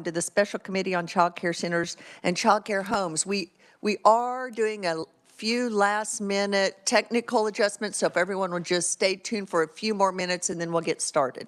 to the Special Committee on Child Care Centers and Child Care Homes. We are doing a few last-minute technical adjustments, so if everyone will just stay tuned for a few more minutes and then we'll get started.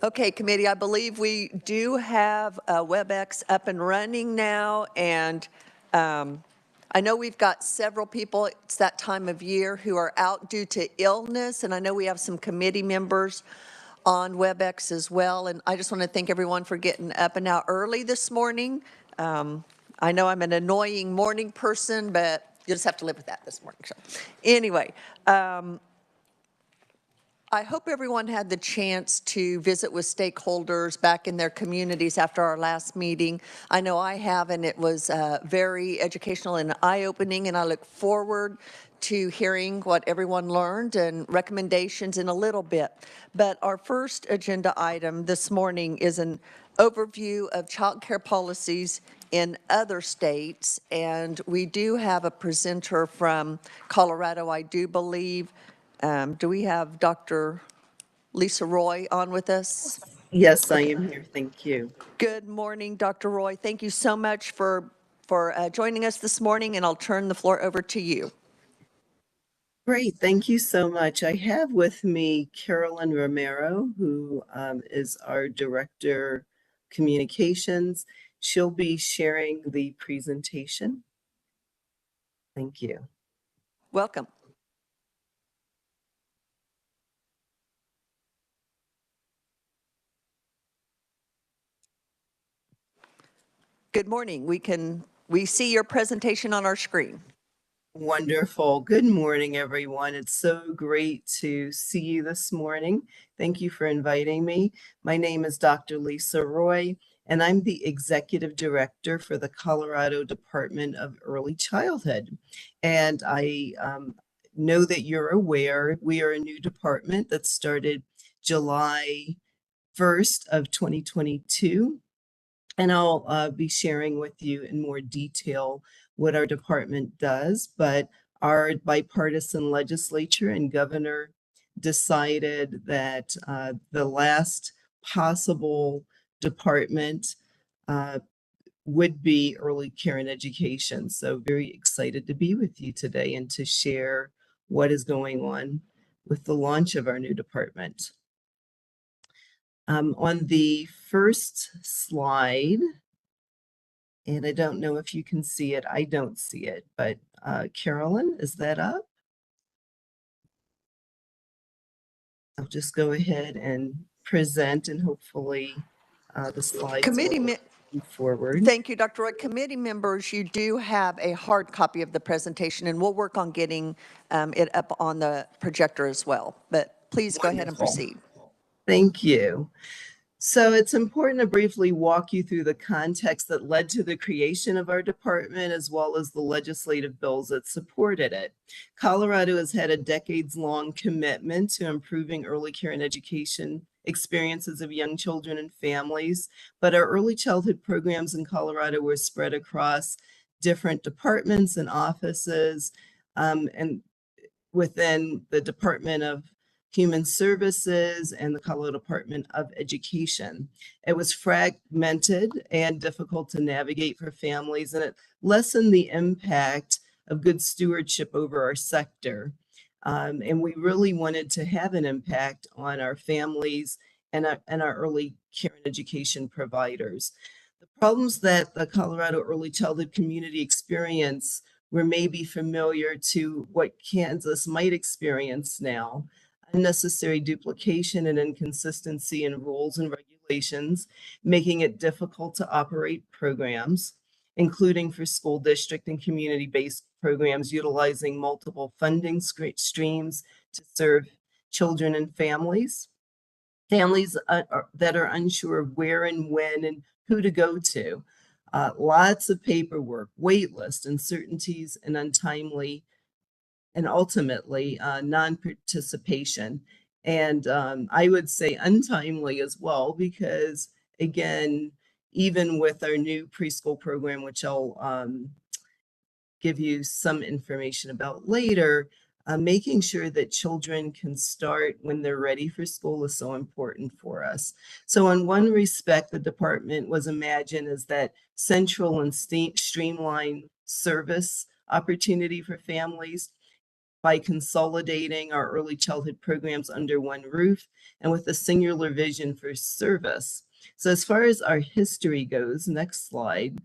Okay, committee, I believe we do have WebEx up and running now, and I know we've got several people, it's that time of year, who are out due to illness, and I know we have some committee members on WebEx as well, and I just want to thank everyone for getting up and out early this morning. I know I'm an annoying morning person, but you'll just have to live with that this morning. So anyway, I hope everyone had the chance to visit with stakeholders back in their communities after our last meeting. I know I have, and it was very educational and eye-opening, and I look forward to hearing what everyone learned and recommendations in a little bit. But our first agenda item this morning is an overview of child care policies in other states, and we do have a presenter from Colorado, I do believe. Do we have Dr. Lisa Roy on with us? Yes, I am here. Thank you. Good morning, Dr. Roy. Thank you so much for joining us this morning, and I'll turn the floor over to you. Great. Thank you so much. I have with me Carolyn Romero, who is our Director Communications. She'll be sharing the presentation. Thank you. Welcome. Good morning. We see your presentation on our screen. Wonderful. Good morning, everyone. It's so great to see you this morning. Thank you for inviting me. My name is Dr. Lisa Roy, and I'm the Executive Director for the Colorado Department of Early Childhood. And I know that you're aware we are a new department that started July 1st of 2022. And I'll be sharing with you in more detail what our department does, but our bipartisan legislature and governor decided that the last possible department would be early care and education. So very excited to be with you today and to share what is going on with the launch of our new department. On the first slide, and I don't know if you can see it, I don't see it, but Carolyn, is that up? I'll just go ahead and present, and hopefully the slides will move forward. Thank you, Dr. Roy. Committee members, you do have a hard copy of the presentation, and we'll work on getting it up on the projector as well. But please go ahead and proceed. Thank you. So it's important to briefly walk you through the context that led to the creation of our department, as well as the legislative bills that supported it. Colorado has had a decades-long commitment to improving early care and education experiences of young children and families, but our early childhood programs in Colorado were spread across different departments and offices, and within the Department of Human Services and the Colorado Department of Education. It was fragmented and difficult to navigate for families, and it lessened the impact of good stewardship over our sector. And we really wanted to have an impact on our families and our early care and education providers. The problems that the Colorado early childhood community experience were maybe familiar to what Kansas might experience now. Unnecessary duplication and inconsistency in rules and regulations, making it difficult to operate programs, including for school district and community-based programs utilizing multiple funding streams to serve children and families. Families that are unsure of where and when and who to go to. Lots of paperwork, wait list, uncertainties, and untimely and ultimately non-participation. And I would say untimely as well, because again, even with our new preschool program, which I'll give you some information about later, making sure that children can start when they're ready for school is so important for us. So in one respect, the department was imagined as that central and streamlined service opportunity for families by consolidating our early childhood programs under one roof and with a singular vision for service. So as far as our history goes, next slide.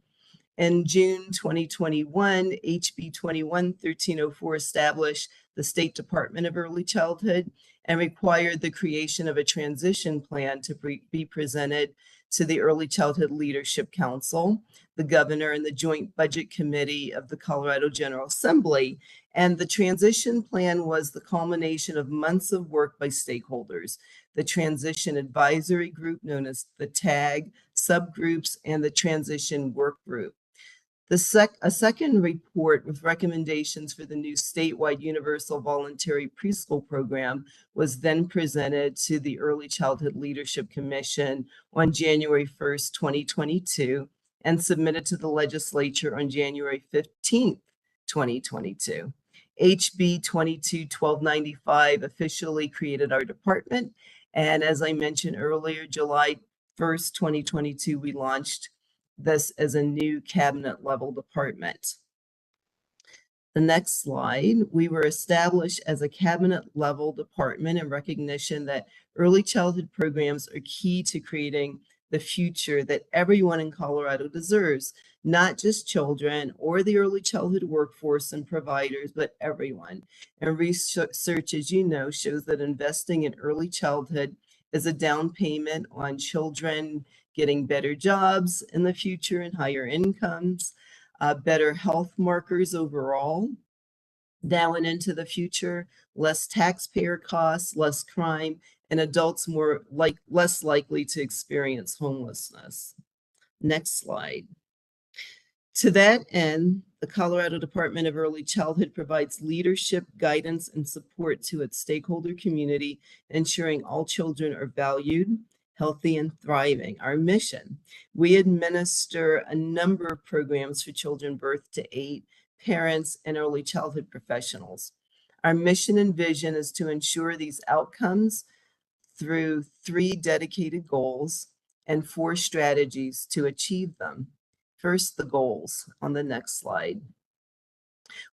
In June 2021, HB 21-1304 established the State Department of Early Childhood and required the creation of a transition plan to be presented to the Early Childhood Leadership Council, the governor, and the Joint Budget Committee of the Colorado General Assembly. And the transition plan was the culmination of months of work by stakeholders, the Transition Advisory Group, known as the TAG, subgroups, and the Transition Work Group. A second report with recommendations for the new statewide universal voluntary preschool program was then presented to the Early Childhood Leadership Commission on January 1st, 2022, and submitted to the legislature on January 15th, 2022. HB 22-1295 officially created our department. And as I mentioned earlier, July 1st, 2022, we launched this as a new cabinet level department. The next slide, we were established as a cabinet level department in recognition that early childhood programs are key to creating the future that everyone in Colorado deserves, not just children or the early childhood workforce and providers, but everyone. And research, as you know, shows that investing in early childhood is a down payment on children getting better jobs in the future and higher incomes, better health markers overall now and into the future, less taxpayer costs, less crime, and adults less likely to experience homelessness. Next slide. To that end, the Colorado Department of Early Childhood provides leadership, guidance, and support to its stakeholder community, ensuring all children are valued, healthy, and thriving. Our mission: we administer a number of programs for children birth to 8, parents, and early childhood professionals. Our mission and vision is to ensure these outcomes through 3 dedicated goals and 4 strategies to achieve them. First, the goals on the next slide.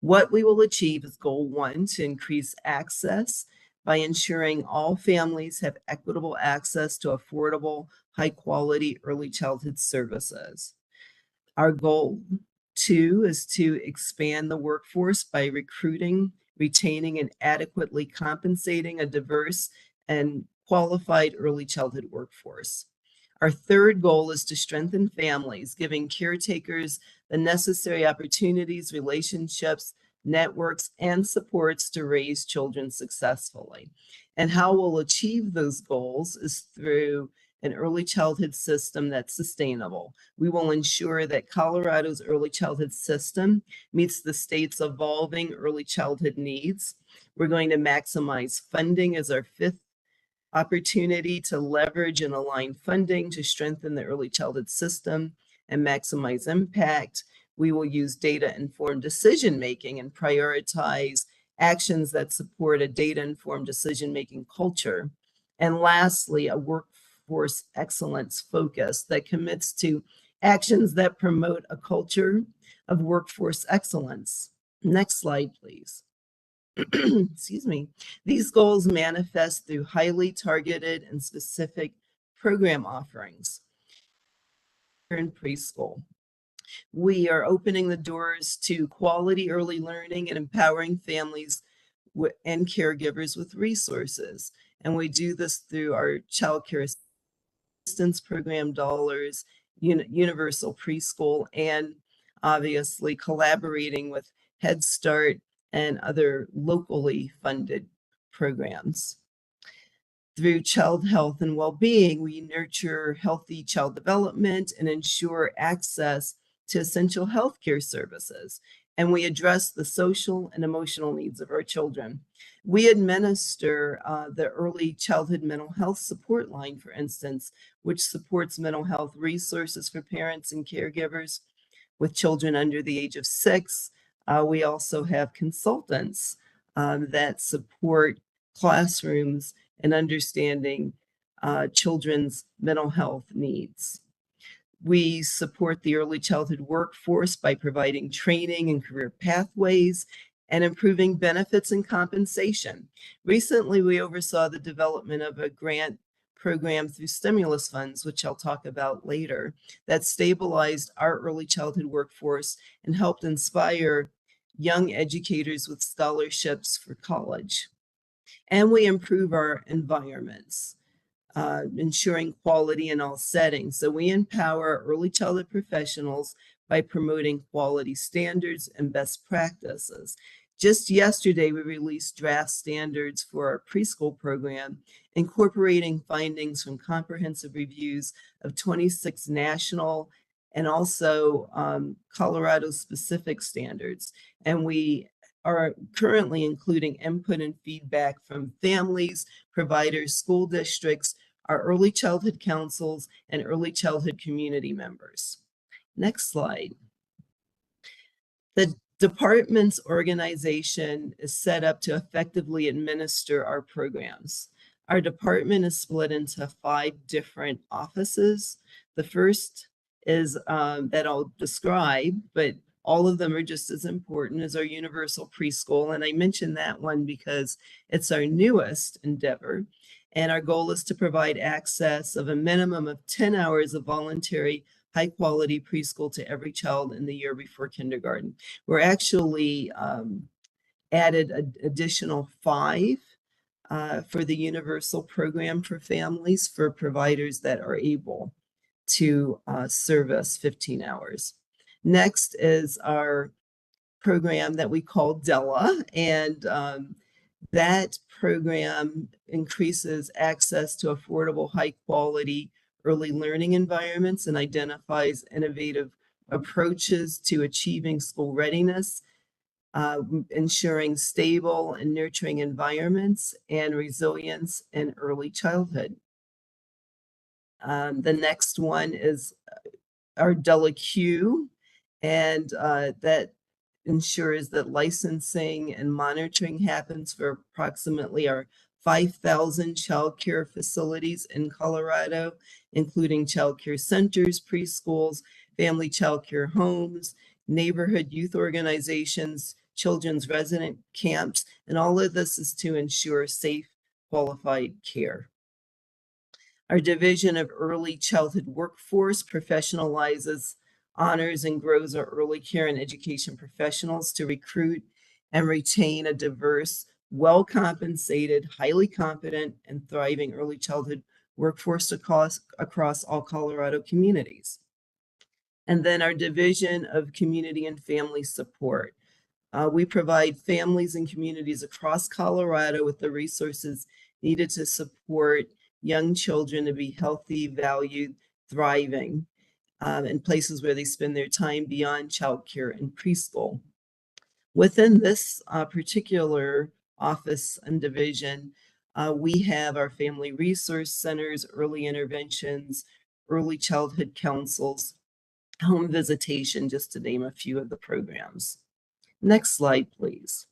What we will achieve is goal 1, to increase access by ensuring all families have equitable access to affordable, high quality early childhood services. Our goal 2 is to expand the workforce by recruiting, retaining, and adequately compensating a diverse and qualified early childhood workforce. Our third goal is to strengthen families, giving caretakers the necessary opportunities, relationships, networks, and supports to raise children successfully. And how we'll achieve those goals is through an early childhood system that's sustainable. We will ensure that Colorado's early childhood system meets the state's evolving early childhood needs. We're going to maximize funding as our 5th opportunity to leverage and align funding to strengthen the early childhood system and maximize impact. We will use data-informed decision-making and prioritize actions that support a data-informed decision-making culture. And lastly, a workforce excellence focus that commits to actions that promote a culture of workforce excellence. Next slide, please. Excuse me. These goals manifest through highly targeted and specific program offerings in preschool. We are opening the doors to quality early learning and empowering families and caregivers with resources. And we do this through our childcare assistance program dollars, universal preschool, and obviously collaborating with Head Start and other locally funded programs. Through child health and well-being, we nurture healthy child development and ensure access to essential healthcare services, and we address the social and emotional needs of our children. We administer the Early Childhood Mental Health Support Line, for instance, which supports mental health resources for parents and caregivers with children under the age of 6. We also have consultants that support classrooms and understanding children's mental health needs. We support the early childhood workforce by providing training and career pathways and improving benefits and compensation. Recently, we oversaw the development of a grant program through stimulus funds, which I'll talk about later, that stabilized our early childhood workforce and helped inspire young educators with scholarships for college. And we improve our environments, ensuring quality in all settings. So we empower early childhood professionals by promoting quality standards and best practices. Just yesterday, we released draft standards for our preschool program, incorporating findings from comprehensive reviews of 26 national and also Colorado-specific standards. And we are currently including input and feedback from families, providers, school districts, our early childhood councils, and early childhood community members. Next slide. The department's organization is set up to effectively administer our programs. Our department is split into 5 different offices. The first is that I'll describe, but all of them are just as important as our universal preschool. And I mention that one because it's our newest endeavor. And our goal is to provide access of a minimum of 10 hours of voluntary high quality preschool to every child in the year before kindergarten. We're actually added an additional 5 for the universal program for families for providers that are able to service 15 hours. Next is our program that we call Della, and that program increases access to affordable, high quality early learning environments and identifies innovative approaches to achieving school readiness, ensuring stable and nurturing environments and resilience in early childhood. The next one is our Della Q, and that ensures that licensing and monitoring happens for approximately our 5,000 childcare facilities in Colorado, including childcare centers, preschools, family childcare homes, neighborhood youth organizations, children's resident camps, and all of this is to ensure safe, qualified care. Our Division of Early Childhood Workforce professionalizes, honors, and grows our early care and education professionals to recruit and retain a diverse, well-compensated, highly competent, and thriving early childhood workforce across all Colorado communities. And then our Division of Community and Family Support. We provide families and communities across Colorado with the resources needed to support young children to be healthy, valued, thriving in places where they spend their time beyond childcare and preschool. Within this particular office and division, we have our family resource centers, early interventions, early childhood councils, home visitation, just to name a few of the programs. Next slide, please.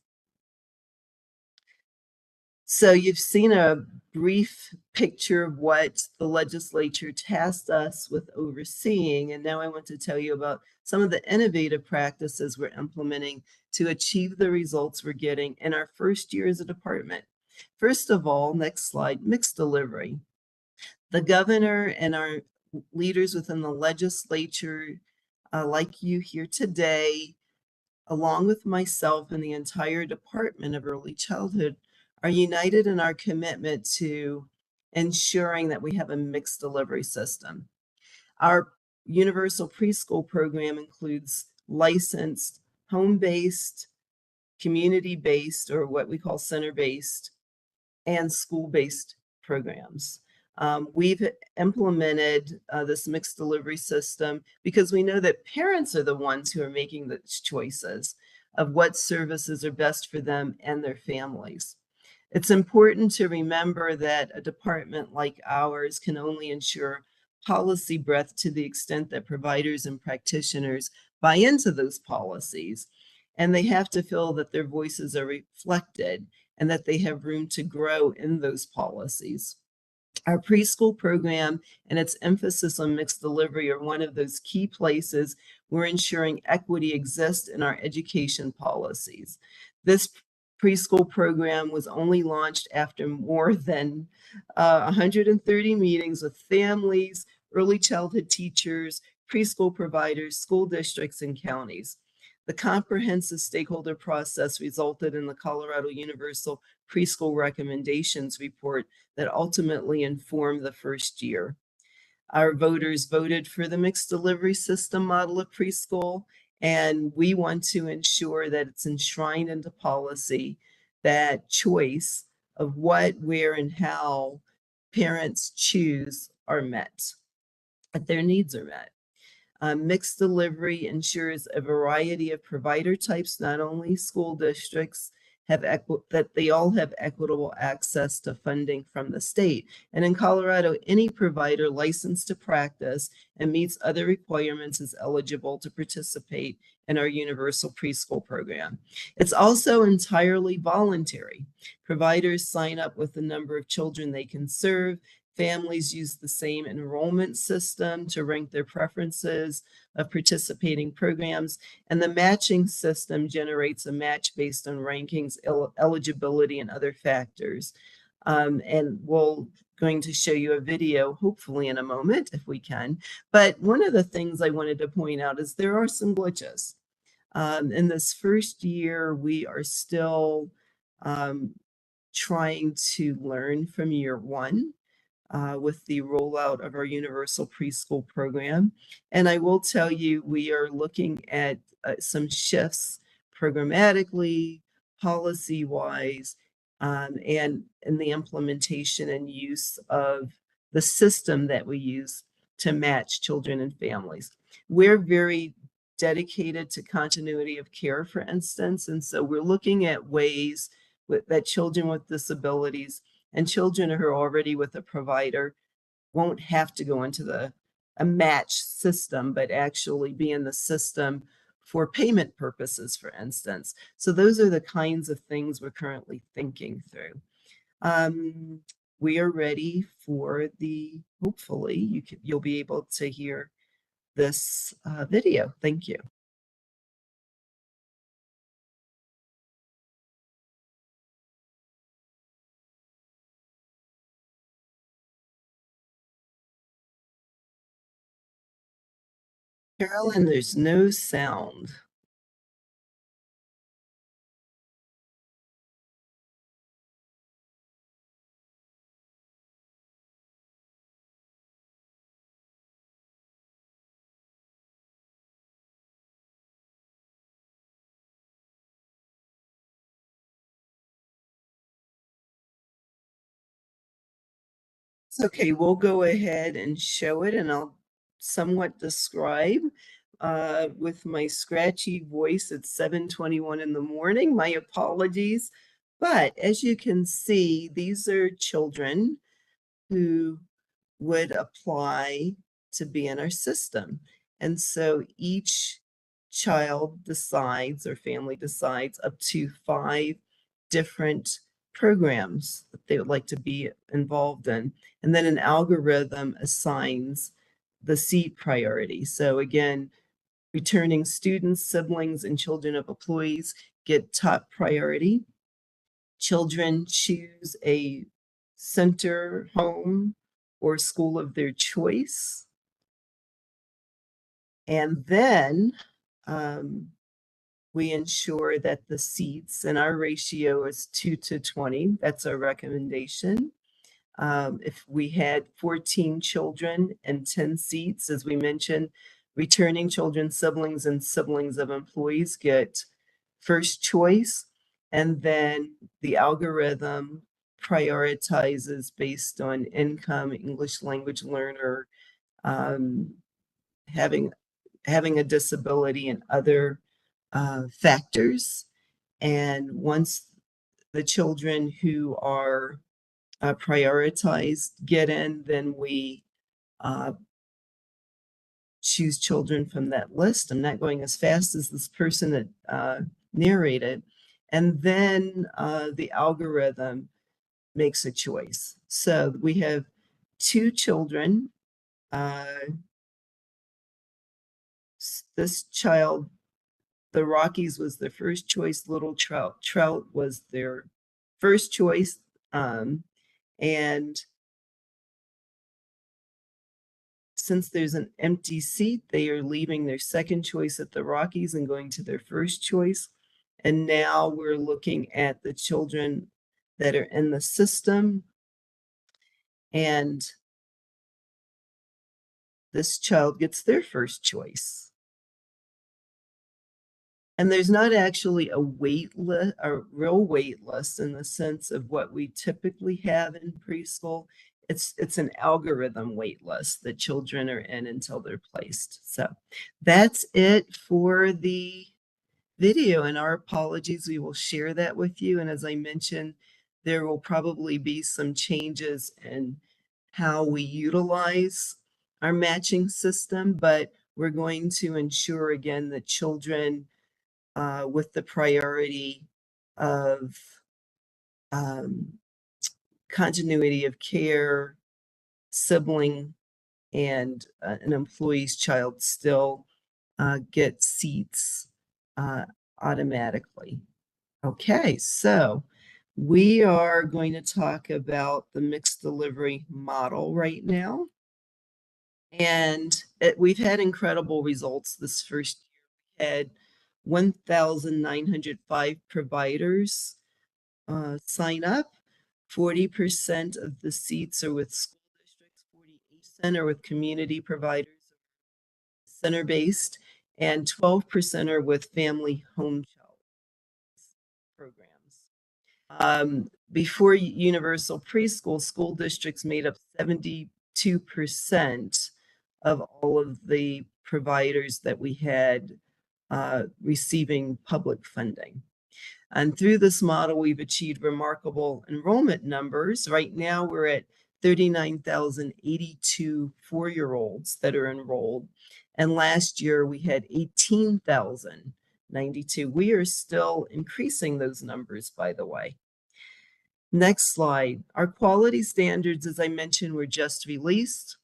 So you've seen a brief picture of what the legislature tasked us with overseeing, and now I want to tell you about some of the innovative practices we're implementing to achieve the results we're getting in our first year as a department. First of all, next slide, mixed delivery. The governor and our leaders within the legislature, like you here today, along with myself and the entire Department of Early Childhood, are united in our commitment to ensuring that we have a mixed delivery system. Our universal preschool program includes licensed, home-based, community-based, or what we call center-based, and school-based programs. We've implemented this mixed delivery system because we know that parents are the ones who are making the choices of what services are best for them and their families. It's important to remember that a department like ours can only ensure policy breadth to the extent that providers and practitioners buy into those policies, and they have to feel that their voices are reflected and that they have room to grow in those policies. Our preschool program and its emphasis on mixed delivery are one of those key places where ensuring equity exists in our education policies. This preschool program was only launched after more than 130 meetings with families, early childhood teachers, preschool providers, school districts, and counties. The comprehensive stakeholder process resulted in the Colorado Universal Preschool Recommendations Report that ultimately informed the first year. Our voters voted for the mixed delivery system model of preschool, and we want to ensure that it's enshrined into policy, that choice of what, where, and how parents choose are met, that their needs are met. Mixed delivery ensures a variety of provider types, not only school districts have that they all have equitable access to funding from the state. And in Colorado, any provider licensed to practice and meets other requirements is eligible to participate in our universal preschool program. It's also entirely voluntary. Providers sign up with the number of children they can serve. Families use the same enrollment system to rank their preferences of participating programs, and the matching system generates a match based on rankings, eligibility, and other factors. And we'll going to show you a video, hopefully in a moment, if we can. But one of the things I wanted to point out is there are some glitches. In this first year, we are still trying to learn from year one. With the rollout of our universal preschool program. And I will tell you, we are looking at some shifts programmatically, policy-wise, and in the implementation and use of the system that we use to match children and families. We're very dedicated to continuity of care, for instance, and so we're looking at ways that children with disabilities and children who are already with a provider won't have to go into a match system, but actually be in the system for payment purposes, for instance. So those are the kinds of things we're currently thinking through. We are ready for hopefully you'll be able to hear this video. Thank you. Carolyn, there's no sound. It's okay, we'll go ahead and show it, and I'll somewhat describe with my scratchy voice at 7:21 in the morning. My apologies. But as you can see, these are children who would apply to be in our system. And so each child decides, or family decides, up to 5 different programs that they would like to be involved in. And then an algorithm assigns the seat priority. So again, returning students, siblings, and children of employees get top priority. Children choose a center, home, or school of their choice. And then we ensure that the seats, and our ratio is 2:20. That's our recommendation. If we had 14 children and 10 seats, as we mentioned, returning children, siblings, and siblings of employees get first choice. And then the algorithm prioritizes based on income, English language learner, having a disability, and other factors. And once the children who are prioritized get in, then we choose children from that list. I'm not going as fast as this person that narrated. And then the algorithm makes a choice. So we have 2 children. This child, the Rockies was their first choice. Little Trout was their first choice. And since there's an empty seat, they are leaving their second choice at the Rockies and going to their first choice. And now we're looking at the children that are in the system. And this child gets their first choice. And there's not actually a wait list, a real wait list in the sense of what we typically have in preschool. It's an algorithm wait list that children are in until they're placed. So that's it for the video, and our apologies. We will share that with you. And as I mentioned, there will probably be some changes in how we utilize our matching system, but we're going to ensure again that children with the priority of continuity of care, sibling, and an employee's child still get seats automatically. Okay, so we are going to talk about the mixed delivery model right now. And we've had incredible results this first year. We had 1,905 providers sign up. 40% of the seats are with school districts, 48% are with community providers, center-based, and 12% are with family home child programs. Before universal preschool, school districts made up 72% of all of the providers that we had receiving public funding. And through this model, we've achieved remarkable enrollment numbers. Right now, we're at 39,082 4-year-olds that are enrolled. And last year, we had 18,092. We are still increasing those numbers, by the way. Next slide. Our quality standards, as I mentioned, were just released.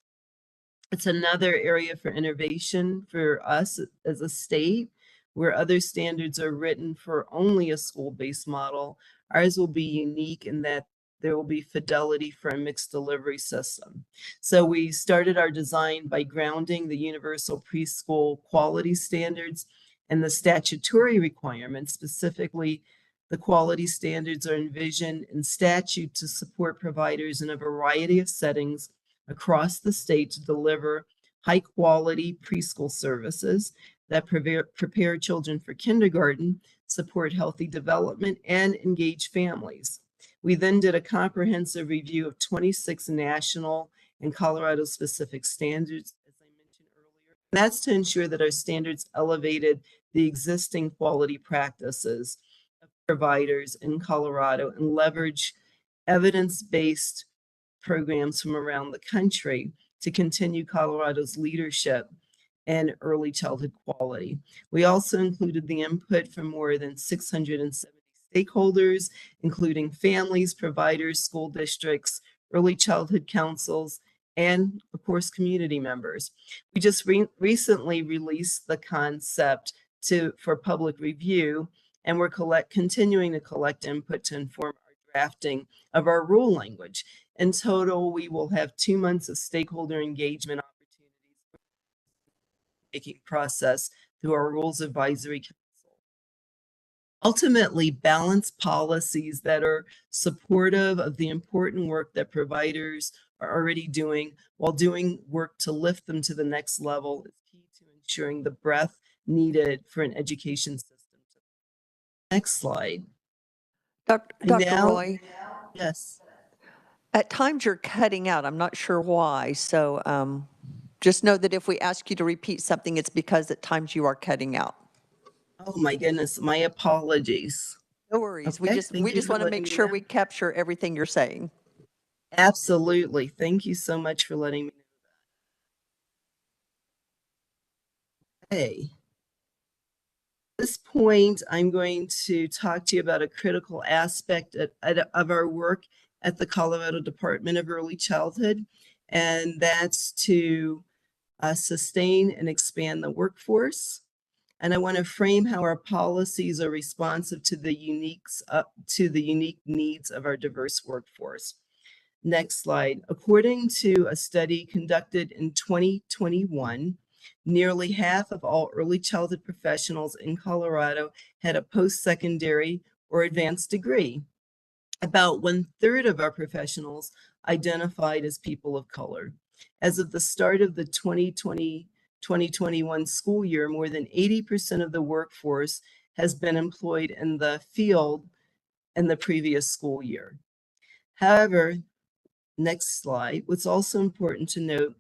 It's another area for innovation for us as a state, where other standards are written for only a school-based model. Ours will be unique in that there will be fidelity for a mixed delivery system. So we started our design by grounding the universal preschool quality standards and the statutory requirements. Specifically, the quality standards are envisioned in statute to support providers in a variety of settings across the state to deliver high quality preschool services that prepare children for kindergarten, support healthy development, and engage families. We then did a comprehensive review of 26 national and Colorado specific standards, as I mentioned earlier. That's to ensure that our standards elevated the existing quality practices of providers in Colorado and leverage evidence-based programs from around the country to continue Colorado's leadership and early childhood quality. We also included the input from more than 670 stakeholders, including families, providers, school districts, early childhood councils, and of course, community members. We just recently released the concept for public review, and we're continuing to collect input to inform our drafting of our rule language. In total, we will have 2 months of stakeholder engagement opportunities making process through our Rules Advisory Council. Ultimately, balance policies that are supportive of the important work that providers are already doing while doing work to lift them to the next level is key to ensuring the breadth needed for an education system. Next slide. Dr. Roy, Yes. at times you're cutting out. I'm not sure why. So just know that if we ask you to repeat something, it's because at times you are cutting out. Oh my goodness, my apologies. No worries. Okay, We thank you just for want to letting make me sure know. we capture everything you're saying. Absolutely. Thank you so much for letting me know that. Hey. At this point, I'm going to talk to you about a critical aspect of our work at the Colorado Department of Early Childhood, and that's to sustain and expand the workforce. And I want to frame how our policies are responsive to the unique needs of our diverse workforce. Next slide. According to a study conducted in 2021, nearly half of all early childhood professionals in Colorado had a post-secondary or advanced degree. About 1/3 of our professionals identified as people of color. As of the start of the 2020-2021 school year, more than 80% of the workforce has been employed in the field in the previous school year. However, next slide, what's also important to note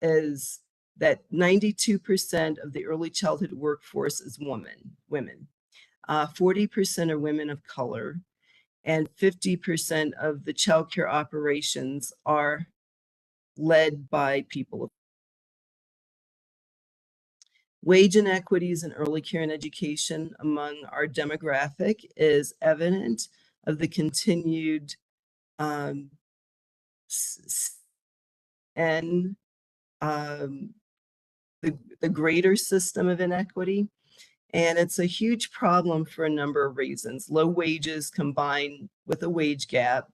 is that 92% of the early childhood workforce is women. 40% are women of color, and 50% of the childcare operations are led by people of wage inequities in early care and education among our demographic is evident of the continued and the greater system of inequity. And it's a huge problem for a number of reasons. Low wages combined with a wage gap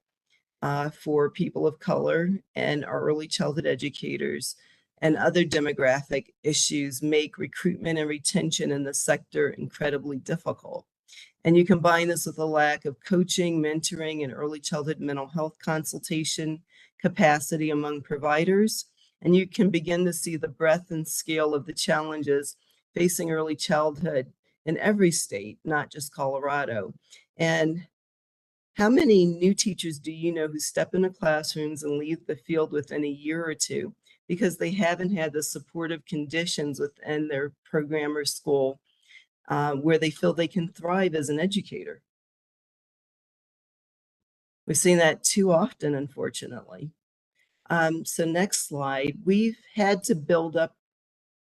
for people of color and our early childhood educators and other demographic issues make recruitment and retention in the sector incredibly difficult. And you combine this with a lack of coaching, mentoring, and early childhood mental health consultation capacity among providers, and you can begin to see the breadth and scale of the challenges facing early childhood in every state, not just Colorado. And how many new teachers do you know who step into classrooms and leave the field within a year or two because they haven't had the supportive conditions within their program or school where they feel they can thrive as an educator? We've seen that too often, unfortunately. So next slide, we've had to build up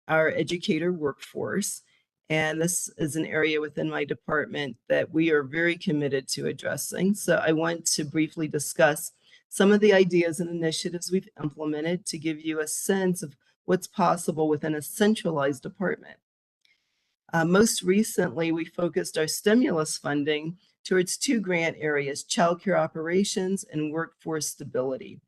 our educator workforce, and this is an area within my department that we are very committed to addressing. So I want to briefly discuss some of the ideas and initiatives we've implemented to give you a sense of what's possible within a centralized department. Most recently, we focused our stimulus funding towards 2 grant areas, childcare operations and workforce stability.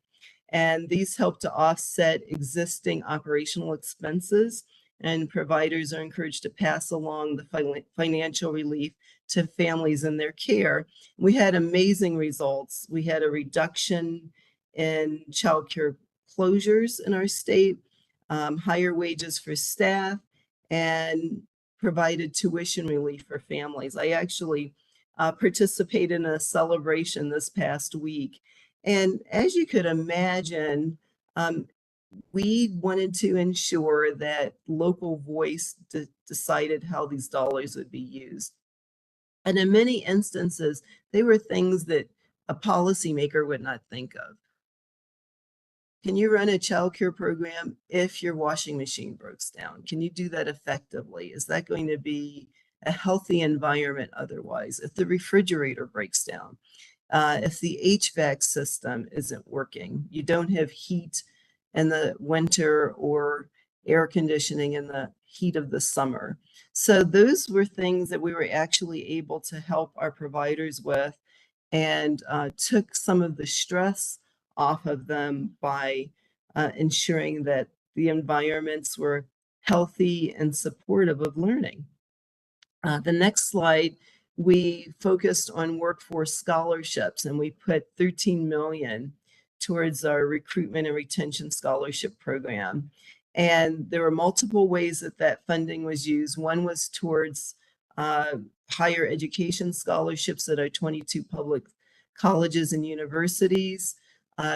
And these help to offset existing operational expenses, and providers are encouraged to pass along the financial relief to families in their care. We had amazing results. We had a reduction in childcare closures in our state, higher wages for staff, and provided tuition relief for families. I actually participated in a celebration this past week. And as you could imagine, we wanted to ensure that local voice decided how these dollars would be used. And in many instances, they were things that a policymaker would not think of. Can you run a childcare program if your washing machine breaks down? Can you do that effectively? Is that going to be a healthy environment otherwise. If the refrigerator breaks down, if the HVAC system isn't working, you don't have heat in the winter or air conditioning in the heat of the summer. So those were things that we were actually able to help our providers with, and took some of the stress off of them by ensuring that the environments were healthy and supportive of learning. The next slide, we focused on workforce scholarships, and we put 13 million towards our recruitment and retention scholarship program. And there were multiple ways that that funding was used. One was towards higher education scholarships at our 22 public colleges and universities,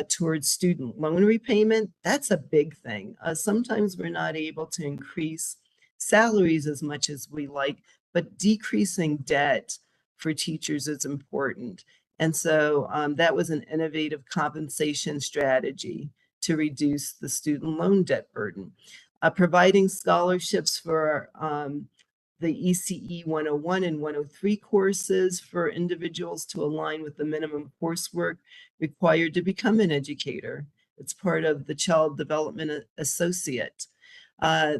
towards student loan repayment. That's a big thing. Sometimes we're not able to increase salaries as much as we like, but decreasing debt for teachers is important. And so that was an innovative compensation strategy to reduce the student loan debt burden. Providing scholarships for the ECE 101 and 103 courses for individuals to align with the minimum coursework required to become an educator. It's part of the Child Development Associate.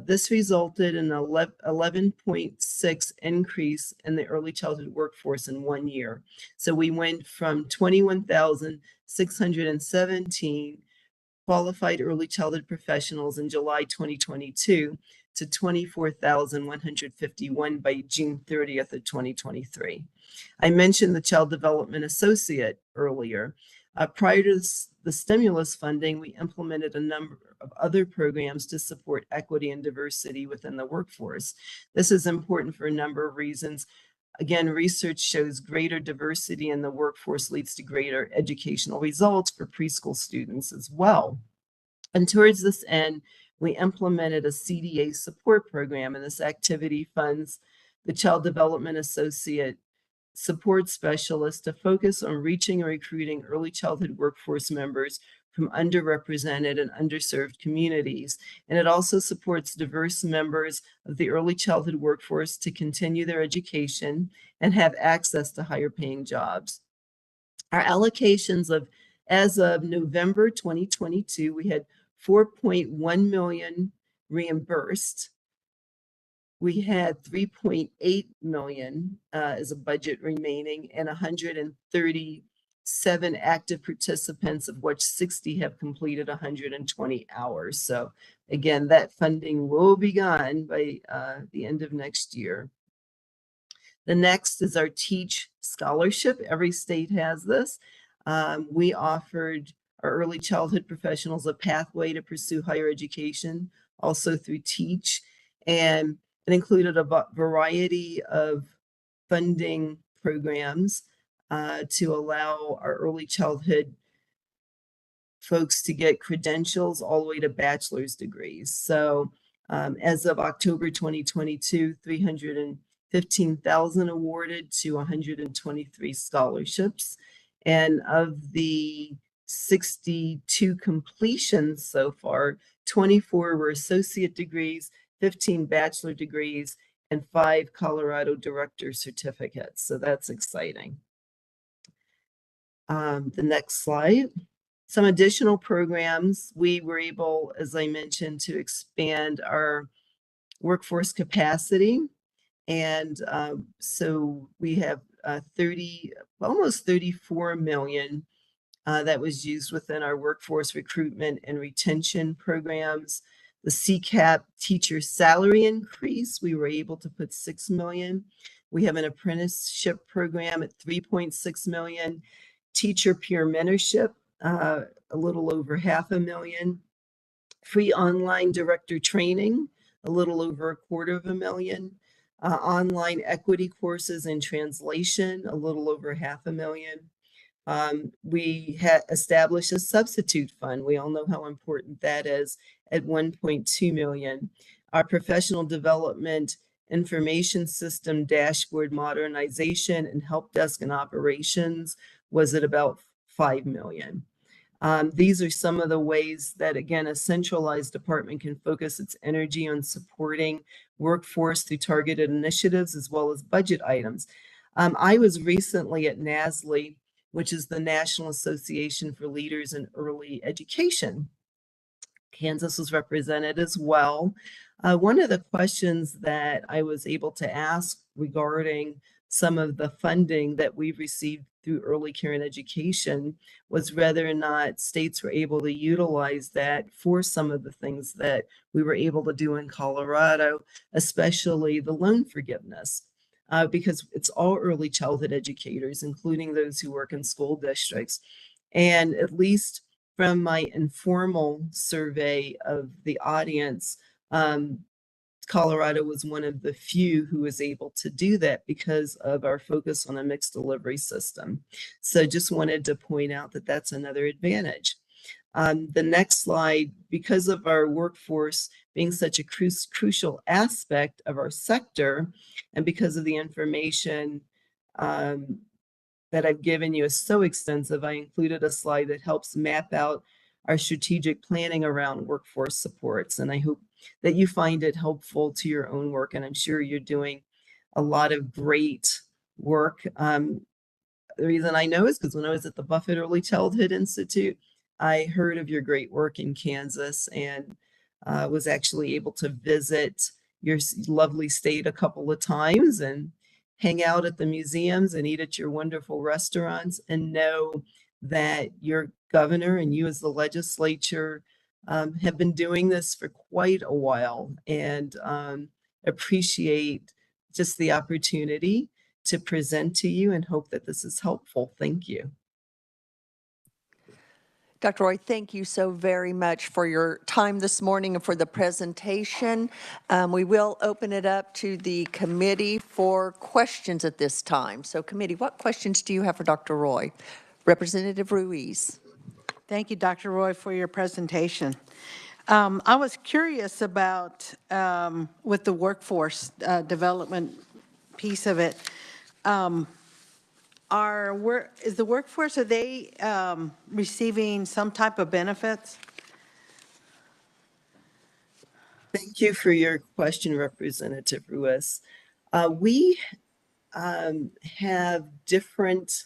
This resulted in an 11.6 increase in the early childhood workforce in 1 year. So we went from 21,617 qualified early childhood professionals in July 2022 to 24,151 by June 30th of 2023. I mentioned the Child Development Associate earlier. Prior to the stimulus funding, we implemented a number of other programs to support equity and diversity within the workforce. This is important for a number of reasons. Again, research shows greater diversity in the workforce leads to greater educational results for preschool students as well. And towards this end, we implemented a CDA support program, and this activity funds the Child Development Associate Support Specialist to focus on reaching and recruiting early childhood workforce members from underrepresented and underserved communities. And it also supports diverse members of the early childhood workforce to continue their education and have access to higher paying jobs. Our allocations as of November 2022, we had 4.1 million reimbursed. We had 3.8 million as a budget remaining, and 137 active participants, of which 60 have completed 120 hours. So again, that funding will be gone by the end of next year. The next is our Teach Scholarship. Every state has this. We offered our early childhood professionals a pathway to pursue higher education, also through Teach, and it included a variety of funding programs to allow our early childhood folks to get credentials all the way to bachelor's degrees. So as of October 2022, 315,000 awarded to 123 scholarships. And of the 62 completions so far, 24 were associate degrees, 15 bachelor degrees, and 5 Colorado Director certificates. So that's exciting. The next slide. Some additional programs. We were able, as I mentioned, to expand our workforce capacity. And so we have almost 34 million that was used within our workforce recruitment and retention programs. The CCAP teacher salary increase, we were able to put 6 million. We have an apprenticeship program at 3.6 million. Teacher peer mentorship, a little over 500,000. Free online director training, a little over 250,000. Online equity courses and translation, a little over 500,000. We had established a substitute fund. We all know how important that is at 1.2 million. Our professional development information system dashboard modernization and help desk and operations was at about 5 million. These are some of the ways that, again, a centralized department can focus its energy on supporting workforce through targeted initiatives as well as budget items. I was recently at NASLE, which is the National Association for Leaders in Early Education. Kansas was represented as well. One of the questions that I was able to ask regarding some of the funding that we've received through early care and education was whether or not states were able to utilize that for some of the things that we were able to do in Colorado, especially the loan forgiveness. Because it's all early childhood educators, including those who work in school districts. And at least from my informal survey of the audience, Colorado was one of the few who was able to do that because of our focus on a mixed delivery system. So just wanted to point out that that's another advantage. The next slide, because of our workforce being such a crucial aspect of our sector, and because of the information that I've given you is so extensive, I included a slide that helps map out our strategic planning around workforce supports. And I hope that you find it helpful to your own work. And I'm sure you're doing a lot of great work. The reason I know is because when I was at the Buffett Early Childhood Institute, I heard of your great work in Kansas and was actually able to visit your lovely state a couple of times and hang out at the museums and eat at your wonderful restaurants, and know that your governor and you as the legislature have been doing this for quite a while, and appreciate just the opportunity to present to you and hope that this is helpful. Thank you. Dr. Roy, thank you so very much for your time this morning and for the presentation. We will open it up to the committee for questions at this time. So committee, what questions do you have for Dr. Roy? Representative Ruiz. Thank you, Dr. Roy, for your presentation. I was curious about, with the workforce development piece of it, is the workforce, are they receiving some type of benefits? Thank you for your question, Representative Ruiz. We have different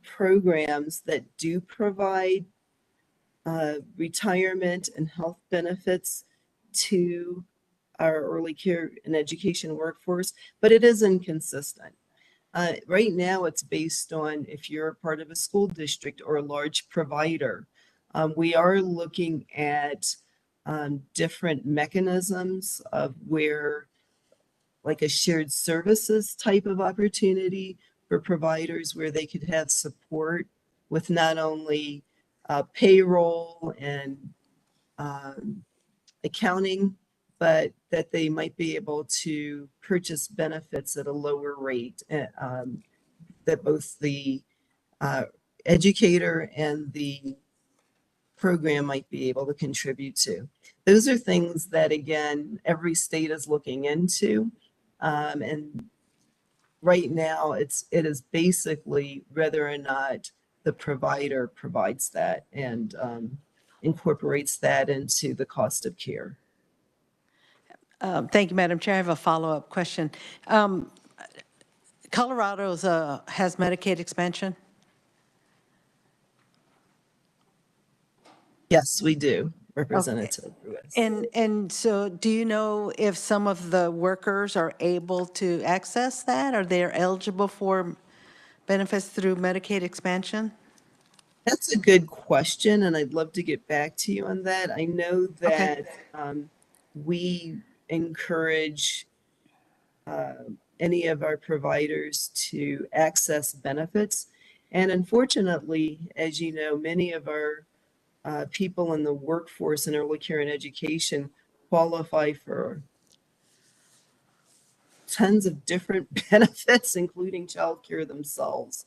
programs that do provide retirement and health benefits to our early care and education workforce, but it is inconsistent. Right now, it's based on if you're a part of a school district or a large provider. We are looking at different mechanisms of where, like a shared services type of opportunity for providers where they could have support with not only payroll and accounting, but that they might be able to purchase benefits at a lower rate, that both the educator and the program might be able to contribute to. Those are things that, again, every state is looking into. And right now, it is basically whether or not the provider provides that and incorporates that into the cost of care. Thank you, Madam Chair. I have a follow-up question. Colorado has Medicaid expansion? Yes, we do, Representative Ruiz. And so do you know if some of the workers are able to access that? Are they eligible for benefits through Medicaid expansion? That's a good question, and I'd love to get back to you on that. I know that we encourage any of our providers to access benefits. And unfortunately, as you know, many of our people in the workforce in early care and education qualify for tons of different benefits, including childcare themselves.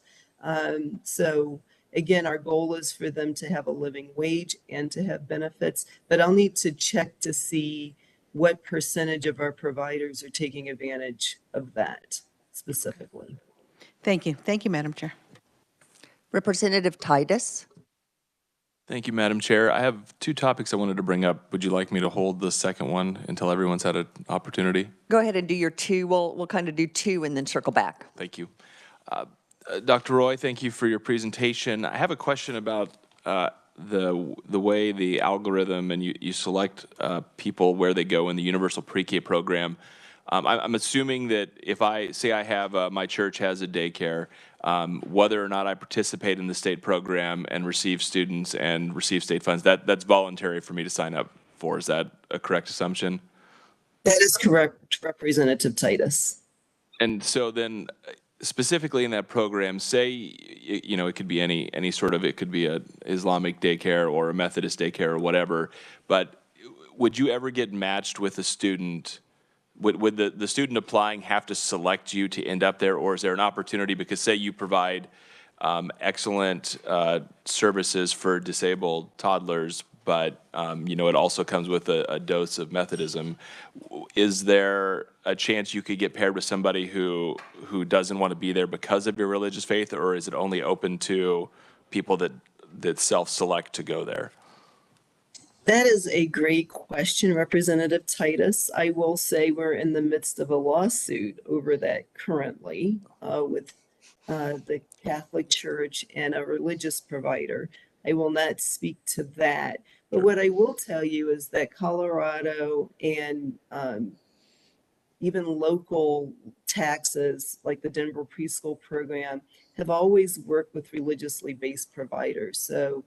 So again, our goal is for them to have a living wage and to have benefits, but I'll need to check to see what percentage of our providers are taking advantage of that specifically. Thank you. Thank you, Madam Chair. Representative Titus. Thank you, Madam Chair. I have two topics I wanted to bring up. Would you like me to hold the second one until everyone's had an opportunity? Go ahead and do your two. We'll kind of do two and then circle back. Thank you. Dr. Roy, thank you for your presentation. I have a question about the way the algorithm and you select people where they go in the universal pre-K program. I'm assuming that if I say I have my church has a daycare, whether or not I participate in the state program and receive students and receive state funds, that's voluntary for me to sign up for. Is that a correct assumption? That is correct, Representative Titus. And so then specifically in that program, say, you know, it could be any sort of, it could be a Islamic daycare or a Methodist daycare or whatever, but would you ever get matched with a student? Would the student applying have to select you to end up there, or is there an opportunity, because say you provide excellent services for disabled toddlers, but you know, it also comes with a dose of Methodism. Is there a chance you could get paired with somebody who doesn't want to be there because of your religious faith, or is it only open to people that self-select to go there? That is a great question, Representative Titus. I will say we're in the midst of a lawsuit over that currently with the Catholic Church and a religious provider. I will not speak to that. But what I will tell you is that Colorado and even local taxes like the Denver preschool program have always worked with religiously based providers. So,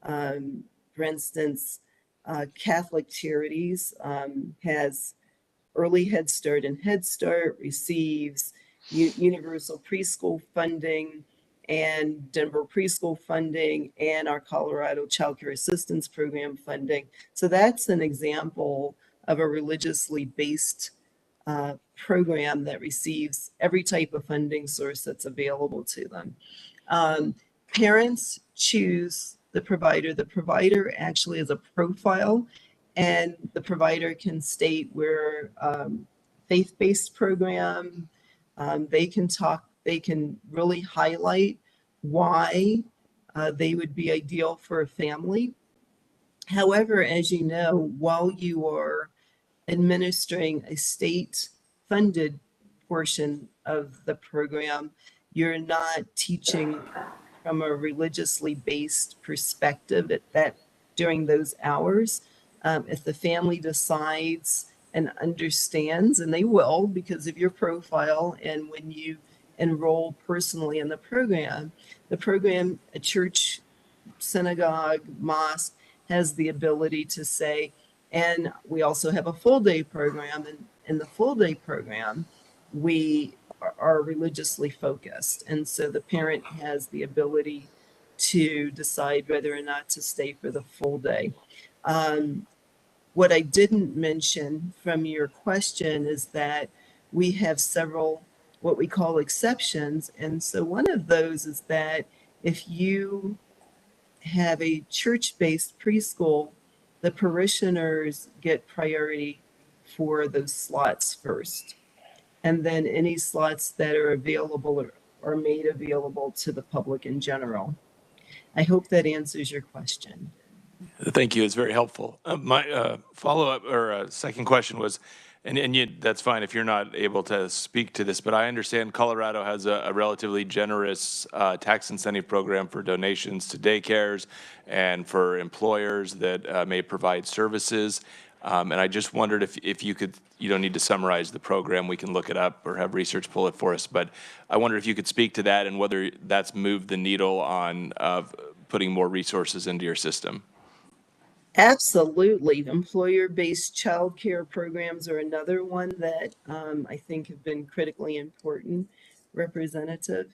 for instance, Catholic Charities has Early Head Start and Head Start, receives universal preschool funding and Denver preschool funding and our Colorado Childcare Assistance Program funding. So that's an example of a religiously based program that receives every type of funding source that's available to them. Parents choose the provider. The provider actually is a profile, and the provider can state we're faith-based program. They can really highlight why they would be ideal for a family. However, as you know, while you are administering a state-funded portion of the program, you're not teaching from a religiously based perspective at that during those hours. If the family decides and understands, and they will because of your profile, and when you enroll personally in the program, a church, synagogue, mosque has the ability to say, and we also have a full day program, and in the full day program, we are religiously focused. And so the parent has the ability to decide whether or not to stay for the full day. What I didn't mention from your question is that we have several what we call exceptions. And so one of those is that if you have a church-based preschool, the parishioners get priority for those slots first. And then any slots that are available are made available to the public in general. I hope that answers your question. Thank you. It's very helpful. My follow-up or second question was, and that's fine if you're not able to speak to this, but I understand Colorado has a relatively generous tax incentive program for donations to daycares and for employers that may provide services. And I just wondered if you could, you don't need to summarize the program, we can look it up or have research pull it for us, but I wonder if you could speak to that and whether that's moved the needle on putting more resources into your system. Absolutely. Employer-based childcare programs are another one that I think have been critically important, Representative.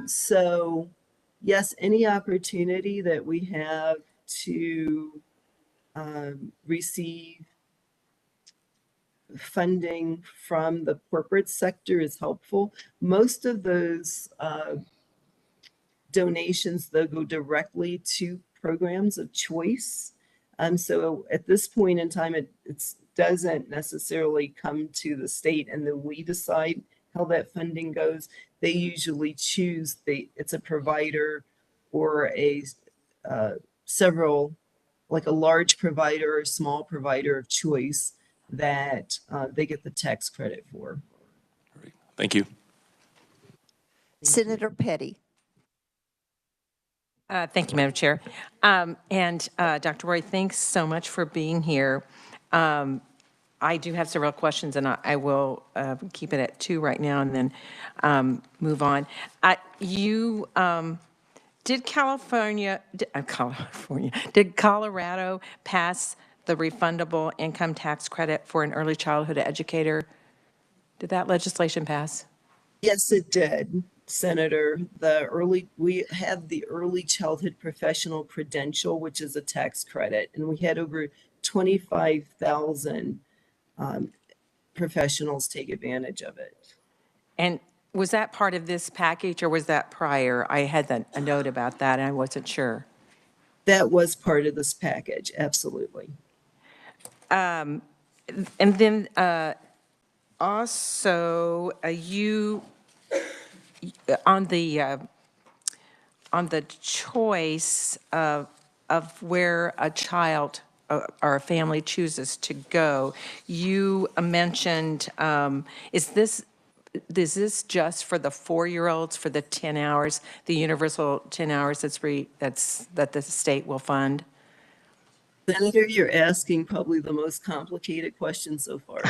So yes, any opportunity that we have to receive funding from the corporate sector is helpful. Most of those donations, though, go directly to programs of choice. So at this point in time, it doesn't necessarily come to the state and then we decide how that funding goes. They usually choose it's a provider or a several, like a large provider or small provider of choice that they get the tax credit for. Thank you. Senator Petty. Thank you, Madam Chair. Dr. Roy, thanks so much for being here. I do have several questions, and I will keep it at 2 right now and then move on. Did Colorado pass the refundable income tax credit for an early childhood educator? Did that legislation pass? Yes, it did, Senator. We have the early childhood professional credential, which is a tax credit, and we had over 25,000 professionals take advantage of it. And was that part of this package, or was that prior? I had a note about that, and I wasn't sure. That was part of this package, absolutely. And then also, you on the choice of where a child or a family chooses to go, you mentioned, is this just for the 4-year-olds for the 10 hours, the universal 10 hours that the state will fund? Senator, you're asking probably the most complicated question so far.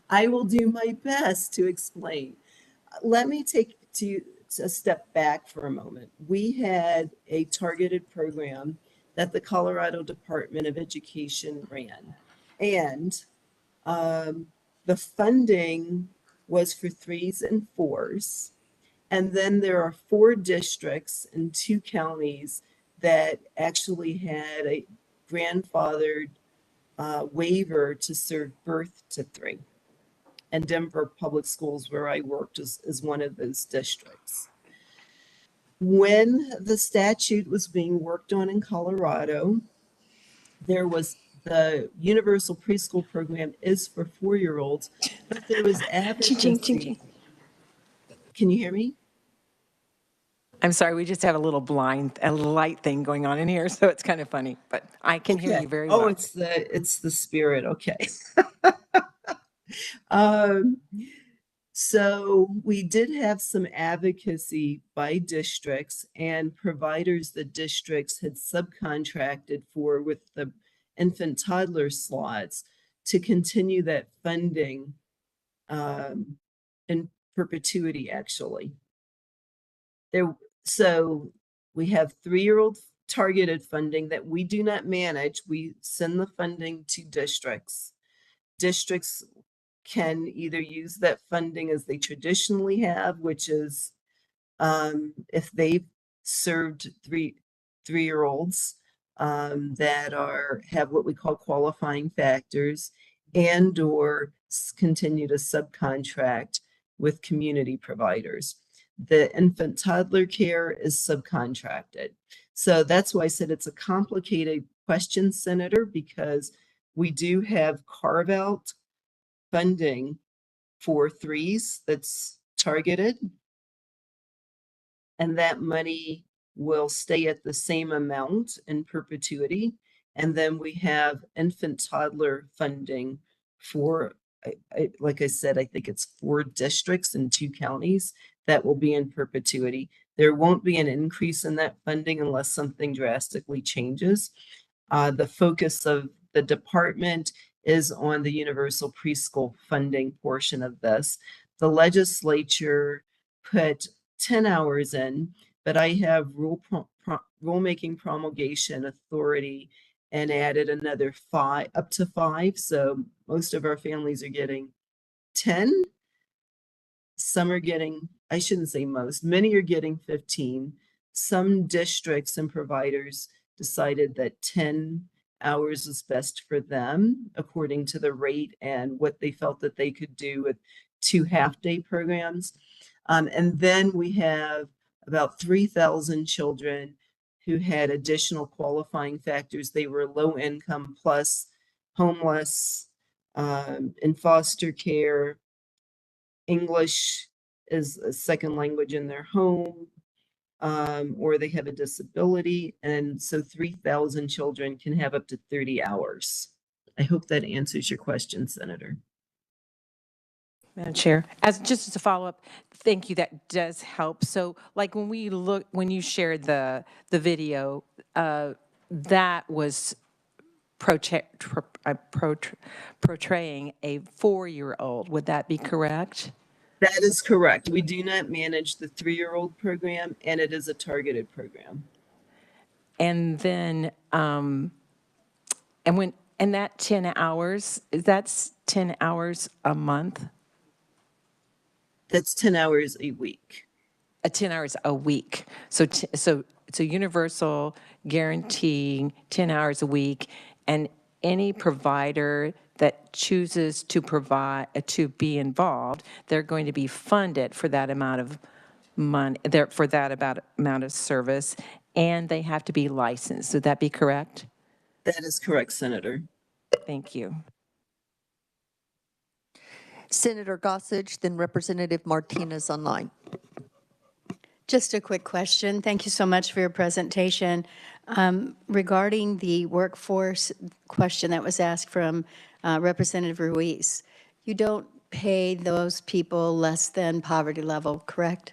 I will do my best to explain. Let me take a step back for a moment. We had a targeted program that the Colorado Department of Education ran, and the funding was for 3s and 4s. And then there are 4 districts and 2 counties that actually had a grandfathered waiver to serve birth to 3. And Denver Public Schools, where I worked, is one of those districts. When the statute was being worked on in Colorado, there was the universal preschool program is for 4-year-olds, but there was advocacy. Can you hear me? I'm sorry, we just have a little light thing going on in here, so it's kind of funny, but I can hear you very well. Oh, it's the spirit. Okay. So we did have some advocacy by districts and providers that districts had subcontracted for with the infant toddler slots to continue that funding in perpetuity, actually. So we have 3-year-old targeted funding that we do not manage. We send the funding to districts. Districts can either use that funding as they traditionally have, which is if they've served 3-year-olds that have what we call qualifying factors, and or continue to subcontract with community providers. The infant toddler care is subcontracted. So that's why I said it's a complicated question, Senator, because we do have carve out funding for 3s that's targeted, and that money will stay at the same amount in perpetuity. And then we have infant toddler funding for, like I said, I think it's 4 districts and 2 counties that will be in perpetuity. There won't be an increase in that funding unless something drastically changes. The focus of the department is on the universal preschool funding portion of this. The legislature put 10 hours in, but I have rulemaking promulgation authority and added another 5, up to 5. So most of our families are getting 10. Some are getting, I shouldn't say most, many are getting 15. Some districts and providers decided that 10 hours was best for them according to the rate and what they felt that they could do with 2 half-day programs. And then we have about 3,000 children who had additional qualifying factors. They were low income plus homeless, in foster care, English is a second language in their home, or they have a disability. And so 3,000 children can have up to 30 hours. I hope that answers your question, Senator. Madam Chair, just as a follow-up, thank you, that does help. So like when you shared the video, that was portraying a 4-year-old, would that be correct? That is correct. We do not manage the 3-year-old program, and it is a targeted program. And then, and that 10 hours, that's 10 hours a month? That's 10 hours a week. 10 hours a week. So universal guaranteeing 10 hours a week, and any provider that chooses to to be involved, they're going to be funded for that amount of money, for that amount of service, and they have to be licensed. Would that be correct? That is correct, Senator. Thank you. Senator Gossage, then Representative Martinez online. Just a quick question. Thank you so much for your presentation. Regarding the workforce question that was asked from Representative Ruiz, you don't pay those people less than poverty level, correct?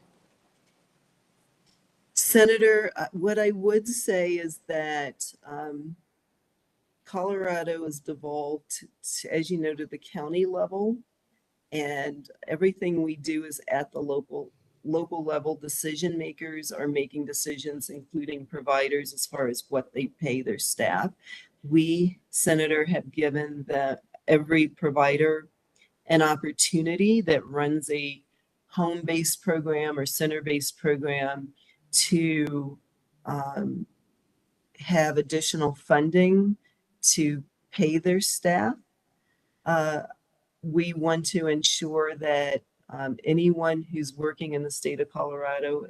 Senator, what I would say is that Colorado is devolved, as you know, to the county level, and everything we do is at the local level. Decision makers are making decisions, including providers, as far as what they pay their staff. We, Senator, have given every provider an opportunity that runs a home-based program or center-based program to have additional funding to pay their staff. We want to ensure that anyone who's working in the state of Colorado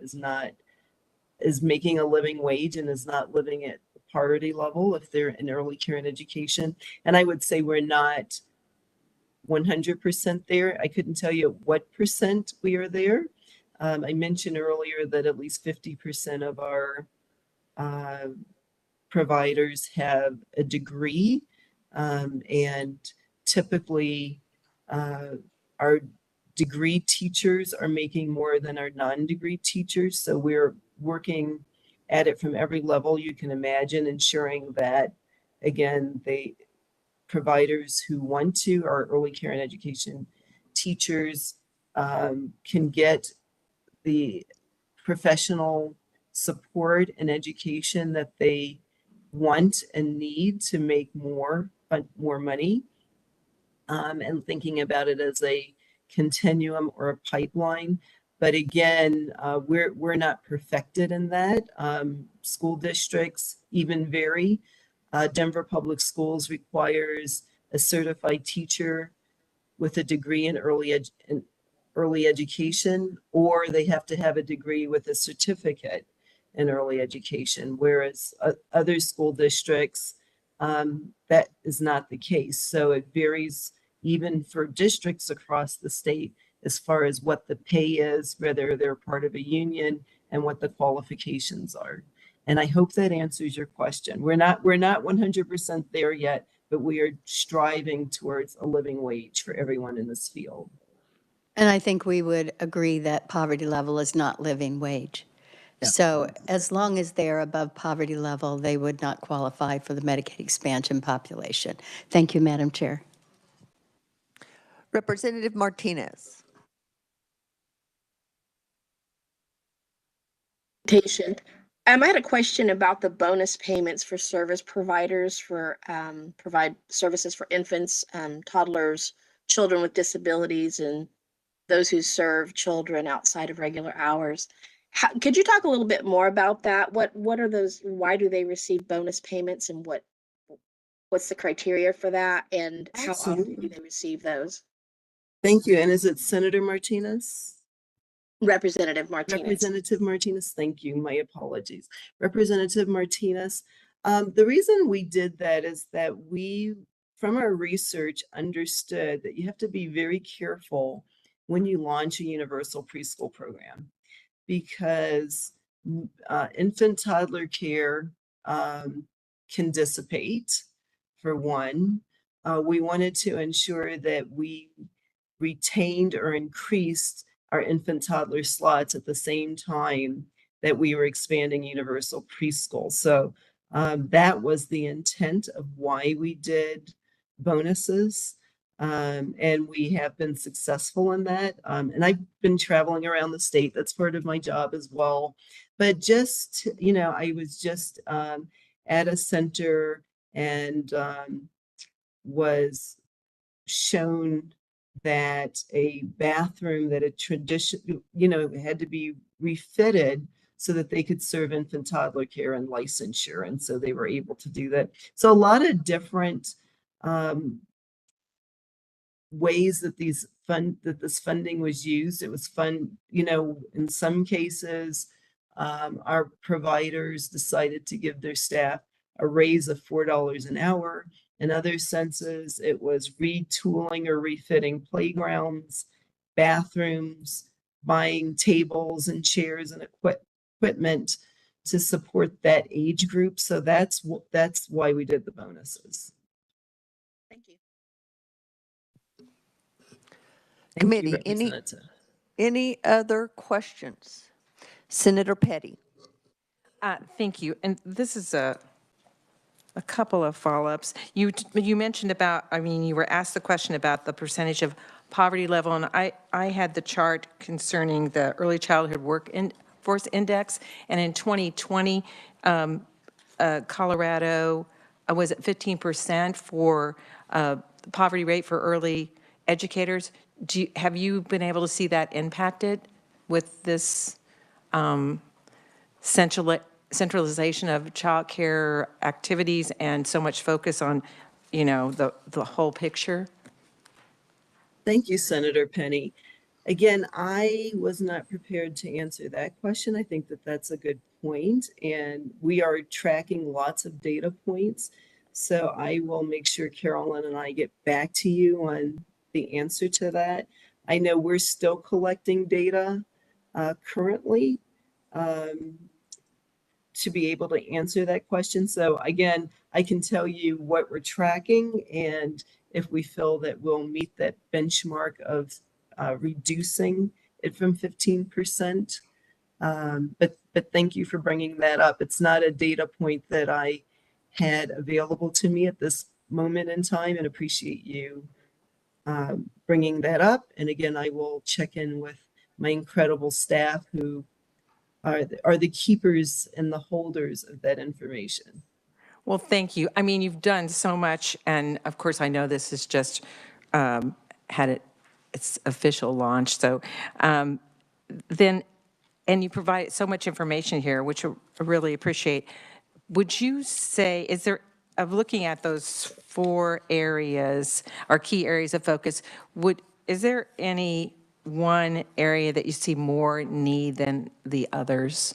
is making a living wage and is not living at poverty level if they're in early care and education. And I would say we're not 100% there. I couldn't tell you what percent we are there. I mentioned earlier that at least 50% of our providers have a degree, and typically our degree teachers are making more than our non-degree teachers. So we're working at it from every level you can imagine, ensuring that, again, providers who want to, our early care and education teachers, can get the professional support and education that they want and need to make more money, and thinking about it as a continuum or a pipeline. But again, we're not perfected in that. School districts even vary. Denver Public Schools requires a certified teacher with a degree in early education, or they have to have a degree with a certificate in early education, whereas other school districts, that is not the case. So it varies even for districts across the state as far as what the pay is, whether they're part of a union, and what the qualifications are. And I hope that answers your question. We're not 100% there yet, but we are striving towards a living wage for everyone in this field. And I think we would agree that poverty level is not living wage. Yeah. So as long as they are above poverty level, they would not qualify for the Medicaid expansion population. Thank you, Madam Chair. Representative Martinez. I had a question about the bonus payments for service providers for provide services for infants, toddlers, children with disabilities, and those who serve children outside of regular hours. Could you talk a little bit more about that? What are those? Why do they receive bonus payments, and what's the criteria for that? And how often do they receive those? Thank you. And is it Senator Martinez? Representative Martinez. Representative Martinez, thank you. My apologies. Representative Martinez, the reason we did that is that we, from our research, understood that you have to be very careful when you launch a universal preschool program, because infant toddler care can dissipate, for one. We wanted to ensure that we retained or increased our infant toddler slots at the same time that we were expanding universal preschool. So that was the intent of why we did bonuses. And we have been successful in that. And I've been traveling around the state. That's part of my job as well. But just, I was just at a center and was shown that a bathroom that had had to be refitted so that they could serve infant toddler care and licensure. And so they were able to do that. So a lot of different ways that this funding was used. It was fun, in some cases, our providers decided to give their staff a raise of $4 an hour. In other senses, it was retooling or refitting playgrounds, bathrooms, buying tables and chairs and equipment to support that age group. So that's why we did the bonuses. Thank you. Committee, any other questions? Senator Petty. Thank you. And this is a couple of follow-ups. You mentioned about, you were asked the question about the percentage of poverty level, and I had the chart concerning the early childhood workforce index, and in 2020, Colorado was at 15% for the poverty rate for early educators. Have you been able to see that impacted with this centralization of childcare activities and so much focus on, the whole picture? Thank you, Senator Penny. Again, I was not prepared to answer that question. I think that that's a good point, and we are tracking lots of data points. So I will make sure Carolyn and I get back to you on the answer to that. I know we're still collecting data currently to be able to answer that question. So again, I can tell you what we're tracking, and if we feel that we'll meet that benchmark of reducing it from 15%. But thank you for bringing that up. It's not a data point that I had available to me at this moment in time, and appreciate you bringing that up. And again, I will check in with my incredible staff who are the keepers and the holders of that information. Well, thank you. You've done so much, and of course, I know this is just had its official launch. So and you provide so much information here, which I really appreciate. Would you say, of looking at those 4 areas, or key areas of focus, is there any one area that you see more need than the others?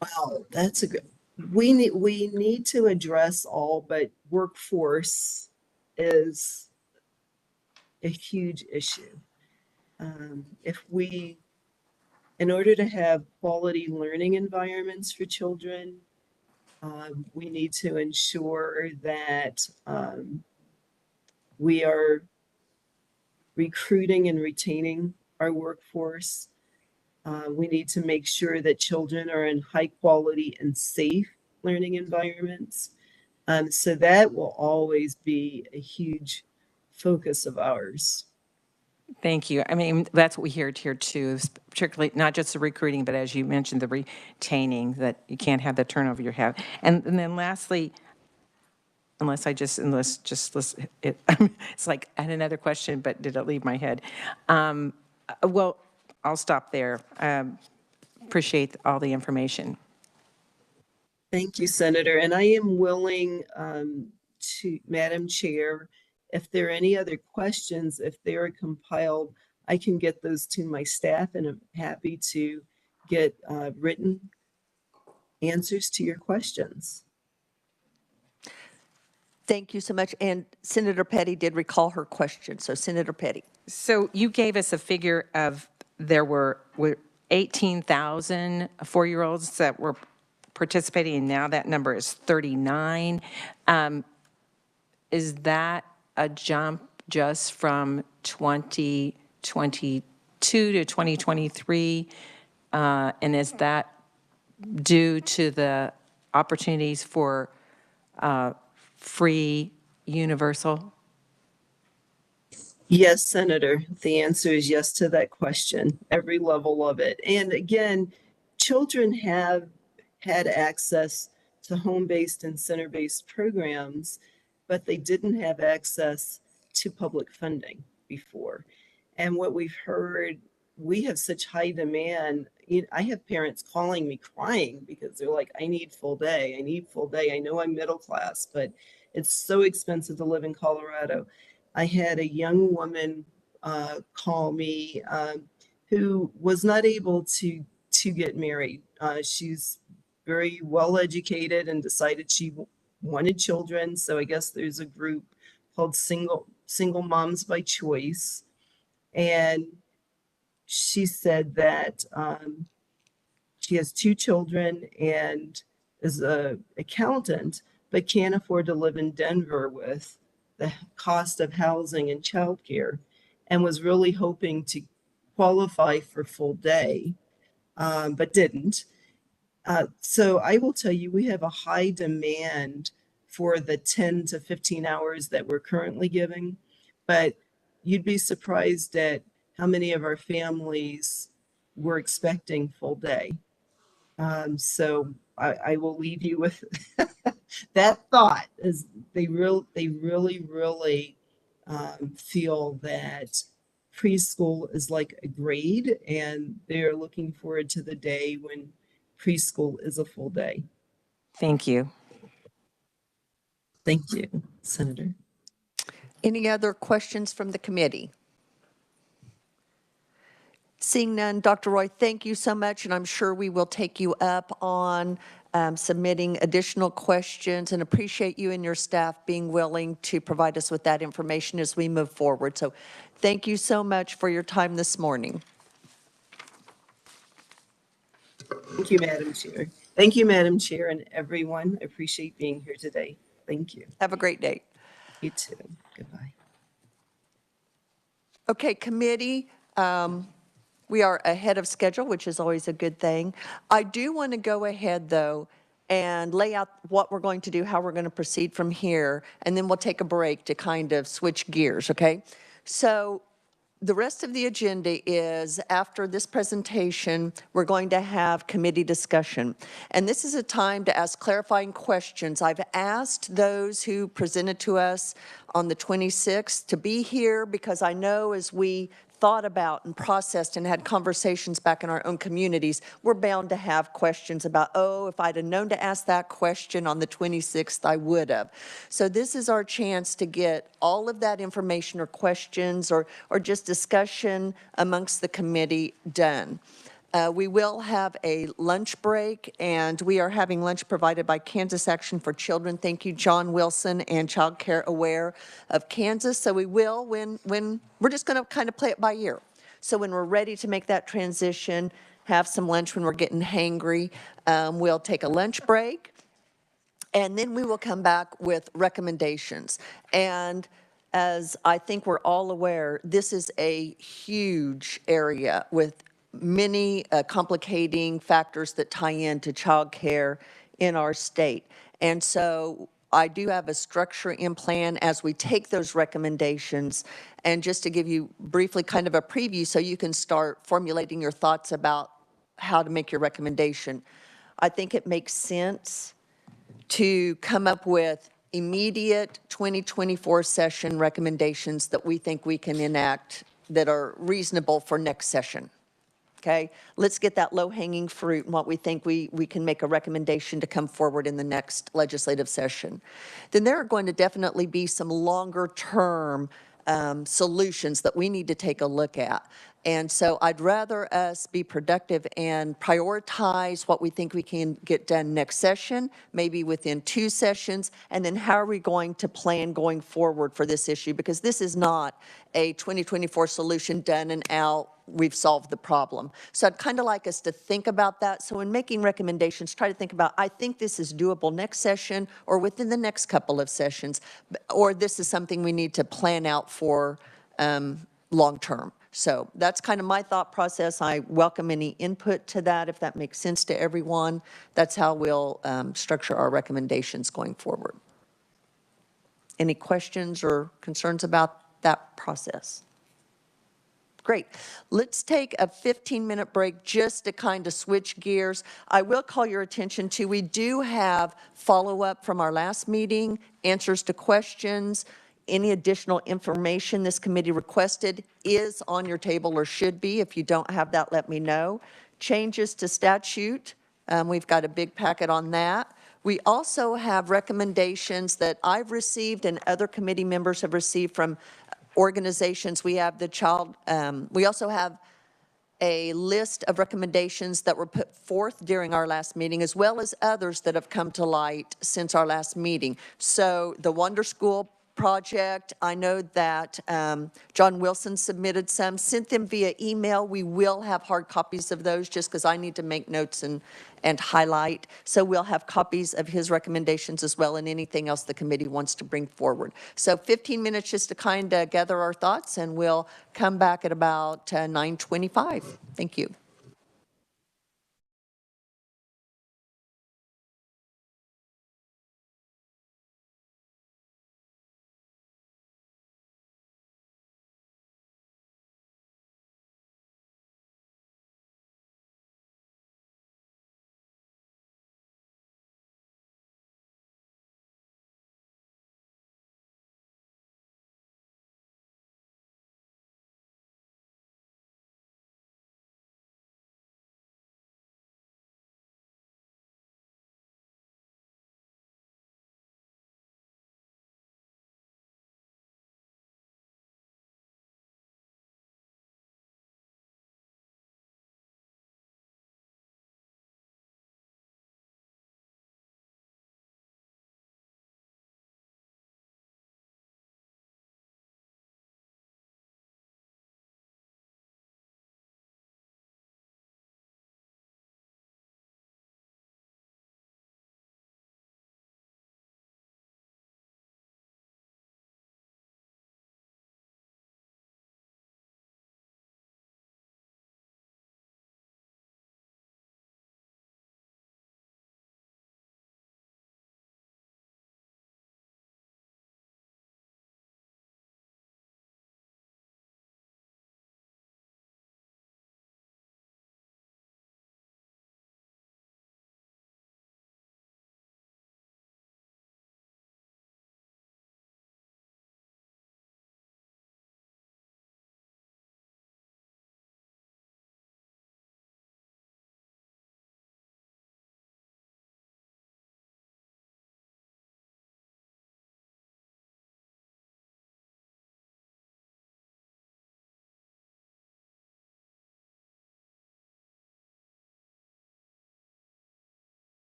Wow, that's a good. We need to address all, but workforce is a huge issue. In order to have quality learning environments for children, we need to ensure that we are recruiting and retaining our workforce. We need to make sure that children are in high quality and safe learning environments. So that will always be a huge focus of ours. Thank you. That's what we hear here too, particularly not just the recruiting, but as you mentioned, the retaining, that you can't have the turnover you have. And then lastly, it's like I had another question, but did it leave my head? Well, I'll stop there. Appreciate all the information. Thank you, Senator. And I am willing to, Madam Chair, if there are any other questions, if they are compiled, I can get those to my staff, and I'm happy to get written answers to your questions. Thank you so much. And Senator Petty did recall her question. So Senator Petty. So you gave us a figure of there were 18,000 4-year-olds that were participating, and now that number is 39. Is that a jump just from 2022 to 2023? And is that due to the opportunities for free universal? Yes, Senator. The answer is yes to that question, every level of it. And again, children have had access to home-based and center-based programs, but they didn't have access to public funding before. And what we've heard, we have such high demand. I have parents calling me crying because they're like, I need full day. I need full day. I know I'm middle class, but it's so expensive to live in Colorado. I had a young woman call me who was not able to get married. She's very well educated and decided she wanted children. So I guess there's a group called Single Moms by Choice, and she said that she has 2 children and is a accountant, but can't afford to live in Denver with the cost of housing and childcare, and was really hoping to qualify for full day, but didn't. So I will tell you, we have a high demand for the 10 to 15 hours that we're currently giving, but you'd be surprised at how many of our families were expecting full day. So I will leave you with that thought is they really feel that preschool is like a grade, and they're looking forward to the day when preschool is a full day. Thank you. Thank you, Senator. Any other questions from the committee? Seeing none, Dr. Roy, thank you so much, and I'm sure we will take you up on submitting additional questions, and appreciate you and your staff being willing to provide us with that information as we move forward. So thank you so much for your time this morning. Thank you, Madam Chair. Thank you, Madam Chair, and everyone. I appreciate being here today. Thank you. Have a great day. You too. Goodbye. Okay, committee, we are ahead of schedule, which is always a good thing. I do want to go ahead, though, and lay out what we're going to do, how we're going to proceed from here, and then we'll take a break to kind of switch gears, okay? So the rest of the agenda is, after this presentation, we're going to have committee discussion. And this is a time to ask clarifying questions. I've asked those who presented to us on the 26th to be here, because I know as we thought about and processed and had conversations back in our own communities, we're bound to have questions about, oh, if I'd have known to ask that question on the 26th, I would have. So this is our chance to get all of that information or questions or just discussion amongst the committee done. We will have a lunch break, and we are having lunch provided by Kansas Action for Children. Thank you, John Wilson and Childcare Aware of Kansas. So we will, when we're just going to kind of play it by ear. So when we're ready to make that transition, have some lunch when we're getting hangry, we'll take a lunch break, and then we will come back with recommendations. And as I think we're all aware, this is a huge area with many complicating factors that tie into childcare in our state. And so I do have a structure in plan as we take those recommendations. And just to give you briefly kind of a preview so you can start formulating your thoughts about how to make your recommendation. I think it makes sense to come up with immediate 2024 session recommendations that we think we can enact that are reasonable for next session. Okay, let's get that low-hanging fruit and what we think we can make a recommendation to come forward in the next legislative session. Then there are going to definitely be some longer-term solutions that we need to take a look at. And so I'd rather us be productive and prioritize what we think we can get done next session, maybe within 2 sessions, and then how are we going to plan going forward for this issue? Because this is not a 2024 solution done and out, we've solved the problem. So I'd kind of like us to think about that. So in making recommendations, try to think about, I think this is doable next session or within the next couple of sessions, or this is something we need to plan out for long-term. So that's kind of my thought process. I welcome any input to that if that makes sense to everyone. That's how we'll structure our recommendations going forward. Any questions or concerns about that process? Great. Let's take a 15-minute break just to kind of switch gears. I will call your attention to, we do have follow-up from our last meeting, answers to questions. Any additional information this committee requested is on your table or should be. If you don't have that, let me know. Changes to statute, we've got a big packet on that. We also have recommendations that I've received and other committee members have received from organizations. We have we also have a list of recommendations that were put forth during our last meeting, as well as others that have come to light since our last meeting. So the Wonder School project, I know that John Wilson submitted some, sent them via email. We will have hard copies of those just because I need to make notes and highlight. So we'll have copies of his recommendations as well and anything else the committee wants to bring forward. So 15 minutes just to kind of gather our thoughts, and we'll come back at about 9:25. Thank you.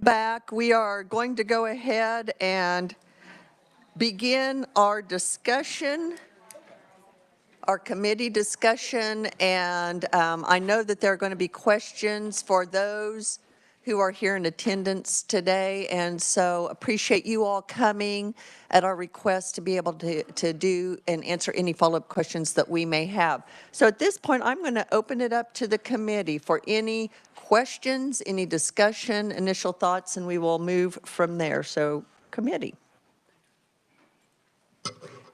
Back, we are going to go ahead and begin our discussion, our committee discussion, and I know that there are going to be questions for those who are here in attendance today, and so appreciate you all coming at our request to be able to do and answer any follow-up questions that we may have. So at this point, I'm going to open it up to the committee for any questions, any discussion, initial thoughts, and we will move from there. So committee.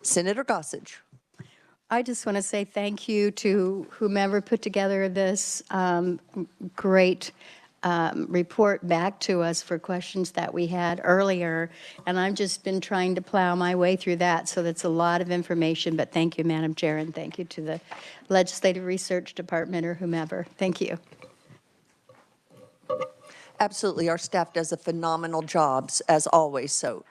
Senator Gossage. I just want to say thank you to whomever put together this great report back to us for questions that we had earlier. And I've just been trying to plow my way through that. So that's a lot of information. But thank you, Madam Chair, and thank you to the Legislative Research Department or whomever. Thank you. Absolutely. Our staff does a phenomenal job, as always. So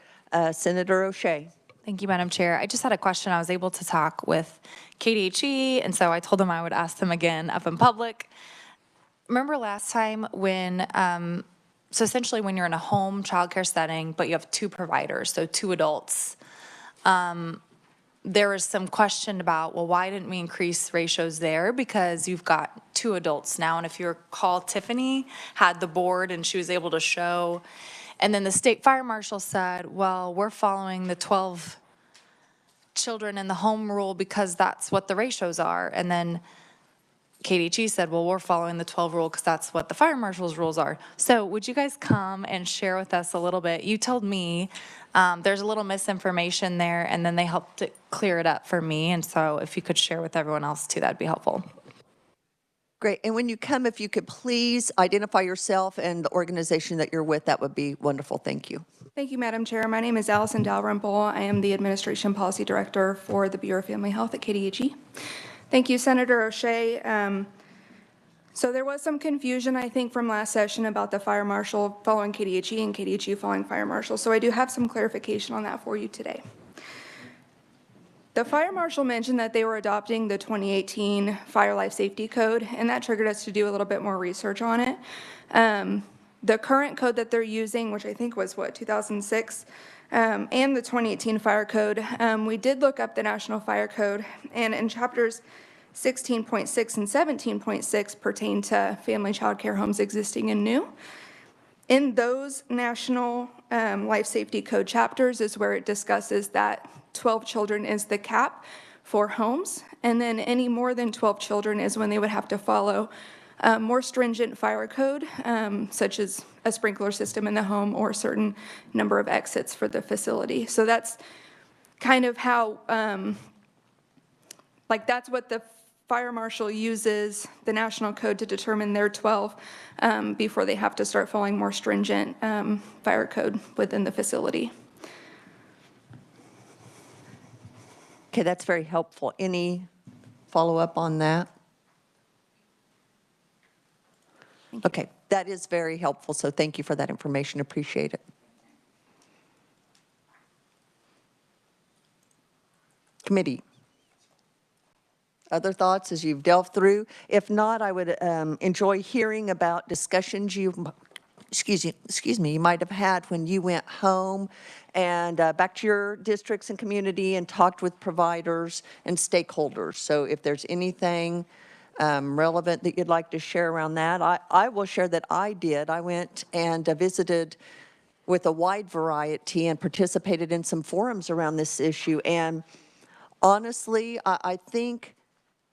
Senator O'Shea. Thank you, Madam Chair. I just had a question. I was able to talk with KDHE, and so I told them I would ask them again up in public. Remember last time when, so essentially when you're in a home childcare setting, but you have two providers, so two adults, there was some question about, well, why didn't we increase ratios there? Because you've got two adults now, and if you recall, Tiffany had the board and she was able to show. And then the state fire marshal said, well, we're following the 12 children in the home rule because that's what the ratios are. And then KDHE said, well, we're following the 12 rule because that's what the fire marshal's rules are. So would you guys come and share with us a little bit? You told me there's a little misinformation there, and then they helped to clear it up for me. And so if you could share with everyone else too, that'd be helpful. Great. And when you come, if you could please identify yourself and the organization that you're with, that would be wonderful. Thank you. Thank you, Madam Chair. My name is Allison Dalrymple. I am the Administration Policy Director for the Bureau of Family Health at KDHE. Thank you, Senator O'Shea. So there was some confusion, I think, from last session about the fire marshal following KDHE and KDHE following fire marshal. So I do have some clarification on that for you today. The fire marshal mentioned that they were adopting the 2018 Fire Life Safety Code, and that triggered us to do a little bit more research on it. The current code that they're using, which I think was, 2006, and the 2018 Fire Code, we did look up the National Fire Code, and in chapters 16.6 and 17.6 pertain to family child care homes existing and new. In those National Life Safety Code chapters is where it discusses that 12 children is the cap for homes, and then any more than 12 children is when they would have to follow more stringent fire code, such as a sprinkler system in the home or a certain number of exits for the facility. So that's kind of how, that's what the fire marshal uses the national code to determine their 12 before they have to start following more stringent fire code within the facility. Okay, that's very helpful. Any follow-up on that? Okay, that is very helpful, so thank you for that information. Appreciate it. Committee. Other thoughts as you've delved through? If not, I would enjoy hearing about discussions you, excuse me, you might have had when you went home and back to your districts and community and talked with providers and stakeholders. So if there's anything relevant that you'd like to share around that, I will share that I did. I went and visited with a wide variety and participated in some forums around this issue. And honestly, I think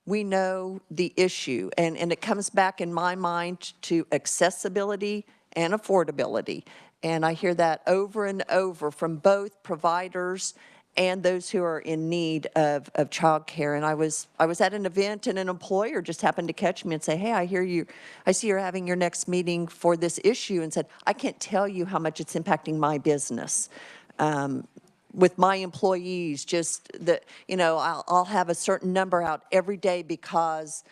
we know the issue, and it comes back in my mind to accessibility and affordability. And I hear that over and over from both providers and those who are in need of childcare. And I was at an event, and an employer just happened to catch me and say, hey, I see you're having your next meeting for this issue, and said, I can't tell you how much it's impacting my business. With my employees, just that, I'll have a certain number out every day because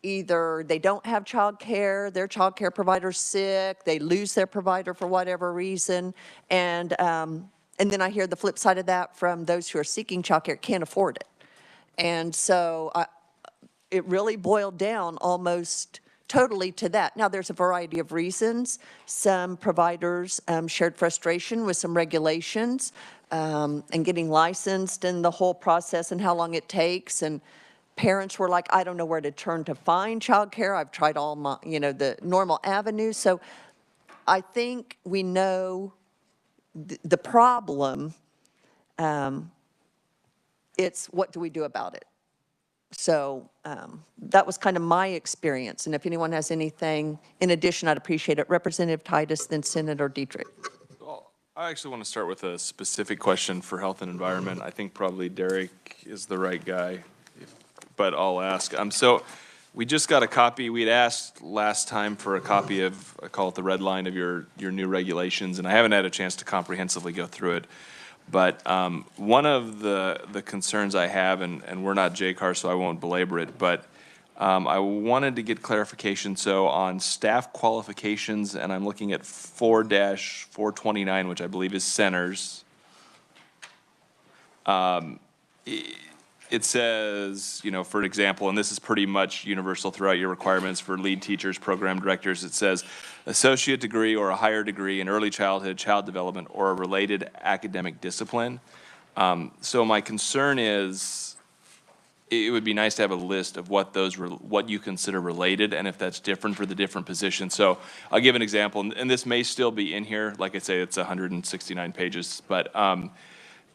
either they don't have childcare, their childcare provider's sick, they lose their provider for whatever reason, and then I hear the flip side of that from those who are seeking childcare, can't afford it. And so it really boiled down almost totally to that. Now, there's a variety of reasons. Some providers shared frustration with some regulations and getting licensed and the whole process and how long it takes. And parents were like, I don't know where to turn to find childcare. I've tried all my, the normal avenues. So I think we know the problem. It's what do we do about it? So that was kind of my experience. And if anyone has anything in addition, I'd appreciate it. Representative Titus, then Senator Dietrich. Well, I actually want to start with a specific question for health and environment. I think probably Derek is the right guy, but I'll ask. So we just got a copy. We'd asked last time for a copy of, I call it the red line of your new regulations, and I haven't had a chance to comprehensively go through it. But one of the concerns I have, and we're not JCAR, so I won't belabor it, but I wanted to get clarification. So on staff qualifications, and I'm looking at 4-429, which I believe is centers. It says, for example, and this is pretty much universal throughout your requirements for lead teachers, program directors, it says associate degree or a higher degree in early childhood, child development, or a related academic discipline. So my concern is it would be nice to have a list of what you consider related and if that's different for the different positions. So I'll give an example, and this may still be in here. Like I say, it's 169 pages, but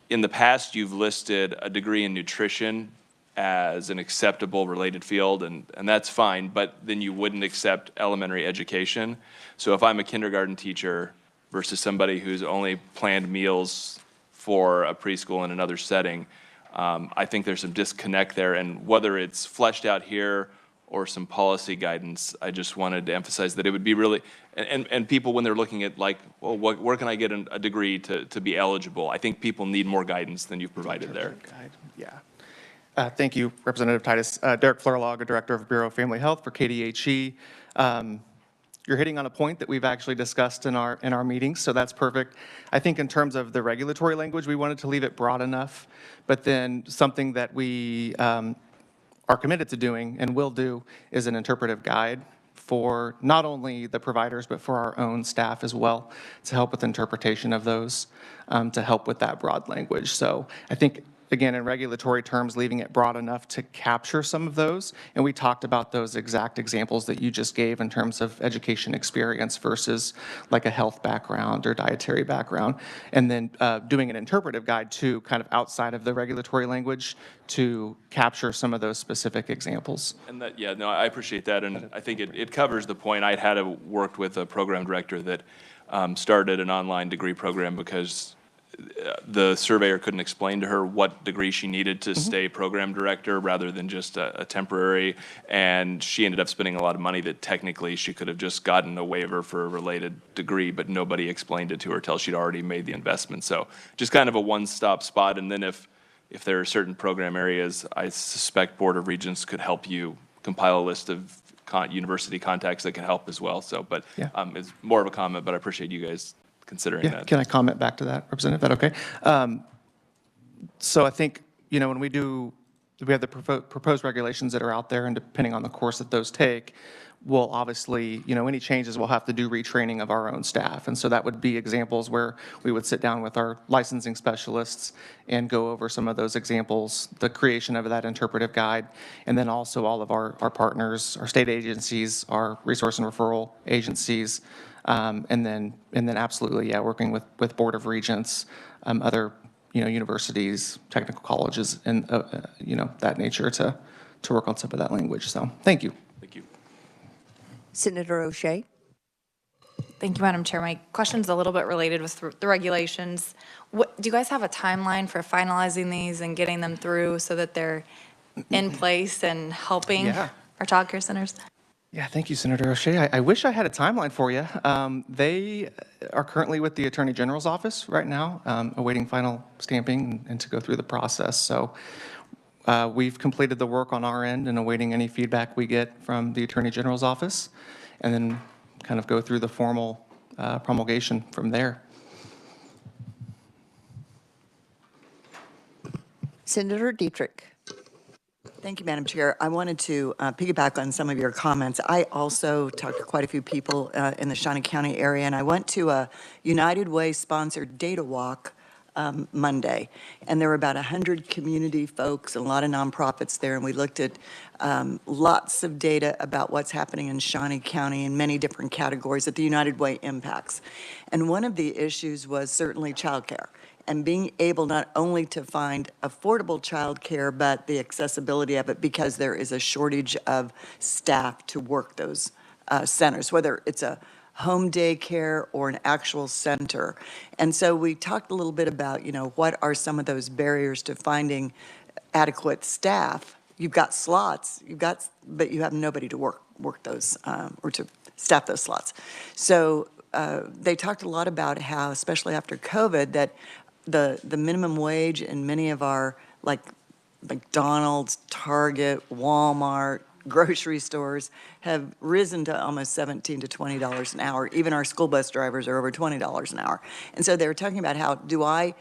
in the past, you've listed a degree in nutrition as an acceptable related field, and that's fine, but then you wouldn't accept elementary education. So if I'm a kindergarten teacher versus somebody who's only planned meals for a preschool in another setting, I think there's some disconnect there, and whether it's fleshed out here or some policy guidance, I just wanted to emphasize that it would be really, and people when they're looking at like, well, where can I get a degree to be eligible? I think people need more guidance than you've provided there. Yeah. Thank you, Representative Titus. Derek Florlaga, Director of Bureau of Family Health for KDHE. You're hitting on a point that we've actually discussed in our meetings, so that's perfect. I think in terms of the regulatory language, we wanted to leave it broad enough, but then something that we are committed to doing and will do is an interpretive guide for not only the providers, but for our own staff as well, to help with interpretation of those, to help with that broad language. So I think, again, in regulatory terms, leaving it broad enough to capture some of those. And we talked about those exact examples that you just gave in terms of education experience versus like a health background or dietary background. And then doing an interpretive guide too, kind of outside of the regulatory language to capture some of those specific examples. And that, yeah, no, I appreciate that. And I think it covers the point. I'd had worked with a program director that started an online degree program because the surveyor couldn't explain to her what degree she needed to stay program director rather than just a temporary, and she ended up spending a lot of money that technically she could have just gotten a waiver for a related degree, but nobody explained it to her till she'd already made the investment. So just kind of a one-stop spot, and then if there are certain program areas, I suspect Board of Regents could help you compile a list of university contacts that can help as well. So, but yeah. It's more of a comment, but I appreciate you guys considering that. Can I comment back to that, Representative? Is that okay? So I think, when we have the proposed regulations that are out there, and depending on the course that those take, we'll obviously, any changes we'll have to do retraining of our own staff. And so that would be examples where we would sit down with our licensing specialists and go over some of those examples, the creation of that interpretive guide, and then also all of our partners, our state agencies, our resource and referral agencies, and then absolutely, yeah, working with Board of Regents, other, universities, technical colleges, and, that nature to work on some of that language. So thank you. Thank you. Senator O'Shea. Thank you, Madam Chair. My question's a little bit related with the regulations. Do you guys have a timeline for finalizing these and getting them through so that they're in place and helping our childcare centers? Yeah, thank you, Senator O'Shea. I wish I had a timeline for you. They are currently with the Attorney General's office right now, awaiting final stamping and to go through the process. So we've completed the work on our end and awaiting any feedback we get from the Attorney General's office, and then kind of go through the formal promulgation from there. Senator Dietrich. Thank you, Madam Chair. I wanted to piggyback on some of your comments. I also talked to quite a few people in the Shawnee County area, and I went to a United Way-sponsored data walk Monday, and there were about 100 community folks and a lot of nonprofits there, and we looked at lots of data about what's happening in Shawnee County in many different categories that the United Way impacts. And one of the issues was certainly childcare, and being able not only to find affordable childcare, but the accessibility of it, because there is a shortage of staff to work those centers, whether it's a home daycare or an actual center. And so we talked a little bit about, what are some of those barriers to finding adequate staff. You've got slots, but you have nobody to work those, or to staff those slots. So they talked a lot about how, especially after COVID, that the minimum wage in many of our, like McDonald's, Target, Walmart, grocery stores have risen to almost $17 to $20 an hour. Even our school bus drivers are over $20 an hour. And so they were talking about how, do I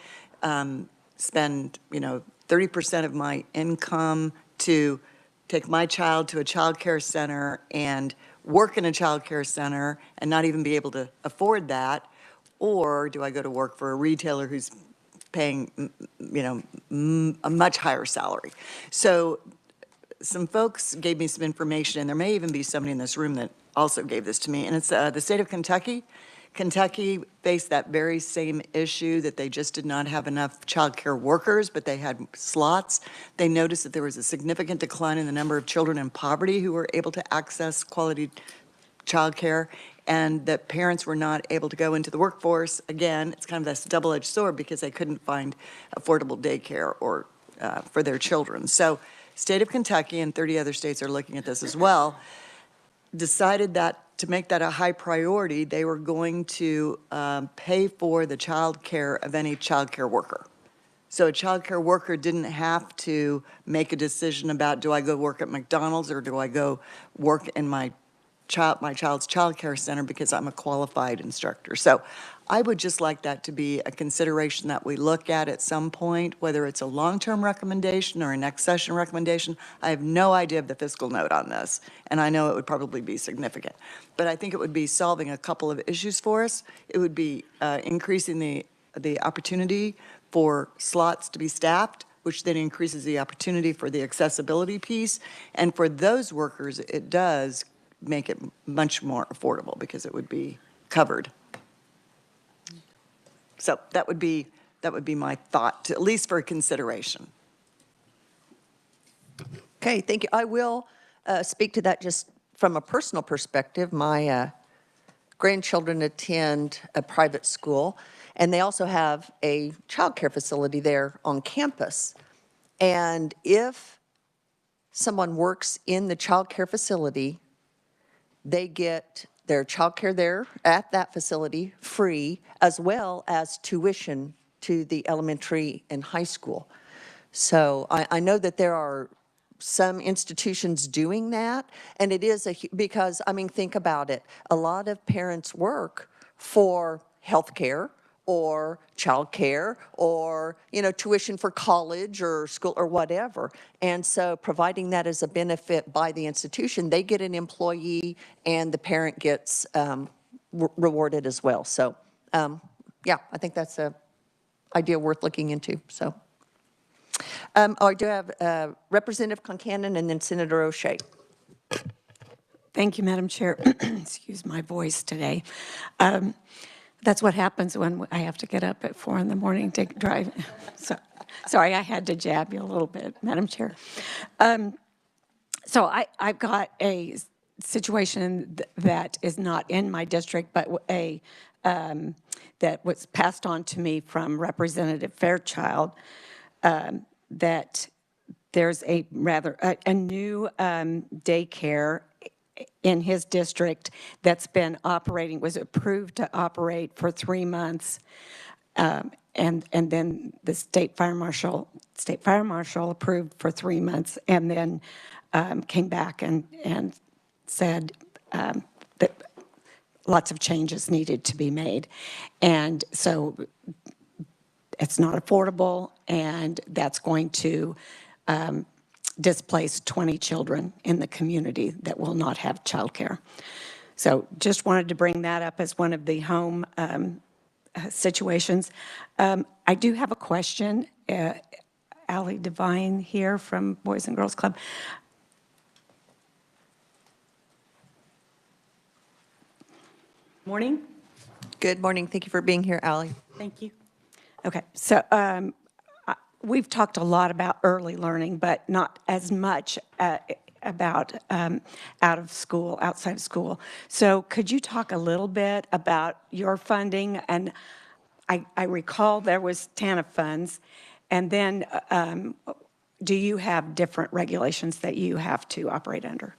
spend, 30% of my income to take my child to a child care center and work in a child care center and not even be able to afford that? Or do I go to work for a retailer who's paying, a much higher salary? So some folks gave me some information, and there may even be somebody in this room that also gave this to me, and it's the state of Kentucky. Kentucky faced that very same issue, that they just did not have enough child care workers, but they had slots. They noticed that there was a significant decline in the number of children in poverty who were able to access quality child care, and that parents were not able to go into the workforce. Again, it's kind of this double-edged sword because they couldn't find affordable daycare or for their children. So state of Kentucky and 30 other states are looking at this as well, decided that to make that a high priority, they were going to pay for the child care of any child care worker. So a child care worker didn't have to make a decision about, do I go work at McDonald's or do I go work in my child's child care center because I'm a qualified instructor. So I would just like that to be a consideration that we look at some point, whether it's a long-term recommendation or a next session recommendation. I have no idea of the fiscal note on this, and I know it would probably be significant. But I think it would be solving a couple of issues for us. It would be increasing the opportunity for slots to be staffed, which then increases the opportunity for the accessibility piece. And for those workers, it does make it much more affordable because it would be covered. So that would be my thought, at least for consideration. Okay, thank you. I will speak to that just from a personal perspective. My grandchildren attend a private school, and they also have a child care facility there on campus. And if someone works in the child care facility, they get their child care there at that facility free, as well as tuition to the elementary and high school. So I know that there are some institutions doing that, and it is because, think about it. A lot of parents work for health care or child care or, tuition for college or school or whatever. And so providing that as a benefit by the institution, they get an employee and the parent gets rewarded as well. So, yeah, I think that's an idea worth looking into, so. I do have Representative Concanon and then Senator O'Shea. Thank you, Madam Chair. Excuse my voice today. That's what happens when I have to get up at 4 in the morning to drive. So, sorry, I had to jab you a little bit, Madam Chair. So I've got a situation that is not in my district, but that was passed on to me from Representative Fairchild, that there's a new daycare in his district that's been operating, was approved to operate for 3 months. And then the state fire marshal approved for 3 months, and then came back and said that lots of changes needed to be made. And so it's not affordable, and that's going to displace 20 children in the community that will not have childcare. So just wanted to bring that up as one of the home situations. I do have a question. Allie Devine here from Boys and Girls Club. Morning. Good morning. Thank you for being here, Ally. Thank you. Okay, so we've talked a lot about early learning, but not as much about out of school, outside of school. So could you talk a little bit about your funding? And I recall there was TANF funds, and then do you have different regulations that you have to operate under?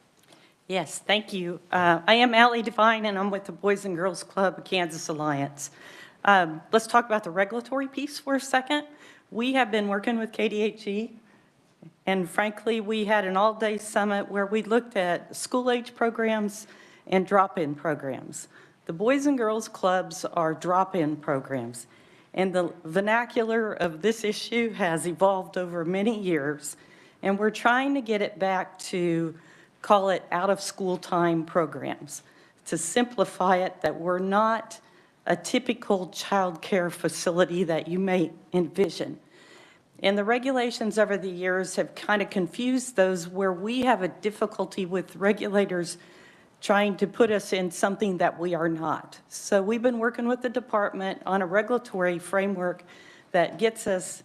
Yes, thank you. I am Allie Devine, and I'm with the Boys and Girls Club Kansas Alliance. Let's talk about the regulatory piece for a second. We have been working with KDHE, and frankly, we had an all-day summit where we looked at school-age programs and drop-in programs. The Boys and Girls Clubs are drop-in programs, and the vernacular of this issue has evolved over many years, and we're trying to get it back to call it out-of-school time programs, to simplify it, that we're not a typical child care facility that you may envision. And the regulations over the years have kind of confused those, where we have a difficulty with regulators trying to put us in something that we are not. So we've been working with the department on a regulatory framework that gets us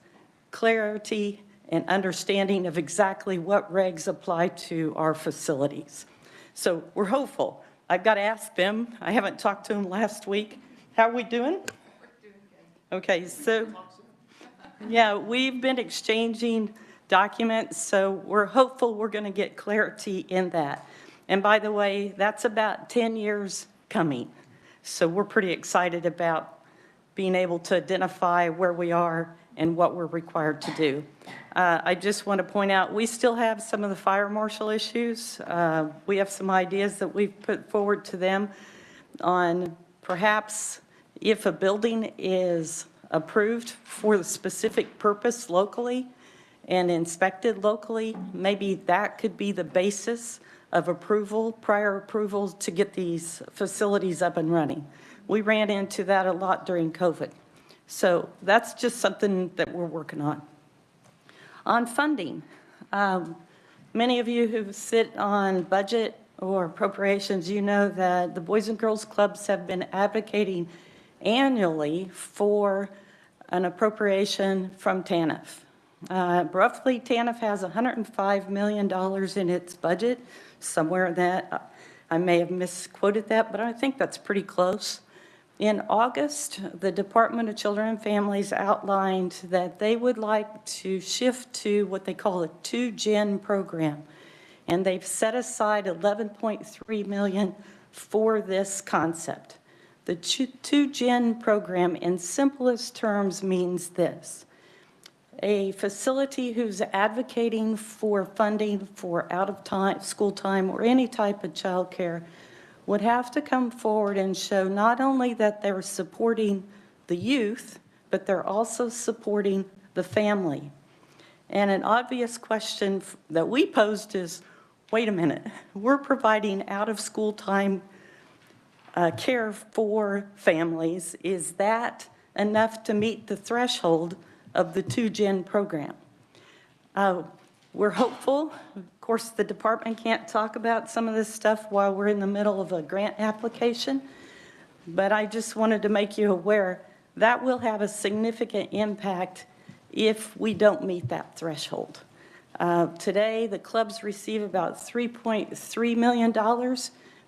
clarity and understanding of exactly what regs apply to our facilities. So we're hopeful. I've got to ask them. I haven't talked to them last week. How are we doing? We're doing good. Okay, so yeah, we've been exchanging documents, so we're hopeful we're going to get clarity in that. And by the way, that's about 10 years coming. So we're pretty excited about being able to identify where we are and what we're required to do. I just want to point out, we still have some of the fire marshal issues. We have some ideas that we've put forward to them on perhaps if a building is approved for the specific purpose locally and inspected locally, maybe that could be the basis of approval, prior approval, to get these facilities up and running. We ran into that a lot during COVID. So that's just something that we're working on. On funding, many of you who sit on budget or appropriations, you know that the Boys and Girls Clubs have been advocating annually for an appropriation from TANF. Roughly, TANF has $105 million in its budget, somewhere in that. I may have misquoted that, but I think that's pretty close. In August, the Department of Children and Families outlined that they would like to shift to what they call a 2-gen program. And they've set aside $11.3 million for this concept. The 2-gen program, in simplest terms, means this: a facility who's advocating for funding for out-of-time, school time, or any type of child care would have to come forward and show not only that they're supporting the youth, but they're also supporting the family. And an obvious question that we posed is, wait a minute, we're providing out-of-school time care for families. Is that enough to meet the threshold of the 2-gen program? We're hopeful. Of course, the department can't talk about some of this stuff while we're in the middle of a grant application, but I just wanted to make you aware that will have a significant impact if we don't meet that threshold. Today, the clubs receive about $3.3 million.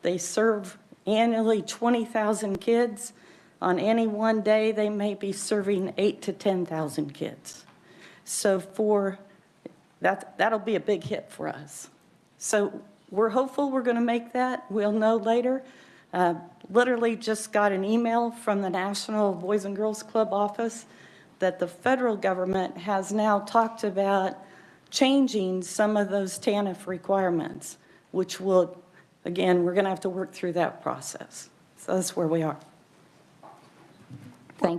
They serve annually 20,000 kids. On any one day, they may be serving 8,000 to 10,000 kids. So for that'll be a big hit for us. So we're hopeful we're going to make that. We'll know later. Literally just got an email from the National Boys and Girls Club office that the federal government has now talked about changing some of those TANF requirements, which will, again, we're going to have to work through that process. So that's where we are.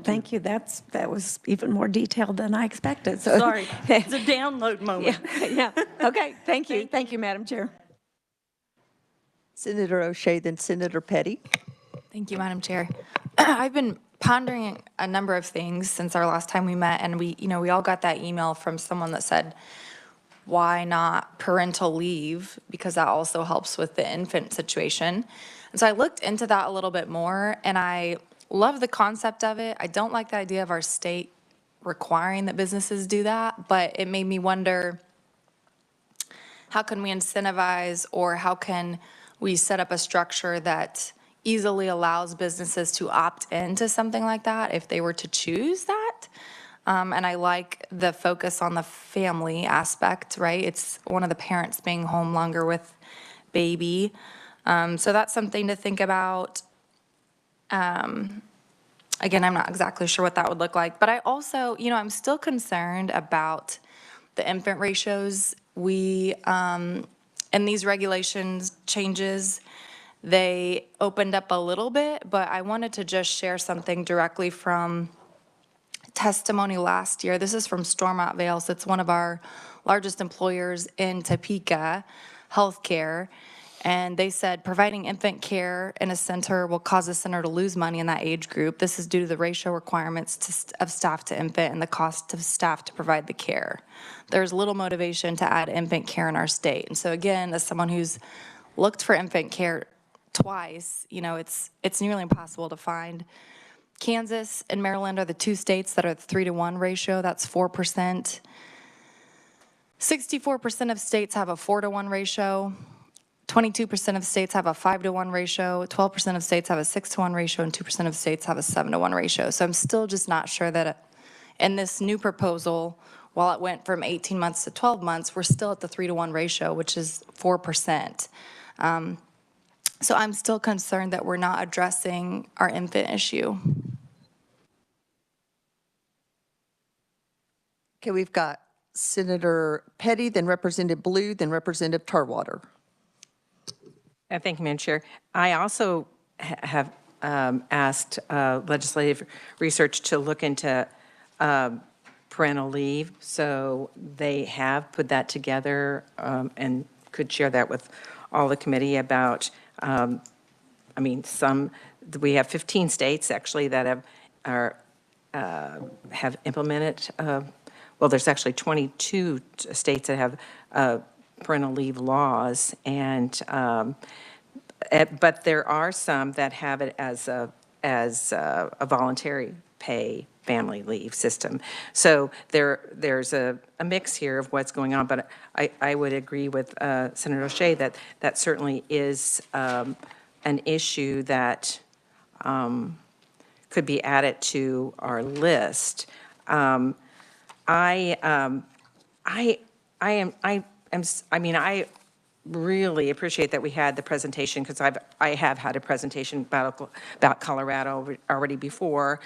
Thank you. That was even more detailed than I expected. So Sorry, it's a download moment. yeah. Okay, thank you. Thank you, Madam Chair. Senator O'Shea, then Senator Petty. Thank you, Madam Chair. I've been pondering a number of things since our last time we met, and we all got that email from someone that said, why not parental leave? Because that also helps with the infant situation. And so I looked into that a little bit more, and I love the concept of it. I don't like the idea of our state requiring that businesses do that, but it made me wonder, how can we incentivize, or how can we set up a structure that easily allows businesses to opt into something like that if they were to choose that? And I like the focus on the family aspect, right? It's one of the parents being home longer with baby. So that's something to think about. Again, I'm not exactly sure what that would look like, but I also, I'm still concerned about the infant ratios. We, in these regulations changes, they opened up a little bit, but I wanted to just share something directly from testimony last year. This is from Stormont Vales. It's one of our largest employers in Topeka, Healthcare. And they said providing infant care in a center will cause the center to lose money in that age group. This is due to the ratio requirements of staff to infant and the cost of staff to provide the care. There's little motivation to add infant care in our state. And so again, as someone who's looked for infant care twice, it's nearly impossible to find. Kansas and Maryland are the two states that are the 3-to-1 ratio. That's 4%. 64% of states have a 4-to-1 ratio. 22% of states have a 5-to-1 ratio, 12% of states have a 6-to-1 ratio, and 2% of states have a 7-to-1 ratio. So I'm still just not sure that in this new proposal, while it went from 18 months to 12 months, we're still at the 3-to-1 ratio, which is 4%. So I'm still concerned that we're not addressing our infant issue. Okay, we've got Senator Petty, then Representative Blue, then Representative Tarwater. Thank you, Madam Chair. I also have asked legislative research to look into parental leave. So they have put that together and could share that with all the committee about, we have 15 states actually that have implemented, well, there's actually 22 states that have parental leave laws, and but there are some that have it as a voluntary pay family leave system. So there's a mix here of what's going on, but I would agree with Senator O'Shea that that certainly is an issue that could be added to our list. I really appreciate that we had the presentation, because I have had a presentation about Colorado already before.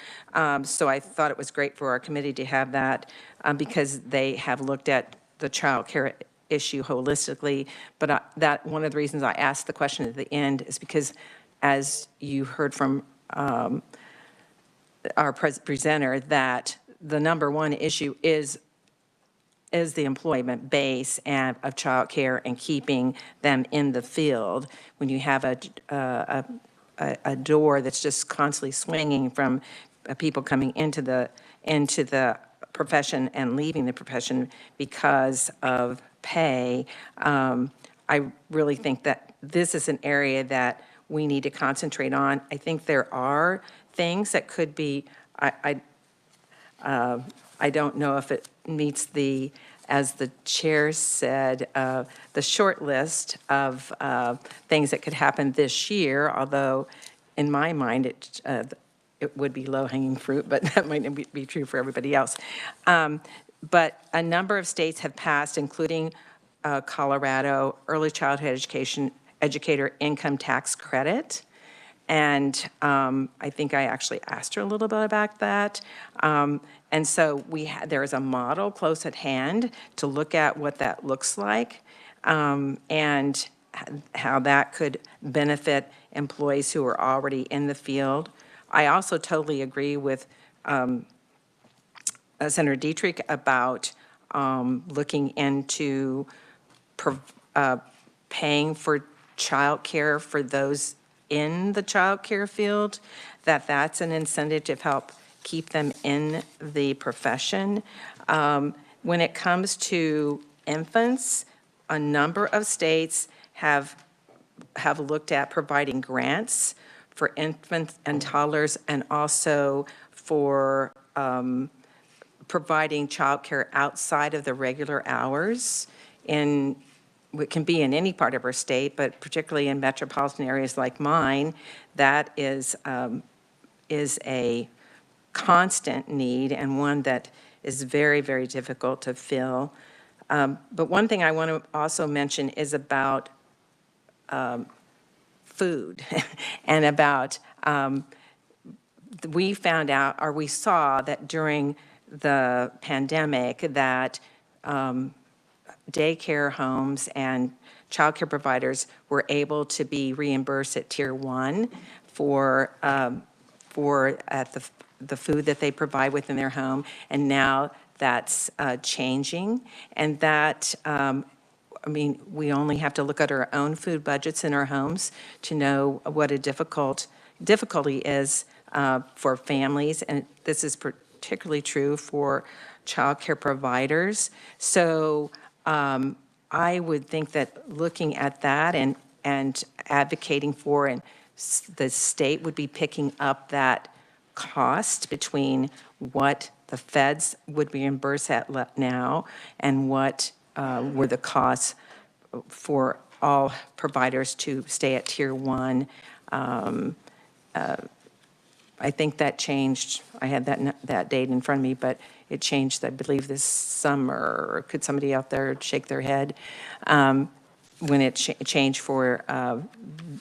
So I thought it was great for our committee to have that because they have looked at the child care issue holistically. But that one of the reasons I asked the question at the end is because, as you heard from our presenter, that the number one issue is the employment base and of child care and keeping them in the field. When you have a door that's just constantly swinging from people coming into the profession and leaving the profession because of pay, I really think that this is an area that we need to concentrate on. I think there are things that could be, I don't know if it meets the, as the chair said, the short list of things that could happen this year, although in my mind it would be low-hanging fruit, but that might not be true for everybody else. But a number of states have passed, including Colorado, early childhood educator income tax credit. And I think I actually asked her a little bit about that. And so there is a model close at hand to look at what that looks like and how that could benefit employees who are already in the field. I also totally agree with Senator Dietrich about looking into paying for childcare for those in the childcare field, that's an incentive to help keep them in the profession. When it comes to infants, a number of states have looked at providing grants for infants and toddlers and also for providing childcare outside of the regular hours it can be in any part of our state, but particularly in metropolitan areas like mine, that is a constant need and one that is very, very difficult to fill. But one thing I want to also mention is about food and about, we found out, or we saw that during the pandemic that daycare homes and childcare providers were able to be reimbursed at Tier 1 for the food that they provide within their home, and now that's changing. And that, I mean, we only have to look at our own food budgets in our homes to know what a difficulty is for families, and this is particularly true for childcare providers. So I would think that looking at that and advocating for, and the state would be picking up that cost between what the feds would reimburse at now and what were the costs for all providers to stay at Tier 1. I think that changed. I had that date in front of me, but it changed, I believe, this summer. Could somebody out there shake their head? When it changed for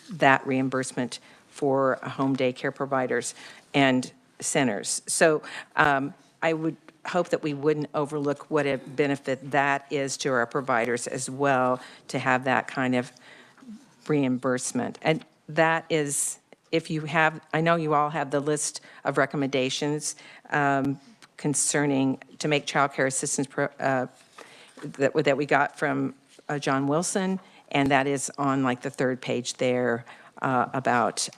that reimbursement for home daycare providers and centers. So I would hope that we wouldn't overlook what a benefit that is to our providers as well, to have that kind of reimbursement. And that is, if you have, I know you all have the list of recommendations concerning to make childcare assistance that we got from John Wilson, and that is on like the third page there about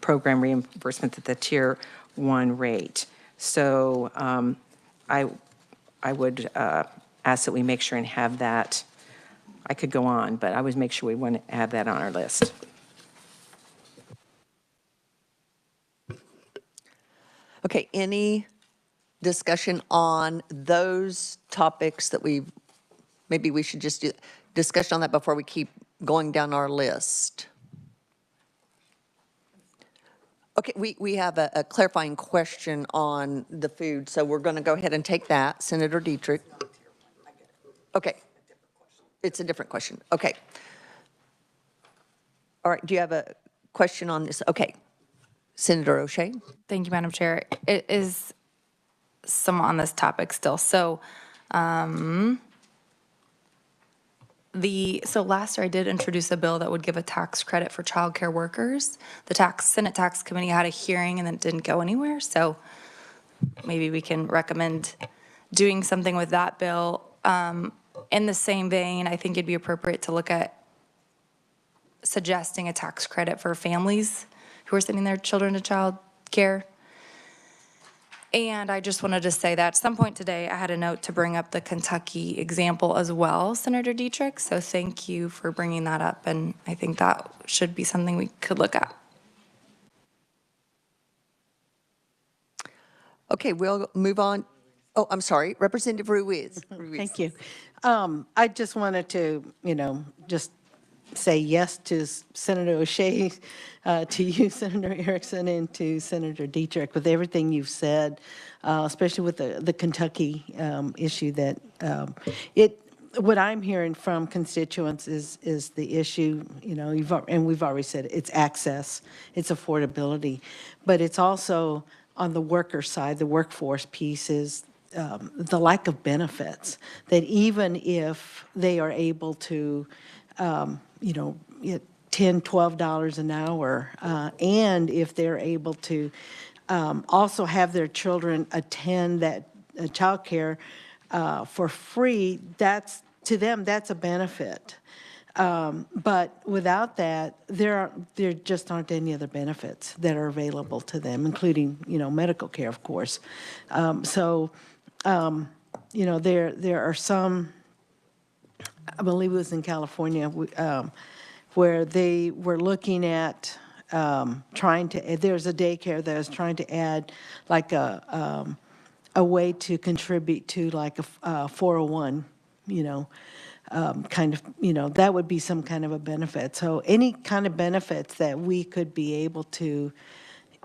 program reimbursement at the Tier 1 rate. So I would ask that we make sure and have that. I could go on, but I would make sure we want to have that on our list. Okay, any discussion on those topics that maybe we should just do discussion on that before we keep going down our list? Okay, we have a clarifying question on the food, so we're going to go ahead and take that. Senator Dietrich. Okay. It's a different question. Okay. All right, do you have a question on this? Okay. Senator O'Shea. Thank you, Madam Chair. It is some on this topic still. So, last year I did introduce a bill that would give a tax credit for childcare workers. The Senate Tax Committee had a hearing and then it didn't go anywhere. So maybe we can recommend doing something with that bill. In the same vein, I think it'd be appropriate to look at suggesting a tax credit for families who are sending their children to child care. And I just wanted to say that at some point today, I had a note to bring up the Kentucky example as well, Senator Dietrich. So thank you for bringing that up. And I think that should be something we could look at. Okay, we'll move on. Oh, I'm sorry, Representative Ruiz. Thank you. I just wanted to, just say yes to Senator O'Shea, to you, Senator Erickson, and to Senator Dietrich with everything you've said, especially with the Kentucky issue that what I'm hearing from constituents is the issue, and we've already said it, it's access, it's affordability, but it's also on the worker side, the workforce piece is the lack of benefits, that even if they are able to, $10, $12 an hour, and if they're able to also have their children attend that childcare for free, to them, that's a benefit. But without that, there just aren't any other benefits that are available to them, including, medical care, of course. There are some, I believe it was in California, where they were looking at there's a daycare that is trying to add like a way to contribute to like a 401, kind of, that would be some kind of a benefit. So any kind of benefits that we could be able to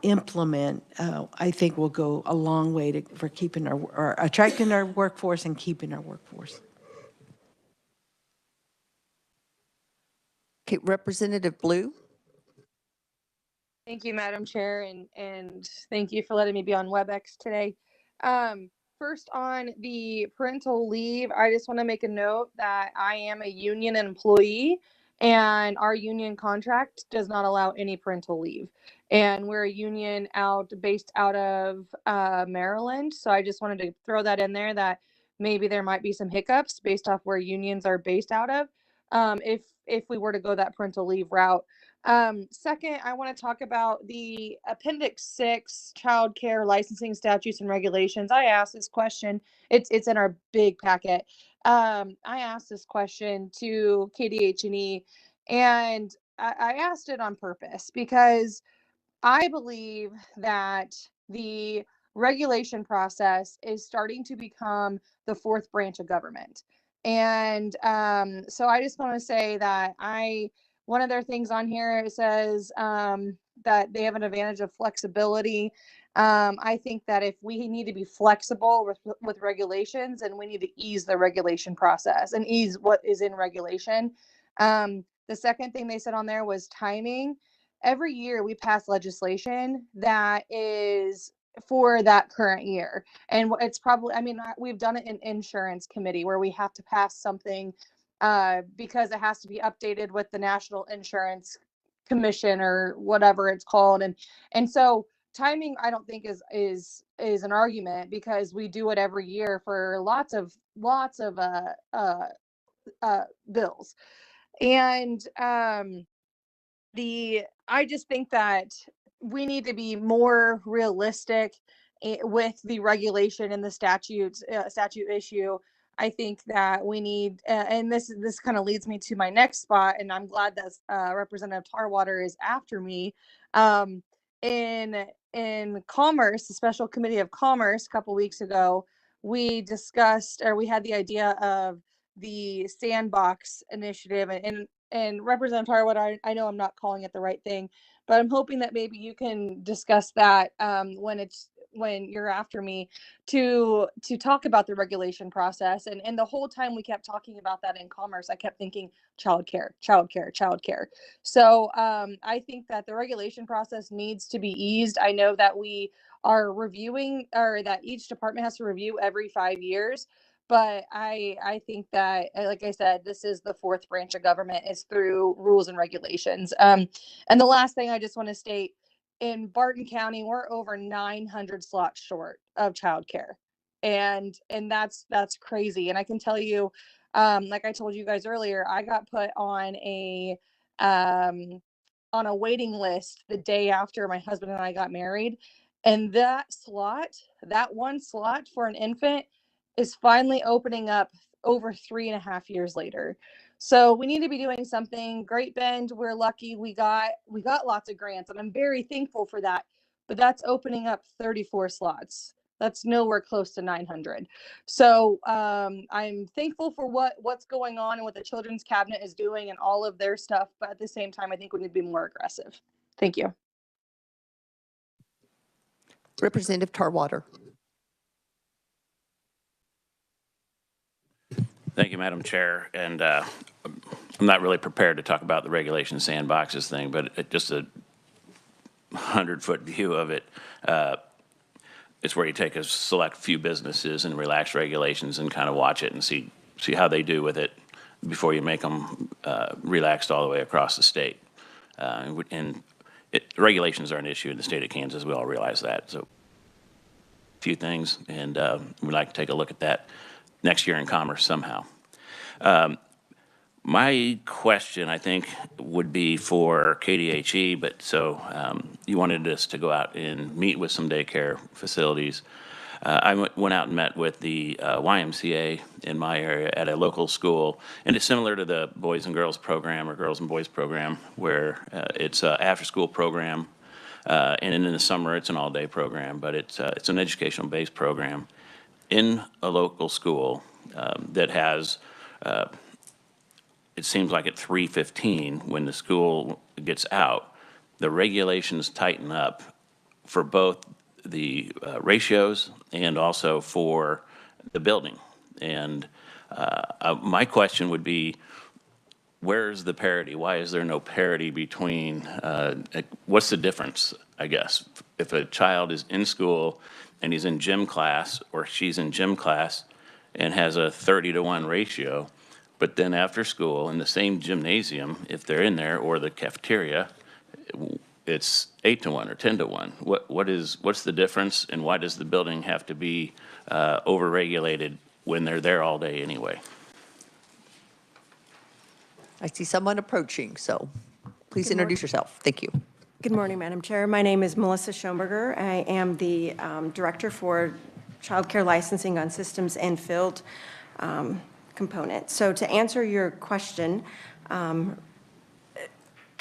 implement, I think will go a long way for keeping or attracting our workforce and keeping our workforce. Okay, Representative Blue. Thank you, Madam Chair, and thank you for letting me be on WebEx today. First, on the parental leave, I just want to make a note that I am a union employee, and our union contract does not allow any parental leave. And we're a union based out of Maryland, so I just wanted to throw that in there that maybe there might be some hiccups based off where unions are based out of, if we were to go that parental leave route. Second, I want to talk about the Appendix 6 child care licensing statutes and regulations. I asked this question. It's in our big packet. I asked this question to KDH&E, and I asked it on purpose because I believe that the regulation process is starting to become the fourth branch of government. And so I just want to say that one of their things on here, it says that they have an advantage of flexibility. I think that if we need to be flexible with regulations, and we need to ease the regulation process and ease what is in regulation. The second thing they said on there was timing. Every year we pass legislation that is for that current year. And it's probably, we've done it in insurance committee where we have to pass something because it has to be updated with the National Insurance Commission or whatever it's called. And so timing, I don't think is an argument because we do it every year for lots of bills. And I just think that we need to be more realistic with the regulation and the statute issue. I think that we need, and this kind of leads me to my next spot, and I'm glad that Representative Tarwater is after me. In Commerce, the Special Committee of Commerce, a couple weeks ago, we discussed, or we had the idea of the sandbox initiative, and Representative Tarwater, I know I'm not calling it the right thing, but I'm hoping that maybe you can discuss that when you're after me to talk about the regulation process. And the whole time we kept talking about that in Commerce, I kept thinking childcare. So I think that the regulation process needs to be eased. I know that we are reviewing, or that each department has to review every 5 years. But I think that, like I said, this is the fourth branch of government, is through rules and regulations. And the last thing I just want to state, in Barton County, we're over 900 slots short of childcare. And that's crazy. And I can tell you, like I told you guys earlier, I got put on a waiting list the day after my husband and I got married. And that one slot for an infant is finally opening up over 3.5 years later. So we need to be doing something. Great Bend, we're lucky we got lots of grants, and I'm very thankful for that. But that's opening up 34 slots. That's nowhere close to 900. So I'm thankful for what's going on and what the Children's Cabinet is doing and all of their stuff. But at the same time, I think we need to be more aggressive. Thank you. Representative Tarwater. Thank you, Madam Chair. And I'm not really prepared to talk about the regulation sandboxes thing, but just a 100-foot view of it. It's where you take a select few businesses and relax regulations and kind of watch it and see how they do with it before you make them relaxed all the way across the state. And regulations are an issue in the state of Kansas. We all realize that. So a few things, and we'd like to take a look at that next year in Commerce somehow. My question, I think, would be for KDHE, but so you wanted us to go out and meet with some daycare facilities. I went out and met with the YMCA in my area at a local school, and it's similar to the Boys and Girls program or Girls and Boys program, where it's an after-school program, and in the summer it's an all-day program, but it's an educational-based program in a local school that has it seems like at 3:15, when the school gets out, the regulations tighten up for both the ratios and also for the building. And my question would be, where's the parity? Why is there no parity between, what's the difference, I guess? If a child is in school and he's in gym class, or she's in gym class and has a 30-to-1 ratio, but then after school, in the same gymnasium, if they're in there, or the cafeteria, it's 8-to-1 or 10-to-1. What's the difference, and why does the building have to be overregulated when they're there all day anyway? I see someone approaching, so please introduce yourself. Thank you. Good morning, Madam Chair. My name is Melissa Schoenberger. I am the Director for Childcare Licensing on Systems and Field component. So to answer your question, can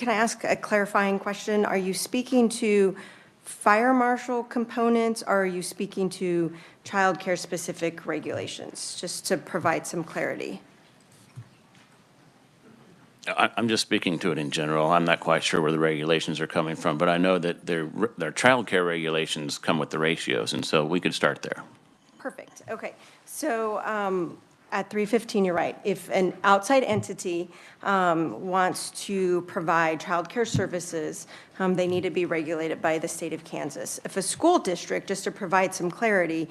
I ask a clarifying question? Are you speaking to fire marshal components, or are you speaking to childcare specific regulations, just to provide some clarity? I'm just speaking to it in general. I'm not quite sure where the regulations are coming from, but I know that their childcare regulations come with the ratios, and so we could start there. Perfect. Okay. So at 3:15, you're right. If an outside entity wants to provide childcare services, they need to be regulated by the state of Kansas. If a school district, just to provide some clarity,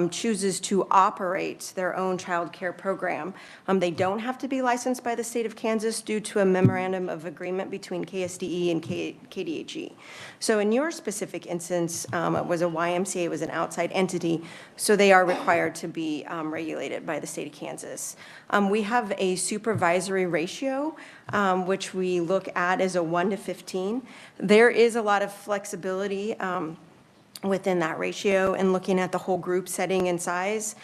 chooses to operate their own childcare program, they don't have to be licensed by the state of Kansas due to a memorandum of agreement between KSDE and KDHE. So in your specific instance, it was a YMCA, it was an outside entity, so they are required to be regulated by the state of Kansas. We have a supervisory ratio, which we look at as a 1-to-15. There is a lot of flexibility within that ratio and looking at the whole group setting and size.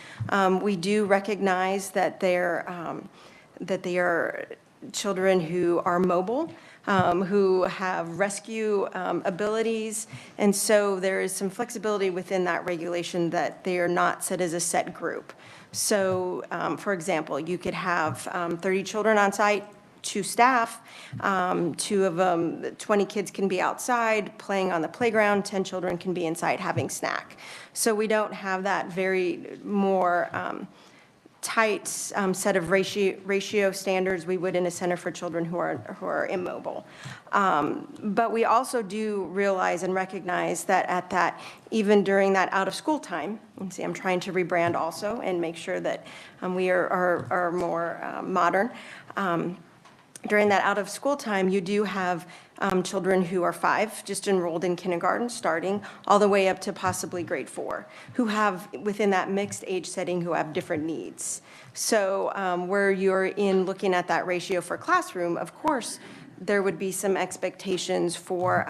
We do recognize that they are children who are mobile, who have rescue abilities, and so there is some flexibility within that regulation that they are not set as a set group. So, for example, you could have 30 children on site, 2 staff, 2 of them, 20 kids can be outside playing on the playground, 10 children can be inside having snack. So we don't have that very more tight set of ratio standards we would in a center for children who are immobile. But we also do realize and recognize that at that, even during that out-of-school time, and see, I'm trying to rebrand also and make sure that we are more modern. During that out-of-school time, you do have children who are 5, just enrolled in kindergarten, starting, all the way up to possibly grade 4, who have, within that mixed age setting, who have different needs. So where you're in looking at that ratio for classroom, of course, there would be some expectations for,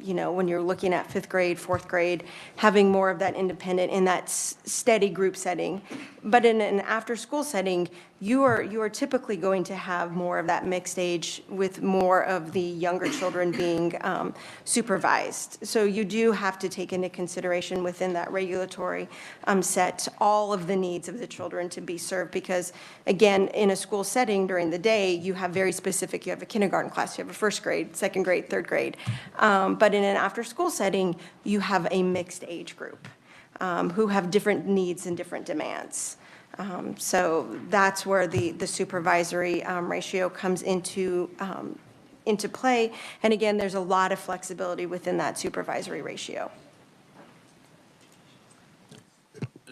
when you're looking at 5th grade, 4th grade, having more of that independent in that steady group setting. But in an after-school setting, you are typically going to have more of that mixed age with more of the younger children being supervised. So you do have to take into consideration within that regulatory set all of the needs of the children to be served, because again, in a school setting during the day, you have very specific, you have a kindergarten class, you have a 1st grade, 2nd grade, 3rd grade. But in an after-school setting, you have a mixed age group who have different needs and different demands. So that's where the supervisory ratio comes into play. And again, there's a lot of flexibility within that supervisory ratio.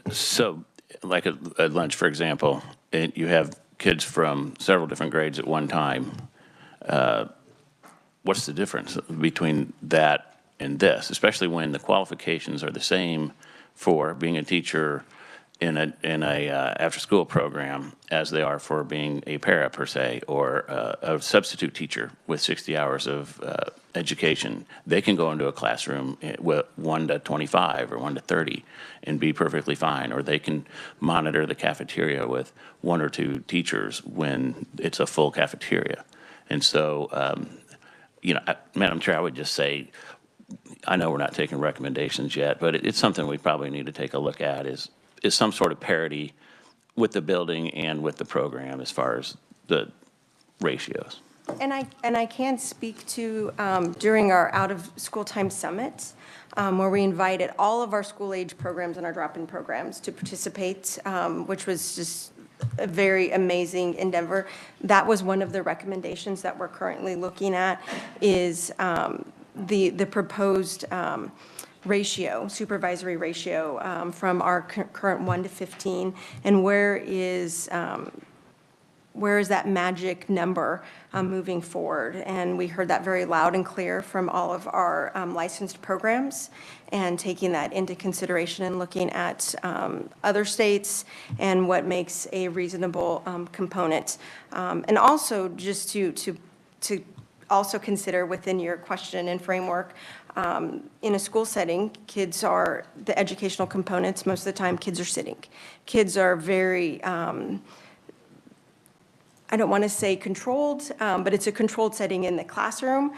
So like at lunch, for example, you have kids from several different grades at one time. what's the difference between that and this, especially when the qualifications are the same for being a teacher in a after-school program as they are for being a para, per se, or a substitute teacher with 60 hours of education. They can go into a classroom with 1 to 25 or 1 to 30 and be perfectly fine, or they can monitor the cafeteria with 1 or 2 teachers when it's a full cafeteria. And so, you know, Madam Chair, I would just say, I know we're not taking recommendations yet, but it's something we probably need to take a look at is some sort of parity with the building and with the program as far as the ratios. And I can speak to during our out-of-school time summit, where we invited all of our school-age programs and our drop-in programs to participate, which was just a very amazing endeavor. That was one of the recommendations that we're currently looking at is the proposed ratio, supervisory ratio from our current 1 to 15, and where is that magic number moving forward? And we heard that very loud and clear from all of our licensed programs, and taking that into consideration and looking at other states and what makes a reasonable component. And also just to also consider within your question and framework, in a school setting, kids are, the educational components, most of the time, kids are sitting. Kids are very, I don't want to say controlled, but it's a controlled setting in the classroom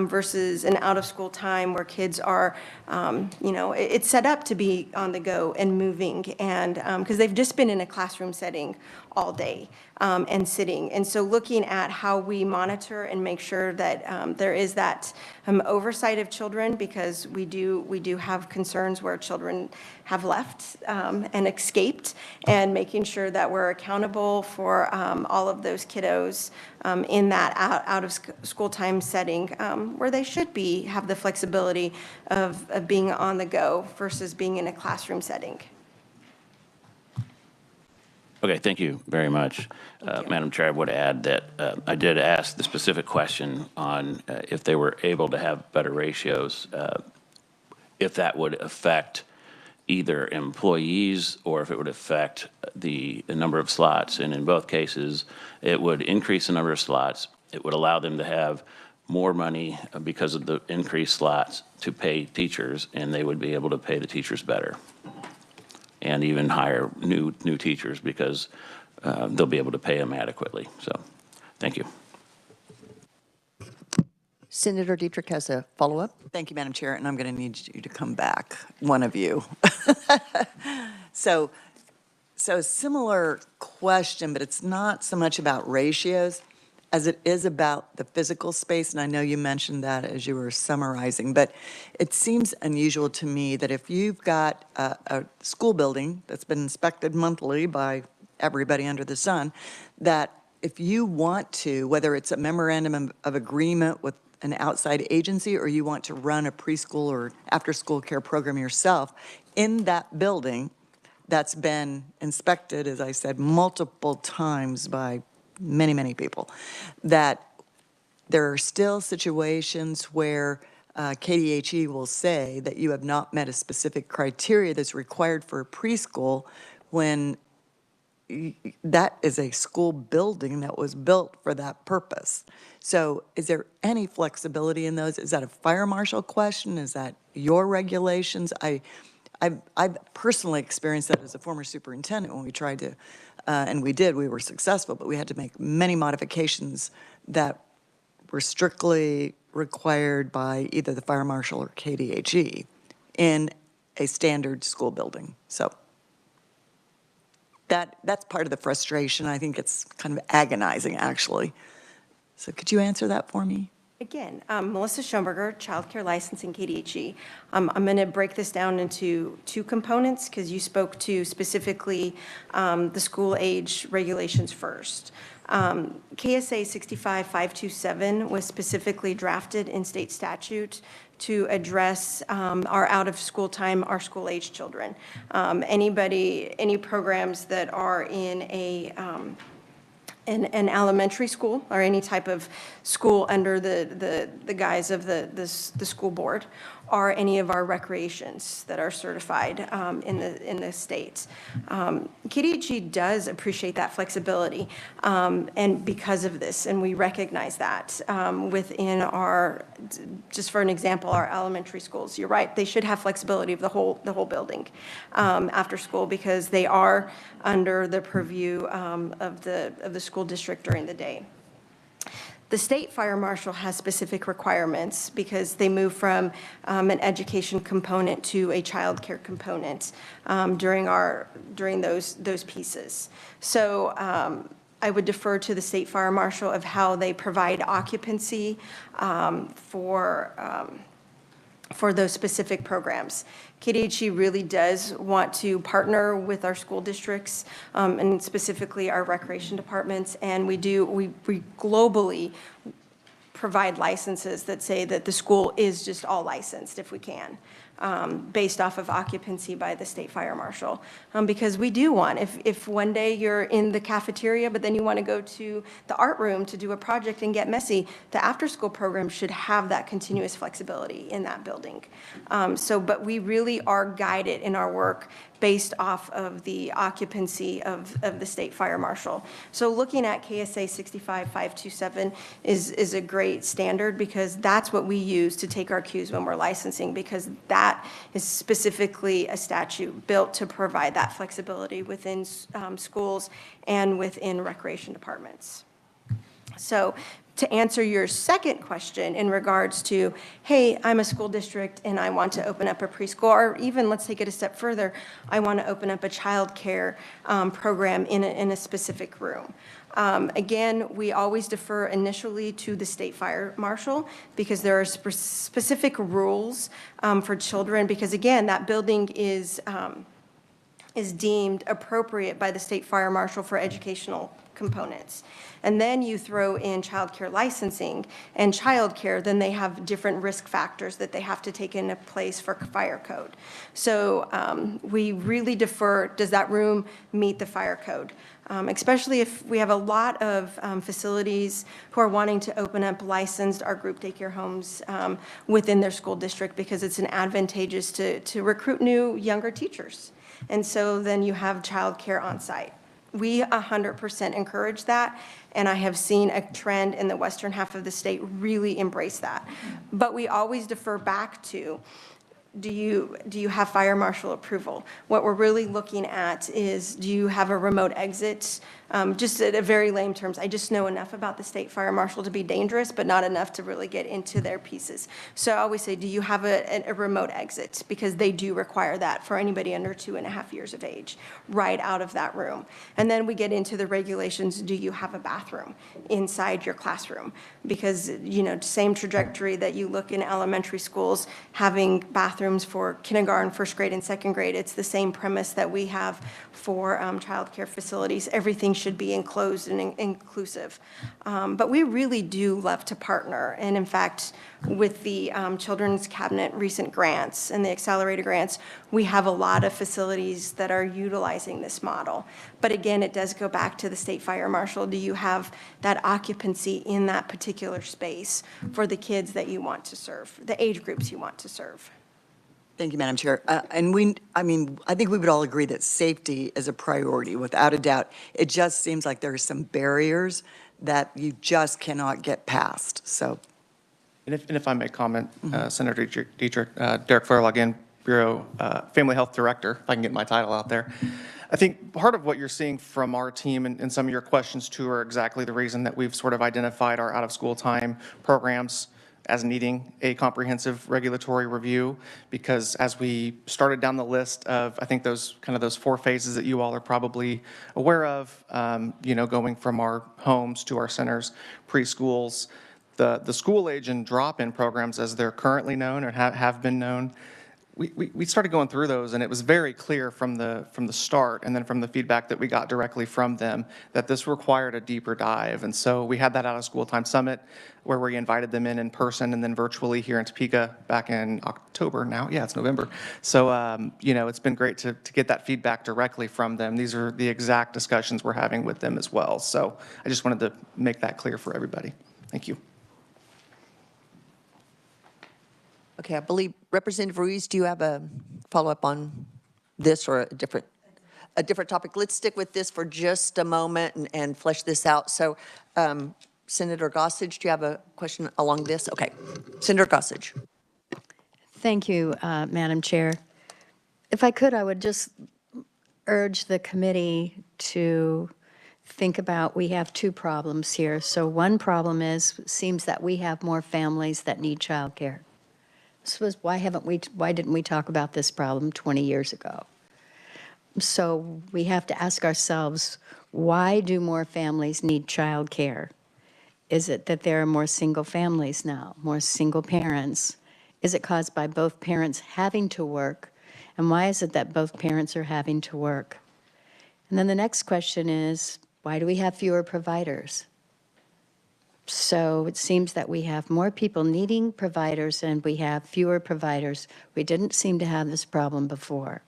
versus an out-of-school time where kids are, you know, it's set up to be on the go and moving, and because they've just been in a classroom setting all day and sitting. And so looking at how we monitor and make sure that there is that oversight of children, because we do have concerns where children have left and escaped, and making sure that we're accountable for all of those kiddos in that out-of-school time setting where they should have the flexibility of being on the go versus being in a classroom setting. Okay, thank you very much. Madam Chair, I would add that I did ask the specific question on if they were able to have better ratios, if that would affect either employees or if it would affect the number of slots. And in both cases, it would increase the number of slots. It would allow them to have more money because of the increased slots to pay teachers, and they would be able to pay the teachers better and even hire new teachers because they'll be able to pay them adequately. So, thank you. Senator Dietrich has a follow-up. Thank you, Madam Chair, and I'm going to need you to come back, one of you. So similar question, but it's not so much about ratios as it is about the physical space, and I know you mentioned that as you were summarizing, but it seems unusual to me that if you've got a school building that's been inspected monthly by everybody under the sun, that if you want to, whether it's a memorandum of agreement with an outside agency or you want to run a preschool or after-school care program yourself in that building that's been inspected, as I said, multiple times by many, many people, that there are still situations where KDHE will say that you have not met a specific criteria that's required for a preschool when that is a school building that was built for that purpose. So is there any flexibility in those? Is that a fire marshal question? Is that your regulations? I've personally experienced that as a former superintendent when we tried to, and we were successful, but we had to make many modifications that were strictly required by either the fire marshal or KDHE in a standard school building. So that's part of the frustration. I think it's kind of agonizing, actually. So could you answer that for me? Again, Melissa Schoenberger, Childcare Licensing, KDHE. I'm going to break this down into 2 components because you spoke to specifically the school age regulations first. KSA 65527 was specifically drafted in state statute to address our out-of-school time, our school-age children. Any programs that are in an elementary school or any type of school under the guise of the school board, or any of our recreations that are certified in the states. KDHE does appreciate that flexibility, and because of this, and we recognize that within our, just for an example, our elementary schools. You're right, they should have flexibility of the whole building after school, because they are under the purview of the school district during the day. The state fire marshal has specific requirements because they move from an education component to a child care component during those pieces. So I would defer to the state fire marshal of how they provide occupancy for those specific programs. KDHE really does want to partner with our school districts and specifically our recreation departments, and we globally provide licenses that say that the school is just all licensed if we can, based off of occupancy by the state fire marshal. Because we do want, if one day you're in the cafeteria, but then you want to go to the art room to do a project and get messy, the after-school program should have that continuous flexibility in that building. But we really are guided in our work based off of the occupancy of the state fire marshal. So looking at KSA 65527 is a great standard, because that's what we use to take our cues when we're licensing, because that is specifically a statute built to provide that flexibility within schools and within recreation departments. So to answer your second question in regards to, hey, I'm a school district and I want to open up a preschool, or even let's take it a step further, I want to open up a child care program in a specific room. Again, we always defer initially to the state fire marshal, because there are specific rules for children, because again, that building is deemed appropriate by the state fire marshal for educational components. And then you throw in childcare licensing and childcare, then they have different risk factors that they have to take into place for fire code. So we really defer, does that room meet the fire code? Especially if we have a lot of facilities who are wanting to open up licensed or group daycare homes within their school district, because it's an advantageous to recruit new, younger teachers. And so then you have childcare on site. We 100% encourage that, and I have seen a trend in the western half of the state really embrace that. But we always defer back to, do you have fire marshal approval? What we're really looking at is, do you have a remote exit? Just at a very lame terms, I just know enough about the state fire marshal to be dangerous, but not enough to really get into their pieces. So I always say, do you have a remote exit? Because they do require that for anybody under 2.5 years of age, right out of that room. And then we get into the regulations, do you have a bathroom inside your classroom? Because, you know, same trajectory that you look in elementary schools, having bathrooms for kindergarten, first grade, and second grade, it's the same premise that we have for childcare facilities. Everything should be enclosed and inclusive. But we really do love to partner. And in fact, with the Children's Cabinet recent grants and the accelerated grants, we have a lot of facilities that are utilizing this model. But again, it does go back to the state fire marshal. Do you have that occupancy in that particular space for the kids that you want to serve, the age groups you want to serve? Thank you, Madam Chair. I think we would all agree that safety is a priority, without a doubt. It just seems like there are some barriers that you just cannot get past, so. And if I may comment, Senator Dietrich, Derek Flerl, again, Bureau Family Health Director, if I can get my title out there. I think part of what you're seeing from our team and some of your questions too are exactly the reason that we've sort of identified our out-of-school time programs as needing a comprehensive regulatory review, because as we started down the list of, I think those 4 phases that you all are probably aware of, going from our homes to our centers, preschools, the school age and drop-in programs as they're currently known or have been known, we started going through those, and it was very clear from the start, and then from the feedback that we got directly from them, that this required a deeper dive. And so we had that out of school time summit where we invited them in person and then virtually here in Topeka back in October now. Yeah, it's November. So, you know, it's been great to get that feedback directly from them. These are the exact discussions we're having with them as well. So I just wanted to make that clear for everybody. Thank you. Okay, I believe Representative Ruiz, do you have a follow-up on this or a different topic? Let's stick with this for just a moment and flesh this out. So Senator Gossage, do you have a question along this? Okay, Senator Gossage. Thank you, Madam Chair. If I could, I would just urge the committee to think about, we have two problems here. So one problem seems that we have more families that need childcare. So why didn't we talk about this problem 20 years ago? So we have to ask ourselves, why do more families need childcare? Is it that there are more single families now, more single parents? Is it caused by both parents having to work? And why is it that both parents are having to work? And then the next question is, why do we have fewer providers? So it seems that we have more people needing providers and we have fewer providers. We didn't seem to have this problem before.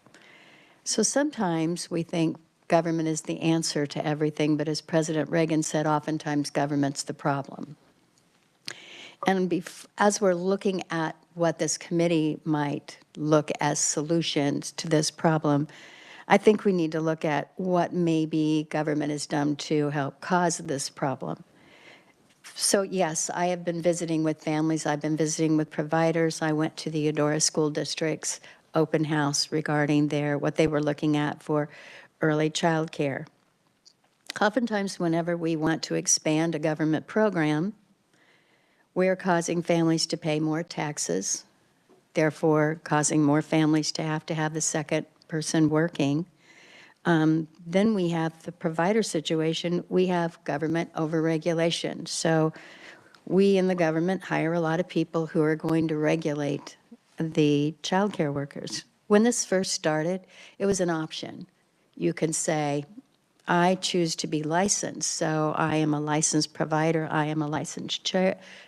So sometimes we think government is the answer to everything, but as President Reagan said, oftentimes government's the problem. And as we're looking at what this committee might look as solutions to this problem, I think we need to look at what maybe government has done to help cause this problem. So yes, I have been visiting with families. I've been visiting with providers. I went to the Eudora School District's open house regarding what they were looking at for early child care. Oftentimes, whenever we want to expand a government program, we're causing families to pay more taxes, therefore causing more families to have the second person working. Then we have the provider situation. We have government overregulation. So we in the government hire a lot of people who are going to regulate the child care workers. When this first started, it was an option. You can say, I choose to be licensed, so I am a licensed provider. I am a licensed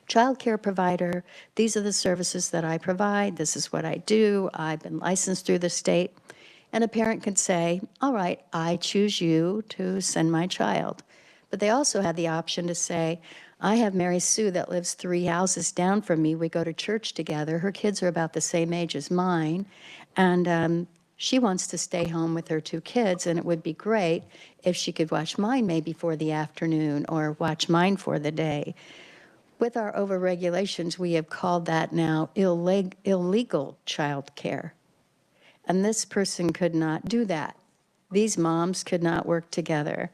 child care provider. These are the services that I provide. This is what I do. I've been licensed through the state. And a parent could say, all right, I choose you to send my child. But they also had the option to say, I have Mary Sue that lives 3 houses down from me. We go to church together. Her kids are about the same age as mine. And she wants to stay home with her 2 kids, and it would be great if she could watch mine maybe for the afternoon or watch mine for the day. With our overregulations, we have called that now illegal child care. And this person could not do that. These moms could not work together.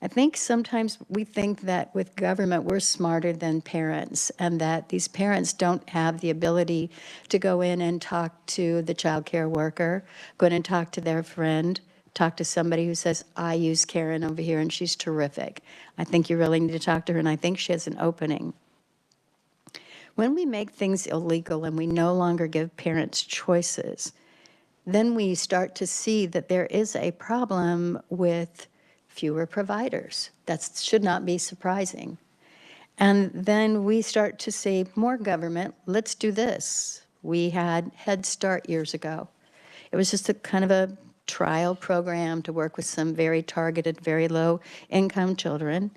I think sometimes we think that with government we're smarter than parents and that these parents don't have the ability to go in and talk to the child care worker, go in and talk to their friend, talk to somebody who says, I use Karen over here and she's terrific. I think you really need to talk to her and I think she has an opening. When we make things illegal and we no longer give parents choices, then we start to see that there is a problem with fewer providers. That should not be surprising. And then we start to say, more government, let's do this. We had Head Start years ago. It was just a kind of a trial program to work with some very targeted, very low income children.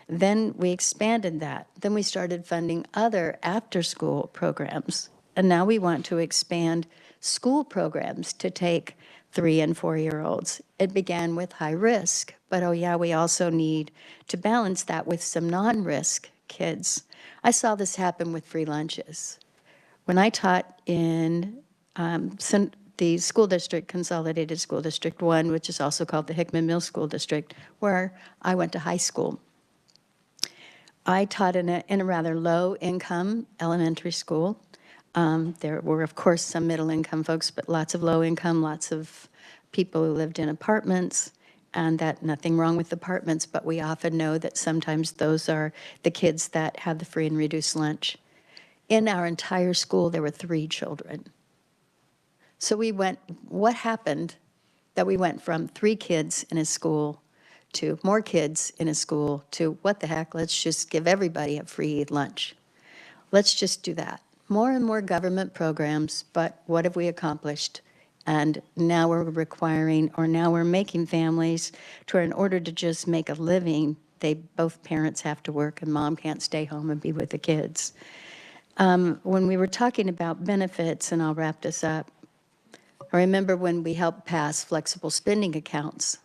Then we expanded that. Then we started funding other after-school programs. And now we want to expand school programs to take 3- and 4-year-olds. It began with high risk, but oh yeah, we also need to balance that with some non-risk kids. I saw this happen with free lunches. When I taught in the school district, Consolidated School District 1, which is also called the Hickman Mill School District, where I went to high school. I taught in a rather low-income elementary school. There were, of course, some middle-income folks, but lots of low-income, lots of people who lived in apartments, and that nothing wrong with apartments, but we often know that sometimes those are the kids that have the free and reduced lunch. In our entire school, there were 3 children. So what happened that we went from 3 kids in a school to more kids in a school to what the heck, let's just give everybody a free lunch. Let's just do that. More and more government programs, but what have we accomplished? And now we're requiring, or now we're making families to where in order to just make a living, both parents have to work and mom can't stay home and be with the kids. When we were talking about benefits, and I'll wrap this up, I remember when we helped pass flexible spending accounts.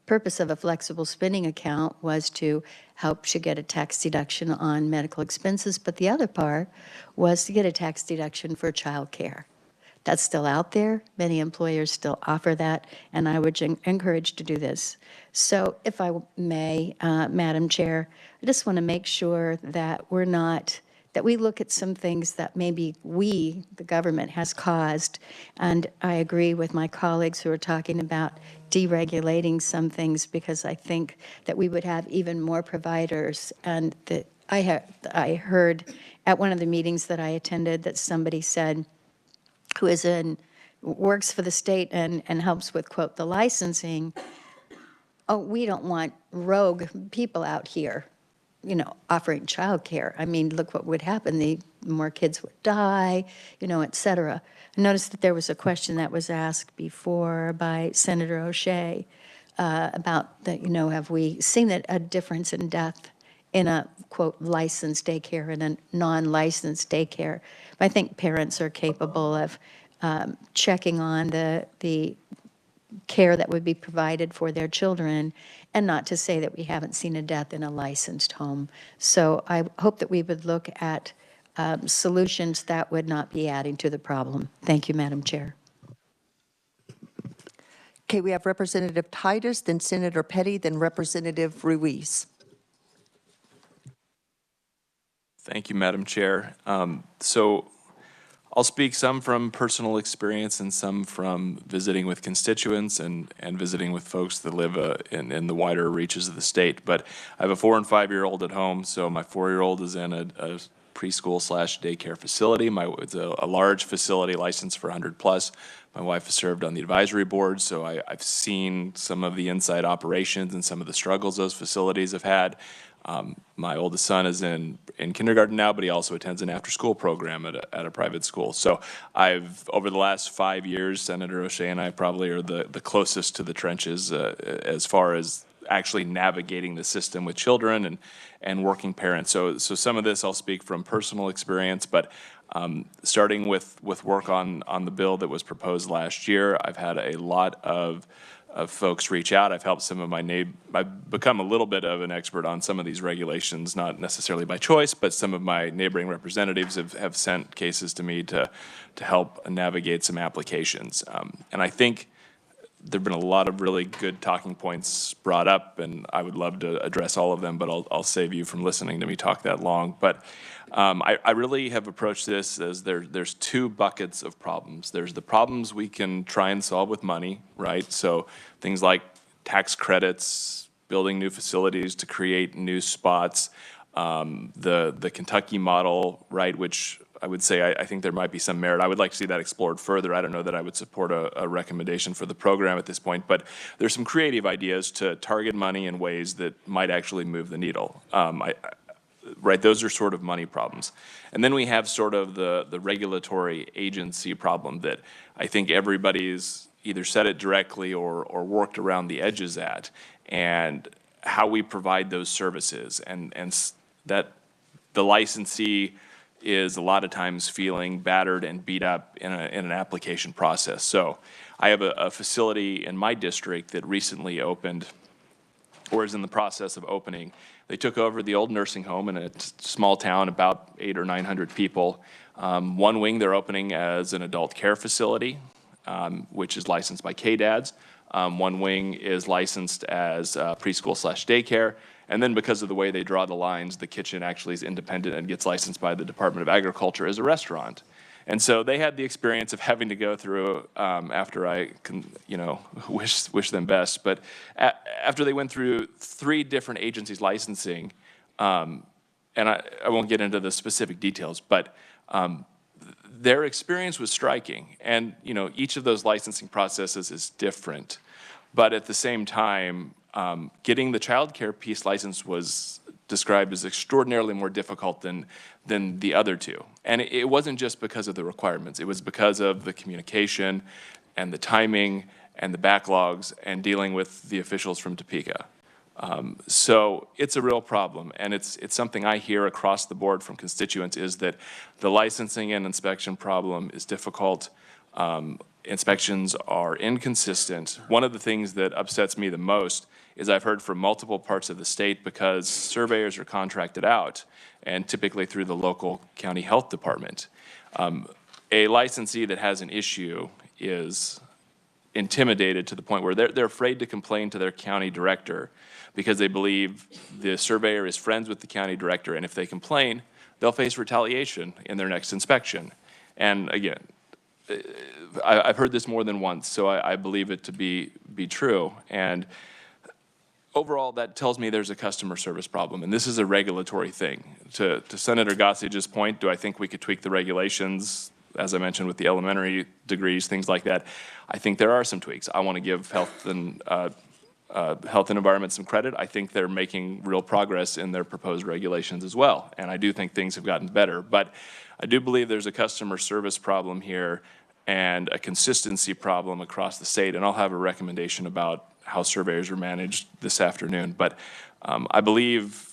Purpose of a flexible spending account was to help you get a tax deduction on medical expenses, but the other part was to get a tax deduction for childcare. That's still out there. Many employers still offer that, and I would encourage to do this. So if I may, Madam Chair, I just want to make sure that that we look at some things that maybe we, the government, has caused. And I agree with my colleagues who are talking about deregulating some things, because I think that we would have even more providers. And I heard at one of the meetings that I attended that somebody said, who works for the state and helps with, quote, the licensing, oh, we don't want rogue people out here, offering childcare. I mean, look what would happen. The more kids would die, et cetera. I noticed that there was a question that was asked before by Senator O'Shea about have we seen a difference in death in a, quote, licensed daycare and a non-licensed daycare? But I think parents are capable of checking on the care that would be provided for their children, and not to say that we haven't seen a death in a licensed home. So I hope that we would look at solutions that would not be adding to the problem. Thank you, Madam Chair. Okay, we have Representative Titus, then Senator Petty, then Representative Ruiz. Thank you, Madam Chair. So I'll speak some from personal experience and some from visiting with constituents and visiting with folks that live in the wider reaches of the state. But I have a 4- and 5-year-old at home, so my 4-year-old is in a preschool/daycare facility. It's a large facility licensed for 100 plus. My wife has served on the advisory board, so I've seen some of the inside operations and some of the struggles those facilities have had. My oldest son is in kindergarten now, but he also attends an after-school program at a private school. So over the last 5 years, Senator O'Shea and I probably are the closest to the trenches as far as actually navigating the system with children and working parents. So some of this I'll speak from personal experience, but starting with work on the bill that was proposed last year, I've had a lot of folks reach out. I've helped some of I've become a little bit of an expert on some of these regulations, not necessarily by choice, but some of my neighboring representatives have sent cases to me to help navigate some applications. And I think there've been a lot of really good talking points brought up, and I would love to address all of them, but I'll save you from listening to me talk that long. But I really have approached this as there's 2 buckets of problems. There's the problems we can try and solve with money, right? So things like tax credits, building new facilities to create new spots, the Kentucky model, right, which I would say I think there might be some merit. I would like to see that explored further. I don't know that I would support a recommendation for the program at this point, but there's some creative ideas to target money in ways that might actually move the needle. Right, those are sort of money problems. And then we have sort of the regulatory agency problem that I think everybody's either said it directly or worked around the edges at, and how we provide those services, and that the licensee is a lot of times feeling battered and beat up in an application process. So I have a facility in my district that recently opened, or is in the process of opening. They took over the old nursing home in a small town, about 800 or 900 people. One wing they're opening as an adult care facility, which is licensed by KDADS. One wing is licensed as preschool/daycare. And then because of the way they draw the lines, the kitchen actually is independent and gets licensed by the Department of Agriculture as a restaurant. And so they had the experience of having to go through, after I can, wish them best, but after they went through 3 different agencies licensing, and I won't get into the specific details, but their experience was striking. And, you know, each of those licensing processes is different. But at the same time, getting the childcare piece license was described as extraordinarily more difficult than the other two. And it wasn't just because of the requirements. It was because of the communication and the timing and the backlogs and dealing with the officials from Topeka. So it's a real problem, and it's something I hear across the board from constituents, is that the licensing and inspection problem is difficult. Inspections are inconsistent. One of the things that upsets me the most is I've heard from multiple parts of the state, because surveyors are contracted out, and typically through the local county health department. A licensee that has an issue is intimidated to the point where they're afraid to complain to their county director, because they believe the surveyor is friends with the county director, and if they complain, they'll face retaliation in their next inspection. And again, I've heard this more than once, so I believe it to be true. And overall, that tells me there's a customer service problem, and this is a regulatory thing. To Senator Gossage's point, do I think we could tweak the regulations, as I mentioned, with the elementary degrees, things like that? I think there are some tweaks. I want to give Health and Environment some credit. I think they're making real progress in their proposed regulations as well, and I do think things have gotten better. But I do believe there's a customer service problem here and a consistency problem across the state, and I'll have a recommendation about how surveyors are managed this afternoon. But I believe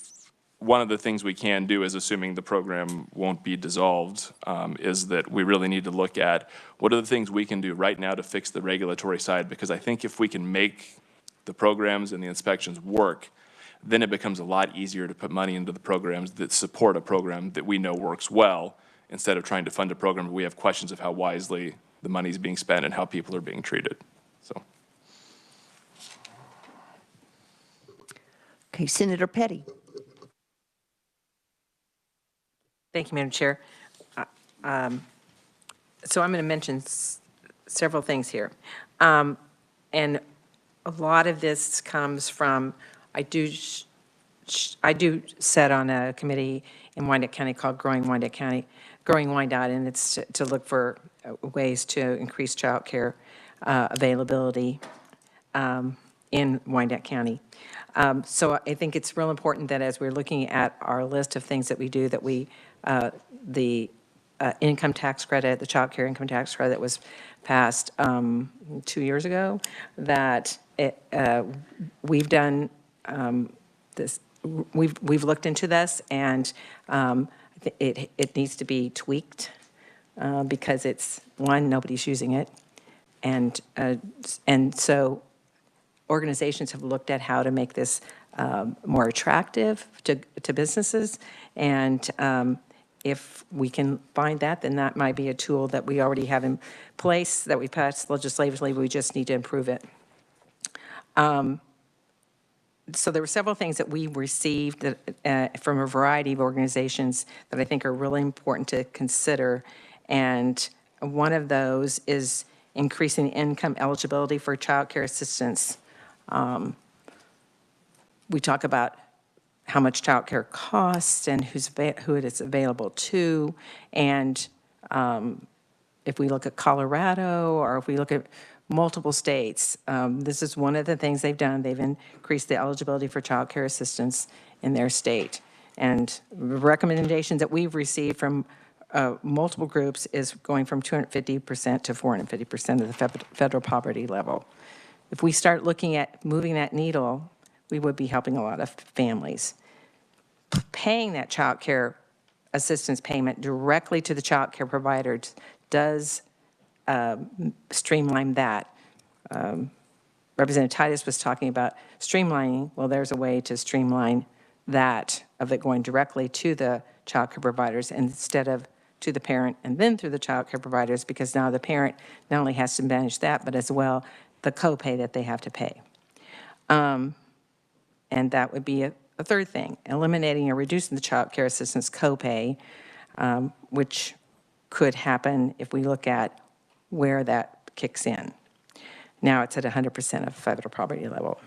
one of the things we can do, is assuming the program won't be dissolved, is that we really need to look at what are the things we can do right now to fix the regulatory side, because I think if we can make the programs and the inspections work, then it becomes a lot easier to put money into the programs that support a program that we know works well, instead of trying to fund a program where we have questions of how wisely the money is being spent and how people are being treated. So. Okay, Senator Petty. Thank you, Madam Chair. So I'm going to mention several things here. And a lot of this comes from, I do sit on a committee in Wyandotte County called Growing Wyandotte, and it's to look for ways to increase child care availability in Wyandotte County. So I think it's real important that as we're looking at our list of things that we do, that we, the income tax credit, the child care income tax credit that was passed 2 years ago, that we've done this, we've looked into this, and it needs to be tweaked because it's, one, nobody's using it, and so organizations have looked at how to make this more attractive to businesses, and if we can find that, then that might be a tool that we already have in place, that we passed legislatively. We just need to improve it. So there were several things that we received that, from a variety of organizations that I think are really important to consider, and one of those is increasing income eligibility for child care assistance. We talk about how much child care costs and who it is available to, and if we look at Colorado, or if we look at multiple states, this is one of the things they've done. They've increased the eligibility for child care assistance in their state. And recommendations that we've received from multiple groups is going from 250% to 450% of the federal poverty level. If we start looking at moving that needle, we would be helping a lot of families. Paying that child care assistance payment directly to the child care providers does streamline that. Representative Titus was talking about streamlining. Well, there's a way to streamline that, of it going directly to the child care providers instead of to the parent and then through the child care providers, because now the parent not only has to manage that, but as well the copay that they have to pay. And that would be a third thing, eliminating or reducing the child care assistance copay, which could happen if we look at where that kicks in. Now it's at 100% of federal poverty level.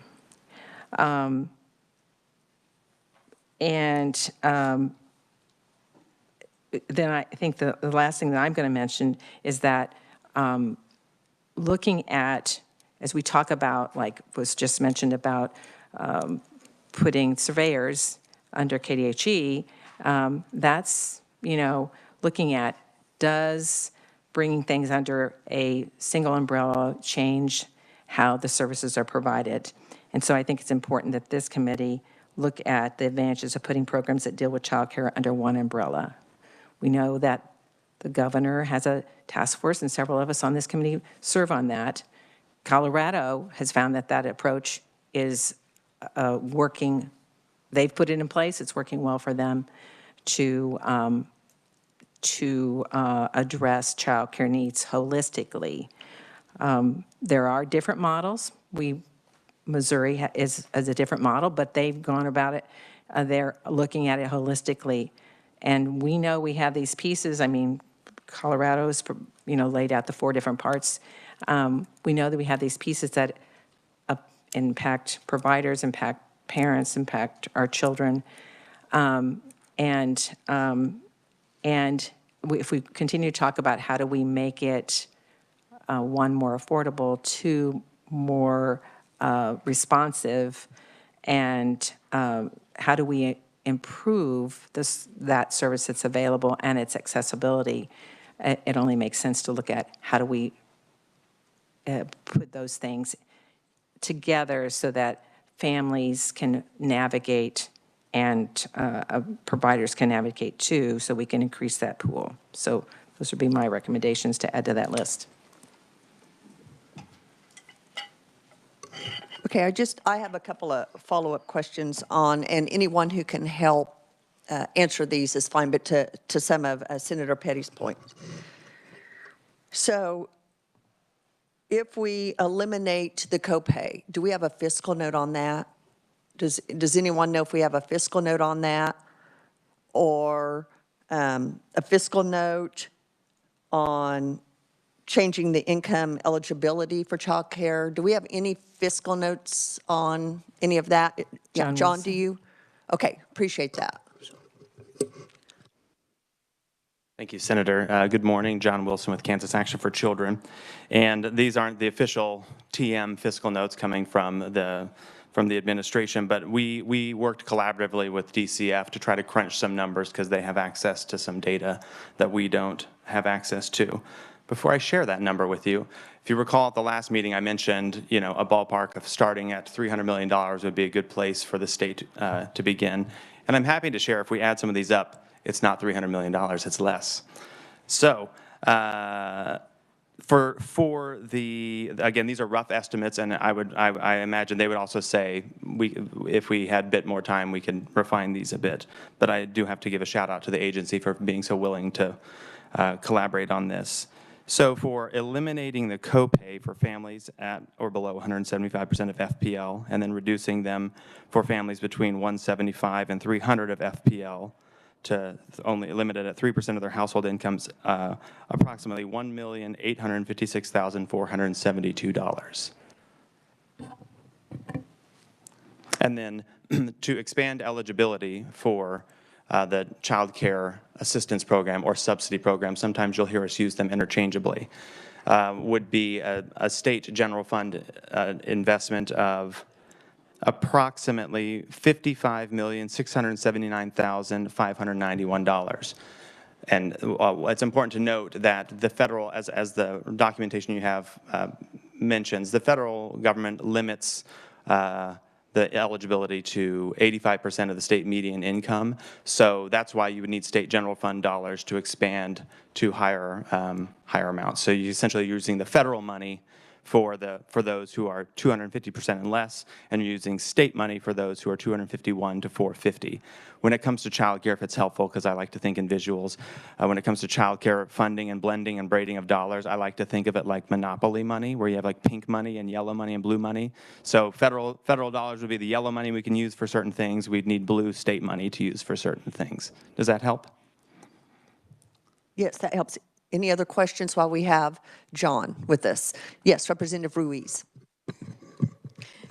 then I think the last thing that I'm going to mention is that looking at, as we talk about, like was just mentioned about putting surveyors under KDHE, that's, looking at, does bringing things under a single umbrella change how the services are provided? And so I think it's important that this committee look at the advantages of putting programs that deal with childcare under one umbrella. We know that the governor has a task force, and several of us on this committee serve on that. Colorado has found that that approach is working. They've put it in place. It's working well for them to address childcare needs holistically. There are different models. Missouri is a different model, but they've gone about it. They're looking at it holistically. And we know we have these pieces. I mean, Colorado's, laid out the 4 different parts. We know that we have these pieces that impact providers, impact parents, impact our children. If we continue to talk about how do we make it, 1, more affordable, 2, more responsive, and how do we improve that service that's available and its accessibility, it only makes sense to look at how do we put those things together so that families can navigate and providers can navigate too, so we can increase that pool. So those would be my recommendations to add to that list. Okay, I have a couple of follow-up questions on, and anyone who can help answer these is fine, but to some of Senator Petty's points. So if we eliminate the copay, do we have a fiscal note on that? Does anyone know if we have a fiscal note on that? Or a fiscal note on changing the income eligibility for child care? Do we have any fiscal notes on any of that? Yeah, John, do you? Okay, appreciate that. Thank you, Senator. Good morning. John Wilson with Kansas Action for Children. And these aren't the official TM fiscal notes coming from the administration, but we worked collaboratively with DCF to try to crunch some numbers because they have access to some data that we don't have access to. Before I share that number with you, if you recall at the last meeting, I mentioned, a ballpark of starting at $300 million would be a good place for the state to begin. And I'm happy to share if we add some of these up, it's not $300 million, it's less. So for again, these are rough estimates, and I imagine they would also say if we had a bit more time, we can refine these a bit. But I do have to give a shout out to the agency for being so willing to collaborate on this. So for eliminating the copay for families at or below 175% of FPL, and then reducing them for families between 175 and 300 of FPL, to only limited at 3% of their household incomes, approximately $1,856,472. And then to expand eligibility for the Child Care Assistance Program or Subsidy Program, sometimes you'll hear us use them interchangeably, would be a state general fund investment of approximately $55,679,591. And it's important to note that the federal, as the documentation you have mentions, the federal government limits the eligibility to 85% of the state median income. So that's why you would need state general fund dollars to expand to higher amounts. So you're essentially using the federal money for those who are 250% and less, and you're using state money for those who are 251 to 450. When it comes to child care, if it's helpful, because I like to think in visuals, when it comes to child care funding and blending and braiding of dollars, I like to think of it like monopoly money, where you have like pink money and yellow money and blue money. So federal dollars would be the yellow money we can use for certain things. We'd need blue state money to use for certain things. Does that help? Yes, that helps. Any other questions while we have John with us? Yes, Representative Ruiz.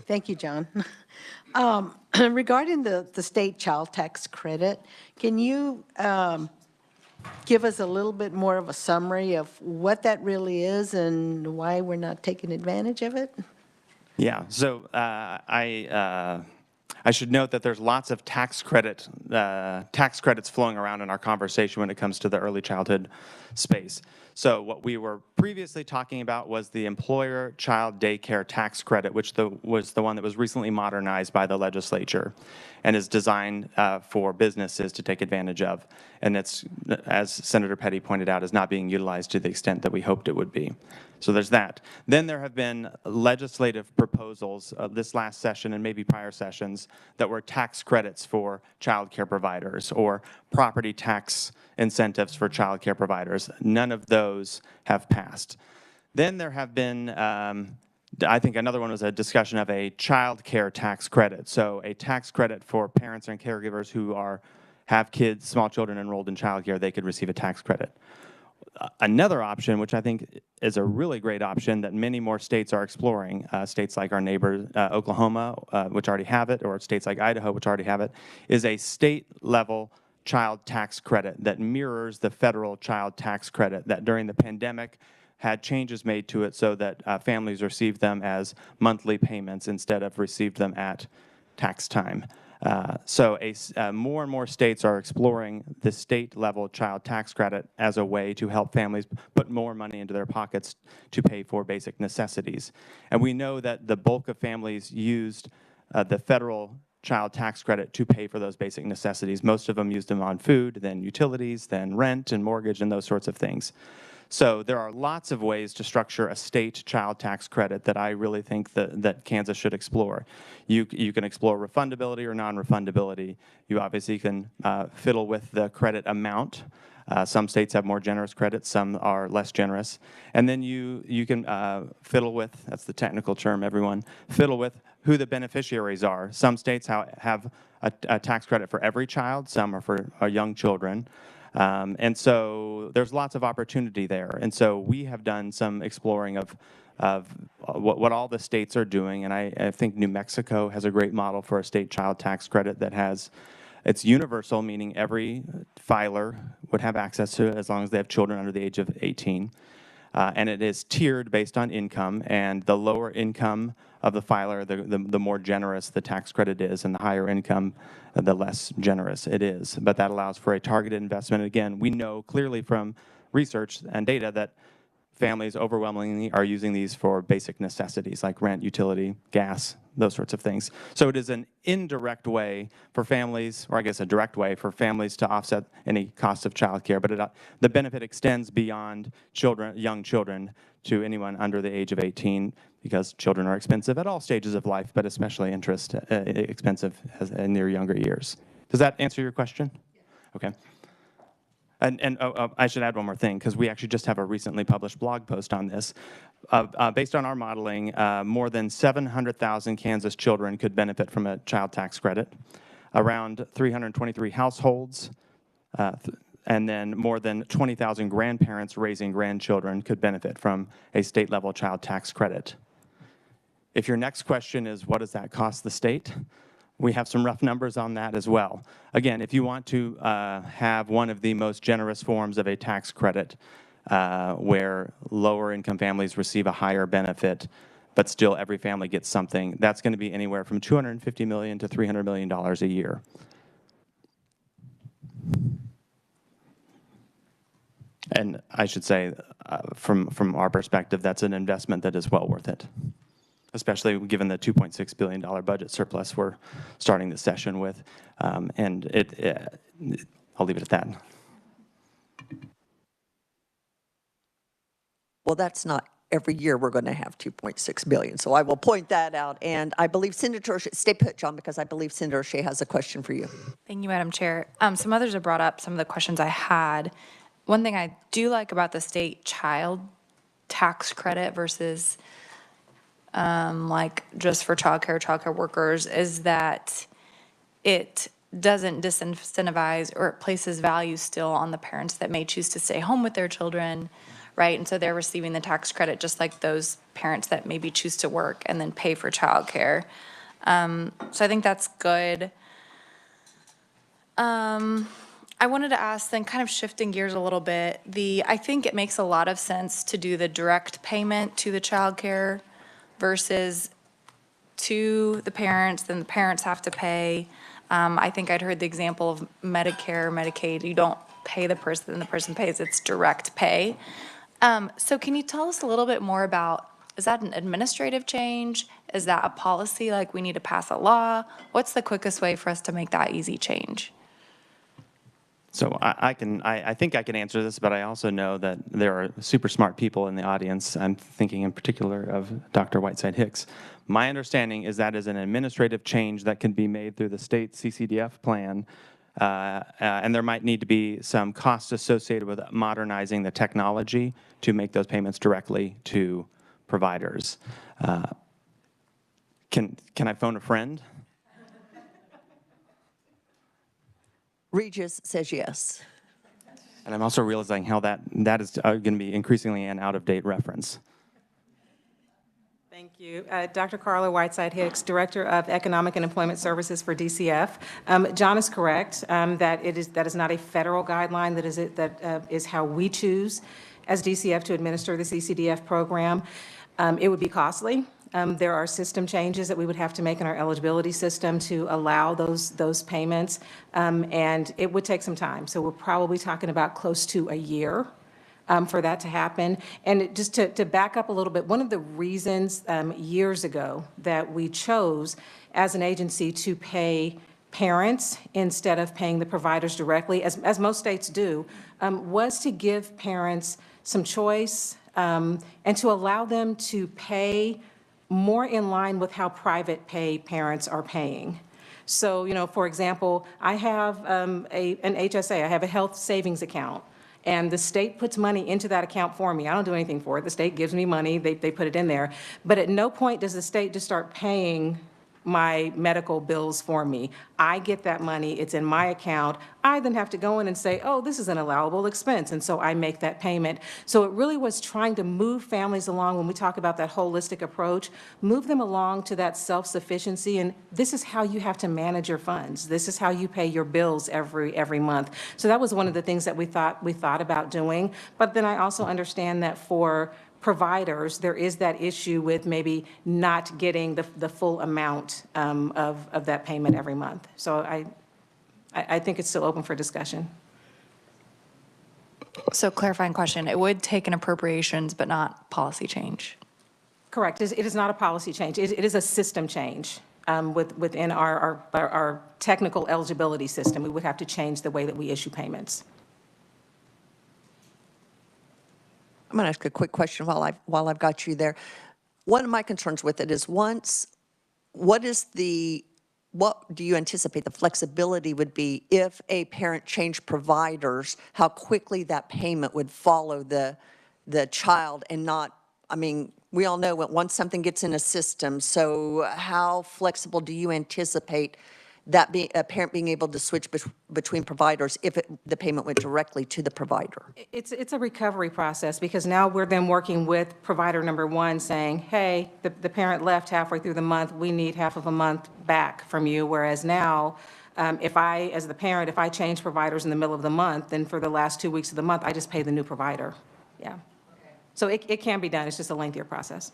Thank you, John. Regarding the state child tax credit, can you give us a little bit more of a summary of what that really is and why we're not taking advantage of it? Yeah, so I should note that there's lots of tax credits flowing around in our conversation when it comes to the early childhood space. So what we were previously talking about was the employer child daycare tax credit, which was the one that was recently modernized by the legislature and is designed for businesses to take advantage of. And it's, as Senator Petty pointed out, is not being utilized to the extent that we hoped it would be. So there's that. Then there have been legislative proposals this last session and maybe prior sessions that were tax credits for child care providers or property tax incentives for child care providers. None of those have passed. Then there have been, I think another one was a discussion of a child care tax credit. So a tax credit for parents and caregivers who have kids, small children enrolled in child care, they could receive a tax credit. Another option, which I think is a really great option that many more states are exploring, states like our neighbor Oklahoma, which already have it, or states like Idaho, which already have it, is a state-level child tax credit that mirrors the federal child tax credit that during the pandemic had changes made to it so that families received them as monthly payments instead of received them at tax time. So more and more states are exploring the state-level child tax credit as a way to help families put more money into their pockets to pay for basic necessities. And we know that the bulk of families used the federal child tax credit to pay for those basic necessities. Most of them used them on food, then utilities, then rent and mortgage and those sorts of things. So there are lots of ways to structure a state child tax credit that I really think that Kansas should explore. You can explore refundability or non-refundability. You obviously can fiddle with the credit amount. Some states have more generous credits, some are less generous. And then you can fiddle with, that's the technical term, everyone, fiddle with who the beneficiaries are. Some states have a tax credit for every child, some are for young children. And so there's lots of opportunity there. And so we have done some exploring of what all the states are doing. And I think New Mexico has a great model for a state child tax credit that it's universal, meaning every filer would have access to it as long as they have children under the age of 18. And it is tiered based on income, and the lower income of the filer, the more generous the tax credit is, and the higher income, the less generous it is. But that allows for a targeted investment. Again, we know clearly from research and data that families overwhelmingly are using these for basic necessities like rent, utility, gas, those sorts of things. So it is an indirect way for families, or I guess a direct way for families to offset any cost of childcare, but the benefit extends beyond young children to anyone under the age of 18 because children are expensive at all stages of life, but especially expensive in their younger years. Does that answer your question? Okay. And I should add one more thing, because we actually just have a recently published blog post on this. Based on our modeling, more than 700,000 Kansas children could benefit from a child tax credit, around 323 households, and then more than 20,000 grandparents raising grandchildren could benefit from a state-level child tax credit. If your next question is, what does that cost the state? We have some rough numbers on that as well. Again, if you want to have one of the most generous forms of a tax credit where lower income families receive a higher benefit, but still every family gets something, that's going to be anywhere from $250 million to $300 million a year. And I should say, from our perspective, that's an investment that is well worth it, especially given the $2.6 billion budget surplus we're starting the session with. And I'll leave it at that. Well, that's not every year we're going to have 2.6 billion. So I will point that out. And I believe Senator O'Shea, stay put, John, because I believe Senator O'Shea has a question for you. Thank you, Madam Chair. Some others have brought up some of the questions I had. One thing I do like about the state child tax credit versus like just for childcare workers is that it doesn't disincentivize, or it places value still on the parents that may choose to stay home with their children, right? And so they're receiving the tax credit just like those parents that maybe choose to work and then pay for childcare. So I think that's good. I wanted to ask, then kind of shifting gears a little bit, I think it makes a lot of sense to do the direct payment to the childcare versus to the parents, then the parents have to pay. I think I'd heard the example of Medicare, Medicaid, you don't pay the person, then the person pays, it's direct pay. So can you tell us a little bit more about, is that an administrative change? Is that a policy, like we need to pass a law? What's the quickest way for us to make that easy change? So I think I can answer this, but I also know that there are super smart people in the audience. I'm thinking in particular of Dr. Whiteside Hicks. My understanding is that is an administrative change that can be made through the state CCDF plan, and there might need to be some costs associated with modernizing the technology to make those payments directly to providers. Can I phone a friend? Regis says yes. And I'm also realizing how that is going to be increasingly an out-of-date reference. Thank you. Dr. Carla Whiteside Hicks, Director of Economic and Employment Services for DCF. John is correct that that is not a federal guideline. That is how we choose as DCF to administer the CCDF program. It would be costly. There are system changes that we would have to make in our eligibility system to allow those payments, and it would take some time. So we're probably talking about close to a year for that to happen. And just to back up a little bit, one of the reasons years ago that we chose as an agency to pay parents instead of paying the providers directly, as most states do, was to give parents some choice and to allow them to pay more in line with how private pay parents are paying. So, for example, I have an HSA, I have a health savings account, and the state puts money into that account for me. I don't do anything for it. The state gives me money, they put it in there. But at no point does the state just start paying my medical bills for me. I get that money, it's in my account. I then have to go in and say, oh, this is an allowable expense, and so I make that payment. So it really was trying to move families along when we talk about that holistic approach, move them along to that self-sufficiency, and this is how you have to manage your funds. This is how you pay your bills every month. So that was one of the things that we thought about doing. But then I also understand that for providers, there is that issue with maybe not getting the full amount of that payment every month. So I think it's still open for discussion. So clarifying question, it would take an appropriations, but not policy change? Correct. It is not a policy change. It is a system change within our technical eligibility system. We would have to change the way that we issue payments. I'm going to ask a quick question while I've got you there. One of my concerns with it is what do you anticipate the flexibility would be if a parent changed providers, how quickly that payment would follow the child and not, I mean, we all know once something gets in a system, so how flexible do you anticipate that a parent being able to switch between providers if the payment went directly to the provider? It's a recovery process because now we're then working with provider number one saying, hey, the parent left halfway through the month, we need half of a month back from you. Whereas now, as the parent, if I change providers in the middle of the month, then for the last 2 weeks of the month, I just pay the new provider. Yeah. Okay. So it can be done. It's just a lengthier process.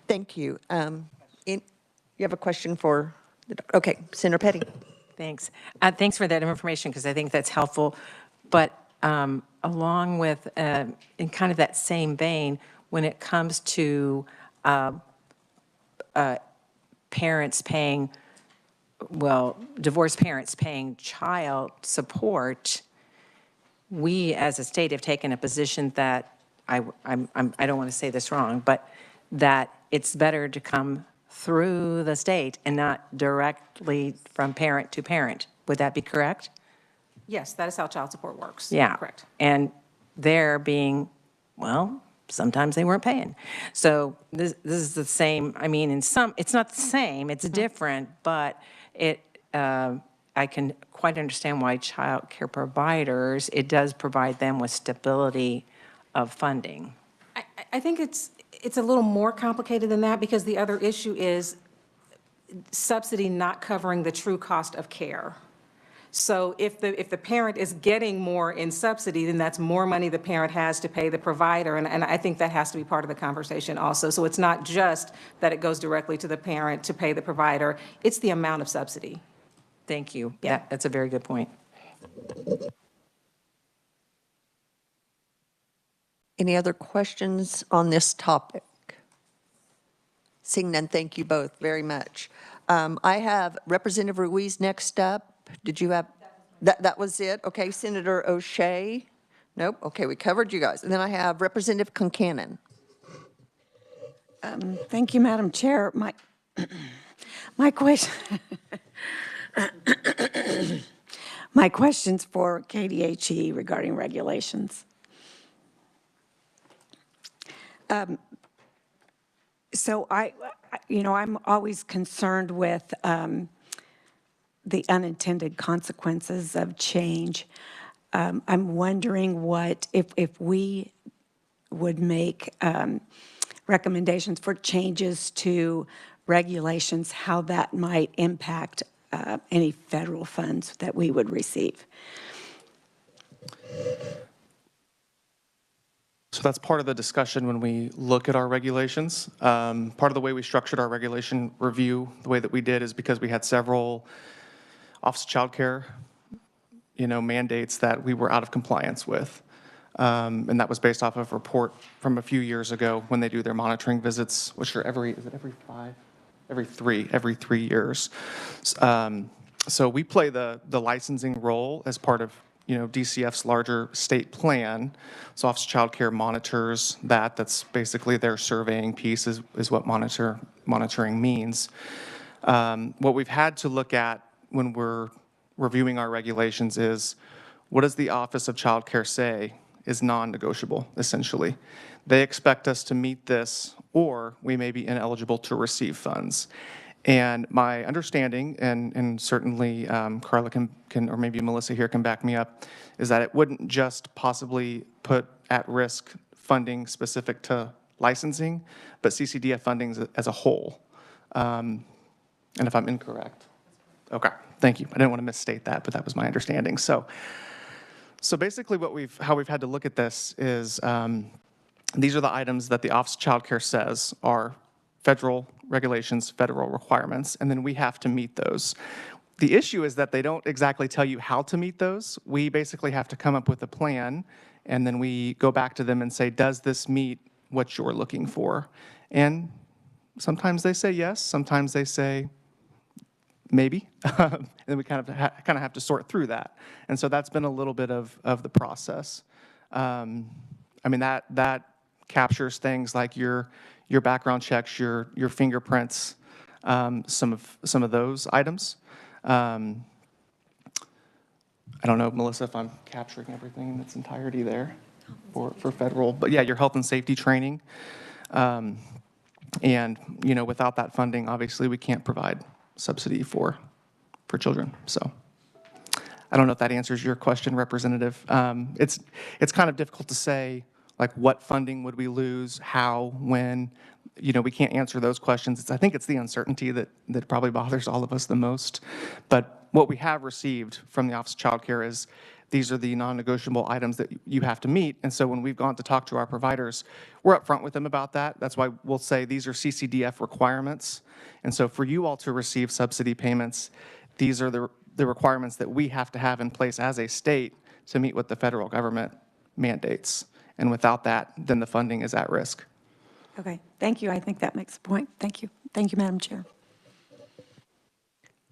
Thank you. You have a question for? Okay, Senator Petty. Thanks. Thanks for that information because I think that's helpful. But along with, in kind of that same vein, when it comes to parents paying, divorced parents paying child support, we as a state have taken a position that, I don't want to say this wrong, but that it's better to come through the state and not directly from parent to parent. Would that be correct? Yes, that is how child support works. Yeah. Correct. And they're being, sometimes they weren't paying. So this is the same, I mean, it's not the same, it's different, but I can quite understand why child care providers, it does provide them with stability of funding. I think it's a little more complicated than that because the other issue is subsidy not covering the true cost of care. So if the parent is getting more in subsidy, then that's more money the parent has to pay the provider. And I think that has to be part of the conversation also. So it's not just that it goes directly to the parent to pay the provider, it's the amount of subsidy. Thank you. Yeah. That's a very good point. Any other questions on this topic? Seeing none, thank you both very much. I have Representative Ruiz next up. Did you have, that was it? Okay, Senator O'Shea? Nope, okay, we covered you guys. And then I have Representative Concanon. Thank you, Madam Chair. My question, my question's for KDHE regarding regulations. So I'm always concerned with the unintended consequences of change. I'm wondering what, if we would make recommendations for changes to regulations, how that might impact any federal funds that we would receive. So that's part of the discussion when we look at our regulations. Part of the way we structured our regulation review, the way that we did, is because we had several Office of Childcare, mandates that we were out of compliance with. And that was based off of a report from a few years ago when they do their monitoring visits, which are every 3 years. So we play the licensing role as part of DCF's larger state plan. So Office of Childcare monitors that. That's basically their surveying piece is what monitoring means. What we've had to look at when we're reviewing our regulations is, what does the Office of Childcare say is non-negotiable, essentially? They expect us to meet this, or we may be ineligible to receive funds. And my understanding, and certainly Carla can, or maybe Melissa here can back me up, is that it wouldn't just possibly put at risk funding specific to licensing, but CCDF funding as a whole. And if I'm incorrect. Okay, thank you. I didn't want to misstate that, but that was my understanding. So basically how we've had to look at this is these are the items that the Office of Childcare says are federal regulations, federal requirements, and then we have to meet those. The issue is that they don't exactly tell you how to meet those. We basically have to come up with a plan, and then we go back to them and say, does this meet what you're looking for? And sometimes they say yes, sometimes they say maybe, and then we kind of have to sort through that. And so that's been a little bit of the process. I mean, that captures things like your background checks, your fingerprints, some of those items. I don't know, Melissa, if I'm capturing everything in its entirety there for federal, but yeah, your health and safety training. And without that funding, obviously we can't provide subsidy for children. So I don't know if that answers your question, Representative. It's kind of difficult to say, like, what funding would we lose, how, when. We can't answer those questions. I think it's the uncertainty that probably bothers all of us the most. But what we have received from the Office of Childcare is these are the non-negotiable items that you have to meet. And so when we've gone to talk to our providers, we're upfront with them about that. That's why we'll say these are CCDF requirements. And so for you all to receive subsidy payments, these are the requirements that we have to have in place as a state to meet what the federal government mandates. And without that, then the funding is at risk. Okay, thank you. I think that makes a point. Thank you. Thank you, Madam Chair.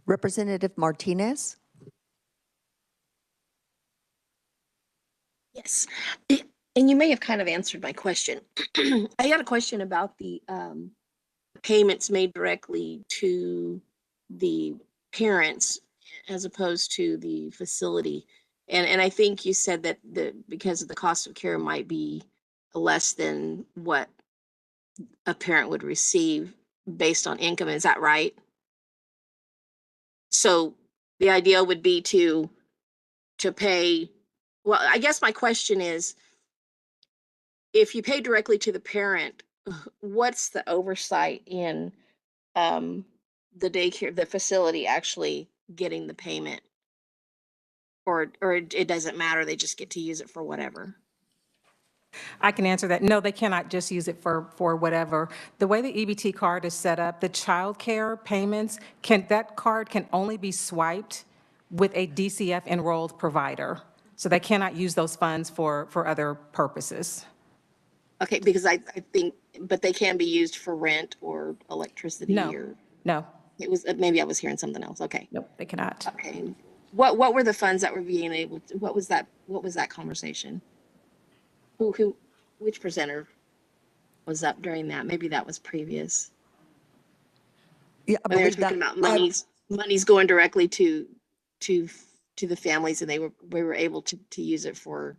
Representative Martinez? Yes. And you may have kind of answered my question. I got a question about the payments made directly to the parents as opposed to the facility. And I think you said that because of the cost of care might be less than what a parent would receive based on income. Is that right? So the idea would be to pay, well, I guess my question is, if you pay directly to the parent, what's the oversight in the daycare, the facility actually getting the payment? Or it doesn't matter, they just get to use it for whatever? I can answer that. No, they cannot just use it for whatever. The way the EBT card is set up, the childcare payments, that card can only be swiped with a DCF enrolled provider. So they cannot use those funds for other purposes. Okay, because I think, but they can be used for rent or electricity No, or, no, it was, maybe I was hearing something else. Okay. nope, they cannot. Okay. What were the funds that were being able to, what was that conversation? Which presenter was up during that? Maybe that was previous. Yeah, I When they were believe that. talking about monies going directly to the families, and we were able to use it for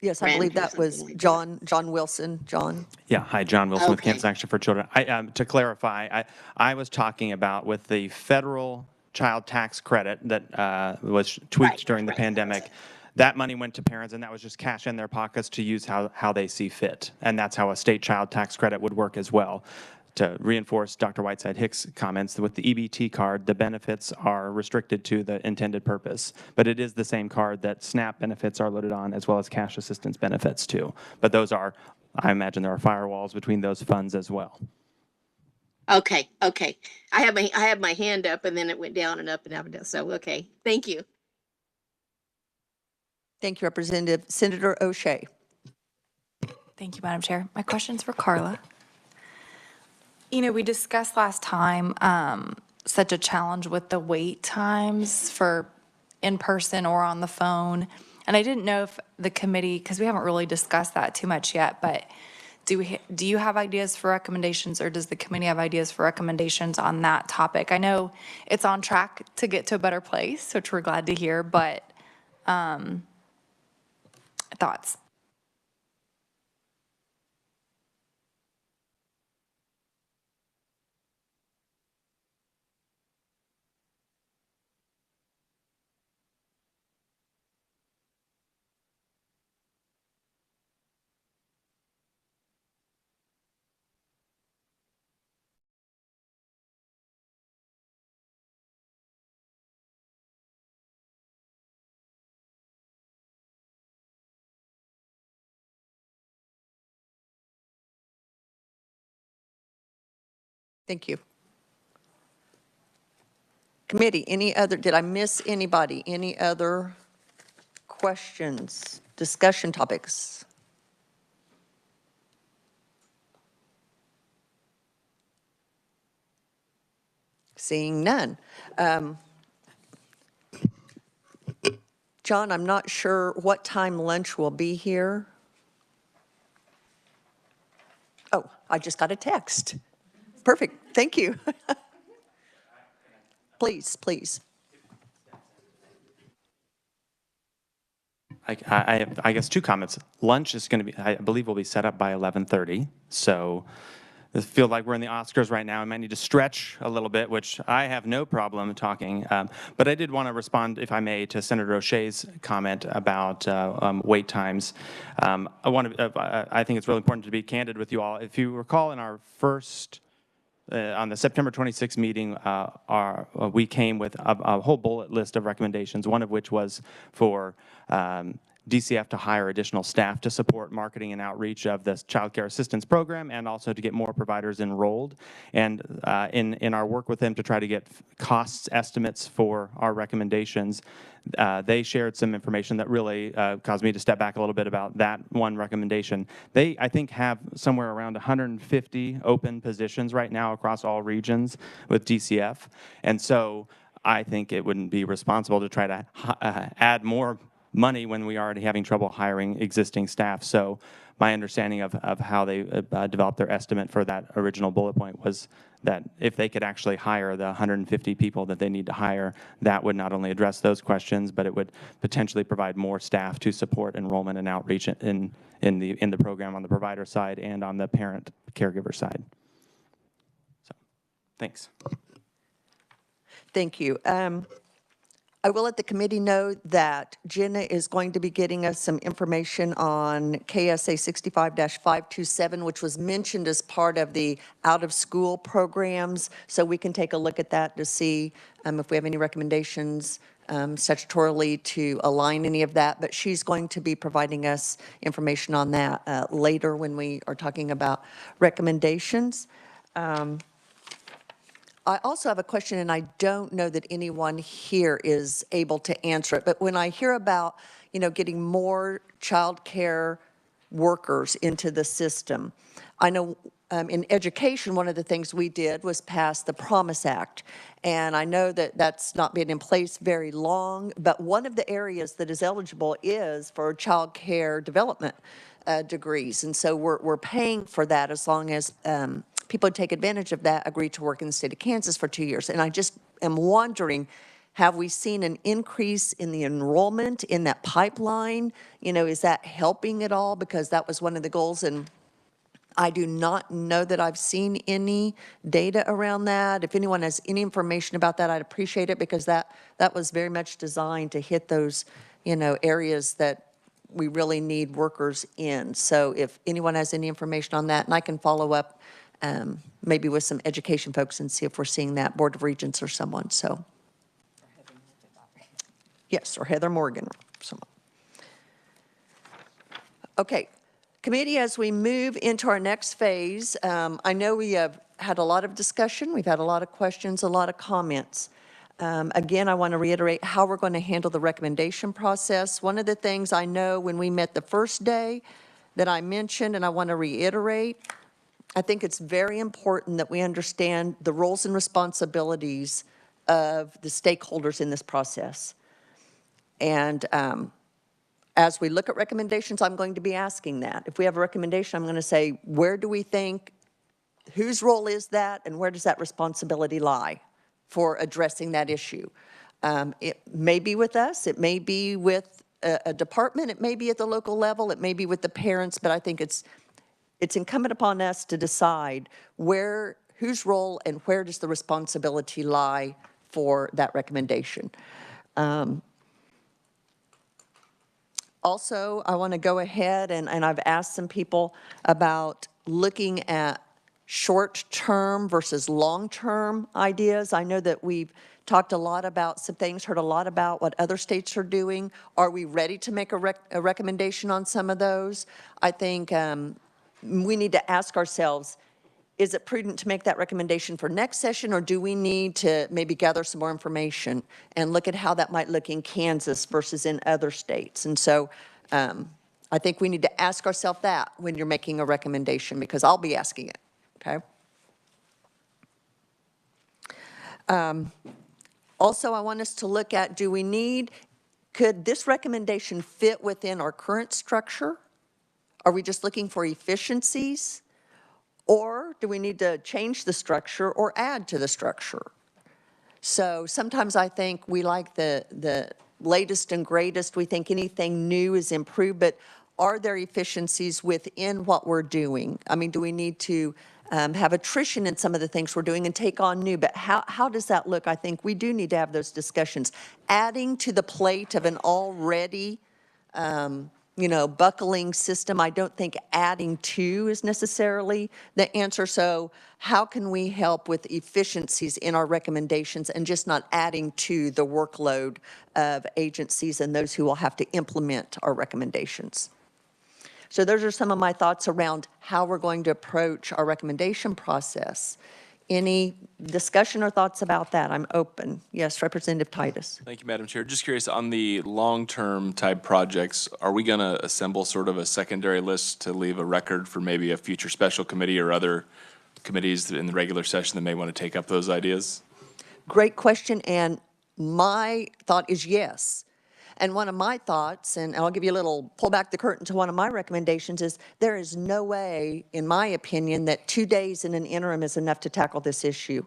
Yes, I rent believe or that was something like that. John Wilson. John? Yeah, hi, John Wilson with Okay. Kansas Action for Children. To clarify, I was talking about with the federal child tax credit that was tweaked during the pandemic. That money went to parents, and that was just cash in their pockets to use how they see fit. And that's how a state child tax credit would work as well. To reinforce Dr. Whiteside-Hicks' comments, with the EBT card, the benefits are restricted to the intended purpose. But it is the same card that SNAP benefits are loaded on, as well as cash assistance benefits too. But those are, I imagine there are firewalls between those funds as well. Okay. I have my hand up, and then it went down and up and up and down. So, okay. Thank you. Thank you, Representative. Senator O'Shea. Thank you, Madam Chair. My question's for Carla. You know, we discussed last time such a challenge with the wait times for in-person or on the phone. And I didn't know if the committee, because we haven't really discussed that too much yet, but do you have ideas for recommendations, or does the committee have ideas for recommendations on that topic? I know it's on track to get to a better place, which we're glad to hear, but thoughts? Thank you. Committee, did I miss anybody? Any other questions, discussion topics? Seeing none. John, I'm not sure what time lunch will be here. Oh, I just got a text. Perfect, thank you. Please. I guess two comments. Lunch is going to be, I believe, will be set up by 11:30. So I feel like we're in the Oscars right now. I might need to stretch a little bit, which I have no problem talking. But I did want to respond, if I may, to Senator O'Shea's comment about wait times. I think it's really important to be candid with you all. If you recall, in our first on the September 26th meeting, we came with a whole bullet list of recommendations, one of which was for DCF to hire additional staff to support marketing and outreach of this child care assistance program, and also to get more providers enrolled. And in our work with them to try to get costs estimates for our recommendations, they shared some information that really caused me to step back a little bit about that one recommendation. They, I think, have somewhere around 150 open positions right now across all regions with DCF. And so I think it wouldn't be responsible to try to add more money when we are already having trouble hiring existing staff. So my understanding of how they developed their estimate for that original bullet point was that if they could actually hire the 150 people that they need to hire, that would not only address those questions, but it would potentially provide more staff to support enrollment and outreach in the program on the provider side and on the parent caregiver side. So, thanks. Thank you. I will let the committee know that Jenna is going to be getting us some information on KSA 65-527, which was mentioned as part of the out-of-school programs. So we can take a look at that to see if we have any recommendations statutorily to align any of that, but she's going to be providing us information on that later when we are talking about recommendations. I also have a question, and I don't know that anyone here is able to answer it, but when I hear about, getting more childcare workers into the system, I know in education, one of the things we did was pass the Promise Act. And I know that that's not been in place very long, but one of the areas that is eligible is for childcare development degrees. And so we're paying for that as long as people who take advantage of that agree to work in the state of Kansas for 2 years. And I just am wondering, have we seen an increase in the enrollment in that pipeline? Is that helping at all? Because that was one of the goals, and I do not know that I've seen any data around that. If anyone has any information about that, I'd appreciate it, because that was very much designed to hit those, areas that we really need workers in. So if anyone has any information on that, and I can follow up maybe with some education folks and see if we're seeing that, Board of Regents or someone, so. Yes, or Heather Morgan, someone. Okay, committee, as we move into our next phase, I know we have had a lot of discussion, we've had a lot of questions, a lot of comments. Again, I want to reiterate how we're going to handle the recommendation process. One of the things I know when we met the first day that I mentioned, and I want to reiterate, I think it's very important that we understand the roles and responsibilities of the stakeholders in this process. And as we look at recommendations, I'm going to be asking that. If we have a recommendation, I'm going to say, where do we think, whose role is that, and where does that responsibility lie for addressing that issue? It may be with us, it may be with a department, it may be at the local level, it may be with the parents, but I think it's incumbent upon us to decide whose role and where does the responsibility lie for that recommendation. Also, I want to go ahead and I've asked some people about looking at short-term versus long-term ideas. I know that we've talked a lot about some things, heard a lot about what other states are doing. Are we ready to make a recommendation on some of those? I think we need to ask ourselves, is it prudent to make that recommendation for next session, or do we need to maybe gather some more information and look at how that might look in Kansas versus in other states? And so I think we need to ask ourselves that when you're making a recommendation, because I'll be asking it, okay? Also, I want us to look at, could this recommendation fit within our current structure? Are we just looking for efficiencies? Or do we need to change the structure or add to the structure? So sometimes I think we like the latest and greatest. We think anything new is improved, but are there efficiencies within what we're doing? I mean, do we need to have attrition in some of the things we're doing and take on new? But how does that look? I think we do need to have those discussions. Adding to the plate of an already buckling system, I don't think adding to is necessarily the answer. So how can we help with efficiencies in our recommendations and just not adding to the workload of agencies and those who will have to implement our recommendations? So those are some of my thoughts around how we're going to approach our recommendation process. Any discussion or thoughts about that? I'm open. Yes, Representative Titus. Thank you, Madam Chair. Just curious, on the long-term type projects, are we going to assemble sort of a secondary list to leave a record for maybe a future special committee or other committees in the regular session that may want to take up those ideas? Great question, and my thought is yes. And one of my thoughts, and I'll give you a little pull back the curtain to one of my recommendations, is there is no way, in my opinion, that 2 days in an interim is enough to tackle this issue.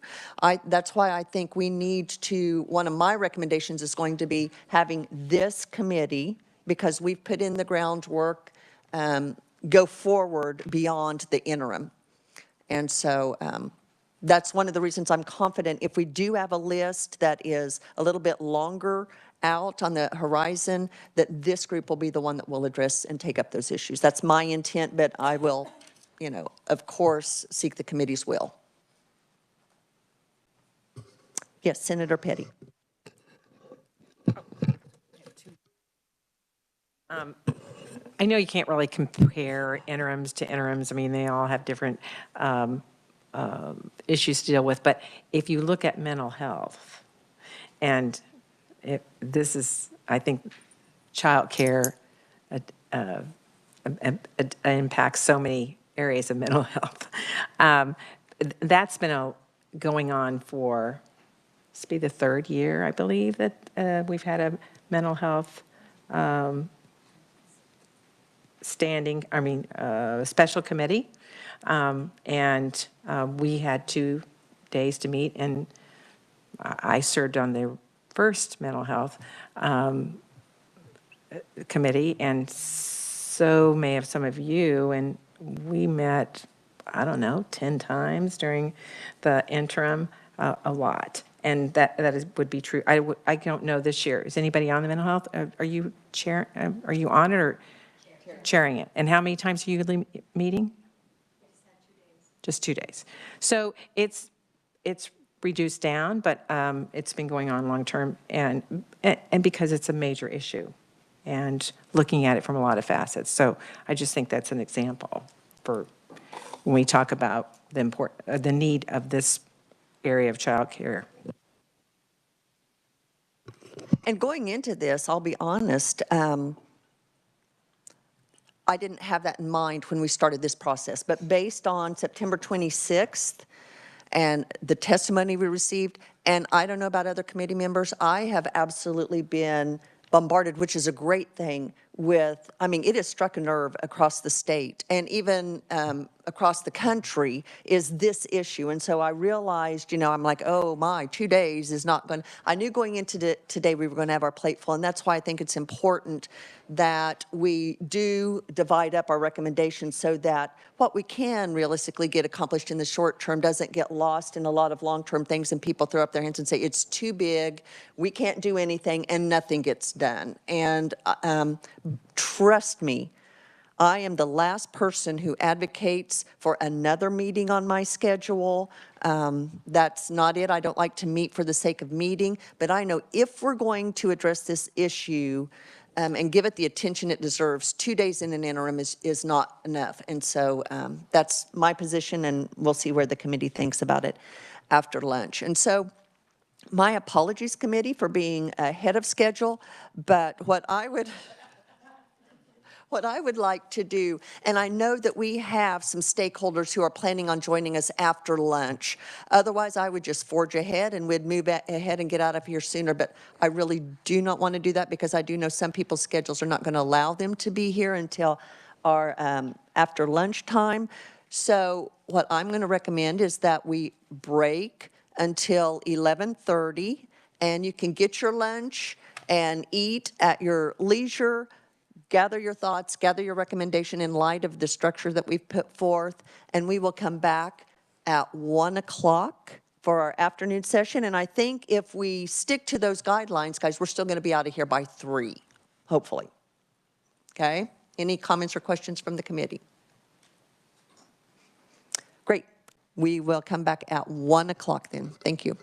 That's why I think we need to, one of my recommendations is going to be having this committee, because we've put in the groundwork, go forward beyond the interim. And so that's one of the reasons I'm confident if we do have a list that is a little bit longer out on the horizon, that this group will be the one that will address and take up those issues. That's my intent, but I will, of course, seek the committee's will. Yes, Senator Petty. I know you can't really compare interims to interims. I mean, they all have different issues to deal with. But if you look at mental health, and this is, I think, childcare impacts so many areas of mental health. That's been going on for, this will be the third year, I believe, that we've had a mental health special committee. And we had 2 days to meet, and I served on the first mental health committee, and so may have some of you, and we met, I don't know, 10 times during the interim, a lot. And would be true. I don't know this year. Is anybody on the mental health? Are you are you on it or chairing it? And how many times are you meeting? Just 2 days. So it's reduced down, but it's been going on long term, and because it's a major issue, and looking at it from a lot of facets. So I just think that's an example for when we talk about the need of this area of childcare. And going into this, I'll be honest, I didn't have that in mind when we started this process, but based on September 26th and the testimony we received, and I don't know about other committee members, I have absolutely been bombarded, which is a great thing, with, I mean, it has struck a nerve across the state and even across the country is this issue. And so I realized, you know, I'm like, oh my, 2 days is not going to, I knew going into today we were going to have our plate full. And that's why I think it's important that we do divide up our recommendations so that what we can realistically get accomplished in the short term doesn't get lost in a lot of long-term things and people throw up their hands and say, it's too big, we can't do anything, and nothing gets done. And trust me, I am the last person who advocates for another meeting on my schedule. That's not it. I don't like to meet for the sake of meeting, but I know if we're going to address this issue and give it the attention it deserves, 2 days in an interim is not enough. And so that's my position, and we'll see where the committee thinks about it after lunch. And so my apologies, committee, for being ahead of schedule, but what I would like to do, and I know that we have some stakeholders who are planning on joining us after lunch. Otherwise, I would just forge ahead and we'd move ahead and get out of here sooner. But I really do not want to do that because I do know some people's schedules are not going to allow them to be here until our after lunch time. So what I'm going to recommend is that we break until 11:30, and you can get your lunch and eat at your leisure. Gather your thoughts, gather your recommendation in light of the structure that we've put forth, and we will come back at 1 o'clock for our afternoon session. And I think if we stick to those guidelines, guys, we're still going to be out of here by 3, hopefully. Okay? Any comments or questions from the committee? Great. We will come back at 1 o'clock then. Thank you.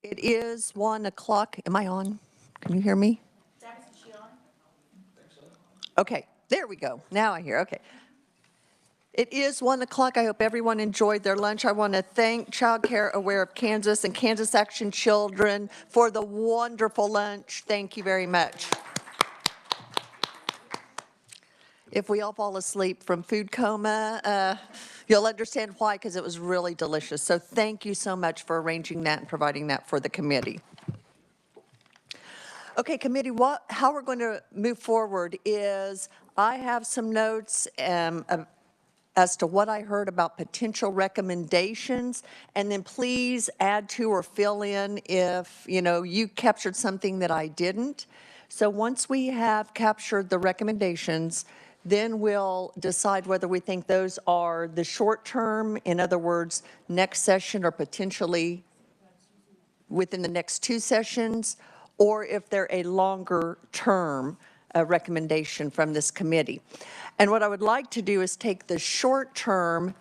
It is 1 o'clock. Am I on? Can you hear me? Okay, there we go. Now I hear, okay. It is 1 o'clock. I hope everyone enjoyed their lunch. I want to thank Childcare Aware of Kansas and Kansas Action Children for the wonderful lunch. Thank you very much. If we all fall asleep from food coma, you'll understand why, because it was really delicious. So thank you so much for arranging that and providing that for the committee. Okay, committee, how we're going to move forward is I have some notes as to what I heard about potential recommendations, and then please add to or fill in if, you captured something that I didn't. So once we have captured the recommendations, then we'll decide whether we think those are the short term, in other words, next session or potentially within the next 2 sessions, or if they're a longer term recommendation from this committee. And what I would like to do is take the short-term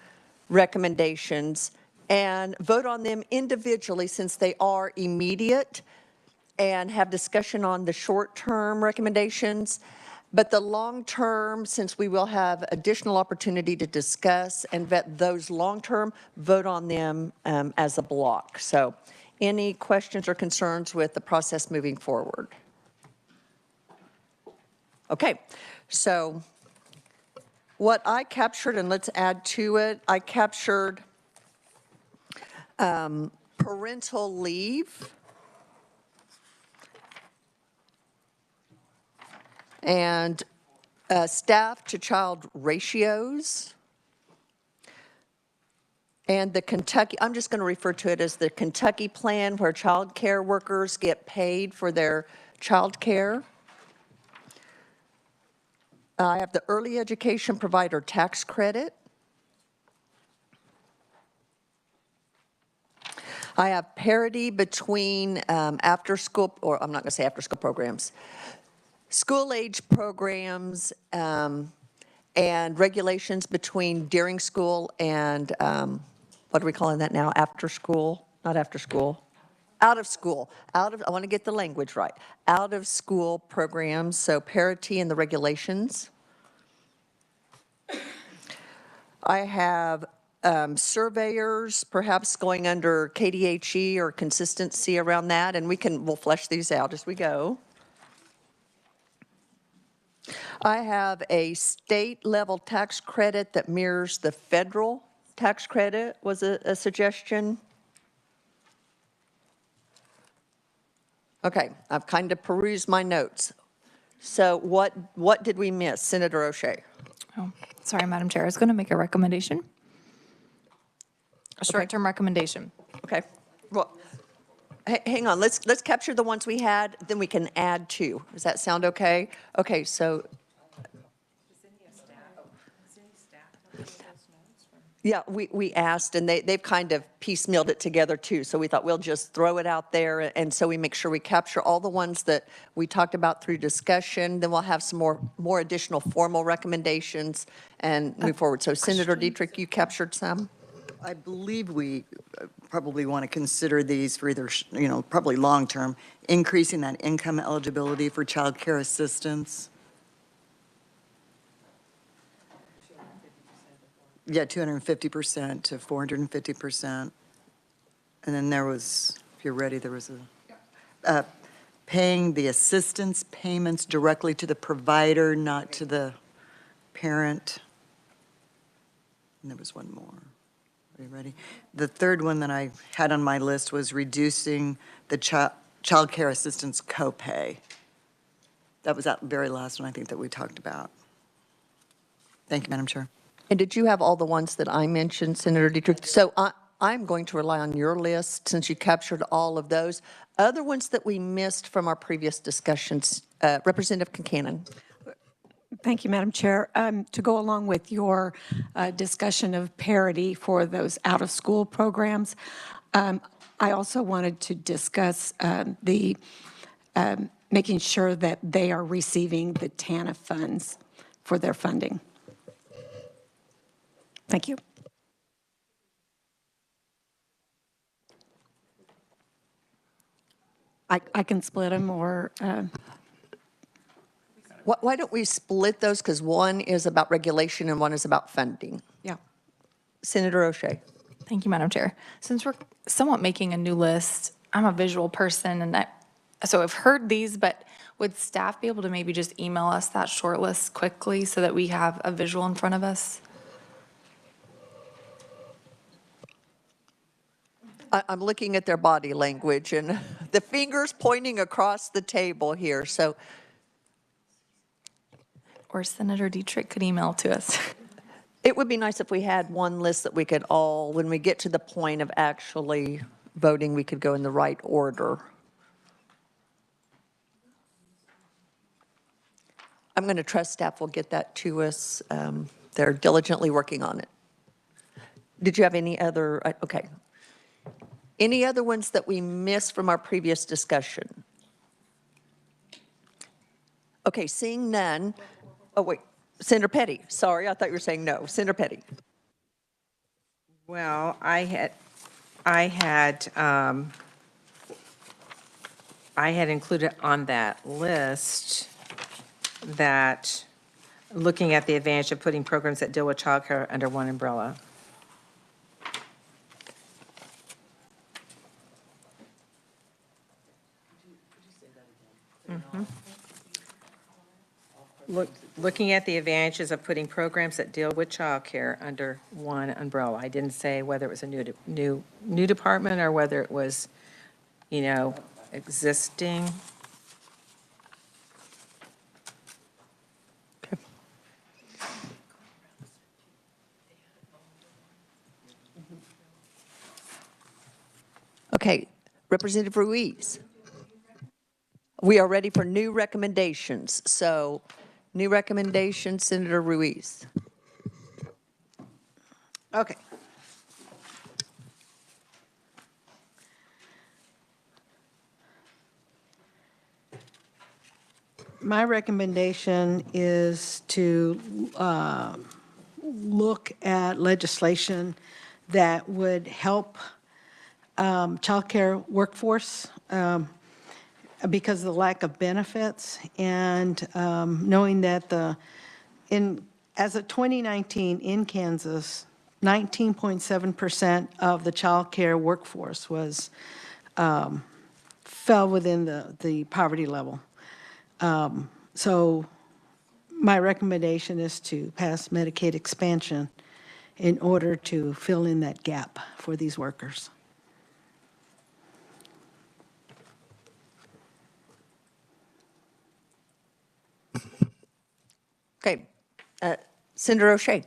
recommendations and vote on them individually since they are immediate, and have discussion on the short-term recommendations. But the long-term, since we will have additional opportunity to discuss and vet those long-term, vote on them as a block. So any questions or concerns with the process moving forward? Okay, so what I captured, and let's add to it, I captured parental leave and staff to child ratios, and the Kentucky, I'm just going to refer to it as the Kentucky plan, where child care workers get paid for their child care. I have the early education provider tax credit. I have parity between after school, or I'm not going to say after school programs, school age programs and regulations between during school and what are we calling that now? After school, not after school. Out of school, I want to get the language right. Out of school programs, so parity in the regulations. I have surveyors, perhaps going under KDHE or consistency around that, and we'll flesh these out as we go. I have a state level tax credit that mirrors the federal tax credit, was a suggestion. Okay, I've kind of perused my notes. So what did we miss, Senator O'Shea? Oh, sorry, Madam Chair. I was going to make a recommendation. A short-term recommendation. Okay. Well, hang on. Let's capture the ones we had, then we can add to. Does that sound okay? Okay, so. Yeah, we asked, and they've kind of piecemealed it together too. So we thought we'll just throw it out there, and so we make sure we capture all the ones that we talked about through discussion. Then we'll have some more additional formal recommendations and move forward. So Senator Dietrich, you captured some? I believe we probably want to consider these for either, probably long-term, increasing that income eligibility for child care assistance. Yeah, 250% to 450%. And then there was, if you're ready, there was paying the assistance payments directly to the provider, not to the parent. And there was one more. Are you ready? The third one that I had on my list was reducing the child care assistance copay. That was that very last one I think that we talked about. Thank you, Madam Chair. And did you have all the ones that I mentioned, Senator Dietrich? So I'm going to rely on your list since you captured all of those. Other ones that we missed from our previous discussions, Representative Concanon. Thank you, Madam Chair. To go along with your discussion of parity for those out-of-school programs, I also wanted to discuss the making sure that they are receiving the TANF funds for their funding. Thank you. I can split them or, Why don't we split those? Because one is about regulation and one is about funding. yeah. Senator O'Shea. Thank you, Madam Chair. Since we're somewhat making a new list, I'm a visual person, and so I've heard these, but would staff be able to maybe just email us that short list quickly so that we have a visual in front of us? I'm looking at their body language and the fingers pointing across the table here, so. Or Senator Dietrich could email to us. It would be nice if we had one list that we could all, when we get to the point of actually voting, we could go in the right order. I'm going to trust staff will get that to us. They're diligently working on it. Did you have any other, okay. Any other ones that we missed from our previous discussion? Okay, seeing none. Oh, wait, Senator Petty. Sorry, I thought you were saying no. Senator Petty. Well, I had included on that list that looking at the advantage of putting programs that deal with childcare under one umbrella. Looking at the advantages of putting programs that deal with childcare under one umbrella. I didn't say whether it was a new department or whether it was, existing. Okay, Representative Ruiz. We are ready for new recommendations. So, new recommendations, Senator Ruiz. Okay. My recommendation is to look at legislation that would help childcare workforce because of the lack of benefits, and knowing that as of 2019 in Kansas, 19.7% of the childcare workforce fell within the poverty level. So my recommendation is to pass Medicaid expansion in order to fill in that gap for these workers. Okay, Senator O'Shea.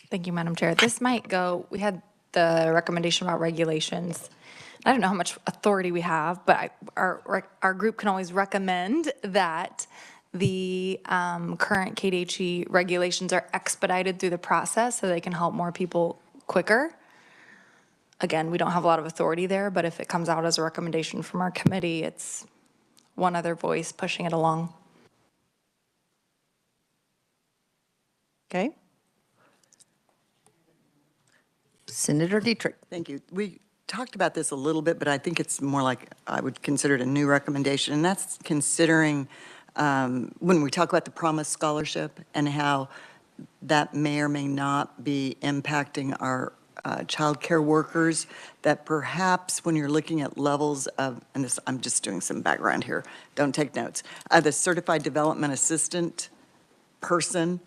Thank you, Madam Chair. This might go, we had the recommendation about regulations. I don't know how much authority we have, but our group can always recommend that the current KDHE regulations are expedited through the process so they can help more people quicker. Again, we don't have a lot of authority there, but if it comes out as a recommendation from our committee, it's one other voice pushing it along. Okay. Senator Dietrich. Thank you. We talked about this a little bit, but I think it's more like I would consider it a new recommendation, and that's considering when we talk about the Promise Scholarship and how that may or may not be impacting our child care workers, that perhaps when you're looking at levels of, and this, I'm just doing some background here, don't take notes, the Certified Development Assistant person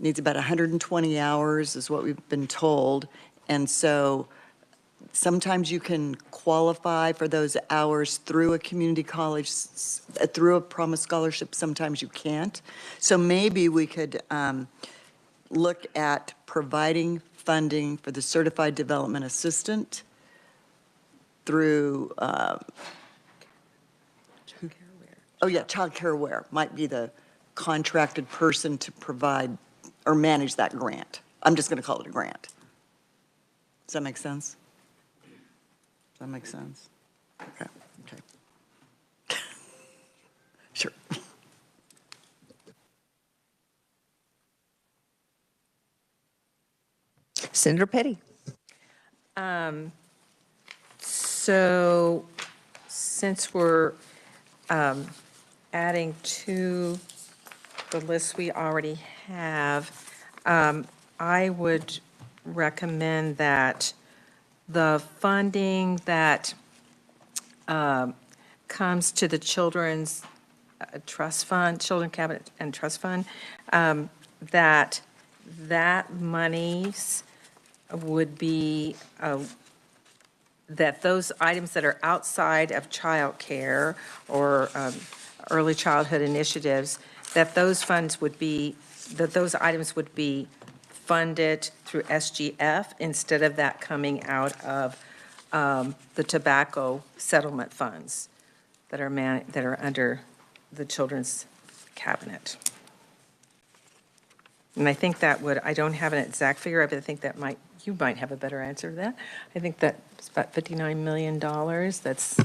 needs about 120 hours is what we've been told. And so sometimes you can qualify for those hours through a community college, through a Promise Scholarship, sometimes you can't. So maybe we could look at providing funding for the Certified Development Assistant through, Child Care Aware might be the contracted person to provide or manage that grant. I'm just going to call it a grant. Does that make sense? Does that make sense? Okay. Sure. Senator Petty. So since we're adding to the list we already have, I would recommend that the funding that comes to the Children's Trust Fund, Children Cabinet and Trust Fund, that monies would be, that those items that are outside of childcare or early childhood initiatives, that those funds would be, that those items would be funded through SGF instead of that coming out of the tobacco settlement funds that are under the Children's Cabinet. And I think that would, I don't have an exact figure, but I think that you might have a better answer to that. I think that's about $59 million that's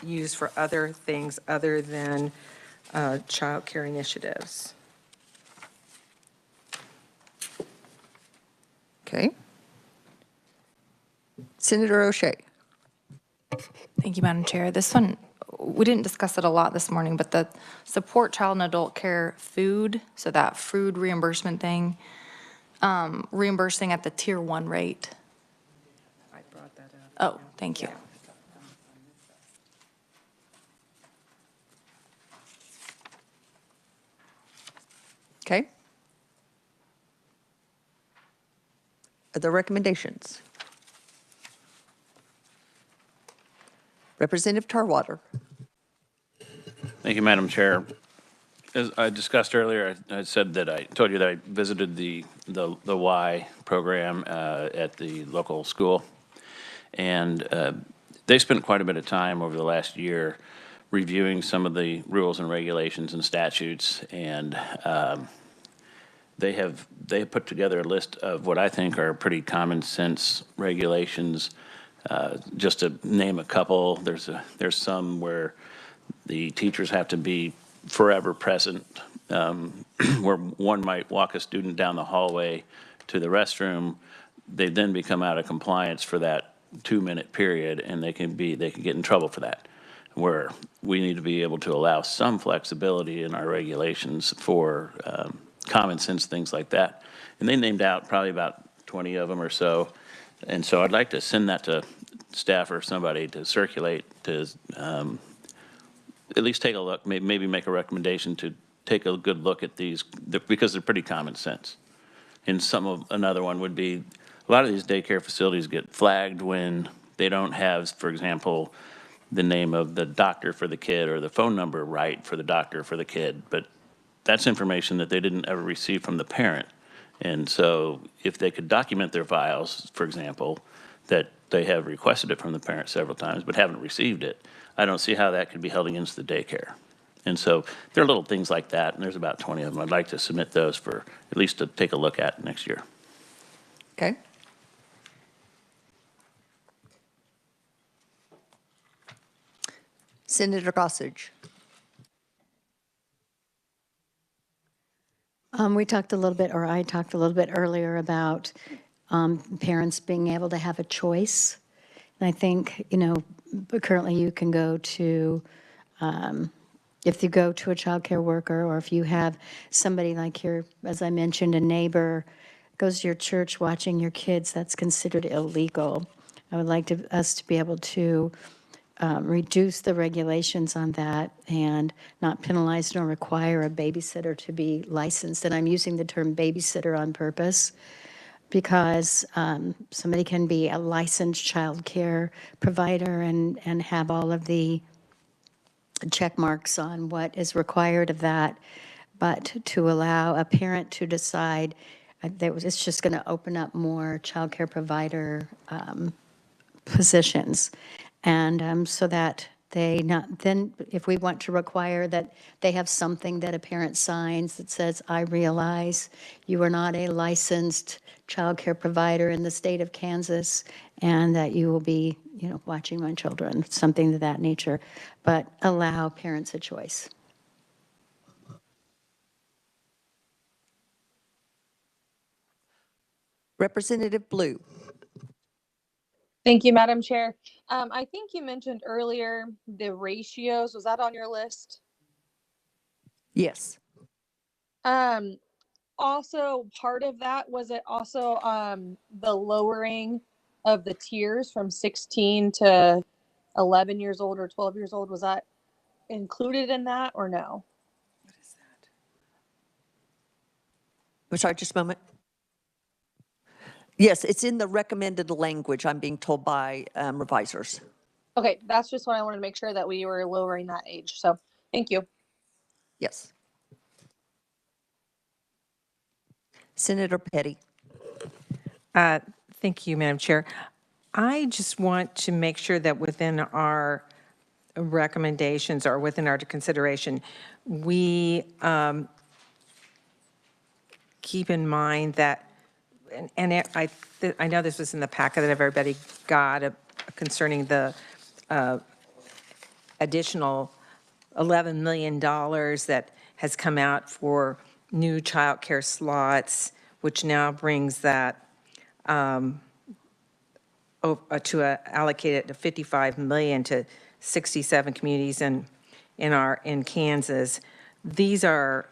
used for other things other than child care initiatives. Okay. Senator O'Shea. Thank you, Madam Chair. This one, we didn't discuss it a lot this morning, but the support child and adult care food, so that food reimbursement thing, reimbursing at the tier 1 rate. I brought that up. Oh, thank you. Okay. Other recommendations? Representative Tarwater. Thank you, Madam Chair. As I discussed earlier, I said that I told you that I visited the Y program at the local school. And they spent quite a bit of time over the last year reviewing some of the rules and regulations and statutes. And they have put together a list of what I think are pretty common sense regulations. Just to name a couple, there's some where the teachers have to be forever present, where one might walk a student down the hallway to the restroom. They then become out of compliance for that 2-minute period, and they can get in trouble for that. Where we need to be able to allow some flexibility in our regulations for common sense things like that. And they named out probably about 20 of them or so. And so I'd like to send that to staff or somebody to circulate to at least take a look, maybe make a recommendation to take a good look at these, because they're pretty common sense. And another one would be, a lot of these daycare facilities get flagged when they don't have, for example, the name of the doctor for the kid or the phone number right for the doctor for the kid. But that's information that they didn't ever receive from the parent. And so if they could document their files, for example, that they have requested it from the parent several times but haven't received it, I don't see how that could be held against the daycare. And so there are little things like that, and there's about 20 of them. I'd like to submit those for at least to take a look at next year. Okay. Senator Gossage. We talked a little bit, or I talked a little bit earlier about parents being able to have a choice. And I think, currently you can go to, if you go to a child care worker, or if you have somebody like as I mentioned, a neighbor goes to your church watching your kids, that's considered illegal. I would like us to be able to reduce the regulations on that and not penalize nor require a babysitter to be licensed. And I'm using the term babysitter on purpose because somebody can be a licensed child care provider and have all of the check marks on what is required of that. But to allow a parent to decide, it's just going to open up more child care provider positions. And so that then if we want to require that they have something that a parent signs that says, I realize you are not a licensed child care provider in the state of Kansas, and that you will be, watching my children, something of that nature, but allow parents a choice. Representative Blue. Thank you, Madam Chair. I think you mentioned earlier the ratios. Was that on your list? Yes. Also, part of that, was it also the lowering of the tiers from 16 to 11 years old or 12 years old? Was that included in that or no? I'm sorry, just a moment. Yes, it's in the recommended language, I'm being told by revisers. Okay, that's just what I wanted to make sure that we were lowering that age. So thank you. Yes. Senator Petty. Thank you, Madam Chair. I just want to make sure that within our recommendations or within our consideration, we keep in mind that, I know this was in the packet that everybody got concerning the additional $11 million that has come out for new childcare slots, which now brings that to allocate it to 55 million to 67 communities in Kansas. These are,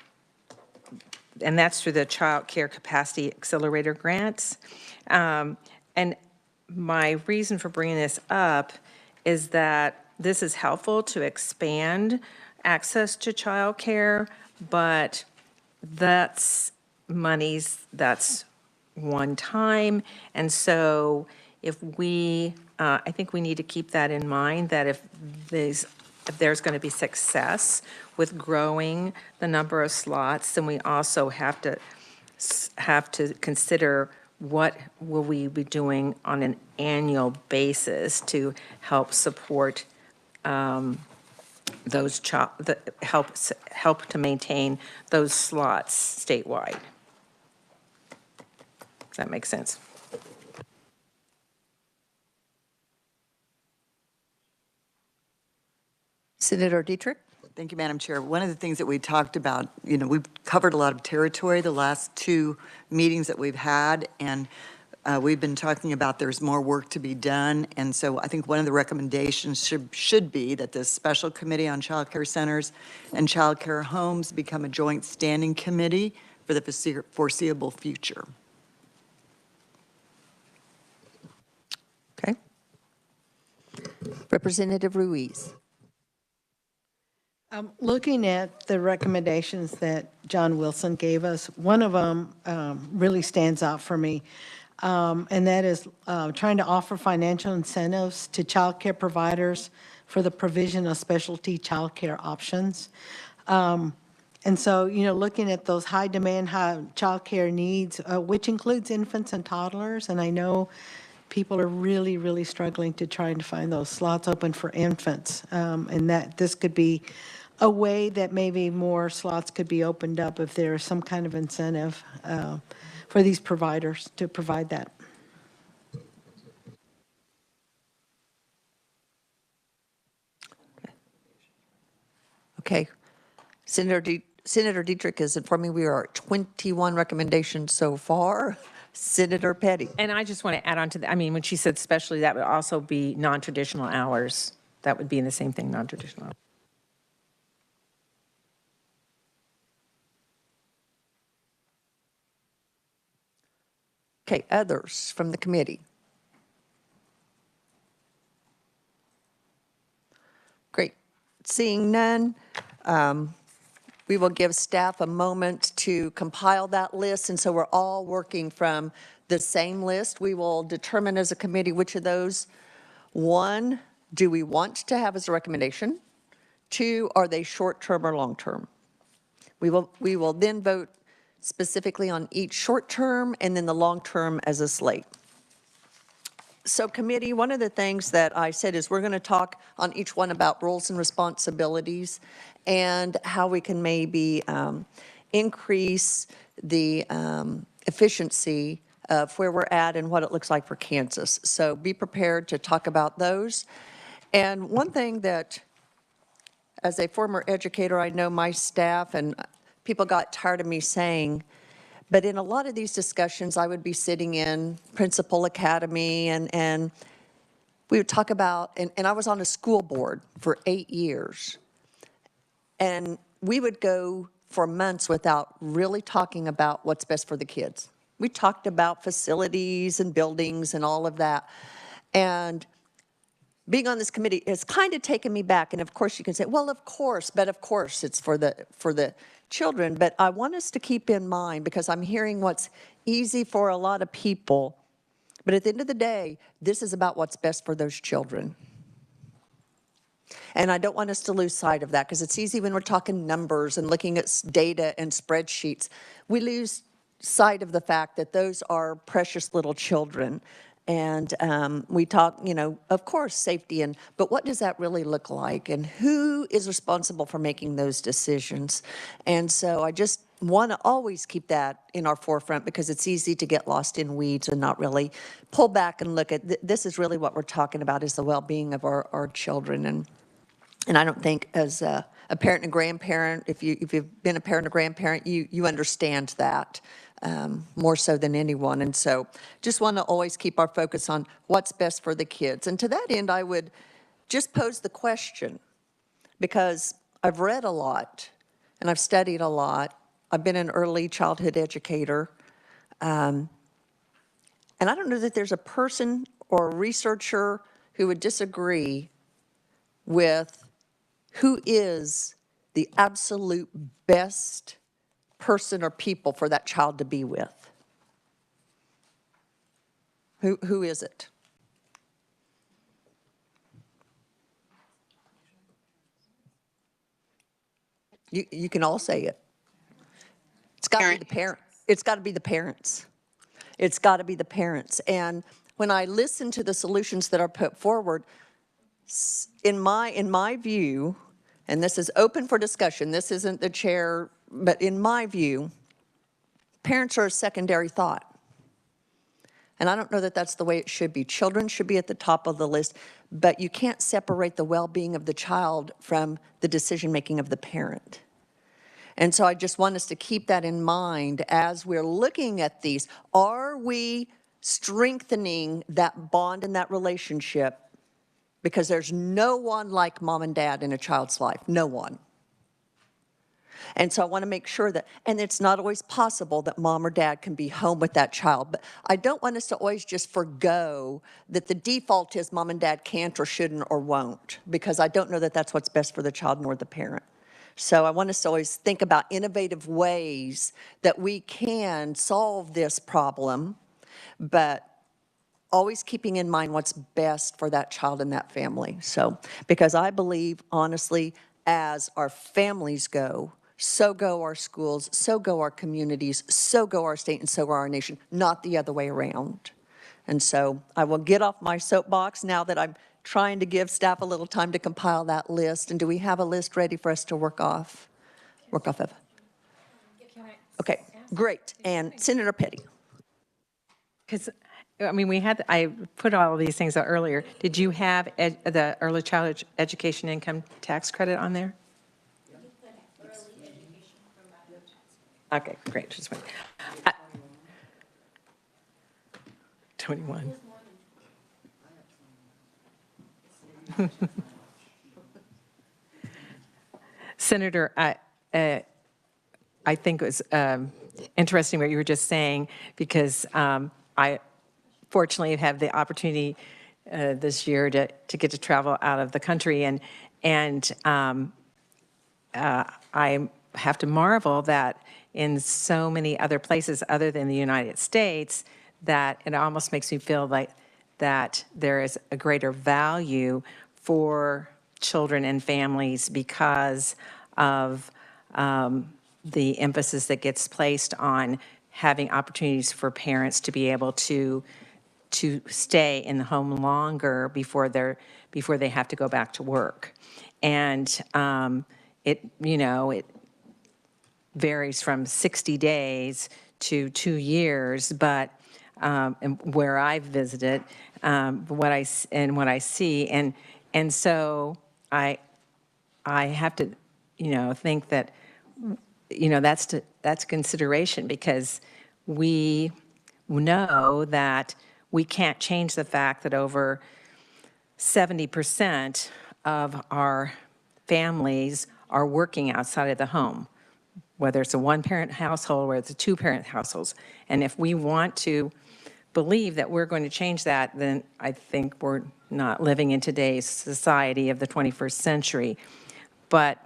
and that's through the Child Care Capacity Accelerator grants. And my reason for bringing this up is that this is helpful to expand access to childcare, but that's monies, that's one time. And so if I think we need to keep that in mind, that if there's going to be success with growing the number of slots, then we also have to consider what will we be doing on an annual basis to help support those help to maintain those slots statewide. Does that make sense? Senator Dietrich. Thank you, Madam Chair. One of the things that we talked about, we've covered a lot of territory the last two meetings that we've had, and we've been talking about there's more work to be done. And so I think one of the recommendations should be that the Special Committee on Child Care Centers and Child Care Homes become a joint standing committee for the foreseeable future. Okay. Representative Ruiz. Looking at the recommendations that John Wilson gave us, one of them really stands out for me, and that is trying to offer financial incentives to child care providers for the provision of specialty child care options. And so, looking at those high demand, high child care needs, which includes infants and toddlers, and I know people are really, really struggling to try and find those slots open for infants, and that this could be a way that maybe more slots could be opened up if there is some kind of incentive for these providers to provide that. Okay. Senator Dietrich is informing me we are at 21 recommendations so far. Senator Petty. And I just want to add on to that. I mean, when she said especially, that would also be non-traditional hours. That would be in the same thing, non-traditional hours. Okay, others from the committee. Great. Seeing none, we will give staff a moment to compile that list. And so we're all working from the same list. We will determine as a committee which of those, one, do we want to have as a recommendation? Two, are they short-term or long-term? We will then vote specifically on each short-term and then the long-term as a slate. So committee, one of the things that I said is we're going to talk on each one about roles and responsibilities and how we can maybe increase the efficiency of where we're at and what it looks like for Kansas. So be prepared to talk about those. And one thing that, as a former educator, I know my staff and people got tired of me saying, but in a lot of these discussions, I would be sitting in Principal Academy and we would talk about, and I was on a school board for 8 years, and we would go for months without really talking about what's best for the kids. We talked about facilities and buildings and all of that. And being on this committee has kind of taken me back. And of course you can say, well, of course, but of course it's for the children. But I want us to keep in mind, because I'm hearing what's easy for a lot of people, but at the end of the day, this is about what's best for those children. And I don't want us to lose sight of that, because it's easy when we're talking numbers and looking at data and spreadsheets. We lose sight of the fact that those are precious little children. And we talk, you know, of course, safety, but what does that really look like? And who is responsible for making those decisions? And so I just want to always keep that in our forefront, because it's easy to get lost in weeds and not really pull back and look at, this is really what we're talking about, is the well-being of our children. And I don't think, as a parent and grandparent, if you've been a parent or grandparent, you understand that more so than anyone. And so just want to always keep our focus on what's best for the kids. And to that end, I would just pose the question, because I've read a lot and I've studied a lot. I've been an early childhood educator. And I don't know that there's a person or a researcher who would disagree with who is the absolute best person or people for that child to be with. Who is it? You can all say it. It's got to be the parent. It's got to be the parents. It's got to be the parents. And when I listen to the solutions that are put forward, in my view, and this is open for discussion, this isn't the chair, but in my view, parents are a secondary thought. And I don't know that that's the way it should be. Children should be at the top of the list, but you can't separate the well-being of the child from the decision-making of the parent. And so I just want us to keep that in mind as we're looking at these. Are we strengthening that bond and that relationship? Because there's no one like mom and dad in a child's life, no one. And so I want to make sure that, and it's not always possible that mom or dad can be home with that child, but I don't want us to always just forgo that the default is mom and dad can't or shouldn't or won't, because I don't know that that's what's best for the child nor the parent. So I want us to always think about innovative ways that we can solve this problem, but always keeping in mind what's best for that child and that family. So, because I believe, honestly, as our families go, so go our schools, so go our communities, so go our state, and so go our nation, not the other way around. And so I will get off my soapbox now that I'm trying to give staff a little time to compile that list. And do we have a list ready for us to work off of? Okay, great. And Senator Petty. Because, I mean, I put all of these things out earlier. Did you have the early childhood education income tax credit on there? Okay, great. Just wait. 21. Senator, I think it was interesting what you were just saying, because I fortunately have the opportunity this year to get to travel out of the country, and I have to marvel that in so many other places other than the United States, that it almost makes me feel like that there is a greater value for children and families because of the emphasis that gets placed on having opportunities for parents to be able to stay in the home longer before they have to go back to work. And it varies from 60 days to 2 years, but and where I've visited, what I see, and so I have to, think that, that's consideration, because we know that we can't change the fact that over 70% of our families are working outside of the home, whether it's a one-parent household or it's a two-parent households. And if we want to believe that we're going to change that, then I think we're not living in today's society of the 21st century. But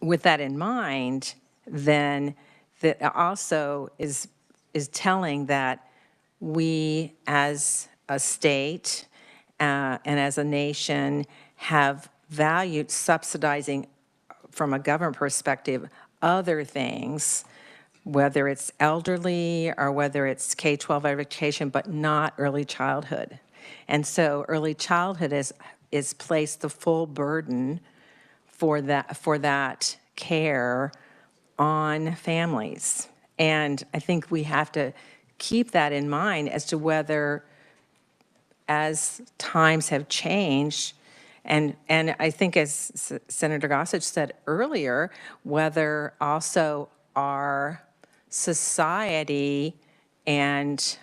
with that in mind, then that also is telling that we as a state and as a nation have valued subsidizing from a government perspective other things, whether it's elderly or whether it's K-12 education, but not early childhood. And so early childhood is placed the full burden for that care on families. And I think we have to keep that in mind as to whether, as times have changed, and I think as Senator Gossage said earlier, whether also our society and,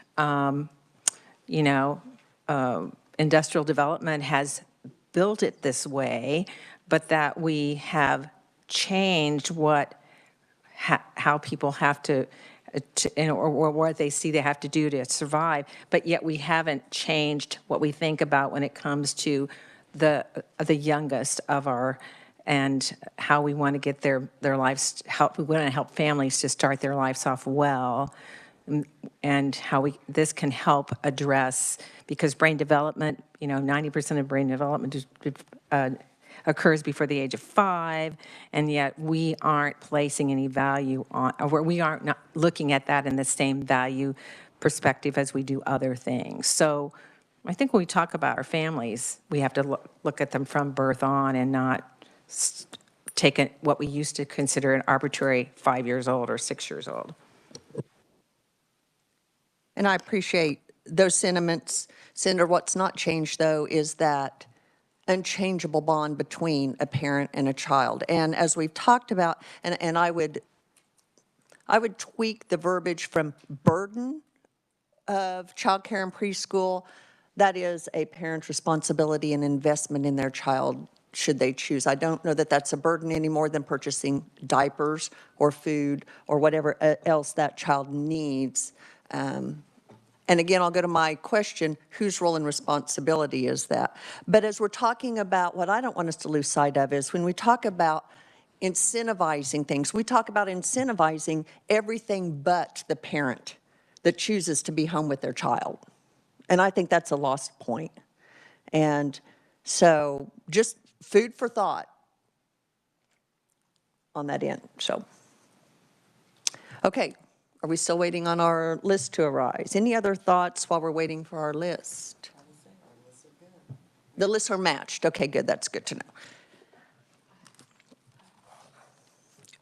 industrial development has built it this way, but that we have changed how people have to or what they see they have to do to survive, but yet we haven't changed what we think about when it comes to the youngest of our, and how we want to get their lives, we want to help families to start their lives off well, and how this can help address, because brain development, 90% of brain development occurs before the age of 5, and yet we aren't placing any value on, or we aren't not looking at that in the same value perspective as we do other things. So I think when we talk about our families, we have to look at them from birth on and not take what we used to consider an arbitrary 5 years old or 6 years old. And I appreciate those sentiments. Senator, what's not changed, though, is that unchangeable bond between a parent and a child. And as we've talked about, and I would tweak the verbiage from burden of childcare and preschool. That is a parent's responsibility and investment in their child, should they choose. I don't know that that's a burden any more than purchasing diapers or food or whatever else that child needs. And again, I'll go to my question, whose role and responsibility is that? But as we're talking about, what I don't want us to lose sight of is when we talk about incentivizing things, we talk about incentivizing everything but the parent that chooses to be home with their child. And I think that's a lost point. And so just food for thought on that end. So, okay. Are we still waiting on our list to arise? Any other thoughts while we're waiting for our list? The lists are matched. Okay, good. That's good to know.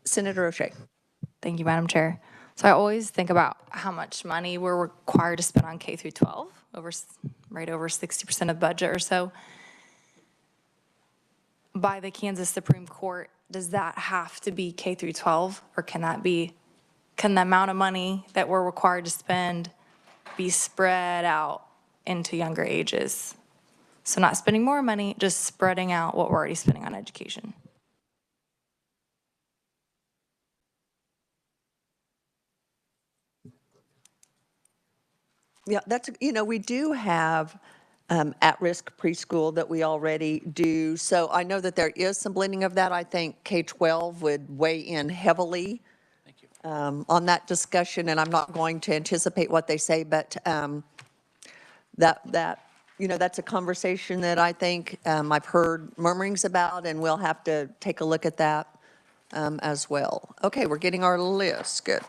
Senator O'Shea. Thank you, Madam Chair. So I always think about how much money we're required to spend on K through 12, right over 60% of budget or so. By the Kansas Supreme Court, does that have to be K through 12, or can the amount of money that we're required to spend be spread out into younger ages? So not spending more money, just spreading out what we're already spending on education. Yeah, that's, we do have at-risk preschool that we already do. So I know that there is some blending of that. I think K-12 would weigh in heavily on that discussion, and I'm not going to anticipate what they say, but that's a conversation that I think I've heard murmurings about, and we'll have to take a look at that as well. Okay, we're getting our list. Good.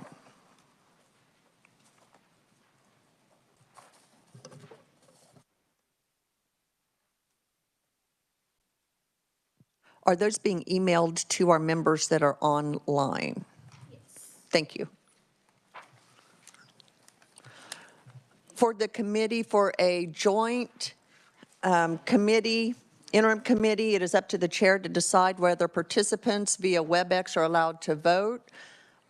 Are those being emailed to our members that are online? Yes. Thank you. For the committee, for a joint committee, interim committee, it is up to the chair to decide whether participants via WebEx are allowed to vote.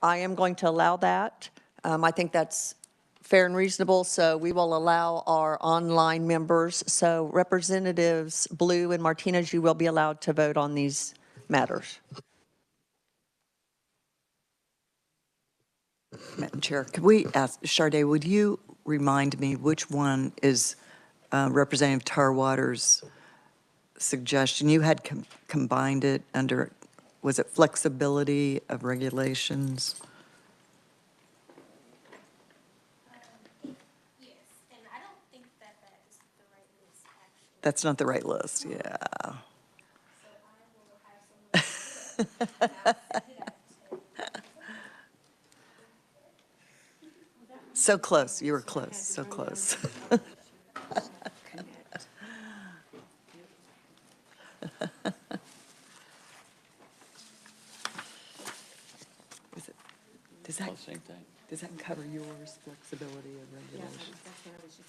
I am going to allow that. I think that's fair and reasonable, so we will allow our online members. So Representatives Blue and Martinez, you will be allowed to vote on these matters. Madam Chair, could we ask, Sade, would you remind me which one is Representative Tarwater's suggestion? You had combined it under, was it flexibility of regulations? That's not the right list, yeah. So close, you were close, so close. Does that cover yours, flexibility of regulations?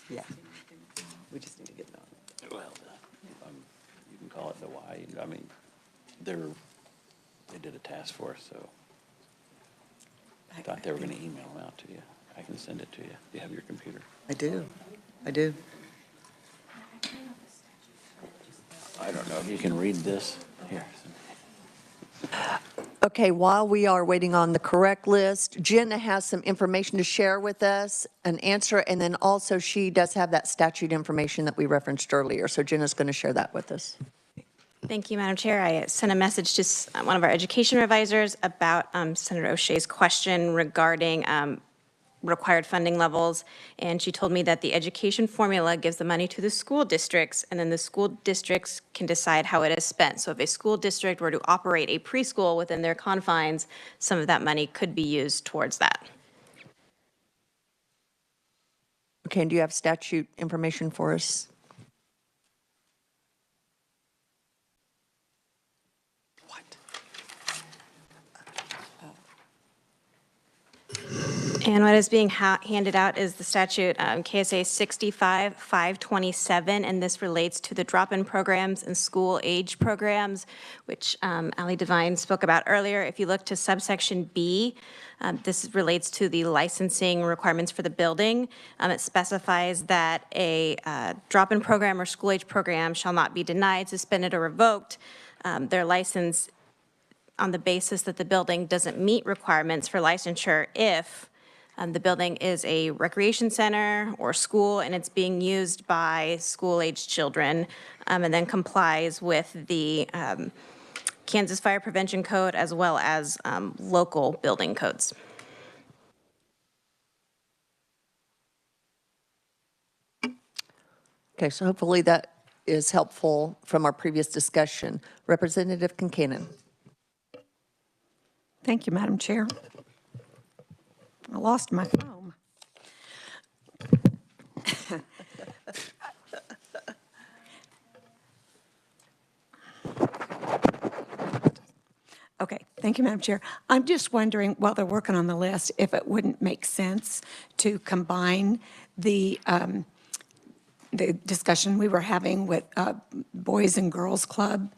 Yeah. We just need to get it on. Well, you can call it the Y. I mean, they did a task force, so I thought they were going to email them out to you. I can send it to you. You have your computer. I do. I do. I don't know if you can read this. Here. Okay, while we are waiting on the correct list, Jenna has some information to share with us, an answer, and then also she does have that statute information that we referenced earlier. So Jenna's going to share that with us. Thank you, Madam Chair. I sent a message to one of our education advisors about Senator O'Shea's question regarding required funding levels, and she told me that the education formula gives the money to the school districts, and then the school districts can decide how it is spent. So if a school district were to operate a preschool within their confines, some of that money could be used towards that. Okay, and do you have statute information for us? And what is being handed out is the statute, KSA 65-527, and this relates to the drop-in programs and school age programs, which Ali Devine spoke about earlier. If you look to subsection B, this relates to the licensing requirements for the building. It specifies that a drop-in program or school age program shall not be denied, suspended, or revoked their license on the basis that the building doesn't meet requirements for licensure if the building is a recreation center or school and it's being used by school-aged children, and then complies with the Kansas Fire Prevention Code as well as local building codes. Okay, so hopefully that is helpful from our previous discussion. Representative Kincannon. Thank you, Madam Chair. I lost my phone. Okay, thank you, Madam Chair. I'm just wondering, while they're working on the list, if it wouldn't make sense to combine the discussion we were having with Boys and Girls Club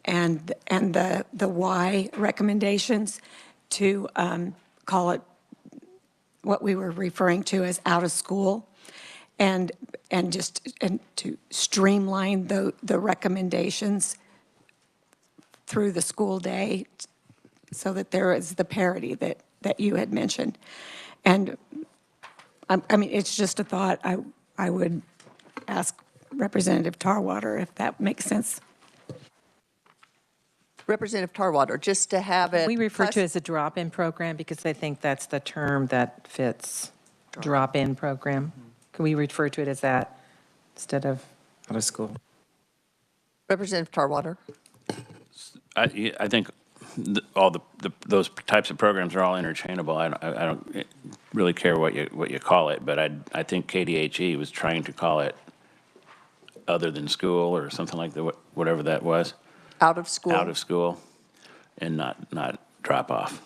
and the Y recommendations to call it what we were referring to as out of school, and to streamline the recommendations through the school day so that there is the parity that you had mentioned. And I mean, it's just a thought. I would ask Representative Tarwater if that makes sense. Representative Tarwater, just to have it. We refer to it as a drop-in program because I think that's the term that fits, drop-in program. Can we refer to it as that instead of out of school? Representative Tarwater. I think all those types of programs are all interchangeable. I don't really care what you call it, but I think KDHE was trying to call it other than school or something like that, whatever that was. Out of school? Out of school, and not drop off.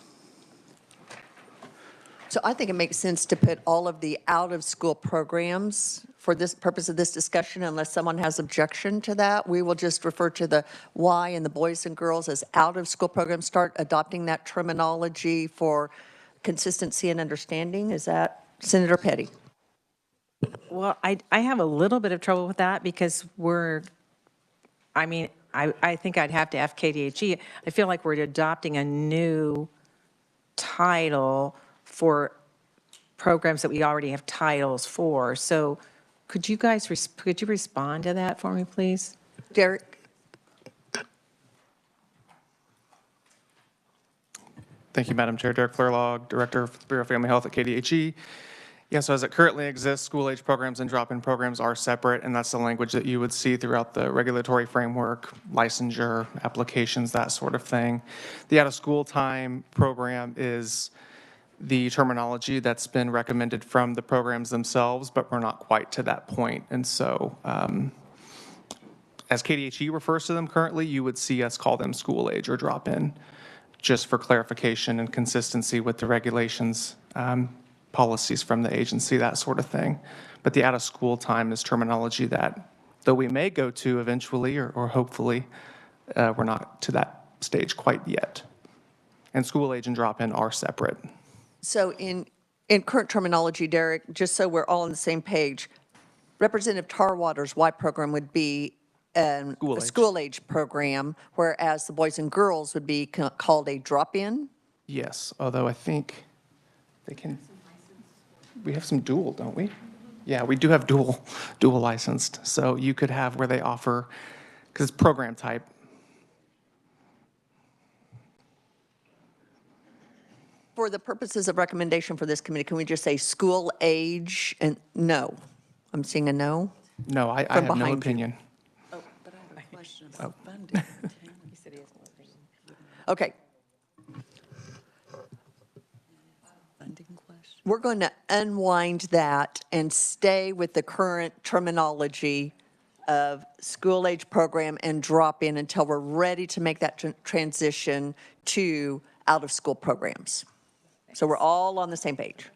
So I think it makes sense to put all of the out-of-school programs for this purpose of this discussion, unless someone has objection to that. We will just refer to the Y and the boys and girls as out-of-school programs, start adopting that terminology for consistency and understanding. Is that Senator Petty? Well, I have a little bit of trouble with that because I think I'd have to ask KDHE. I feel like we're adopting a new title for programs that we already have titles for. So could you guys, could you respond to that for me, please? Derek? Thank you, Madam Chair. Derek Flerlog, Director of Bureau of Family Health at KDHE. Yeah, so as it currently exists, school-age programs and drop-in programs are separate, and that's the language that you would see throughout the regulatory framework, licensure, applications, that sort of thing. The out-of-school time program is the terminology that's been recommended from the programs themselves, but we're not quite to that point. And so as KDHE refers to them currently, you would see us call them school-age or drop-in, just for clarification and consistency with the regulations, policies from the agency, that sort of thing. But the out-of-school time is terminology that, though we may go to eventually or hopefully, we're not to that stage quite yet. And school age and drop-in are separate. So in current terminology, Derek, just so we're all on the same page, Representative Tarwater's Y program would be a school-age program, whereas the boys and girls would be called a drop-in? Yes, although I think they can, we have some dual, don't we? Yeah, we do have dual licensed. So you could have where they offer, because it's program type. For the purposes of recommendation for this committee, can we just say school age and no? I'm seeing a no. No, I have no opinion. Oh, but I have a question about funding. Okay. We're going to unwind that and stay with the current terminology of school-age program and drop-in until we're ready to make that transition to out-of-school programs. So we're all on the same page.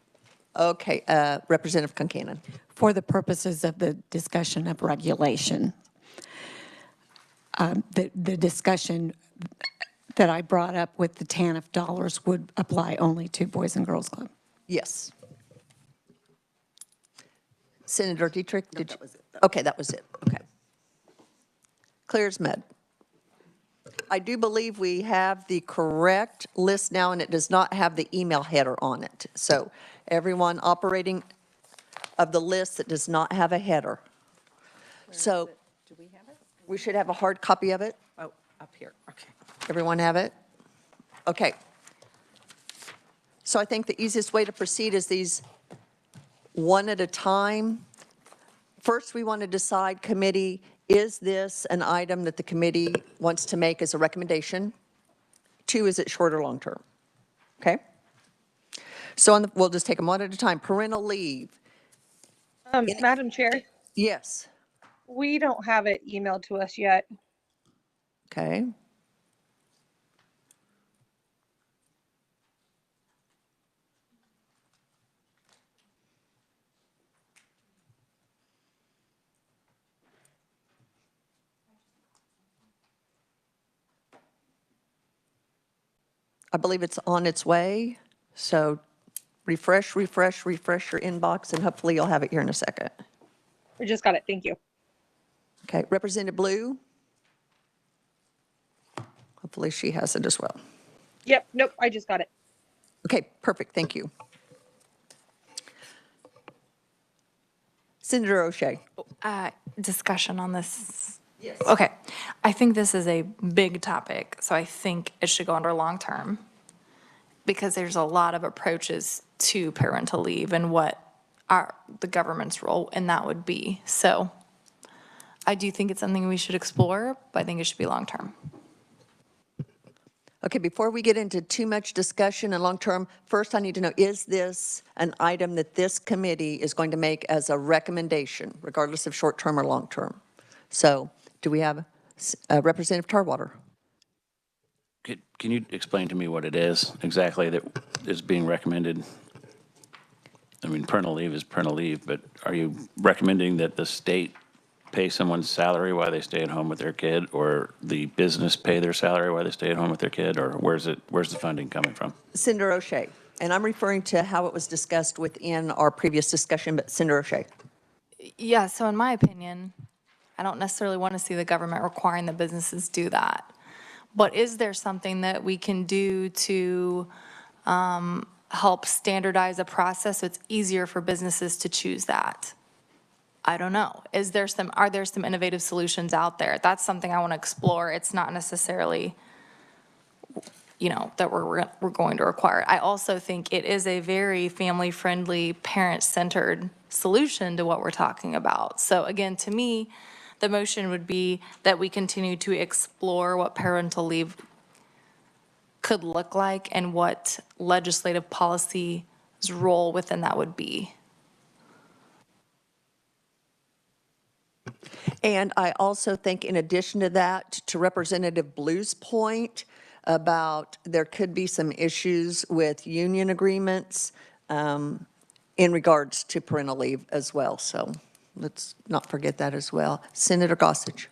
Okay, Representative Concanon. For the purposes of the discussion of regulation, the discussion that I brought up with the TANF dollars would apply only to Boys and Girls Club. Yes. Senator Dietrich, did you? That was it. Okay, that was it. Okay. Clear as mud. I do believe we have the correct list now, and it does not have the email header on it. So everyone operating of the list that does not have a header. So Do we have it? we should have a hard copy of it. Oh, up here, okay. Everyone have it? Okay. So I think the easiest way to proceed is these one at a time. First, we want to decide, committee, is this an item that the committee wants to make as a recommendation? 2, is it short or long term? Okay? So we'll just take them one at a time. Parental leave. Madam Chair, Yes. we don't have it emailed to us yet. Okay. I believe it's on its way. So refresh your inbox, and hopefully you'll have it here in a second. We just got it. Thank you. Okay, Representative Blue? Hopefully she has it as well. Yep. Nope. I just got it. Okay, perfect. Thank you. Senator O'Shea. Discussion on this. Yes. Okay. I think this is a big topic, so I think it should go under long-term because there's a lot of approaches to parental leave and what the government's role in that would be. So I do think it's something we should explore, but I think it should be long-term. Okay, before we get into too much discussion and long-term, first I need to know, is this an item that this committee is going to make as a recommendation, regardless of short-term or long-term? So do we have Representative Tarwater? Can you explain to me what it is exactly that is being recommended? I mean, parental leave is parental leave, but are you recommending that the state pay someone's salary while they stay at home with their kid, or the business pay their salary while they stay at home with their kid, or where's the funding coming from? Senator O'Shea, and I'm referring to how it was discussed within our previous discussion, but Senator O'Shea. Yeah, so in my opinion, I don't necessarily want to see the government requiring the businesses do that. But is there something that we can do to help standardize a process so it's easier for businesses to choose that? I don't know. Are there some innovative solutions out there? That's something I want to explore. It's not necessarily, that we're going to require. I also think it is a very family-friendly, parent-centered solution to what we're talking about. So again, to me, the motion would be that we continue to explore what parental leave could look like and what legislative policy's role within that would be. And I also think in addition to that, to Representative Blue's point about there could be some issues with union agreements in regards to parental leave as well. So let's not forget that as well. Senator Gossage.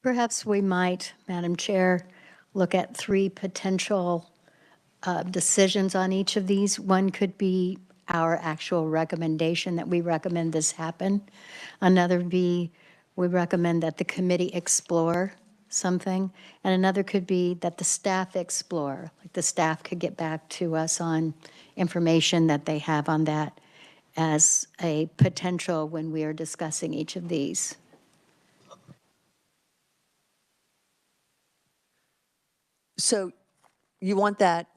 Perhaps we might, Madam Chair, look at 3 potential decisions on each of these. One could be our actual recommendation that we recommend this happen. Another would be we recommend that the committee explore something. And another could be that the staff explore, like the staff could get back to us on information that they have on that as a potential when we are discussing each of these. So you want that?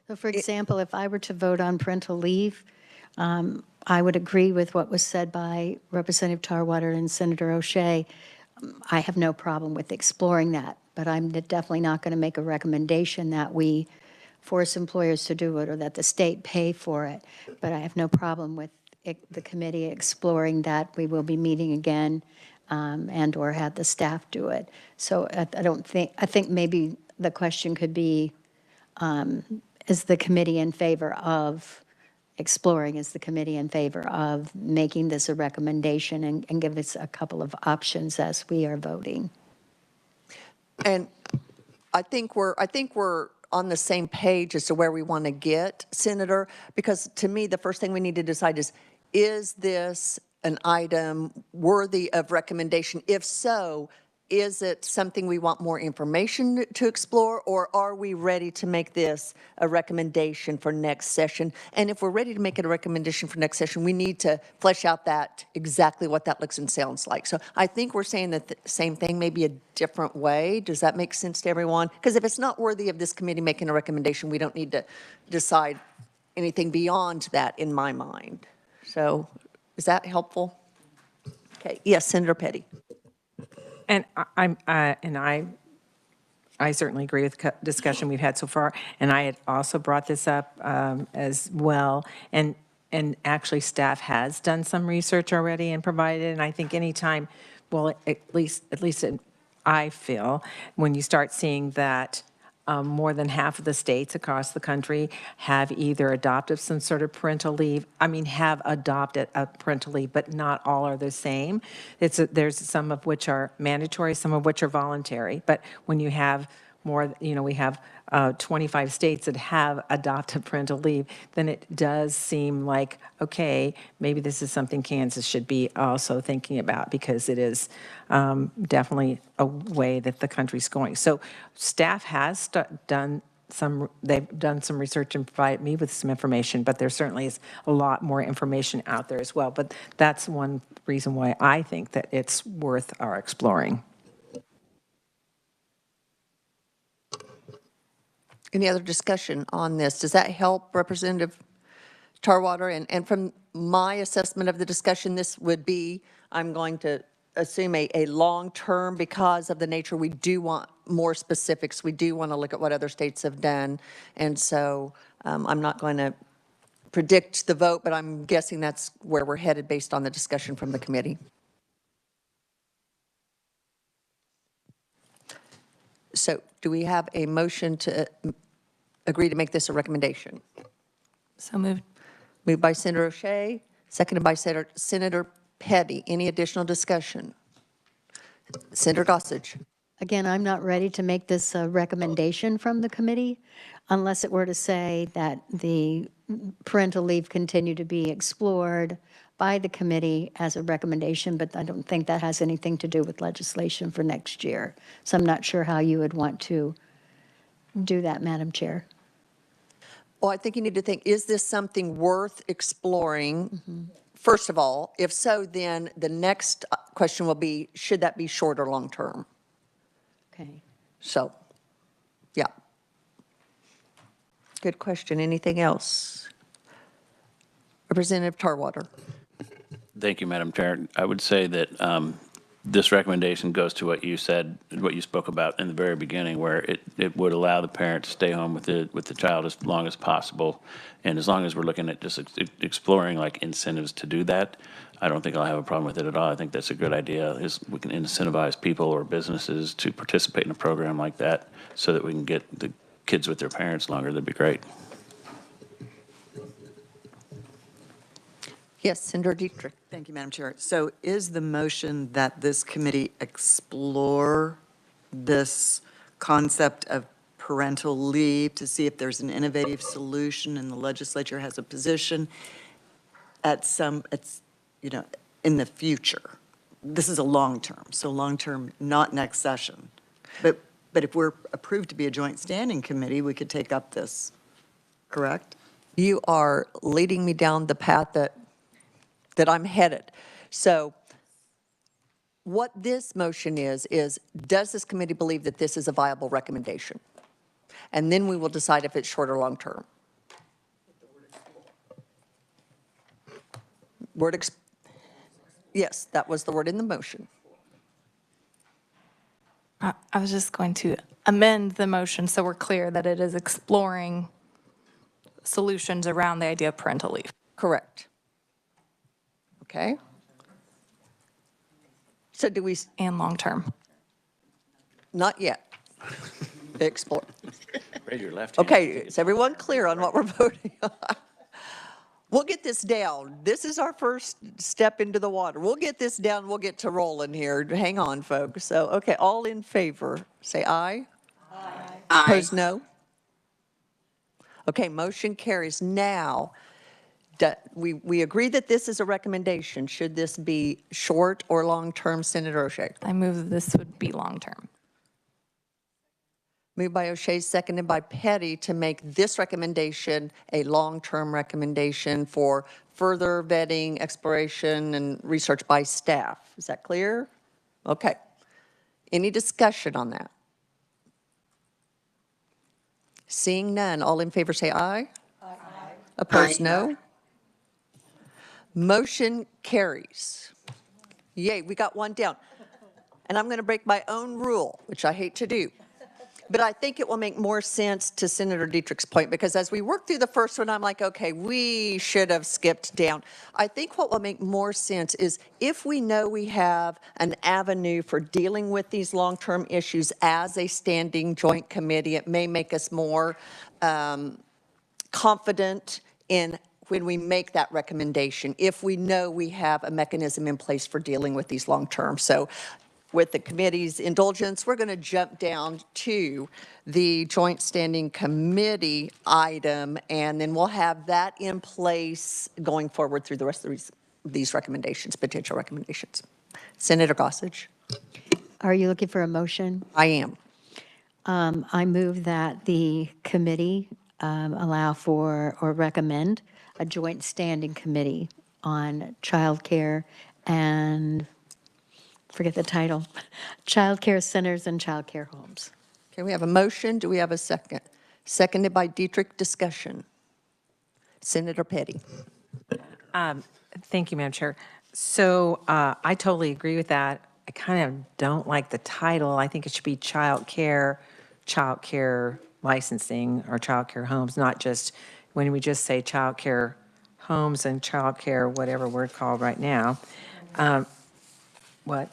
So for example, if I were to vote on parental leave, I would agree with what was said by Representative Tarwater and Senator O'Shea. I have no problem with exploring that, but I'm definitely not going to make a recommendation that we force employers to do it or that the state pay for it. But I have no problem with the committee exploring that. We will be meeting again and or have the staff do it. So I think maybe the question could be, is the committee in favor of exploring, is the committee in favor of making this a recommendation and give us a couple of options as we are voting? And I think we're on the same page as to where we want to get, Senator, because to me, the first thing we need to decide is this an item worthy of recommendation? If so, is it something we want more information to explore, or are we ready to make this a recommendation for next session? And if we're ready to make it a recommendation for next session, we need to flesh out that exactly what that looks and sounds like. So I think we're saying that the same thing, maybe a different way. Does that make sense to everyone? Because if it's not worthy of this committee making a recommendation, we don't need to decide anything beyond that in my mind. So is that helpful? Okay, yes, Senator Petty. And I certainly agree with the discussion we've had so far, and I had also brought this up as well. And actually, staff has done some research already and provided. And I think anytime, well, at least I feel when you start seeing that. More than half of the states across the country have either adopted some sort of parental leave, have adopted a parental leave, but not all are the same. There's some of which are mandatory, some of which are voluntary. But when you have more, we have 25 states that have adopted parental leave, then it does seem like, okay, maybe this is something Kansas should be also thinking about, because it is definitely a way that the country's going. So staff has done some research and provided me with some information, but there certainly is a lot more information out there as well. But that's one reason why I think that it's worth our exploring. Any other discussion on this? Does that help, Representative Tarwater? And from my assessment of the discussion, this would be, I'm going to assume a long-term, because of the nature, we do want more specifics. We do want to look at what other states have done. And so I'm not going to predict the vote, but I'm guessing that's where we're headed based on the discussion from the committee. So do we have a motion to agree to make this a recommendation? So moved. Moved by Senator O'Shea, seconded by Senator Petty. Any additional discussion? Senator Gossage. Again, I'm not ready to make this a recommendation from the committee unless it were to say that the parental leave continue to be explored by the committee as a recommendation, but I don't think that has anything to do with legislation for next year. So I'm not sure how you would want to do that, Madam Chair. Well, I think you need to think, is this something worth exploring? First of all, if so, then the next question will be, should that be short or long-term? Okay. So, yeah. Good question. Anything else? Representative Tarwater. Thank you, Madam Chair. I would say that this recommendation goes to what you said, what you spoke about in the very beginning, where it would allow the parent to stay home with the child as long as possible. And as long as we're looking at just exploring like incentives to do that, I don't think I'll have a problem with it at all. I think that's a good idea, is we can incentivize people or businesses to participate in a program like that so that we can get the kids with their parents longer. That'd be great. Yes, Senator Dietrich. Thank you, Madam Chair. So is the motion that this committee explore this concept of parental leave to see if there's an innovative solution and the legislature has a position at in the future? This is a long-term, so long-term, not next session. But if we're approved to be a joint standing committee, we could take up this, correct? You are leading me down the path that I'm headed. So what this motion is does this committee believe that this is a viable recommendation? And then we will decide if it's short or long-term. Yes, that was the word in the motion. I was just going to amend the motion so we're clear that it is exploring solutions around the idea of parental leave. Correct. Okay. So do we? And long-term. Not yet. Explore. Raise your left hand. Okay, is everyone clear on what we're voting on? We'll get this down. This is our first step into the water. We'll get this down. We'll get to rolling here. Hang on, folks. So, okay, all in favor, say aye. Aye. Opposed, no? Okay, motion carries. Now, we agree that this is a recommendation. Should this be short or long-term, Senator O'Shea? I move that this would be long-term. Moved by O'Shea, seconded by Petty to make this recommendation a long-term recommendation for further vetting, exploration, and research by staff. Is that clear? Okay. Any discussion on that? Seeing none, all in favor say aye. Aye. Opposed, no. Motion carries. Yay, we got one down. And I'm going to break my own rule, which I hate to do. But I think it will make more sense to Senator Dietrich's point, because as we work through the first one, I'm like, okay, we should have skipped down. I think what will make more sense is if we know we have an avenue for dealing with these long-term issues as a standing joint committee, it may make us more confident in when we make that recommendation, if we know we have a mechanism in place for dealing with these long-term. So with the committee's indulgence, we're going to jump down to the joint standing committee item, and then we'll have that in place going forward through the rest of these recommendations, potential recommendations. Senator Gossage. Are you looking for a motion? I am. I move that the committee allow for or recommend a joint standing committee on childcare and forget the title, childcare centers and childcare homes. Okay, we have a motion. Do we have a second? Seconded by Dietrich. Discussion. Senator Petty. Thank you, Madam Chair. So I totally agree with that. I kind of don't like the title. I think it should be childcare licensing, or childcare homes, not just when we just say childcare homes and childcare, whatever we're called right now. What?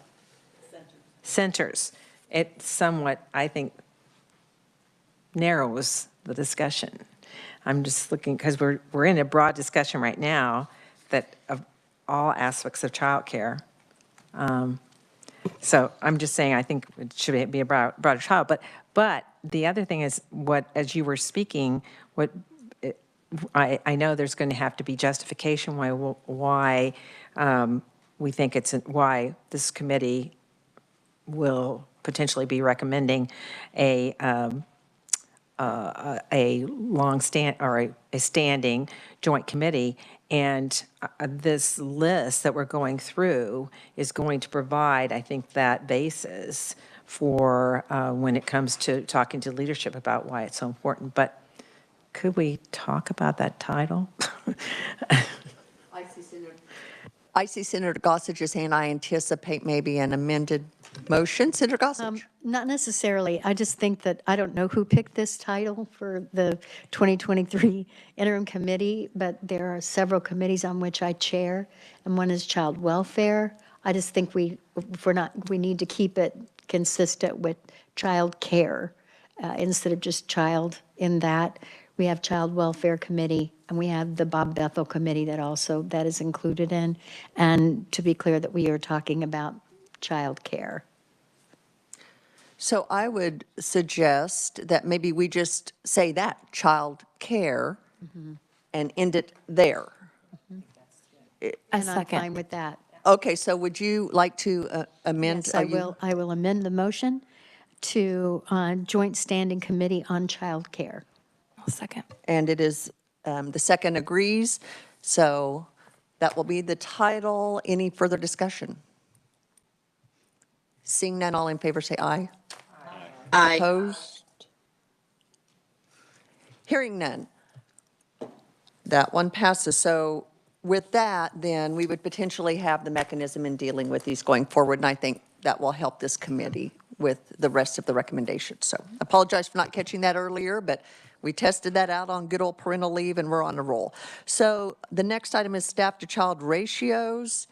Centers. It somewhat, I think, narrows the discussion. I'm just looking, because we're in a broad discussion right now that of all aspects of childcare. So I'm just saying, I think it should be a broader child. But the other thing is, what, as you were speaking, what I know there's going to have to be justification why we think why this committee will potentially be recommending a standing joint committee. And this list that we're going through is going to provide, I think, that basis for when it comes to talking to leadership about why it's so important. But could we talk about that title? I see Senator Gossage's hand. I anticipate maybe an amended motion. Senator Gossage? Not necessarily. I just think that, I don't know who picked this title for the 2023 interim committee, but there are several committees on which I chair, and one is child welfare. I just think we need to keep it consistent with child care instead of just child in that. We have child welfare committee, and we have the Bob Bethel committee that is included in. And to be clear, that we are talking about child care. So I would suggest that maybe we just say that, child care, and end it there. And I'm fine with that. Okay, so would you like to amend? Yes, I will amend the motion to Joint Standing Committee on Child Care. I'll second. And it is, the second agrees, so that will be the title. Any further discussion? Seeing none, all in favor say aye. Aye. Opposed? Hearing none. That one passes. So with that, then, we would potentially have the mechanism in dealing with these going forward, and I think that will help this committee with the rest of the recommendations. So apologize for not catching that earlier, but we tested that out on good old parental leave, and we're on a roll. So the next item is staff to child ratios,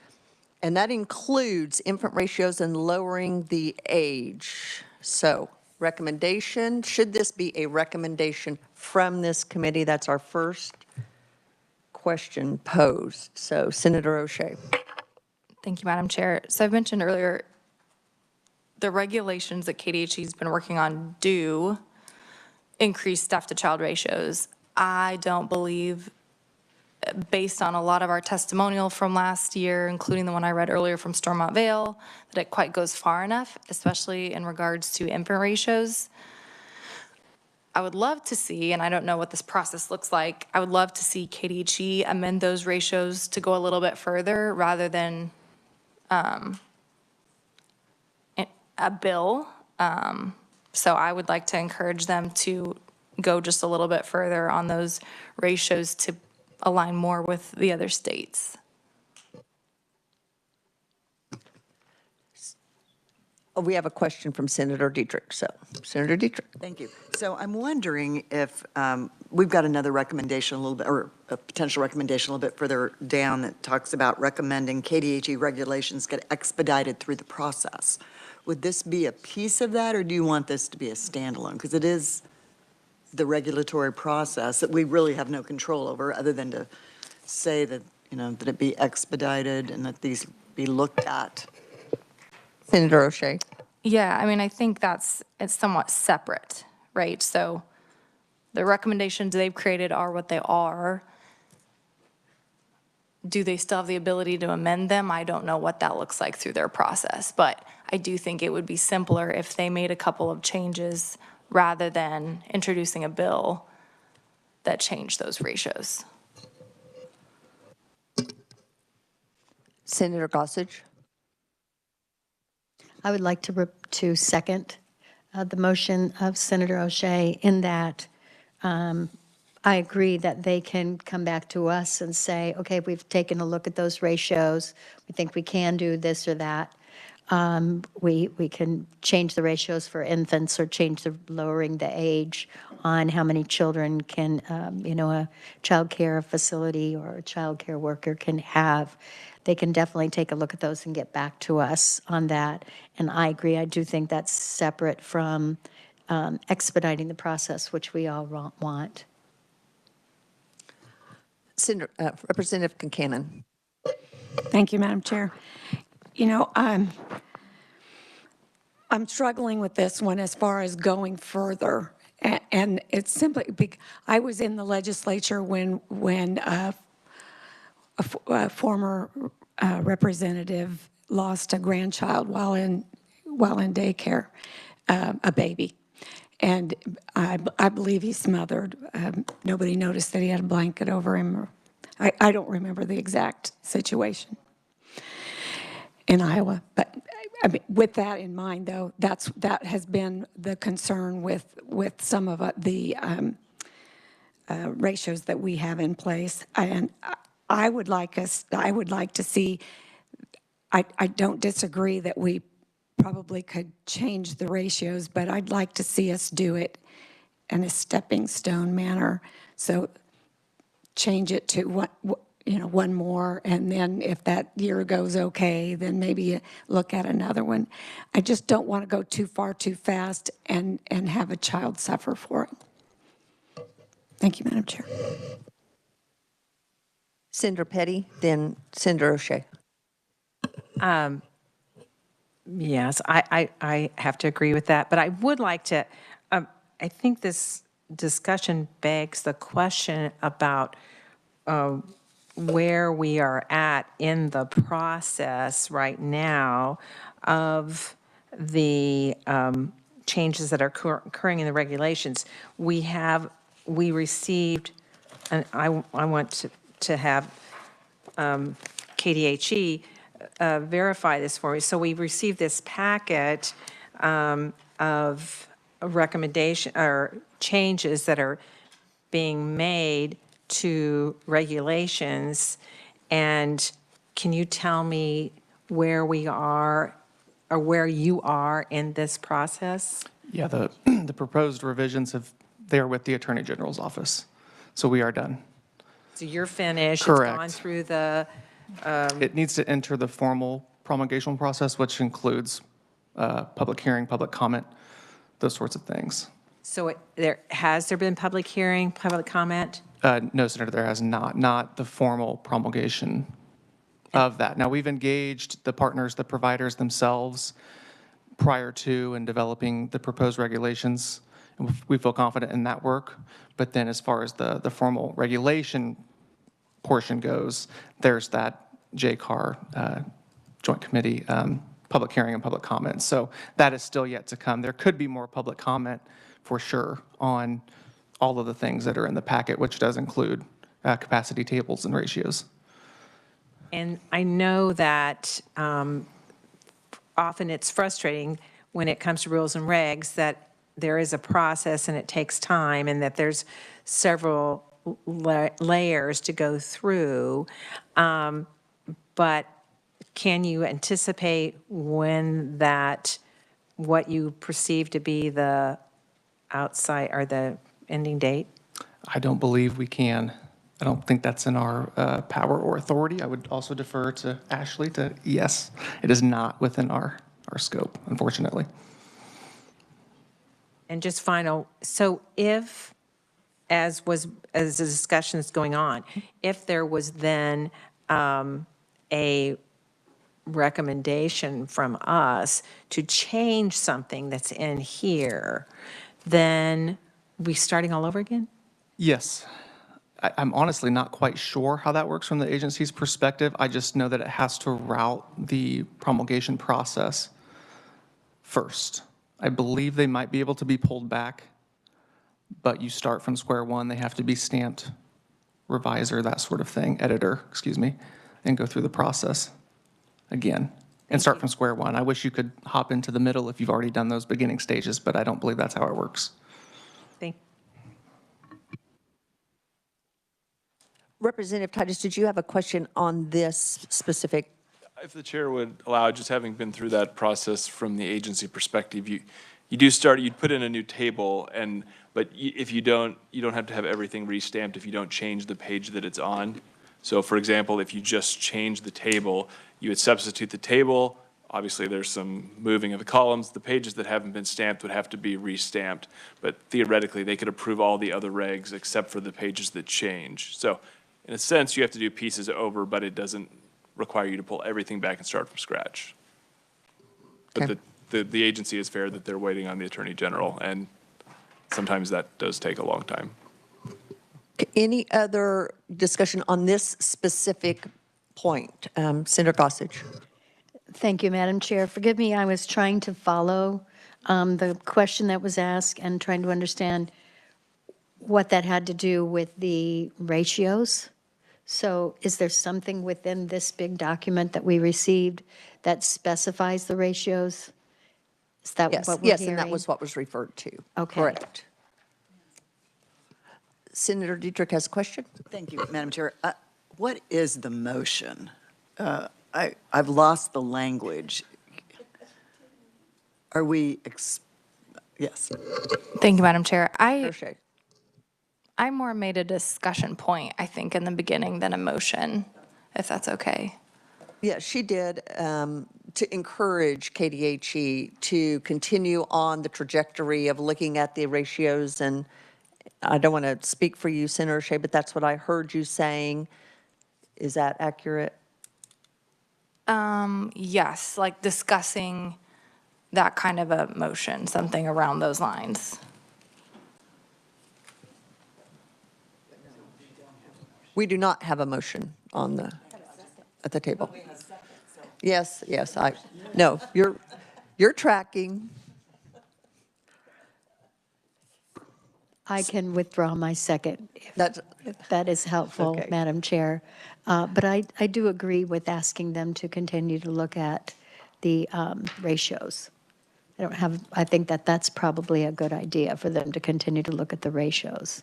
and that includes infant ratios and lowering the age. So recommendation, should this be a recommendation from this committee? That's our first question posed. So Senator O'Shea. Thank you, Madam Chair. So I've mentioned earlier, the regulations that KDHE's been working on do increase staff to child ratios. I don't believe, based on a lot of our testimonial from last year, including the one I read earlier from Stormont Vale, that it quite goes far enough, especially in regards to infant ratios. I would love to see, and I don't know what this process looks like, I would love to see KDHE amend those ratios to go a little bit further rather than a bill. So I would like to encourage them to go just a little bit further on those ratios to align more with the other states. We have a question from Senator Dietrich. So Senator Dietrich. Thank you. So I'm wondering if we've got another recommendation a little bit, or a potential recommendation a little bit further down that talks about recommending KDHE regulations get expedited through the process. Would this be a piece of that, or do you want this to be a standalone? Because it is the regulatory process that we really have no control over, other than to say that, that it be expedited and that these be looked at. Senator O'Shea. Yeah, I mean, I think it's somewhat separate, right? So the recommendations they've created are what they are. Do they still have the ability to amend them? I don't know what that looks like through their process, but I do think it would be simpler if they made a couple of changes rather than introducing a bill that changed those ratios. Senator Gossage. I would like to second the motion of Senator O'Shea in that I agree that they can come back to us and say, okay, we've taken a look at those ratios. We think we can do this or that. We can change the ratios for infants or change the lowering the age on how many children can, a child care facility or a child care worker can have. They can definitely take a look at those and get back to us on that. And I agree, I do think that's separate from expediting the process, which we all want. Senator, Representative Concanon. Thank you, Madam Chair. I'm struggling with this one as far as going further. And it's simply, I was in the legislature when a former representative lost a grandchild while in daycare, a baby. And I believe he smothered. Nobody noticed that he had a blanket over him. I don't remember the exact situation in Iowa. But I mean, with that in mind, though, that has been the concern with some of the ratios that we have in place. And I would like to see, I don't disagree that we probably could change the ratios, but I'd like to see us do it in a stepping stone manner. So change it to one more, and then if that year goes okay, then maybe look at another one. I just don't want to go too far too fast and have a child suffer for it. Thank you, Madam Chair. Senator Petty, then Senator O'Shea. Yes, I have to agree with that, but I would like to, I think this discussion begs the question about where we are at in the process right now of the changes that are occurring in the regulations. We received, and I want to have KDHE verify this for me. So we received this packet of recommendation or changes that are being made to regulations. And can you tell me where we are or where you are in this process? Yeah, the proposed revisions they're with the Attorney General's office. So we are done. So you're finished. Correct. It's gone through the It needs to enter the formal promulgation process, which includes public hearing, public comment, those sorts of things. So has there been public hearing, public comment? No, Senator, there has not the formal promulgation of that. Now, we've engaged the partners, the providers themselves prior to and developing the proposed regulations. And we feel confident in that work. But then as far as the formal regulation portion goes, there's that JCAR Joint Committee public hearing and public comment. So that is still yet to come. There could be more public comment for sure on all of the things that are in the packet, which does include capacity tables and ratios. And I know that often it's frustrating when it comes to rules and regs that there is a process and it takes time and that there's several layers to go through. But can you anticipate when what you perceive to be the outside or the ending date? I don't believe we can. I don't think that's in our power or authority. I would also defer to Ashley yes, it is not within our scope, unfortunately. And just final, so if, as the discussion is going on, if there was then a recommendation from us to change something that's in here, then we starting all over again? Yes. I'm honestly not quite sure how that works from the agency's perspective. I just know that it has to route the promulgation process first. I believe they might be able to be pulled back, but you start from square one. They have to be stamped, revisor, that sort of thing, editor, excuse me, and go through the process again and start from square one. I wish you could hop into the middle if you've already done those beginning stages, but I don't believe that's how it works. Representative Titus, did you have a question on this specific? If the chair would allow, just having been through that process from the agency perspective, you do start, you'd put in a new table, but if you don't have to have everything re-stamped if you don't change the page that it's on. So for example, if you just change the table, you would substitute the table. Obviously, there's some moving of the columns. The pages that haven't been stamped would have to be re-stamped, but theoretically, they could approve all the other regs except for the pages that change. So in a sense, you have to do pieces over, but it doesn't require you to pull everything back and start from scratch. But Okay. the agency is fair that they're waiting on the Attorney General, and sometimes that does take a long time. Any other discussion on this specific point? Senator Gossage. Thank you, Madam Chair. Forgive me, I was trying to follow the question that was asked and trying to understand what that had to do with the ratios. So is there something within this big document that we received that specifies the ratios? Is that Yes, what we're yes, hearing? and that was what was referred to. Okay. Correct. Senator Dietrich has a question. Thank you, Madam Chair. What is the motion? I've lost the language. Are we, yes. Thank you, Madam Chair. O'Shea. I more made a discussion point, I think, in the beginning than a motion, if that's okay. Yeah, she did, to encourage KDHE to continue on the trajectory of looking at the ratios. And I don't want to speak for you, Senator Shea, but that's what I heard you saying. Is that accurate? Yes, like discussing that kind of a motion, something around those lines. We do not have a motion on at the table. Yes, yes, no, you're tracking. I can withdraw my second, if that is helpful, Okay. Madam Chair. But I do agree with asking them to continue to look at the ratios. I think that that's probably a good idea for them to continue to look at the ratios.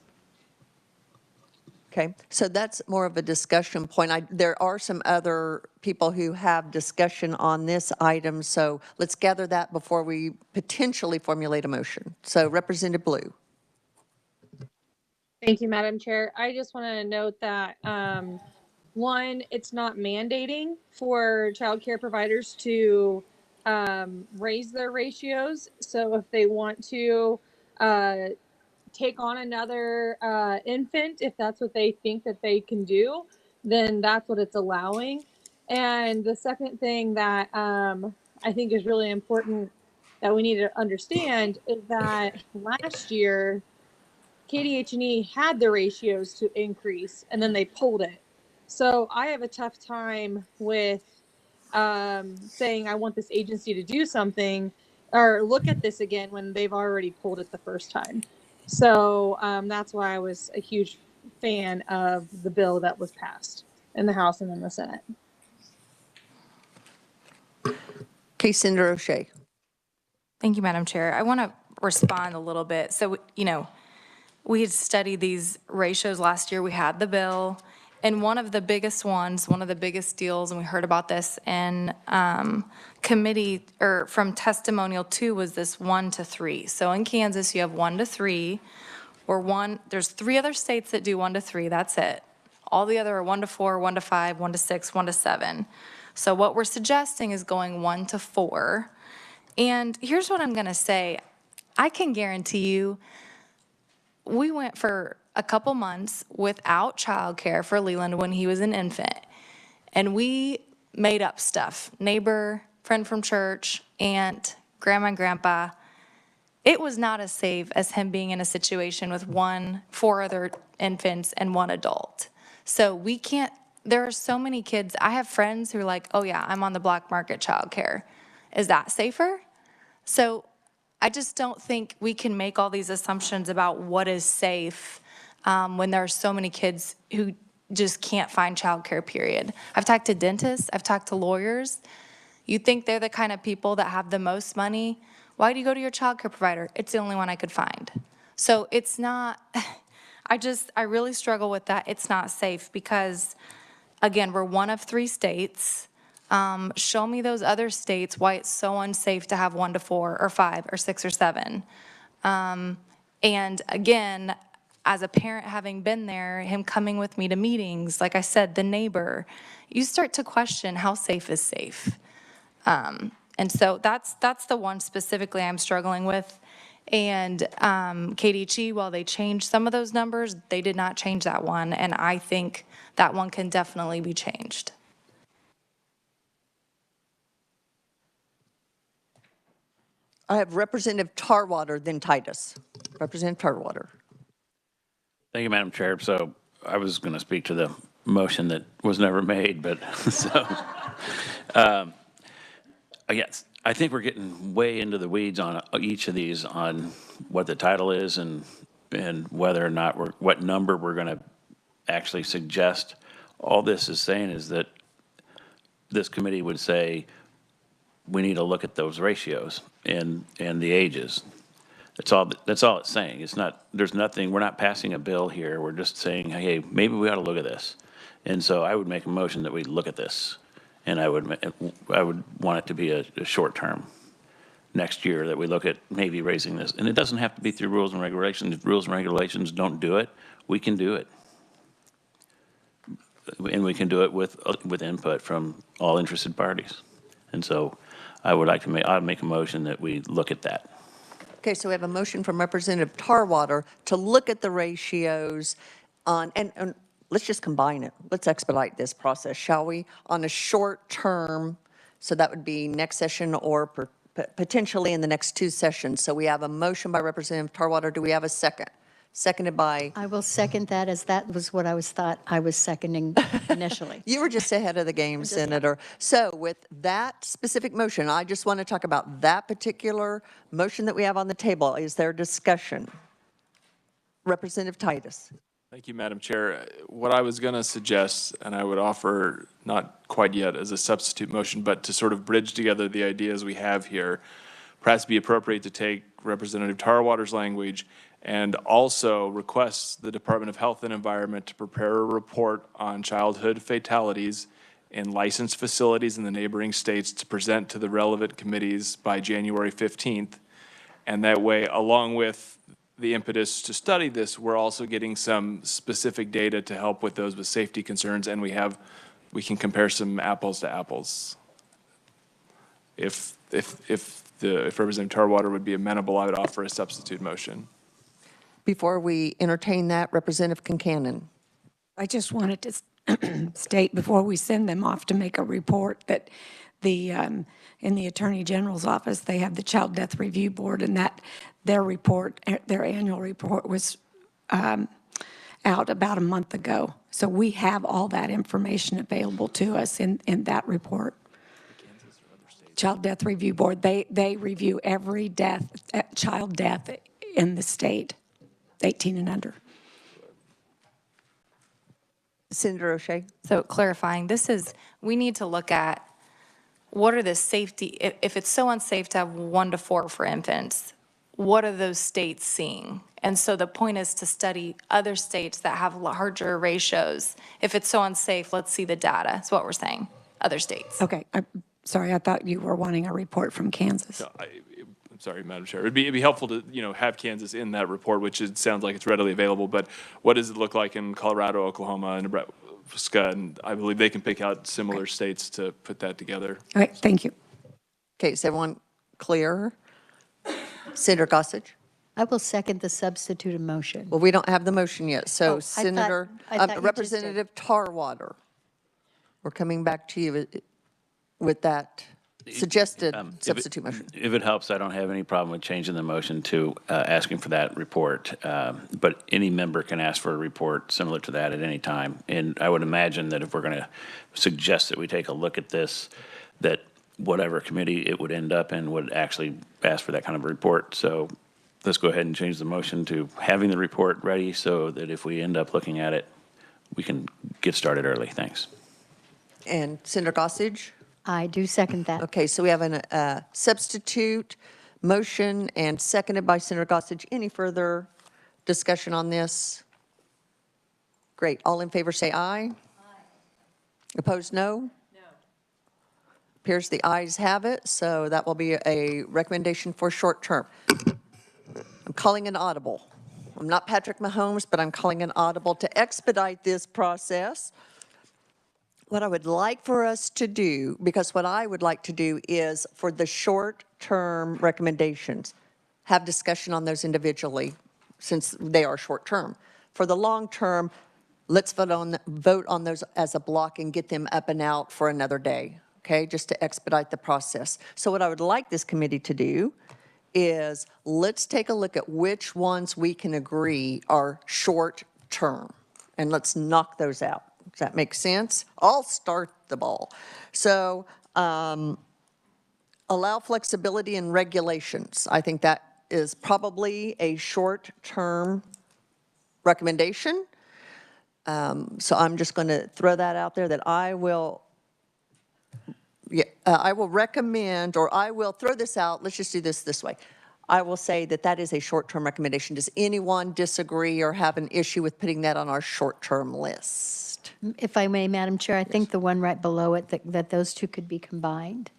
Okay, so that's more of a discussion point. There are some other people who have discussion on this item, so let's gather that before we potentially formulate a motion. So Representative Blue. Thank you, Madam Chair. I just want to note that, one, it's not mandating for childcare providers to raise their ratios. So if they want to take on another infant, if that's what they think that they can do, then that's what it's allowing. And the second thing that I think is really important that we need to understand is that last year, KDH&E had the ratios to increase and then they pulled it. So I have a tough time with saying I want this agency to do something or look at this again when they've already pulled it the first time. So that's why I was a huge fan of the bill that was passed in the House and in the Senate. Okay, Senator O'Shea. Thank you, Madam Chair. I want to respond a little bit. So, we had studied these ratios last year. We had the bill. And one of the biggest ones, one of the biggest deals, and we heard about this in committee or from testimonial 2 was this 1 to 3. So in Kansas, you have 1 to 3 or there's 3 other states that do 1 to 3. That's it. All the other are 1 to 4, 1 to 5, 1 to 6, 1 to 7. So what we're suggesting is going 1 to 4. And here's what I'm going to say. I can guarantee you, we went for a couple months without childcare for Leland when he was an infant. And we made up stuff. Neighbor, friend from church, aunt, grandma and grandpa. It was not as safe as him being in a situation with 4 other infants and 1 adult. So there are so many kids. I have friends who are like, oh yeah, I'm on the black market childcare. Is that safer? So I just don't think we can make all these assumptions about what is safe when there are so many kids who just can't find childcare, period. I've talked to dentists, I've talked to lawyers. You think they're the kind of people that have the most money? Why do you go to your childcare provider? It's the only one I could find. So it's not, I really struggle with that. It's not safe because, again, we're one of 3 states. Show me those other states why it's so unsafe to have 1 to 4 or 5 or 6 or 7. And again, as a parent having been there, him coming with me to meetings, like I said, the neighbor, you start to question how safe is safe. And so that's the one specifically I'm struggling with. And KDHE, while they changed some of those numbers, they did not change that one. And I think that one can definitely be changed. I have Representative Tarwater, then Titus. Representative Tarwater. Thank you, Madam Chair. So I was going to speak to the motion that was never made, but so, yes, I think we're getting way into the weeds on each of these on what the title is and whether or not what number we're going to actually suggest. All this is saying is that this committee would say, we need to look at those ratios and the ages. That's all it's saying. It's not, there's nothing, we're not passing a bill here. We're just saying, hey, maybe we ought to look at this. And so I would make a motion that we look at this. And I would want it to be a short term next year that we look at maybe raising this. And it doesn't have to be through rules and regulations. If rules and regulations don't do it, we can do it. And we can do it with input from all interested parties. And so I would like to I'd make a motion that we look at that. Okay, so we have a motion from Representative Tarwater to look at the ratios on, and let's just combine it. Let's expedite this process, shall we? On a short term, so that would be next session or potentially in the next 2 sessions. So we have a motion by Representative Tarwater. Do we have a second? Seconded by? I will second that, as that was what I thought I was seconding initially. You were just ahead of the game, Senator. So with that specific motion, I just want to talk about that particular motion that we have on the table. Is there discussion? Representative Titus. Thank you, Madam Chair. What I was going to suggest, and I would offer not quite yet as a substitute motion, but to sort of bridge together the ideas we have here, perhaps be appropriate to take Representative Tarwater's language and also request the Department of Health and Environment to prepare a report on childhood fatalities in licensed facilities in the neighboring states to present to the relevant committees by January 15th. And that way, along with the impetus to study this, we're also getting some specific data to help with those with safety concerns, and we can compare some apples to apples. If Representative Tarwater would be amenable, I would offer a substitute motion. Before we entertain that, Representative Concanon. I just wanted to state before we send them off to make a report that in the Attorney General's office, they have the Child Death Review Board, and that their annual report was out about a month ago. So we have all that information available to us in that report. Child Death Review Board, they review every child death in the state, 18 and under. Senator O'Shea. So clarifying, we need to look at what are the safety, if it's so unsafe to have 1 to 4 for infants, what are those states seeing? And so the point is to study other states that have larger ratios. If it's so unsafe, let's see the data. That's what we're saying, other states. Okay, I'm sorry, I thought you were wanting a report from Kansas. No, I'm sorry, Madam Chair. It'd be helpful to have Kansas in that report, which it sounds like it's readily available. But what does it look like in Colorado, Oklahoma, and Nebraska? And I believe they can pick out similar states to put that together. All right, thank you. Okay, is everyone clear? Senator Gossage. I will second the substituted motion. Well, we don't have the motion yet. So I thought you just did. Representative Tarwater, we're coming back to you with that suggested substitute motion. If it helps, I don't have any problem with changing the motion to asking for that report. But any member can ask for a report similar to that at any time. And I would imagine that if we're going to suggest that we take a look at this, that whatever committee it would end up in would actually ask for that kind of a report. So let's go ahead and change the motion to having the report ready so that if we end up looking at it, we can get started early. Thanks. And Senator Gossage? I do second that. Okay, so we have a substitute motion and seconded by Senator Gossage. Any further discussion on this? Great. All in favor say aye. Aye. Opposed, no? No. Appears the ayes have it, so that will be a recommendation for short term. I'm calling an audible. I'm not Patrick Mahomes, but I'm calling an audible to expedite this process. What I would like for us to do, because what I would like to do is for the short-term recommendations, have discussion on those individually since they are short-term. For the long-term, let's vote on those as a block and get them up and out for another day, okay, just to expedite the process. So what I would like this committee to do is let's take a look at which ones we can agree are short-term, and let's knock those out. Does that make sense? I'll start the ball. So allow flexibility in regulations. I think that is probably a short-term recommendation. So I'm just going to throw that out there that I will recommend, or I will throw this out. Let's just do this way. I will say that that is a short-term recommendation. Does anyone disagree or have an issue with putting that on our short-term list? If I may, Madam Chair, I think the one right below it, that those two could be combined.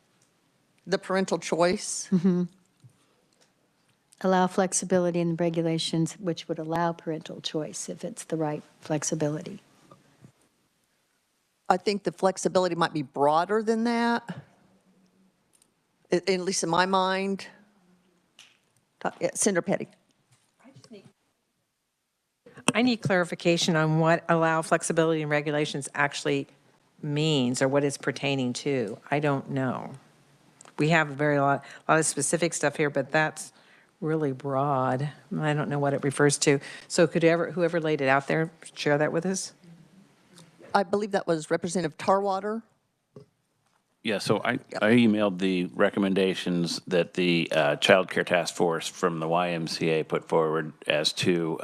The parental choice? Allow flexibility in the regulations, which would allow parental choice if it's the right flexibility. I think the flexibility might be broader than that, at least in my mind. Senator Petty. I need clarification on what allow flexibility in regulations actually means or what it's pertaining to. I don't know. We have a lot of specific stuff here, but that's really broad. I don't know what it refers to. So could whoever laid it out there share that with us? I believe that was Representative Tarwater. Yeah, so I emailed the recommendations that the Childcare Task Force from the YMCA put forward as to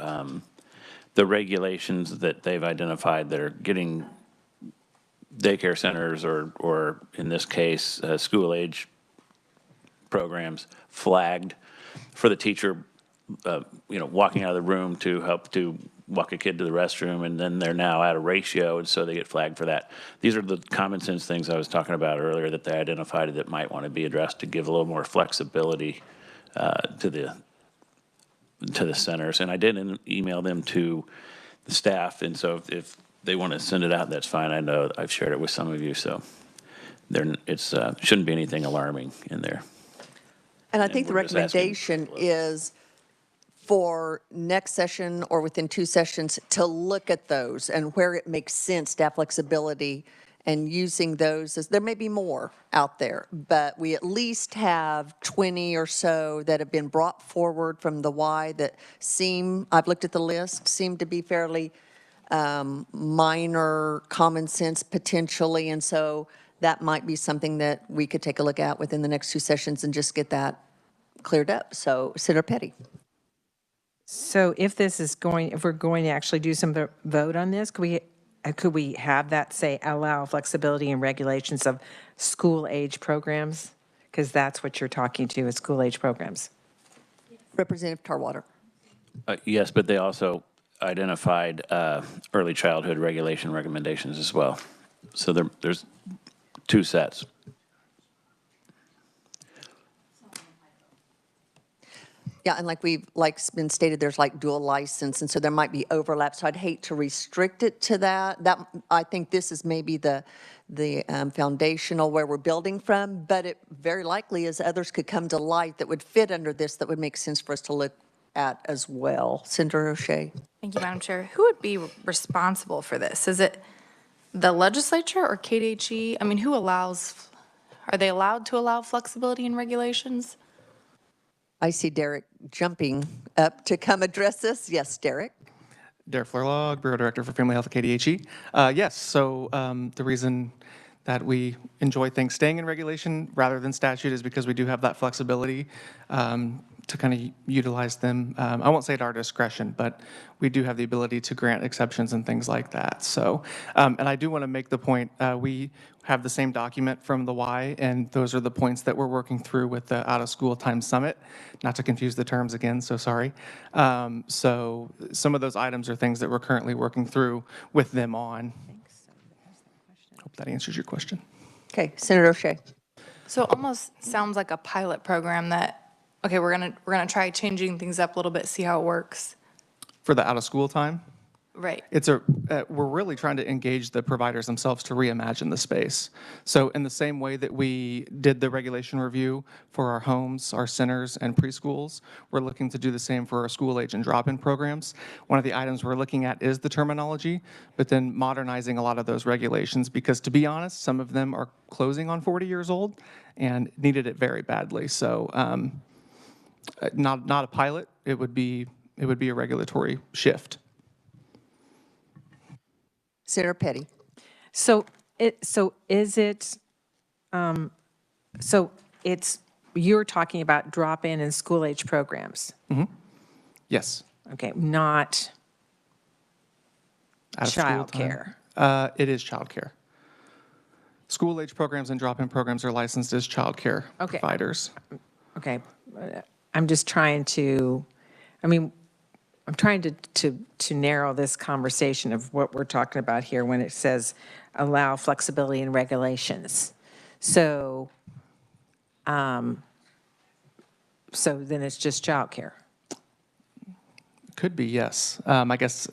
the regulations that they've identified that are getting daycare centers or in this case, school-age programs flagged for the teacher, walking out of the room to help to walk a kid to the restroom, and then they're now at a ratio, and so they get flagged for that. These are the common sense things I was talking about earlier that they identified that might want to be addressed to give a little more flexibility to the centers. And I did email them to the staff, and so if they want to send it out, that's fine. I know I've shared it with some of you, so it's shouldn't be anything alarming in there. And I think the recommendation is for next session or within 2 sessions to look at those and where it makes sense to have flexibility and using those as, there may be more out there, but we at least have 20 or so that have been brought forward from the Y that seem, I've looked at the list, seem to be fairly minor common sense potentially. And so that might be something that we could take a look at within the next 2 sessions and just get that cleared up. So Senator Petty. So if we're going to actually do some vote on this, could we have that say allow flexibility in regulations of school age programs? Because that's what you're talking to is school age programs. Representative Tarwater. Yes, but they also identified early childhood regulation recommendations as well. So there's 2 sets. Yeah, and like been stated, there's like dual license, and so there might be overlap. So I'd hate to restrict it to that. I think this is maybe the foundational where we're building from, but it very likely is others could come to light that would fit under this that would make sense for us to look at as well. Senator O'Shea. Thank you, Madam Chair. Who would be responsible for this? Is it the legislature or KDHE? I mean, are they allowed to allow flexibility in regulations? I see Derek jumping up to come address this. Yes, Derek. Derek Florlog, Bureau Director for Family Health at KDHE. Yes, so the reason that we enjoy things staying in regulation rather than statute is because we do have that flexibility to kind of utilize them. I won't say at our discretion, but we do have the ability to grant exceptions and things like that. So, and I do want to make the point, we have the same document from the Y, and those are the points that we're working through with the Out of School Time Summit. Not to confuse the terms again, so sorry. So some of those items are things that we're currently working through with them on. Hope that answers your question. Okay, Senator O'Shea. So it almost sounds like a pilot program that, okay, we're gonna try changing things up a little bit, see how it works. For the out of school time? Right. We're really trying to engage the providers themselves to reimagine the space. So in the same way that we did the regulation review for our homes, our centers, and preschools, we're looking to do the same for our school age and drop-in programs. One of the items we're looking at is the terminology, but then modernizing a lot of those regulations because, to be honest, some of them are closing on 40 years old and needed it very badly. So Not a pilot. It would be a regulatory shift. Senator Petty. So is it, so it's, you're talking about drop-in and school-age programs? Yes. Okay, not Out of school time. childcare. It is childcare. School-age programs and drop-in programs are licensed as childcare providers. Okay, I'm just trying to, I'm trying to narrow this conversation of what we're talking about here when it says allow flexibility in regulations. So, so then it's just childcare. Could be, yes. I guess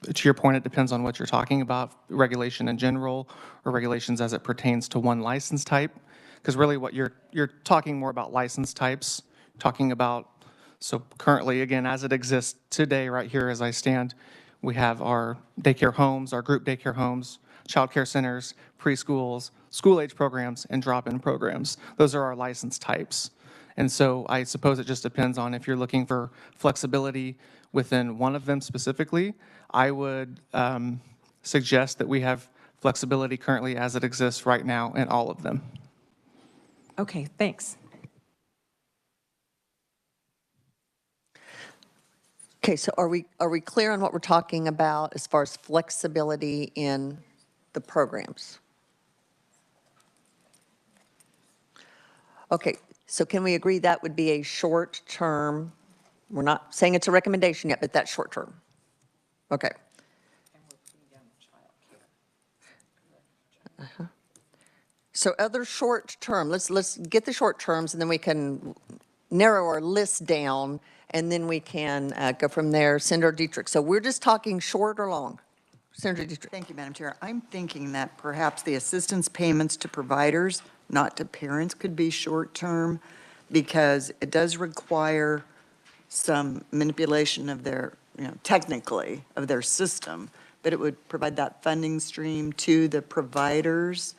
to your point, it depends on what you're talking about, regulation in general or regulations as it pertains to one license type. Because really what you're talking more about license types, talking about, so currently, again, as it exists today, right here as I stand, we have our daycare homes, our group daycare homes, childcare centers, preschools, school-age programs, and drop-in programs. Those are our license types. And so I suppose it just depends on if you're looking for flexibility within one of them specifically. I would suggest that we have flexibility currently as it exists right now in all of them. Okay, thanks. Okay, so are we clear on what we're talking about as far as flexibility in the programs? Okay, so can we agree that would be a short term? We're not saying it's a recommendation yet, but that's short term. Okay. So other short term, let's get the short terms and then we can narrow our list down and then we can go from there. Senator Dietrich. So we're just talking short or long? Senator Dietrich. Thank you, Madam Chair. I'm thinking that perhaps the assistance payments to providers, not to parents, could be short-term because it does require some manipulation of their, technically, of their system, but it would provide that funding stream to the providers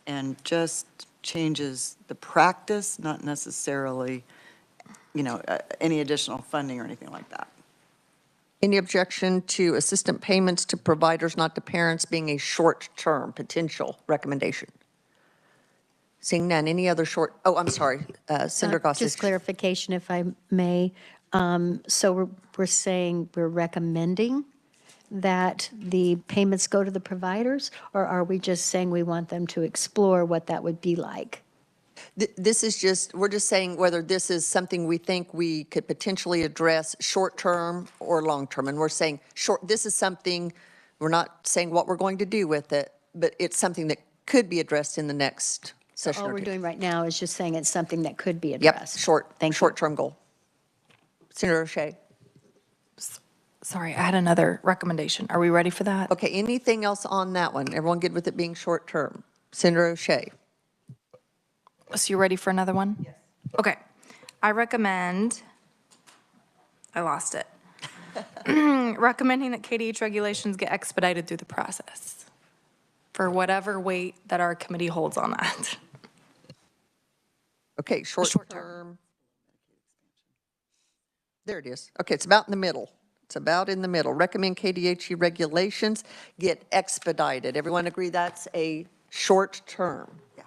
and just changes the practice, not necessarily, any additional funding or anything like that. Any objection to assistant payments to providers, not to parents, being a short-term potential recommendation? Seeing none, any other short, oh, I'm sorry, Senator Gossage. Just clarification, if I may. So we're saying we're recommending that the payments go to the providers, or are we just saying we want them to explore what that would be like? This is just, we're just saying whether this is something we think we could potentially address short-term or long-term. And we're saying this is something, we're not saying what we're going to do with it, but it's something that could be addressed in the next session. All we're doing right now is just saying it's something that could be Yep, addressed. short-term goal. Senator O'Shea. Sorry, I had another recommendation. Are we ready for that? Okay, anything else on that one? Everyone good with it being short-term? Senator O'Shea. So you ready for another one? Yes. Okay. I recommend, I lost it. Recommending that KDH regulations get expedited through the process for whatever weight that our committee holds on that. Okay, short-term. There it is. Okay, it's about in the middle. It's about in the middle. Recommend KDHE regulations get expedited. Everyone agree that's a short term? Yeah.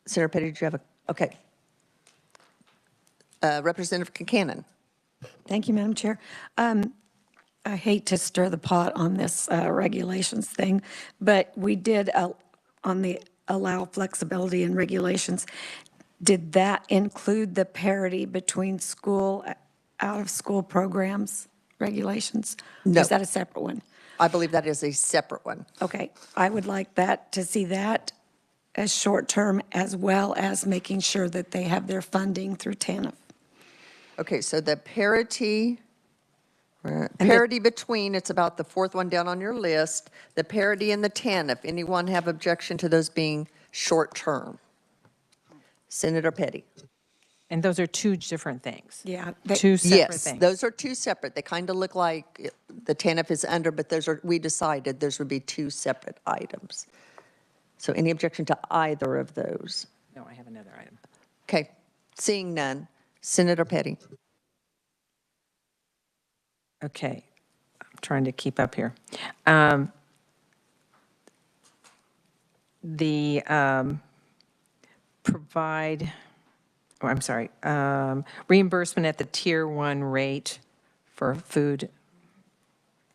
Senator Petty, did you have a, okay. Representative Concanon. Thank you, Madam Chair. I hate to stir the pot on this regulations thing, but we did on the allow flexibility in regulations. Did that include the parity between school, out-of-school programs regulations? No. Or is that a separate one? I believe that is a separate one. Okay, I would like that, to see that as short-term as well as making sure that they have their funding through TANF. Okay, so the parity, parity between, it's about the fourth one down on your list, the parity and the TANF. Anyone have objection to those being short-term? Senator Petty. And those are two different things. Yeah. Two separate Yes, things. those are two separate. They kind of look like the TANF is under, but those are, we decided those would be two separate items. So any objection to either of those? No, I have another item. Okay, seeing none. Senator Petty. Okay, I'm trying to keep up here. The provide, oh, I'm sorry, reimbursement at the Tier 1 rate for food,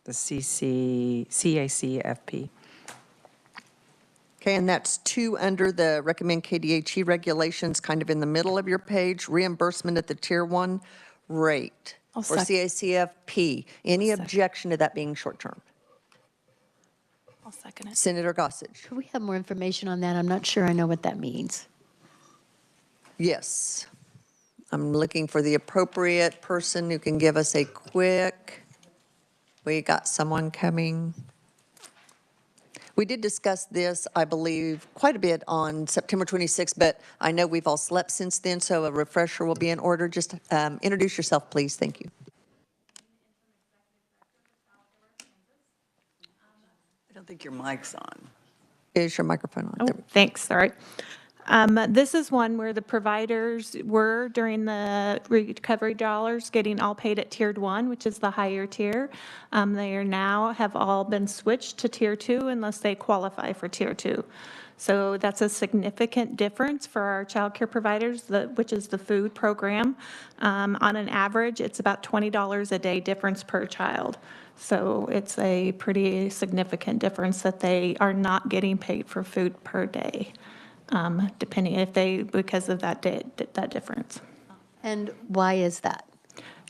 the CACFP. Okay, and that's 2 under the recommend KDHE regulations, kind of in the middle of your page, reimbursement at the Tier 1 rate for CACFP. Any objection to that being short-term? I'll second it. Senator Gossage. Could we have more information on that? I'm not sure I know what that means. Yes. I'm looking for the appropriate person who can give us a quick, we got someone coming. We did discuss this, I believe, quite a bit on September 26th, but I know we've all slept since then, so a refresher will be in order. Just introduce yourself, please. Thank you. I don't think your mic's on. Is your microphone on? Oh, thanks, all right. This is one where the providers were, during the recovery dollars, getting all paid at Tier 1, which is the higher tier. They are now have all been switched to Tier 2 unless they qualify for Tier 2. So that's a significant difference for our child care providers, which is the food program. On an average, it's about $20 a day difference per child. So it's a pretty significant difference that they are not getting paid for food per day. Depending if they, because of that difference. And why is that?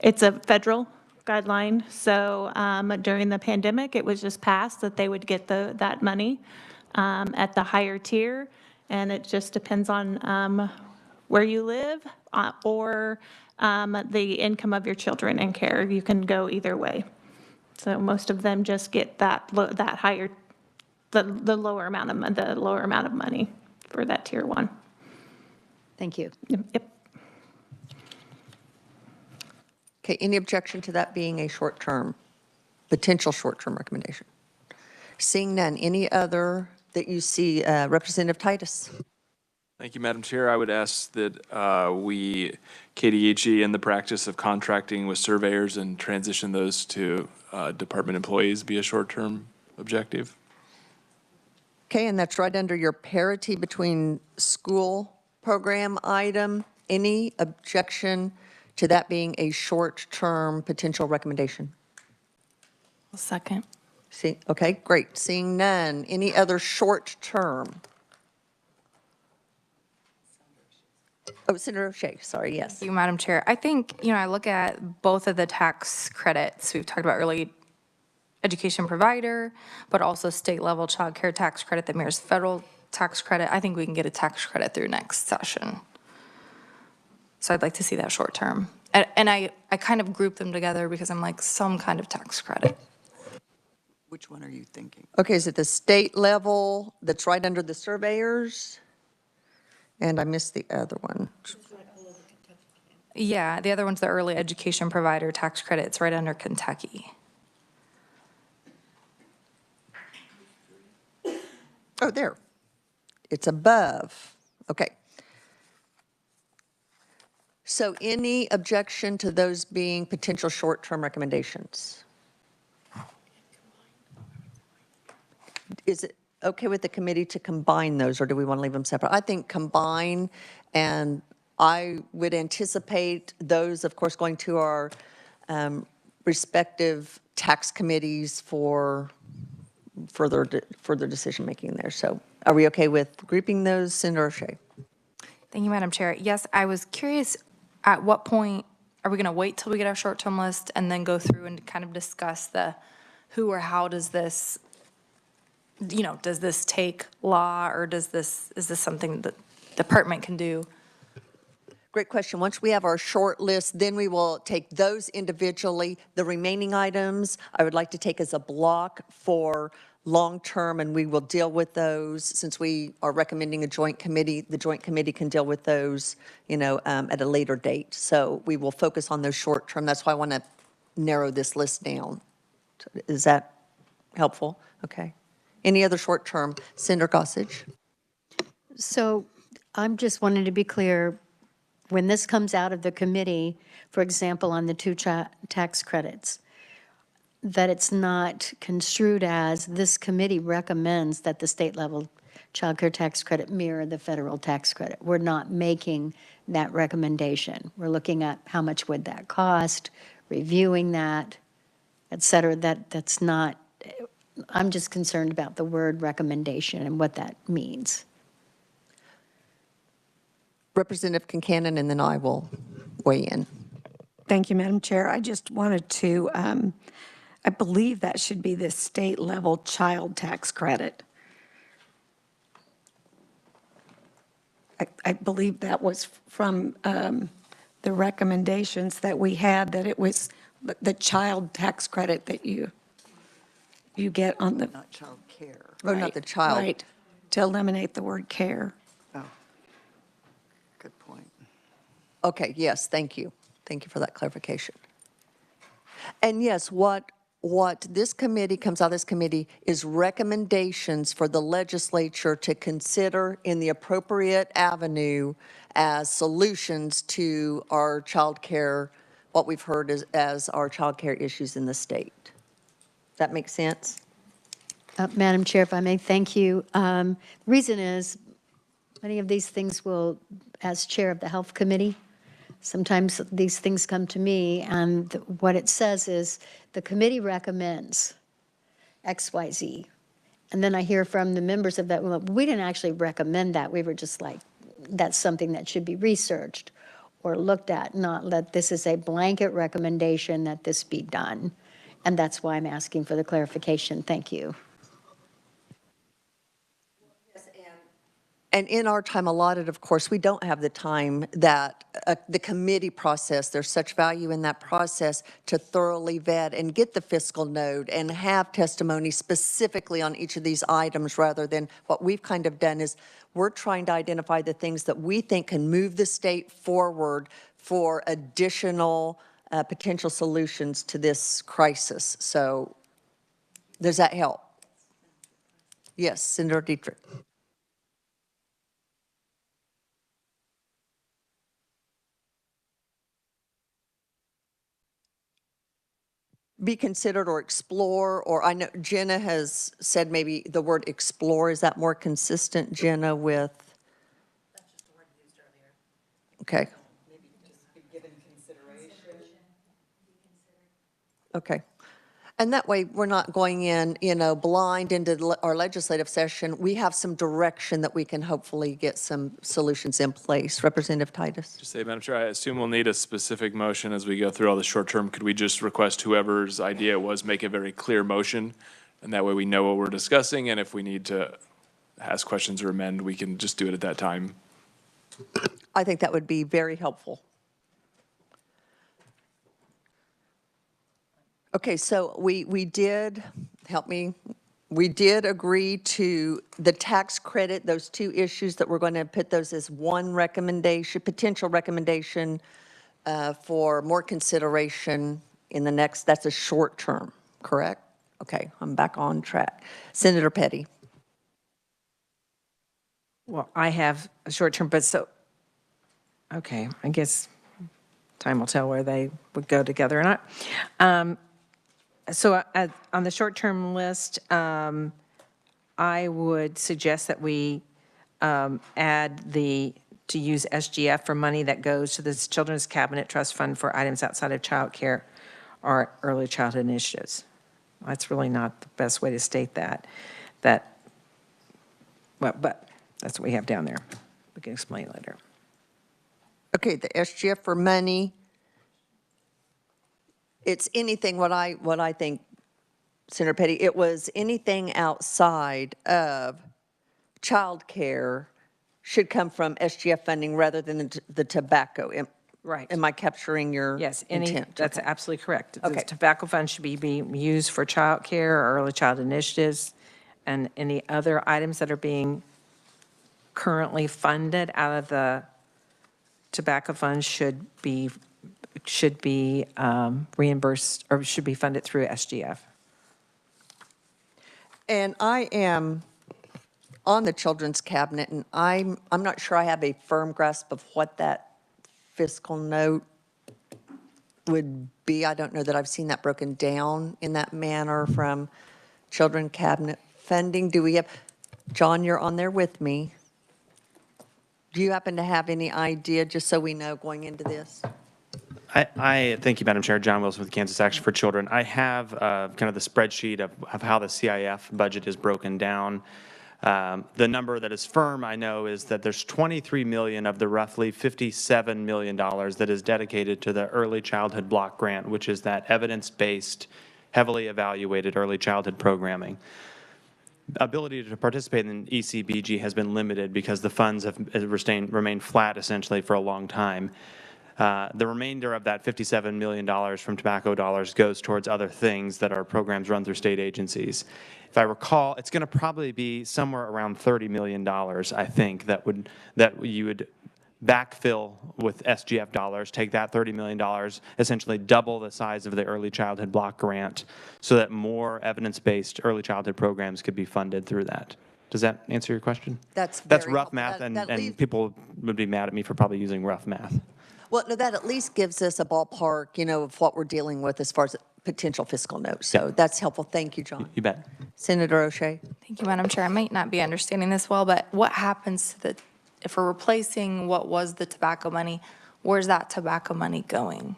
It's a federal guideline. So during the pandemic, it was just passed that they would get that money at the higher tier. And it just depends on where you live or the income of your children in care. You can go either way. So most of them just get that higher, the lower amount of money for that Tier 1. Thank you. Yep. Okay, any objection to that being a short-term, potential short-term recommendation? Seeing none, any other that you see, Representative Titus? Thank you, Madam Chair. I would ask that we, KDHE, in the practice of contracting with surveyors and transition those to department employees be a short-term objective. Okay, and that's right under your parity between school program item. Any objection to that being a short-term potential recommendation? I'll second. See, okay, great. Seeing none. Any other short-term? Oh, Senator O'Shea, sorry, yes. Thank you, Madam Chair. I think, I look at both of the tax credits. We've talked about early education provider, but also state level child care tax credit that mirrors federal tax credit. I think we can get a tax credit through next session. So I'd like to see that short term. And I kind of group them together because I'm like some kind of tax credit. Which one are you thinking? Okay, is it the state level that's right under the surveyors? And I missed the other one. Yeah, the other one's the early education provider tax credit. It's right under Kentucky. Oh, there. It's above. Okay. So any objection to those being potential short-term recommendations? Is it okay with the committee to combine those, or do we want to leave them separate? I think combine, and I would anticipate those, of course, going to our respective tax committees for further decision-making there. So are we okay with grouping those, Senator O'Shea? Thank you, Madam Chair. Yes, I was curious, at what point are we going to wait till we get our short-term list and then go through and kind of discuss the who or how does this, does this take law, or is this something that the department can do? Great question. Once we have our short list, then we will take those individually. The remaining items, I would like to take as a block for long-term, and we will deal with those. Since we are recommending a joint committee, the joint committee can deal with those, at a later date. So we will focus on those short-term. That's why I want to narrow this list down. Is that helpful? Okay. Any other short-term? Senator Gossage. So I'm just wanting to be clear, when this comes out of the committee, for example, on the two tax credits, that it's not construed as this committee recommends that the state level child care tax credit mirror the federal tax credit. We're not making that recommendation. We're looking at how much would that cost, reviewing that, et cetera. That's not, I'm just concerned about the word recommendation and what that means. Representative Concanon, and then I will weigh in. Thank you, Madam Chair. I just wanted to, I believe that should be the state level child tax credit. I believe that was from the recommendations that we had, that it was the child tax credit that you get on the. Not child care. Oh, not the child. Right, to eliminate the word care. Oh, good point. Okay, yes, thank you. Thank you for that clarification. And yes, what this committee, comes out of this committee, is recommendations for the legislature to consider in the appropriate avenue as solutions to our child care, what we've heard as our child care issues in the state. Does that make sense? Madam Chair, if I may, thank you. Reason is, many of these things will, as chair of the health committee, sometimes these things come to me, and what it says is the committee recommends X, Y, Z. And then I hear from the members of that, well, we didn't actually recommend that. We were just like, that's something that should be researched or looked at, not that this is a blanket recommendation that this be done. And that's why I'm asking for the clarification. Thank you. And in our time allotted, of course, we don't have the time that the committee process, there's such value in that process to thoroughly vet and get the fiscal note and have testimony specifically on each of these items, rather than what we've kind of done is we're trying to identify the things that we think can move the state forward for additional potential solutions to this crisis. So does that help? Yes, Senator Dietrich. Be considered or explore, or I know Jenna has said maybe the word explore. Is that more consistent, Jenna, with? That's just the word used earlier. Okay. Maybe just be given consideration. Okay. And that way we're not going in, blind into our legislative session. We have some direction that we can hopefully get some solutions in place. Representative Titus. Just say, Madam Chair, I assume we'll need a specific motion as we go through all the short term. Could we just request whoever's idea it was make a very clear motion? And that way we know what we're discussing. And if we need to ask questions or amend, we can just do it at that time. I think that would be very helpful. Okay, so we did, help me, we did agree to the tax credit, those two issues that we're going to put those as one recommendation, potential recommendation for more consideration in the next, that's a short term, correct? Okay, I'm back on track. Senator Petty. Well, I have a short term, but okay, I guess time will tell where they would go together or not. So on the short-term list, I would suggest that we add to use SGF for money that goes to the Children's Cabinet Trust Fund for items outside of child care or early childhood initiatives. That's really not the best way to state that. But that's what we have down there. We can explain later. Okay, the SGF for money. It's anything, what I think, Senator Petty, it was anything outside of childcare should come from SGF funding rather than the tobacco. Right. Am I capturing your intent? That's absolutely correct. Okay. The tobacco fund should be used for child care or early childhood initiatives, and any other items that are being currently funded out of the tobacco fund should be reimbursed or should be funded through SGF. And I am on the Children's Cabinet, and I'm not sure I have a firm grasp of what that fiscal note would be. I don't know that I've seen that broken down in that manner from children cabinet funding. Do we have, John, you're on there with me. Do you happen to have any idea, just so we know going into this? I thank you, Madam Chair. John Wilson with Kansas Action for Children. I have kind of the spreadsheet of how the CIF budget is broken down. The number that is firm, I know, is that there's 23 million of the roughly $57 million that is dedicated to the Early Childhood Block Grant, which is that evidence-based, heavily evaluated early childhood programming. Ability to participate in ECBG has been limited because the funds have remained flat essentially for a long time. The remainder of that $57 million from tobacco dollars goes towards other things that are programs run through state agencies. If I recall, it's going to probably be somewhere around $30 million, I think, that you would backfill with SGF dollars, take that $30 million, essentially double the size of the Early Childhood Block Grant so that more evidence-based early childhood programs could be funded through that. Does that answer your question? That's rough helpful. math, That and leaves- people would be mad at me for probably using rough math. Well, no, that at least gives us a ballpark, of what we're dealing with as far as potential fiscal notes. So that's helpful. Thank you, John. You bet. Senator O'Shea. Thank you, Madam Chair. I might not be understanding this well, but what happens to if we're replacing what was the tobacco money, where's that tobacco money going?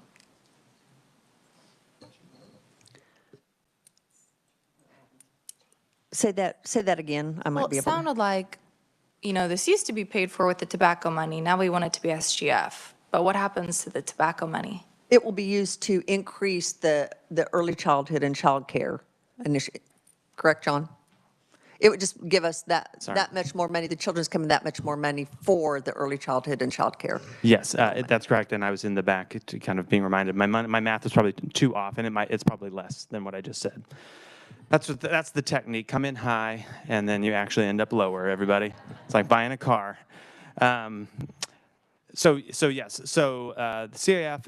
Say that again. I might Well, be it able to. sounded like, this used to be paid for with the tobacco money. Now we want it to be SGF. But what happens to the tobacco money? It will be used to increase the early childhood and child care initiative. Correct, John? It would just give us that much more money, the children's coming that much more money for the early childhood and child care. Yes, that's correct. And I was in the back to kind of being reminded. My math is probably too off, and it's probably less than what I just said. That's the technique. Come in high, and then you actually end up lower, everybody. It's like buying a car. So yes, the CIF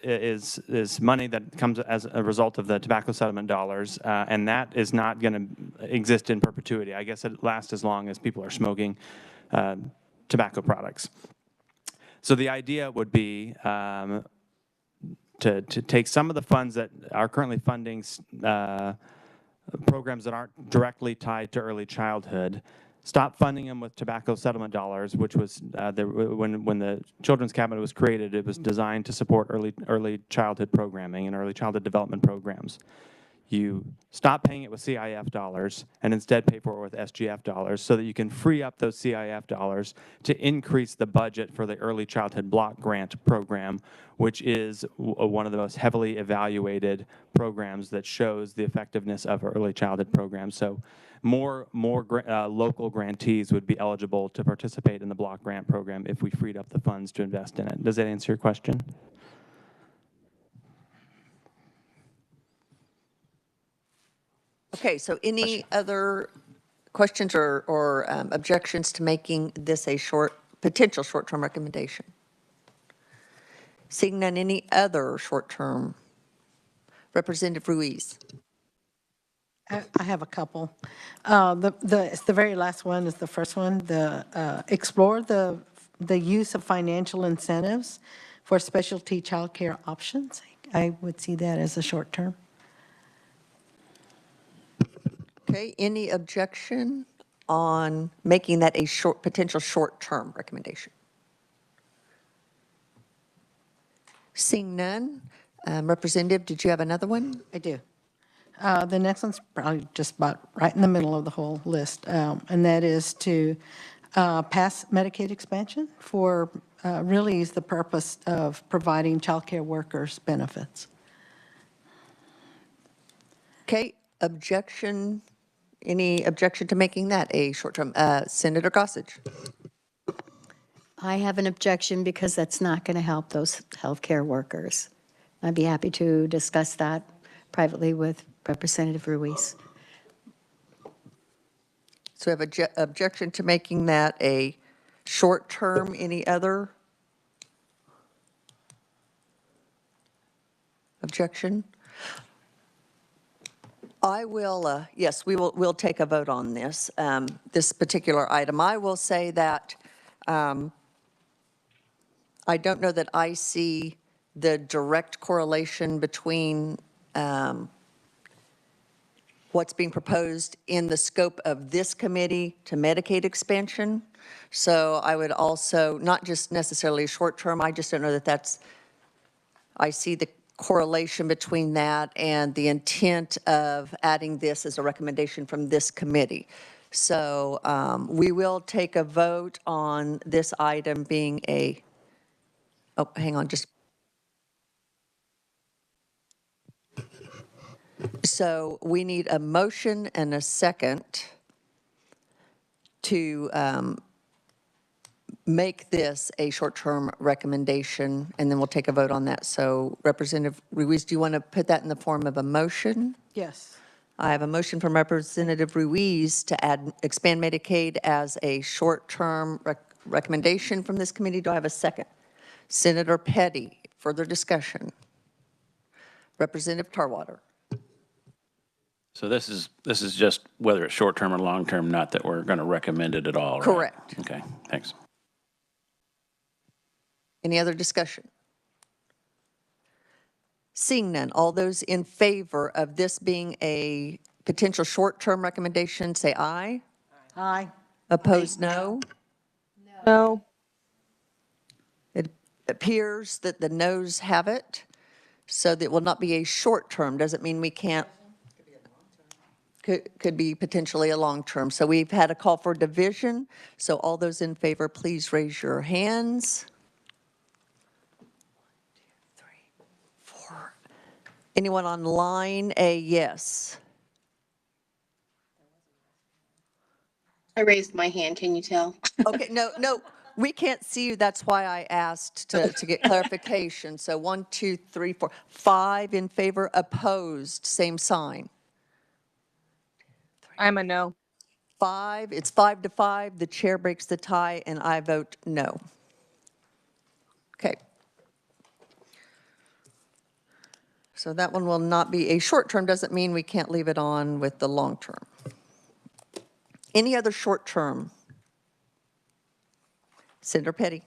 is money that comes as a result of the tobacco settlement dollars, and that is not going to exist in perpetuity. I guess it lasts as long as people are smoking tobacco products. So the idea would be to take some of the funds that are currently funding programs that aren't directly tied to early childhood, stop funding them with tobacco settlement dollars, which was when the Children's Cabinet was created, it was designed to support early childhood programming and early childhood development programs. You stop paying it with CIF dollars and instead pay for it with SGF dollars so that you can free up those CIF dollars to increase the budget for the Early Childhood Block Grant program, which is one of the most heavily evaluated programs that shows the effectiveness of early childhood programs. So more local grantees would be eligible to participate in the block grant program if we freed up the funds to invest in it. Does that answer your question? Okay, so any other questions or objections to making this a potential short-term recommendation? Seeing none, any other short-term? Representative Ruiz. I have a couple. It's the very last one is the first one. Explore the use of financial incentives for specialty childcare options. I would see that as a short term. Okay, any objection on making that a potential short-term recommendation? Seeing none, Representative, did you have another one? I do. The next one's probably just about right in the middle of the whole list, and that is to pass Medicaid expansion for really is the purpose of providing childcare workers benefits. Okay, objection. Any objection to making that a short-term? Senator Gossage. I have an objection because that's not going to help those healthcare workers. I'd be happy to discuss that privately with Representative Ruiz. So we have objection to making that a short-term. Any other objection? I will, yes, we'll take a vote on this, this particular item. I will say that I don't know that I see the direct correlation between what's being proposed in the scope of this committee to Medicaid expansion. So I would also, not just necessarily short-term, I just don't know that that's, I see the correlation between that and the intent of adding this as a recommendation from this committee. So we will take a vote on this item being a, oh, hang on, just. So we need a motion and a second to make this a short-term recommendation, and then we'll take a vote on that. So Representative Ruiz, do you want to put that in the form of a motion? Yes. I have a motion from Representative Ruiz to expand Medicaid as a short-term recommendation from this committee. Do I have a second? Senator Petty, further discussion. Representative Tarwater. So this is just whether it's short-term or long-term, not that we're going to recommend it at all, right? Correct. Okay, thanks. Any other discussion? Seeing none, all those in favor of this being a potential short-term recommendation, say aye. Aye. Opposed, no. No. It appears that the noes have it, so that will not be a short-term. Doesn't mean we can't. Could be potentially a long-term. So we've had a call for division. So all those in favor, please raise your hands. 1, 2, 3, 4. Anyone online, a yes. I raised my hand, can you tell? Okay, no, we can't see you. That's why I asked to get clarification. So 1, 2, 3, 4, 5 in favor, opposed, same sign. I'm a no. 5, it's 5 to 5. The chair breaks the tie, and I vote no. Okay. So that one will not be a short term. Doesn't mean we can't leave it on with the long term. Any other short term? Senator Petty.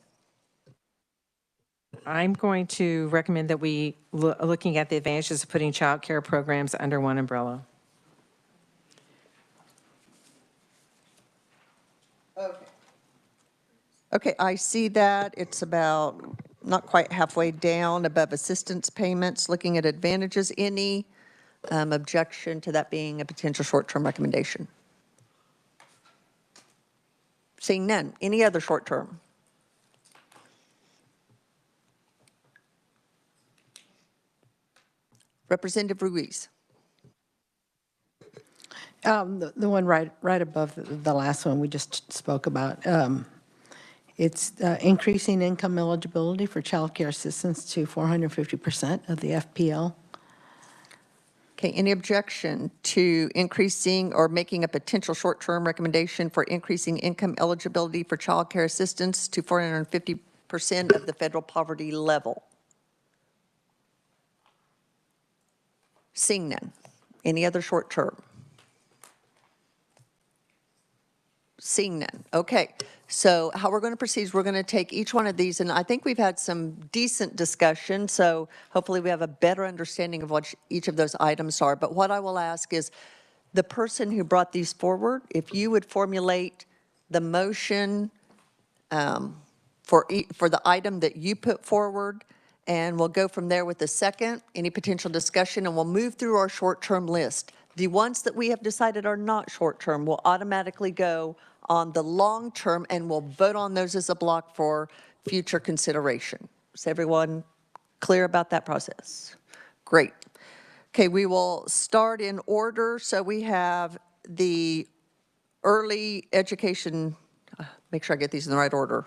I'm going to recommend that we looking at the advantages of putting child care programs under one umbrella. Okay, I see that. It's about not quite halfway down above assistance payments, looking at advantages. Any objection to that being a potential short-term recommendation? Seeing none. Any other short-term? Representative Ruiz. The one right above the last one we just spoke about. It's increasing income eligibility for child care assistance to 450% of the FPL. Okay, any objection to increasing or making a potential short-term recommendation for increasing income eligibility for child care assistance to 450% of the federal poverty level? Seeing none. Any other short-term? Seeing none. Okay, so how we're going to proceed is we're going to take each one of these, and I think we've had some decent discussion, so hopefully we have a better understanding of what each of those items are. But what I will ask is the person who brought these forward, if you would formulate the motion for the item that you put forward, and we'll go from there with the second, any potential discussion, and we'll move through our short-term list. The ones that we have decided are not short-term will automatically go on the long-term, and we'll vote on those as a block for future consideration. Is everyone clear about that process? Great. Okay, we will start in order. So we have the early education, make sure I get these in the right order.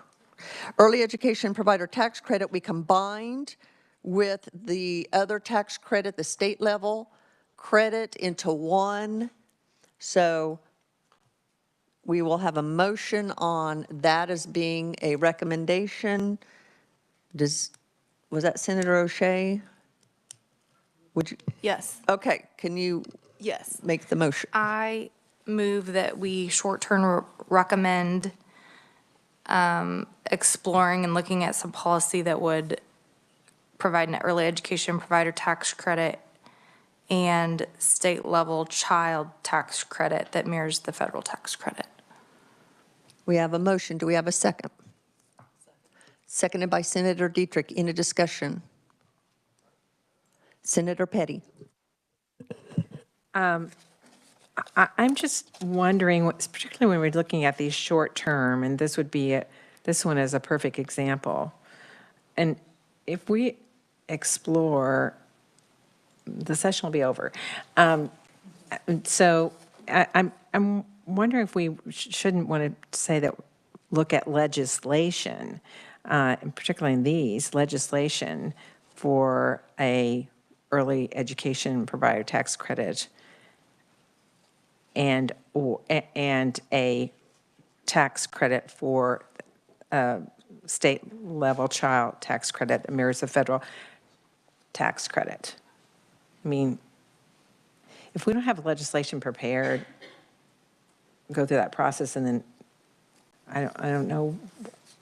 Early education provider tax credit, we combined with the other tax credit, the state level credit into one. So we will have a motion on that as being a recommendation. Was that Senator O'Shea? Would you? Yes. Okay, can you Yes. make the motion? I move that we short-term recommend exploring and looking at some policy that would provide an early education provider tax credit and state level child tax credit that mirrors the federal tax credit. We have a motion. Do we have a second? Seconded by Senator Dietrich. In a discussion. Senator Petty. I'm just wondering, particularly when we're looking at these short term, and this would be, this one is a perfect example. And if we explore, the session will be over. So I'm wondering if we shouldn't want to say that, look at legislation, and particularly in these, legislation for a early education provider tax credit and a tax credit for state level child tax credit that mirrors the federal tax credit. I mean, if we don't have legislation prepared, go through that process, and then I don't know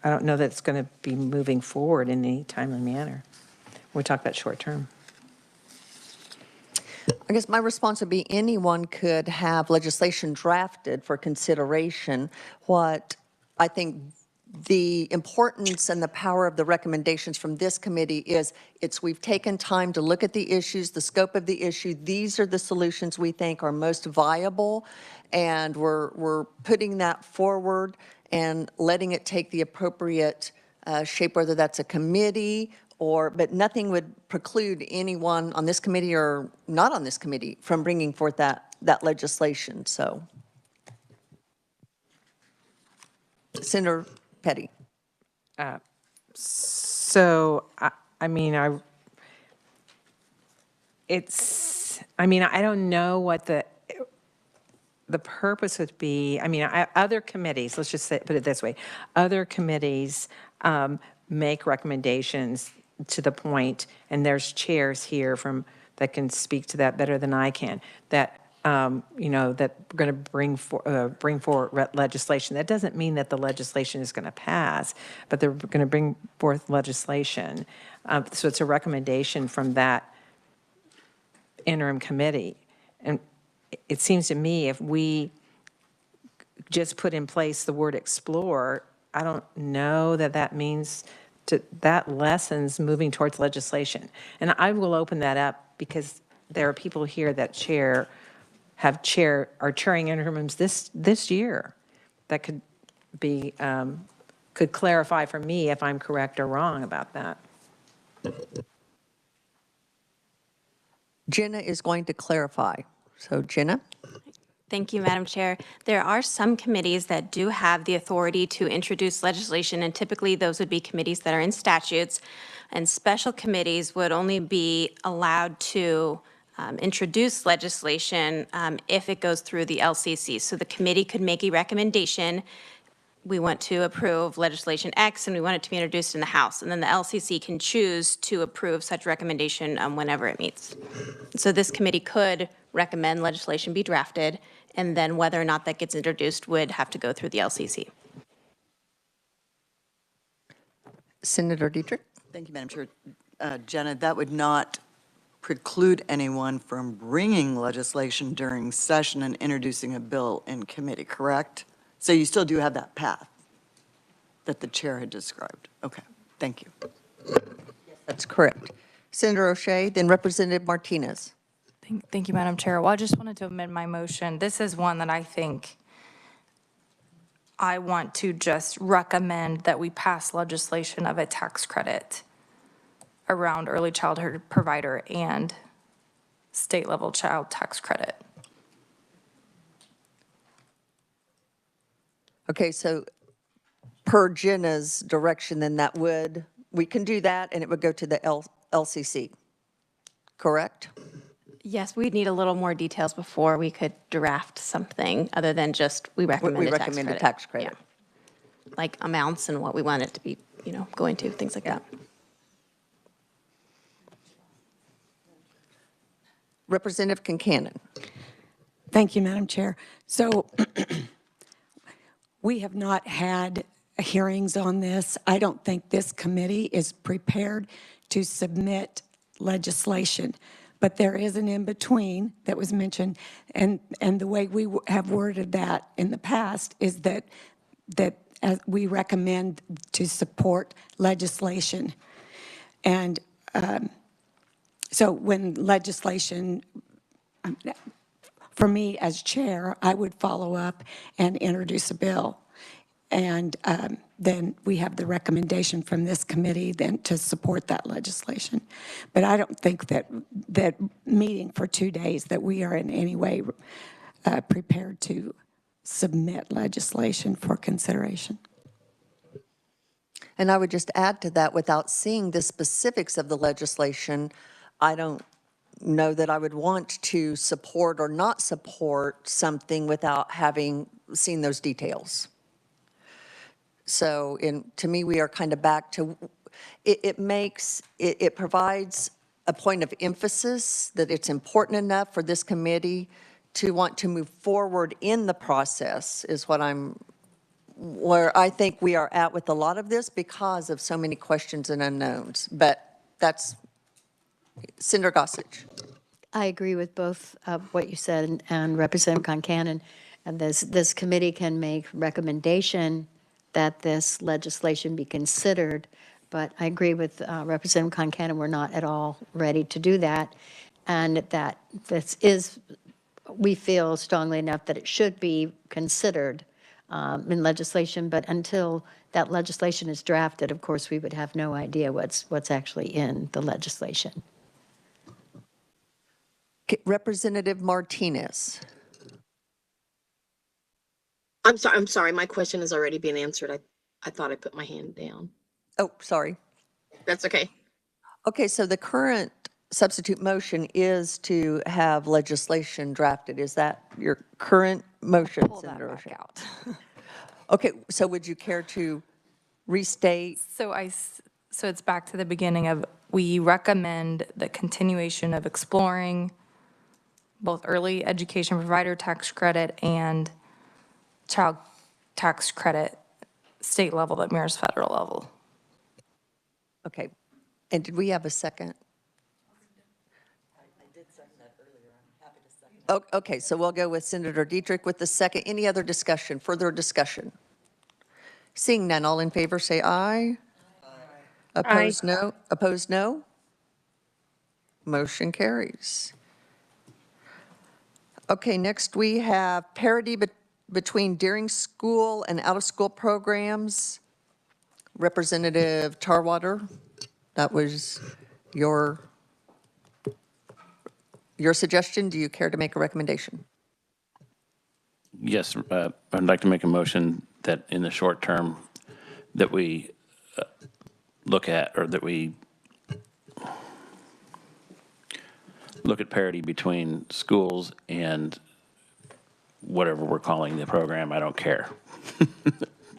that it's going to be moving forward in any timely manner. We talk about short term. I guess my response would be anyone could have legislation drafted for consideration. What I think the importance and the power of the recommendations from this committee is we've taken time to look at the issues, the scope of the issue. These are the solutions we think are most viable, and we're putting that forward and letting it take the appropriate shape, whether that's a committee but nothing would preclude anyone on this committee or not on this committee from bringing forth that legislation. So, Senator Petty. So, I don't know what the purpose would be. I mean, other committees, let's just put it this way, other committees make recommendations to the point, and there's chairs here that can speak to that better than I can, that that we're going to bring forward legislation. That doesn't mean that the legislation is going to pass, but they're going to bring forth legislation. So it's a recommendation from that interim committee. And it seems to me if we just put in place the word explore, I don't know that means that lessens moving towards legislation. And I will open that up because there are people here that are chairing interims this year that could clarify for me if I'm correct or wrong about that. Jenna is going to clarify. So Jenna. Thank you, Madam Chair. There are some committees that do have the authority to introduce legislation, and typically those would be committees that are in statutes, and special committees would only be allowed to introduce legislation if it goes through the LCC. So the committee could make a recommendation. We want to approve legislation X and we want it to be introduced in the House. And then the LCC can choose to approve such recommendation whenever it meets. So this committee could recommend legislation be drafted, and then whether or not that gets introduced would have to go through the LCC. Senator Dietrich. Thank you, Madam Chair. Jenna, that would not preclude anyone from bringing legislation during session and introducing a bill in committee, correct? So you still do have that path that the chair had described. Okay, thank you. That's correct. Senator O'Shea, then Representative Martinez. Thank you, Madam Chair. Well, I just wanted to amend my motion. This is one that I think I want to just recommend that we pass legislation of a tax credit around early childhood provider and state level child tax credit. Okay, so per Jenna's direction, then we can do that and it would go to the LCC, correct? Yes, we'd need a little more details before we could draft something other than just we recommend a tax credit. Yeah. Like amounts and what we want it to be, going to, things like that. Representative Concanon. Thank you, Madam Chair. So we have not had hearings on this. I don't think this committee is prepared to submit legislation. But there is an in-between that was mentioned, and the way we have worded that in the past is that we recommend to support legislation. And so when legislation, for me as chair, I would follow up and introduce a bill. And then we have the recommendation from this committee then to support that legislation. But I don't think that meeting for 2 days that we are in any way prepared to submit legislation for consideration. And I would just add to that, without seeing the specifics of the legislation, I don't know that I would want to support or not support something without having seen those details. So to me, we are kind of back to, it provides a point of emphasis that it's important enough for this committee to want to move forward in the process is where I think we are at with a lot of this because of so many questions and unknowns. But that's Senator Gossage. I agree with both of what you said and Representative Concanon. And this committee can make recommendation that this legislation be considered. But I agree with Representative Concanon, we're not at all ready to do that. And that this is, we feel strongly enough that it should be considered in legislation. But until that legislation is drafted, of course, we would have no idea what's actually in the legislation. Representative Martinez. I'm sorry. My question has already been answered. I thought I put my hand down. Oh, sorry. That's okay. Okay, so the current substitute motion is to have legislation drafted. Is that your current motion, Senator O'Shea? Out. Okay, so would you care to restate? So it's back to the beginning of, we recommend the continuation of exploring both early education provider tax credit and child tax credit state level that mirrors federal level. Okay, and did we have a second? I did second that earlier. I'm happy to second. Okay, so we'll go with Senator Dietrich with the second. Any other discussion, further discussion? Seeing none, all in favor say aye. Aye. Opposed, no. Opposed, no. Motion carries. Okay, next we have parity between during school and out-of-school programs. Representative Tarwater, that was your suggestion. Do you care to make a recommendation? Yes, I'd like to make a motion that in the short term that we look at parity between schools and whatever we're calling the program. I don't care.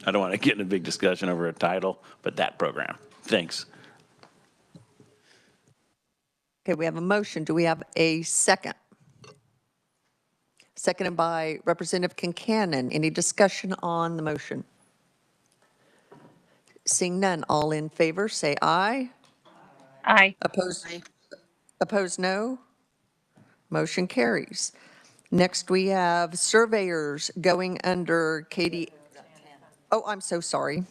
I don't want to get in a big discussion over a title, but that program. Thanks. Okay, we have a motion. Do we have a second? Seconded by Representative Concanon. Any discussion on the motion? Seeing none, all in favor say aye. Aye. Opposed? Aye. Opposed, no. Motion carries. Next, we have surveyors going under Katie. Oh, I'm so sorry.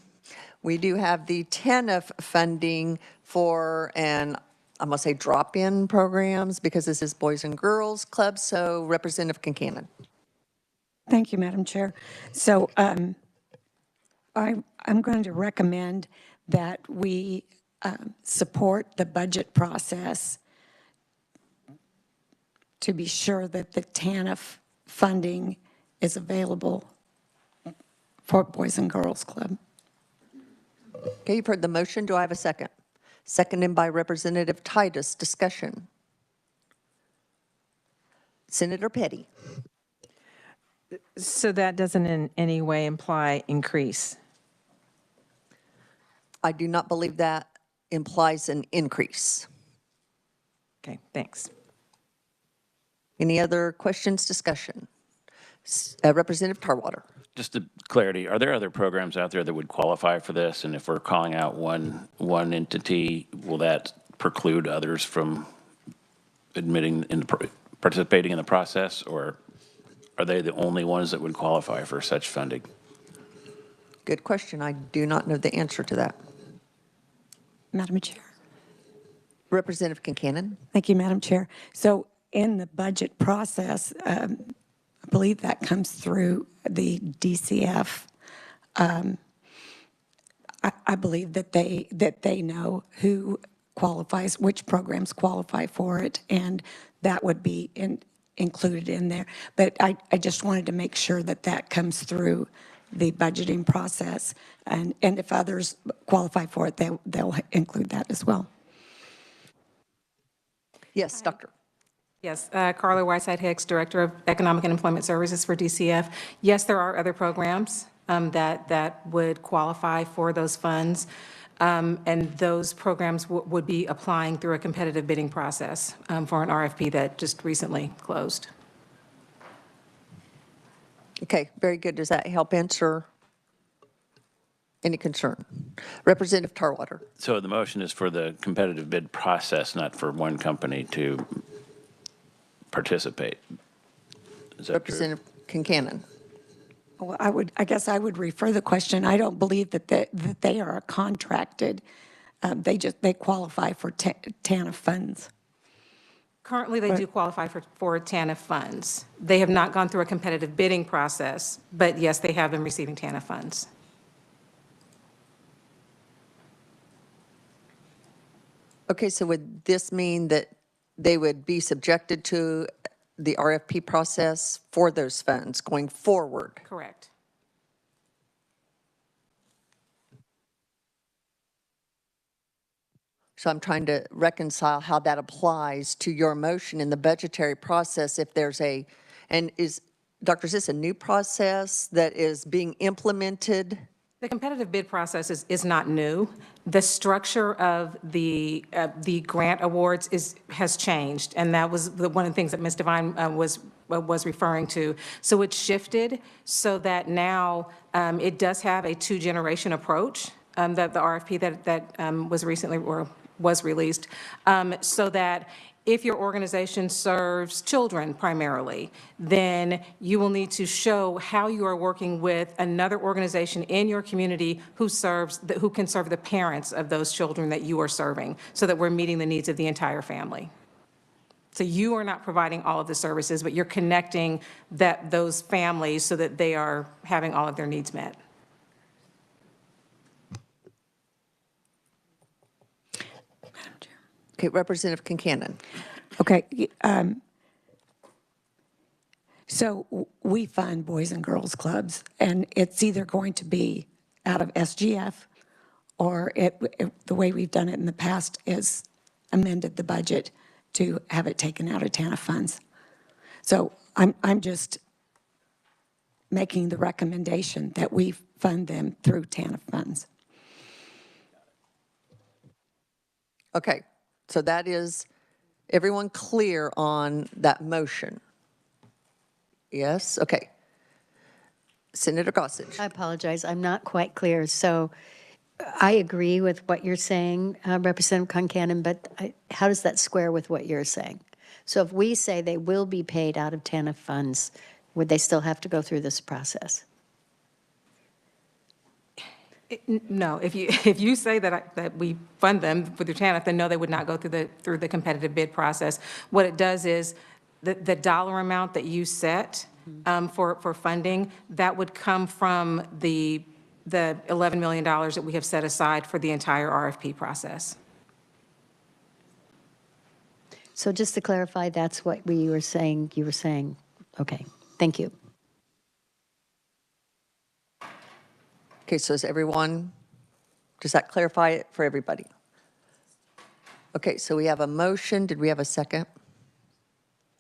We do have the TANF funding for, and I'm going to say drop-in programs because this is Boys and Girls Club. So Representative Concanon. Thank you, Madam Chair. So I'm going to recommend that we support the budget process to be sure that the TANF funding is available for Boys and Girls Club. Okay, you've heard the motion. Do I have a second? Seconded by Representative Titus. Discussion. Senator Petty. So that doesn't in any way imply increase? I do not believe that implies an increase. Okay, thanks. Any other questions, discussion? Representative Tarwater. Just a clarity, are there other programs out there that would qualify for this? And if we're calling out one entity, will that preclude others from participating in the process? Or are they the only ones that would qualify for such funding? Good question. I do not know the answer to that. Madam Chair. Representative Kincannon. Thank you, Madam Chair. So in the budget process, I believe that comes through the DCF. I believe that they know who qualifies, which programs qualify for it, and that would be included in there. But I just wanted to make sure that that comes through the budgeting process, and if others qualify for it, they'll include that as well. Yes, Doctor. Yes, Carla Whiteside Hicks, Director of Economic and Employment Services for DCF. Yes, there are other programs that would qualify for those funds, and those programs would be applying through a competitive bidding process for an RFP that just recently closed. Okay, very good. Does that help answer any concern? Representative Tarwater. So the motion is for the competitive bid process, not for one company to participate. Is that Representative Kincannon. Well, I guess I would refer the question. I don't believe that they are contracted. They qualify for TANF funds. Currently, they do qualify for TANF funds. They have not gone through a competitive bidding process, but yes, they have been receiving TANF funds. Okay, so would this mean that they would be subjected to the RFP process for those funds going forward? Correct. So I'm trying to reconcile how that applies to your motion in the budgetary process if there's Doctor, is this a new process that is being implemented? The competitive bid process is not new. The structure of the grant awards has changed, and that was one of the things that Ms. Devine was referring to. So it's shifted so that now it does have a two-generation approach, that the RFP that was recently or was released, so that if your organization serves children primarily, then you will need to show how you are working with another organization in your community who can serve the parents of those children that you are serving, so that we're meeting the needs of the entire family. So you are not providing all of the services, but you're connecting those families so that they are having all of their needs met. Okay, Representative Kincannon. Okay. So we fund Boys and Girls Clubs, and it's either going to be out of SGF, or the way we've done it in the past is amended the budget to have it taken out of TANF funds. So I'm just making the recommendation that we fund them through TANF funds. Okay, so that is everyone clear on that motion? Yes, okay. Senator Gossage. I apologize, I'm not quite clear. So I agree with what you're saying, Representative Kincannon, but how does that square with what you're saying? So if we say they will be paid out of TANF funds, would they still have to go through this process? No, if you say that we fund them with the TANF, then no, they would not go through the competitive bid process. What it does is the dollar amount that you set for funding, that would come from the $11 million that we have set aside for the entire RFP process. So just to clarify, that's what you were saying. Okay, thank you. Okay, so does that clarify it for everybody? Okay, so we have a motion. Did we have a second?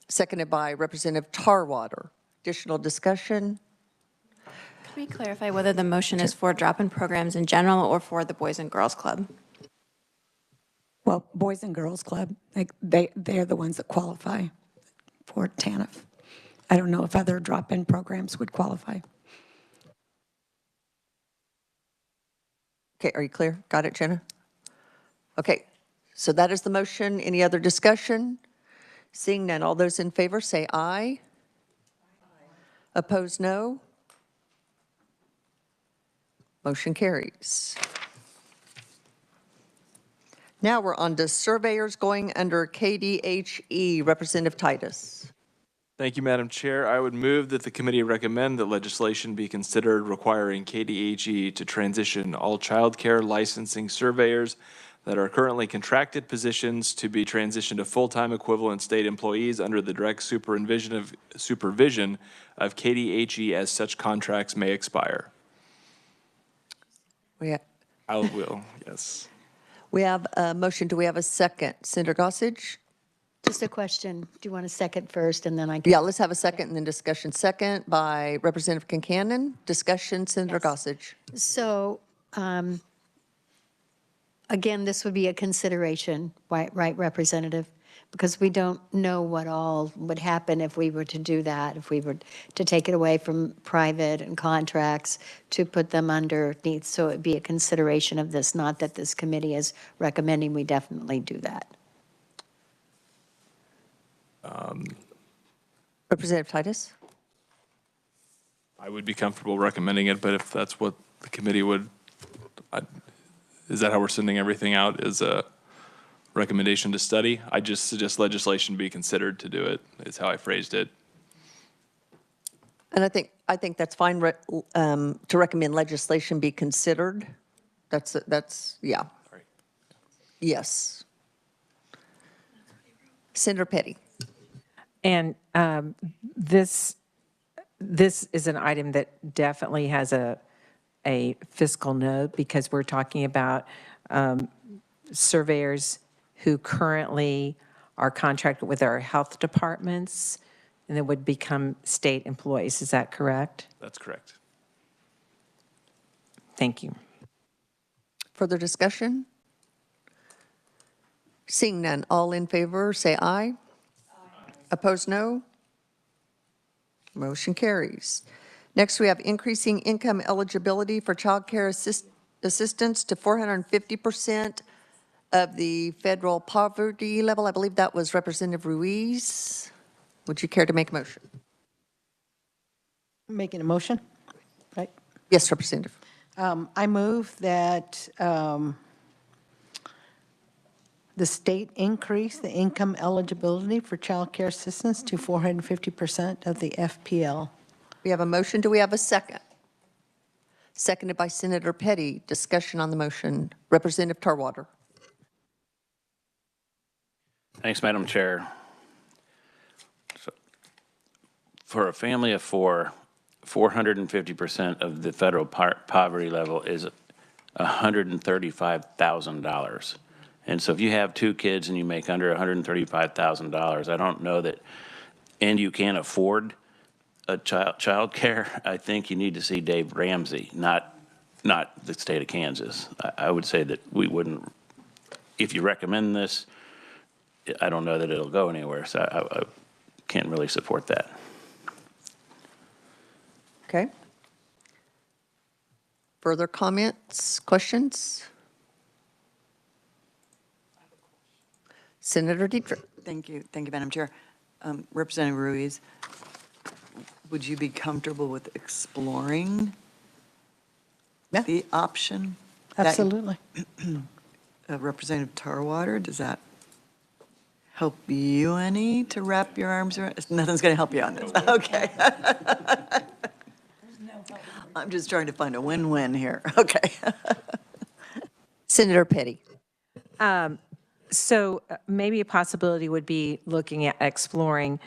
Seconded by Representative Tarwater. Additional discussion? Could we clarify whether the motion is for drop-in programs in general or for the Boys and Girls Club? Well, Boys and Girls Club, they're the ones that qualify for TANF. I don't know if other drop-in programs would qualify. Okay, are you clear? Got it, Jenna? Okay, so that is the motion. Any other discussion? Seeing none, all those in favor say aye. Opposed, no. Motion carries. Now we're on to surveyors going under KDHE. Representative Titus. Thank you, Madam Chair. I would move that the committee recommend that legislation be considered requiring KDHE to transition all childcare licensing surveyors that are currently contracted positions to be transitioned to full-time equivalent state employees under the direct supervision of KDHE as such contracts may expire. I will, yes. We have a motion. Do we have a second? Senator Gossage? Just a question. Do you want a second first and then I can? Yeah, let's have a second and then discussion. Second by Representative Kincannon. Discussion, Senator Gossage. So, again, this would be a consideration, right, Representative? Because we don't know what all would happen if we were to do that, if we were to take it away from private and contracts to put them underneath. So it'd be a consideration of this, not that this committee is recommending we definitely do that. Representative Titus? I would be comfortable recommending it, but if that's what the committee would, is that how we're sending everything out, is a recommendation to study? I just suggest legislation be considered to do it, is how I phrased it. And I think that's fine to recommend legislation be considered. That's yeah. Sorry. Yes. Senator Petty. And this is an item that definitely has a fiscal note because we're talking about surveyors who currently are contracted with our health departments and then would become state employees. Is that correct? That's correct. Thank you. Further discussion? Seeing none, all in favor say aye. Opposed, no. Motion carries. Next, we have increasing income eligibility for child care assistance to 450% of the federal poverty level. I believe that was Representative Ruiz. Would you care to make a motion? Making a motion, right? Yes, Representative. I move that the state increase the income eligibility for child care assistance to 450% of the FPL. We have a motion. Do we have a second? Seconded by Senator Petty. Discussion on the motion. Representative Tarwater. Thanks, Madam Chair. So, for a family of four, 450% of the federal poverty level is $135,000. And so if you have two kids and you make under $135,000, I don't know that, and you can't afford a child care, I think you need to see Dave Ramsey, not the state of Kansas. I would say that we wouldn't, if you recommend this, I don't know that it'll go anywhere, so I can't really support that. Okay. Further comments, questions? Senator Dietrich. Thank you, Madam Chair. Representative Ruiz, would you be comfortable with exploring the option? Absolutely. Representative Tarwater, does that help you any to wrap your arms around? Nothing's going to help you on this. Okay. I'm just trying to find a win-win here. Okay. Senator Petty. So maybe a possibility would be looking at exploring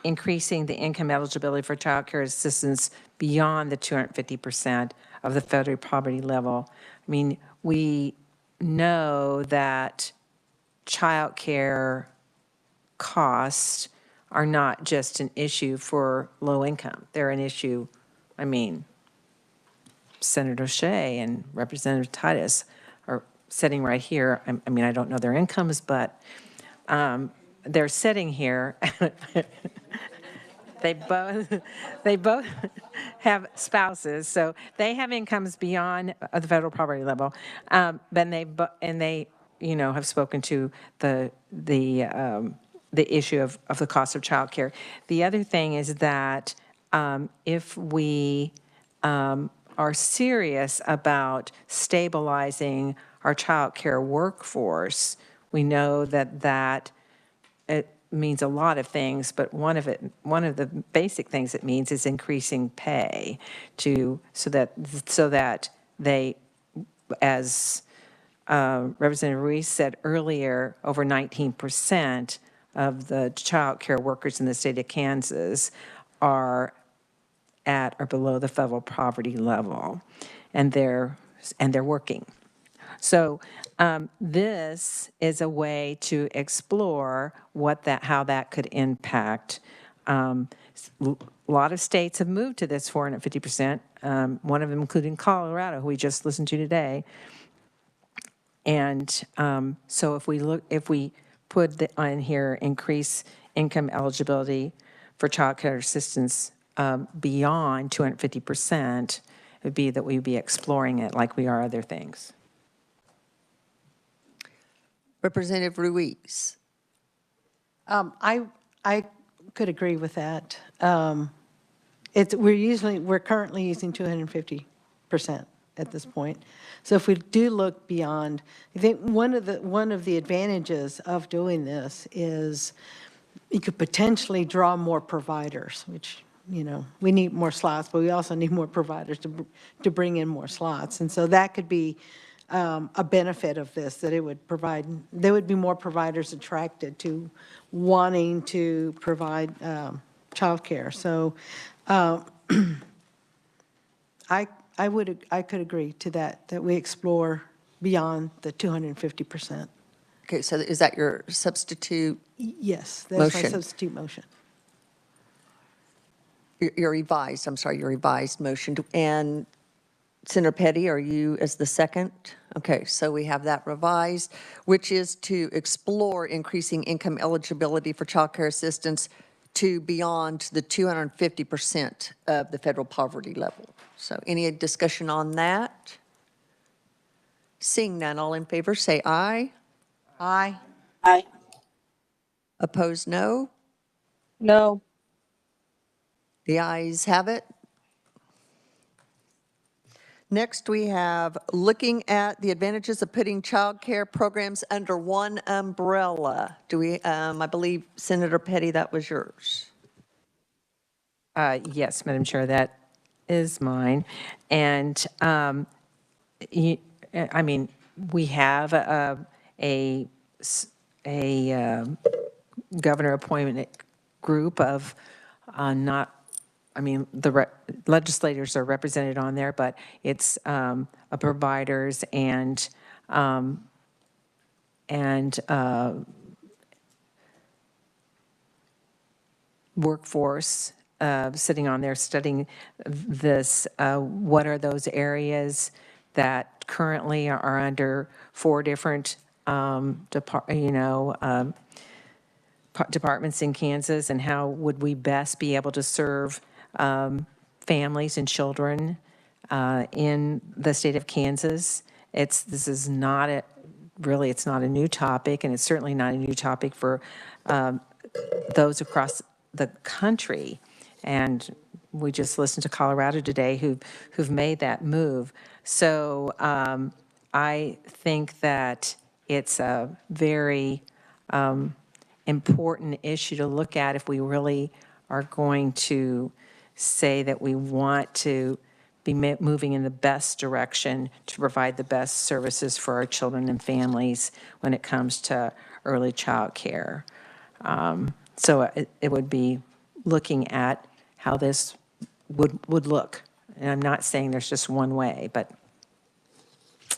increasing the income eligibility for child care assistance beyond the 250% of the federal poverty level. I mean, we know that child care costs are not just an issue for low income. They're an issue, I mean, Senator Shea and Representative Titus are sitting right here. I mean, I don't know their incomes, but they're sitting here they both have spouses, so they have incomes beyond the federal poverty level. Then they, you know, have spoken to the issue of the cost of childcare. The other thing is that if we are serious about stabilizing our childcare workforce, we know that it means a lot of things, but one of the basic things it means is increasing pay so that they, as Representative Ruiz said earlier, over 19% of the child care workers in the state of Kansas are at or below the federal poverty level, and they're working. So this is a way to explore how that could impact. A lot of states have moved to this 450%, one of them including Colorado, who we just listened to today. And so if we put on here, increase income eligibility for child care assistance beyond 250%, it would be that we'd be exploring it like we are other things. Representative Ruiz. I could agree with that. We're currently using 250% at this point. So if we do look beyond, I think one of the advantages of doing this is you could potentially draw more providers, which, you know, we need more slots, but we also need more providers to bring in more slots. And so that could be a benefit of this, that it would provide, there would be more providers attracted to wanting to provide childcare. So I could agree to that we explore beyond the 250%. Okay, so is that your substitute? Yes, that's motion? my substitute motion. Your revised motion. And Senator Petty, are you as the second? Okay, so we have that revised, which is to explore increasing income eligibility for child care assistance to beyond the 250% of the federal poverty level. So any discussion on that? Seeing none, all in favor say aye. Aye. Aye. Opposed, no. No. The ayes have it. Next, we have looking at the advantages of putting child care programs under one umbrella. Do we, I believe, Senator Petty, that was yours. Yes, Madam Chair, that is mine. And I mean, we have a governor appointment group of the legislators are represented on there, but it's providers and workforce sitting on there studying this. What are those areas that currently are under 4 different departments in Kansas, and how would we best be able to serve families and children in the state of Kansas? This is not it's not a new topic, and it's certainly not a new topic for those across the country. And we just listened to Colorado today who've made that move. So I think that it's a very important issue to look at if we really are going to say that we want to be moving in the best direction to provide the best services for our children and families when it comes to early child care. So it would be looking at how this would look. And I'm not saying there's just one way, but.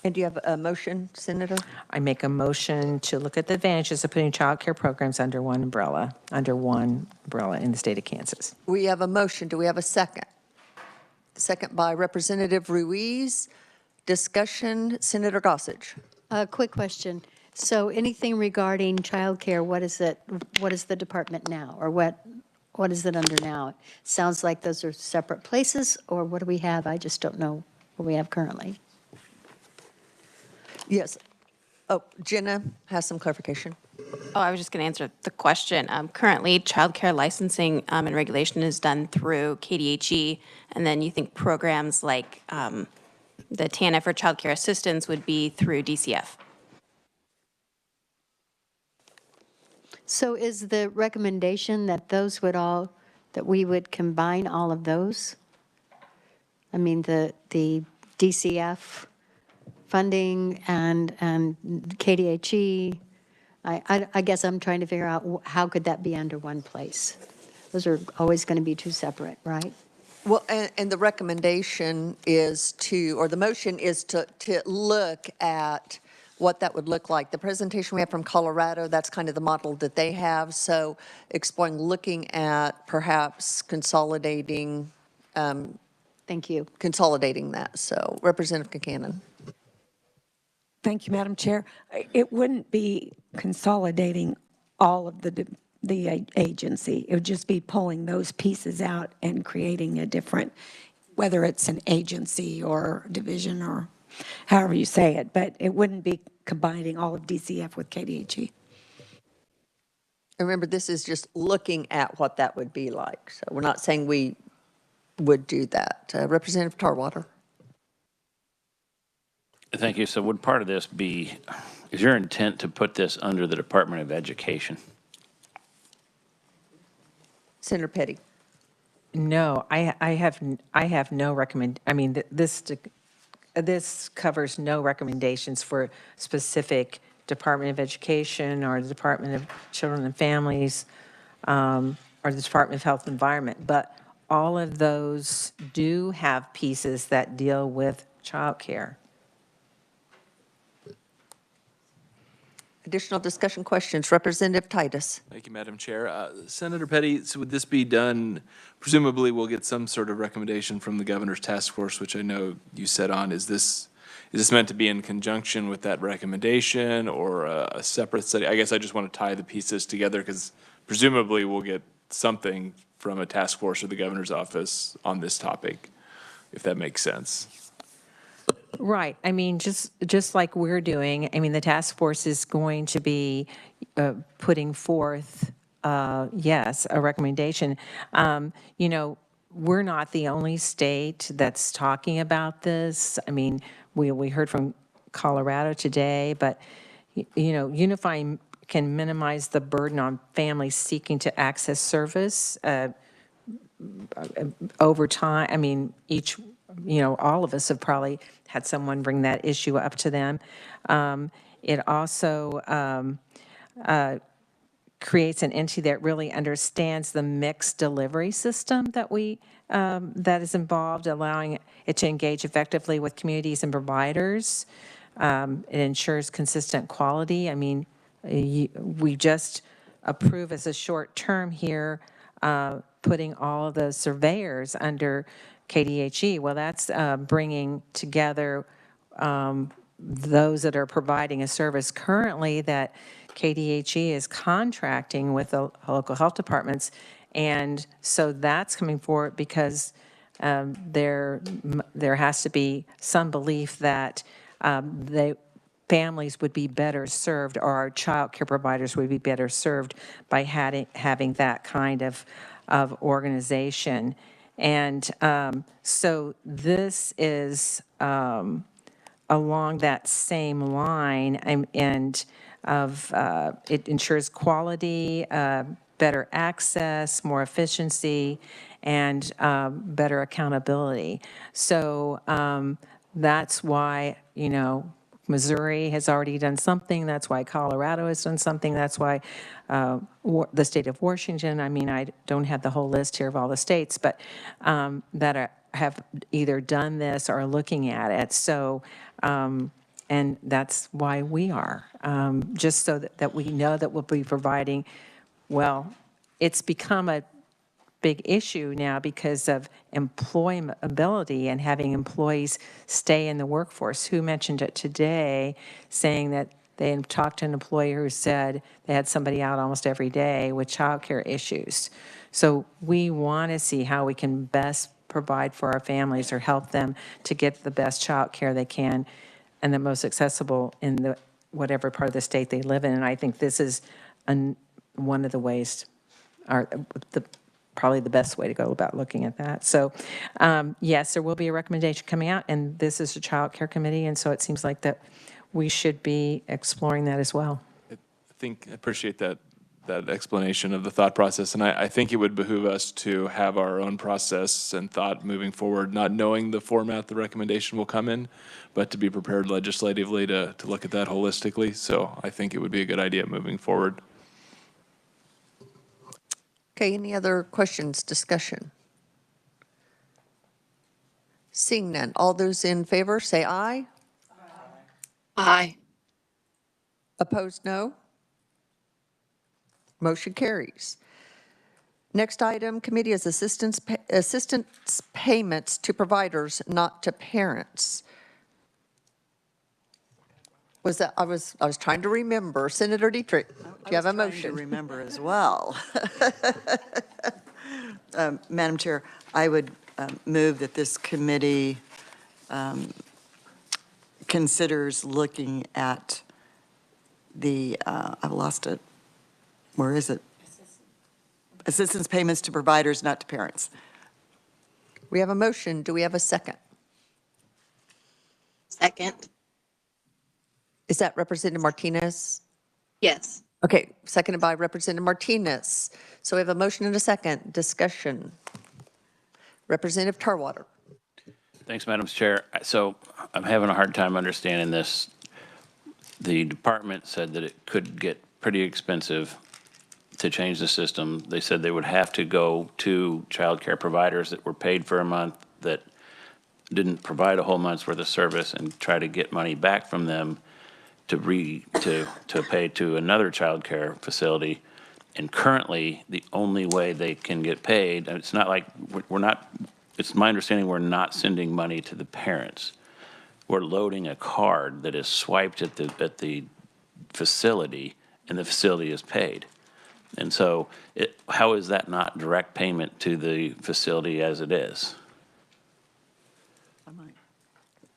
And do you have a motion, Senator? I make a motion to look at the advantages of putting child care programs under one umbrella in the state of Kansas. We have a motion. Do we have a second? Second by Representative Ruiz. Discussion, Senator Gossage. Quick question. So anything regarding childcare, what is the department now, or what What is it under now? It sounds like those are separate places, or what do we have? I just don't know what we have currently. Yes. Oh, Jenna has some clarification. Oh, I was just going to answer the question. Currently, childcare licensing and regulation is done through KDHE, and then you think programs like the TANF or childcare assistance would be through DCF. So is the recommendation that those would all, that we would combine all of those? I mean, the DCF funding and KDHE, I guess I'm trying to figure out how could that be under one place? Those are always going to be two separate, right? Well, and the recommendation is to, or the motion is to look at what that would look like. The presentation we have from Colorado, that's kind of the model that they have. So exploring, looking at perhaps consolidating. Thank you. Consolidating that. So Representative Concanon. Thank you, Madam Chair. It wouldn't be consolidating all of the agency. It would just be pulling those pieces out and creating a different, whether it's an agency or division or however you say it, but it wouldn't be combining all of DCF with KDHE. Remember, this is just looking at what that would be like. So we're not saying we would do that. Representative Tarwater. Thank you. So would part of this be, is your intent to put this under the Department of Education? Senator Petty. No, I have no I mean, this covers no recommendations for specific Department of Education or the Department of Children and Families or the Department of Health and Environment, but all of those do have pieces that deal with childcare. Additional discussion questions. Representative Titus. Thank you, Madam Chair. Senator Petty, so would this be done, presumably we'll get some sort of recommendation from the governor's task force, which I know you said on. Is this meant to be in conjunction with that recommendation or a separate study? I guess I just want to tie the pieces together because presumably we'll get something from a task force or the governor's office on this topic, if that makes sense. Right. I mean, just like we're doing, I mean, the task force is going to be putting forth, yes, a recommendation. You know, we're not the only state that's talking about this. I mean, we heard from Colorado today, but, you know, unifying can minimize the burden on families seeking to access service over time. I mean, all of us have probably had someone bring that issue up to them. It also creates an entity that really understands the mixed delivery system that is involved, allowing it to engage effectively with communities and providers. It ensures consistent quality. I mean, we just approve as a short term here, putting all of the surveyors under KDHE. Well, that's bringing together those that are providing a service currently that KDHE is contracting with the local health departments. And so that's coming forward because there has to be some belief that the families would be better served, or our child care providers would be better served by having that kind of organization. And so this is along that same line, and it ensures quality, better access, more efficiency, and better accountability. So that's why, you know, Missouri has already done something. That's why Colorado has done something. That's why the state of Washington, I mean, I don't have the whole list here of all the states, but that have either done this or are looking at it. So, and that's why we are, just so that we know that we'll be providing, well, it's become a big issue now because of employability and having employees stay in the workforce. Who mentioned it today, saying that They had talked to an employer who said they had somebody out almost every day with childcare issues. So we want to see how we can best provide for our families or help them to get the best childcare they can and the most accessible in the whatever part of the state they live in. And I think this is one of the ways, probably the best way to go about looking at that. So yes, there will be a recommendation coming out, and this is a child care committee, and so it seems like that we should be exploring that as well. I appreciate that explanation of the thought process, and I think it would behoove us to have our own process and thought moving forward, not knowing the format the recommendation will come in, but to be prepared legislatively to look at that holistically. So I think it would be a good idea moving forward. Okay, any other questions, discussion? Seeing none, all those in favor say aye. Aye. Opposed, no. Motion carries. Next item, committee is assistance payments to providers, not to parents. Was that, I was trying to remember. Senator Dietrich, do you have a motion? To remember as well. Madam Chair, I would move that this committee considers looking at the, I've lost it. Where is it? Assistance payments to providers, not to parents. We have a motion. Do we have a second? Second. Is that Representative Martinez? Yes. Okay, seconded by Representative Martinez. So we have a motion and a second. Discussion. Representative Tarwater. Thanks, Madam Chair. So I'm having a hard time understanding this. The department said that it could get pretty expensive to change the system. They said they would have to go to child care providers that were paid for a month that didn't provide a whole month's worth of service and try to get money back from them to pay to another child care facility. And currently, the only way they can get paid, and it's not like we're not, it's my understanding we're not sending money to the parents. We're loading a card that is swiped at the facility, and the facility is paid. And so how is that not direct payment to the facility as it is?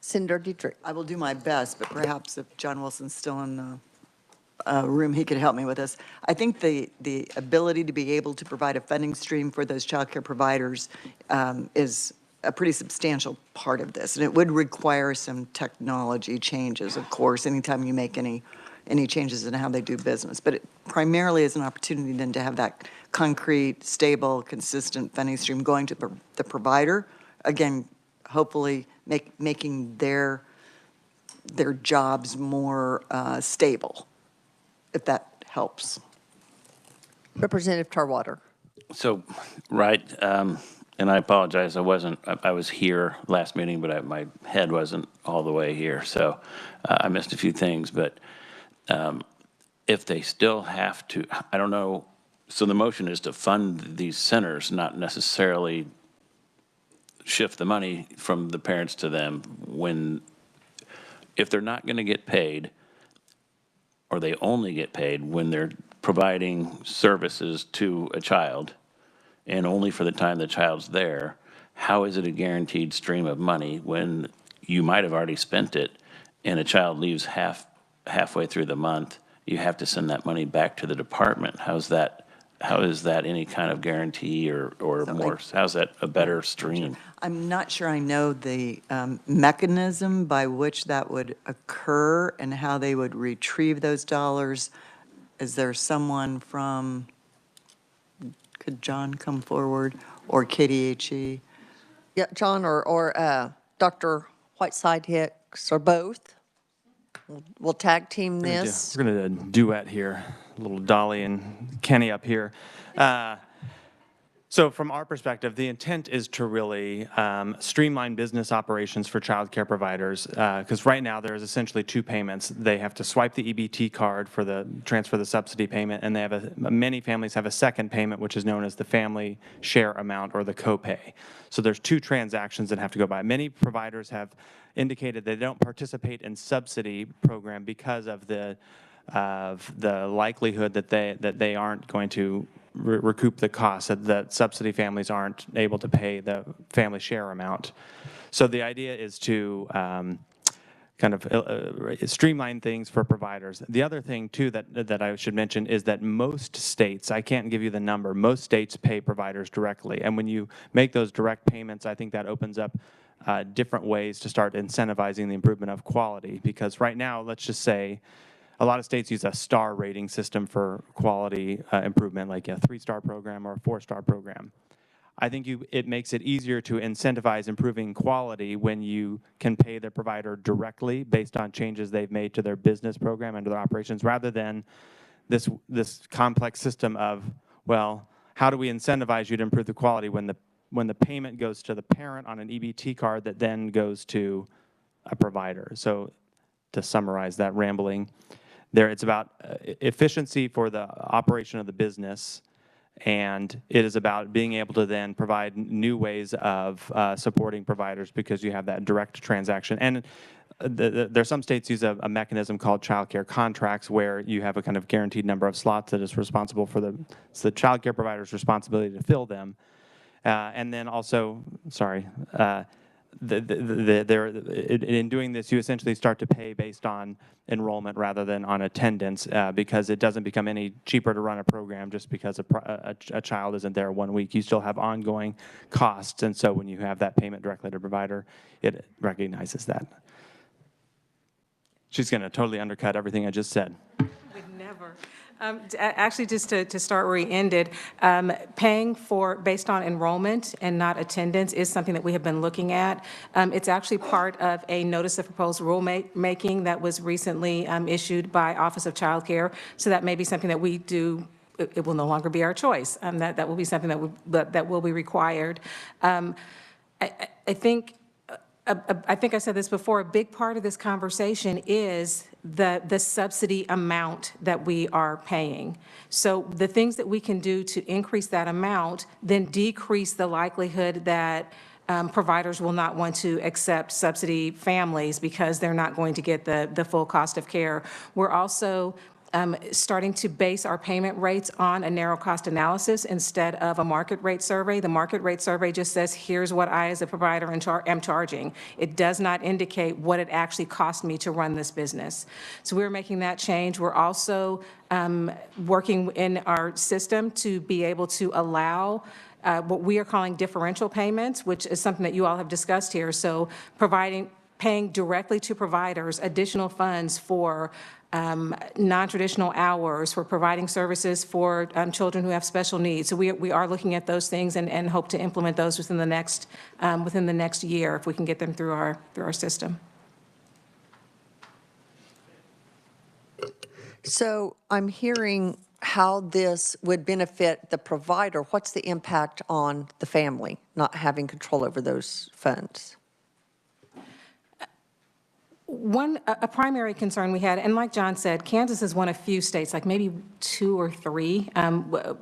Senator Dietrich. I will do my best, but perhaps if John Wilson's still in the room, he could help me with this. I think the ability to be able to provide a funding stream for those child care providers is a pretty substantial part of this. And it would require some technology changes, of course, anytime you make any changes in how they do business. But it primarily is an opportunity then to have that concrete, stable, consistent funding stream going to the provider. Again, hopefully making their jobs more stable, if that helps. Representative Tarwater. So, right, and I apologize, I was here last meeting, but my head wasn't all the way here, so I missed a few things, but if they still have to, I don't know, so the motion is to fund these centers, not necessarily shift the money from the parents to them if they're not going to get paid, or they only get paid when they're providing services to a child and only for the time the child's there, how is it a guaranteed stream of money when you might have already spent it and a child leaves halfway through the month? You have to send that money back to the department. How is that any kind of guarantee or more? How's that a better stream? I'm not sure I know the mechanism by which that would occur and how they would retrieve those dollars. Is there someone from, could John come forward, or KDHE? Yeah, John or Dr. Whiteside Hicks, or both. We'll tag team this. We're going to duet here, little Dolly and Kenny up here. So from our perspective, the intent is to really streamline business operations for child care providers, because right now there's essentially two payments. They have to swipe the EBT card for the transfer the subsidy payment, and they have many families have a second payment, which is known as the family share amount or the copay. So there's two transactions that have to go by. Many providers have indicated they don't participate in subsidy program because of the likelihood that they aren't going to recoup the costs, that subsidy families aren't able to pay the family share amount. So the idea is to kind of streamline things for providers. The other thing, too, that I should mention is that most states, I can't give you the number, most states pay providers directly. And when you make those direct payments, I think that opens up different ways to start incentivizing the improvement of quality. Because right now, let's just say, a lot of states use a star rating system for quality improvement, like a 3-star program or a 4-star program. I think it makes it easier to incentivize improving quality when you can pay the provider directly based on changes they've made to their business program and to their operations, rather than this complex system of, well, how do we incentivize you to improve the quality when the payment goes to the parent on an EBT card that then goes to a provider. So to summarize that rambling, it's about efficiency for the operation of the business, and it is about being able to then provide new ways of supporting providers because you have that direct transaction. And there's some states use a mechanism called childcare contracts where you have a kind of guaranteed number of slots that is responsible for it's the childcare provider's responsibility to fill them. And then also, in doing this, you essentially start to pay based on enrollment rather than on attendance, because it doesn't become any cheaper to run a program just because a child isn't there 1 week. You still have ongoing costs, and so when you have that payment directly to provider, it recognizes that. She's going to totally undercut everything I just said. Would never. Actually, just to start where he ended, paying for based on enrollment and not attendance is something that we have been looking at. It's actually part of a notice of proposed rulemaking that was recently issued by Office of Childcare. So that may be something that we do. It will no longer be our choice. That will be something that will be required. I think I said this before, a big part of this conversation is the subsidy amount that we are paying. So the things that we can do to increase that amount then decrease the likelihood that providers will not want to accept subsidy families because they're not going to get the full cost of care. We're also starting to base our payment rates on a narrow cost analysis instead of a market rate survey. The market rate survey just says, here's what I as a provider am charging. It does not indicate what it actually cost me to run this business. So we're making that change. We're also working in our system to be able to allow what we are calling differential payments, which is something that you all have discussed here. So paying directly to providers additional funds for non-traditional hours, for providing services for children who have special needs. So we are looking at those things and hope to implement those within the next year if we can get them through our system. So I'm hearing how this would benefit the provider. What's the impact on the family not having control over those funds? A primary concern we had, and like John said, Kansas is one of few states, like maybe 2 or 3,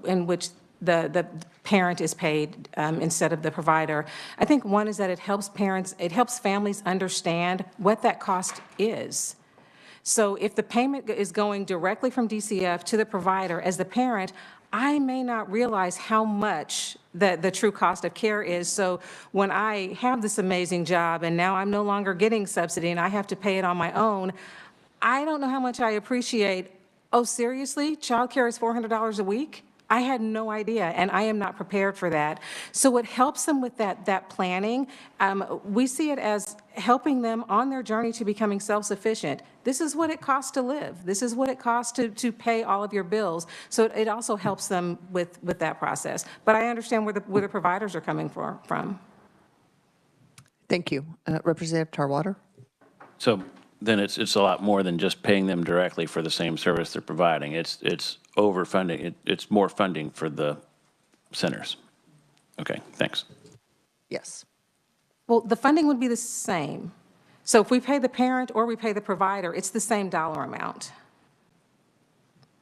in which the parent is paid instead of the provider. I think one is that it helps families understand what that cost is. So if the payment is going directly from DCF to the provider, as the parent, I may not realize how much the true cost of care is. So when I have this amazing job and now I'm no longer getting subsidy and I have to pay it on my own, I don't know how much I appreciate, oh, seriously, childcare is $400 a week? I had no idea, and I am not prepared for that. So it helps them with that planning. We see it as helping them on their journey to becoming self-sufficient. This is what it costs to live. This is what it costs to pay all of your bills. So it also helps them with that process. But I understand where the providers are coming from. Thank you. Representative Tarwater? So then it's a lot more than just paying them directly for the same service they're providing. It's overfunding. It's more funding for the centers. Okay, thanks. Yes. Well, the funding would be the same. So if we pay the parent or we pay the provider, it's the same dollar amount.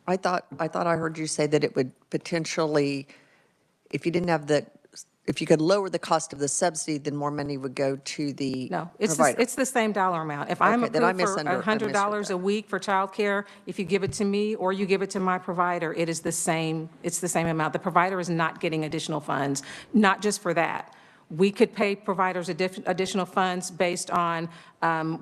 I thought I heard you say that it would potentially, if you didn't have if you could lower the cost of the subsidy, then more money would go to the No, provider. it's the same dollar amount. If I'm Okay, then I approved for misheard $100 that. a week for childcare, if you give it to me or you give it to my provider, it's the same amount. The provider is not getting additional funds, not just for that. We could pay providers additional funds based on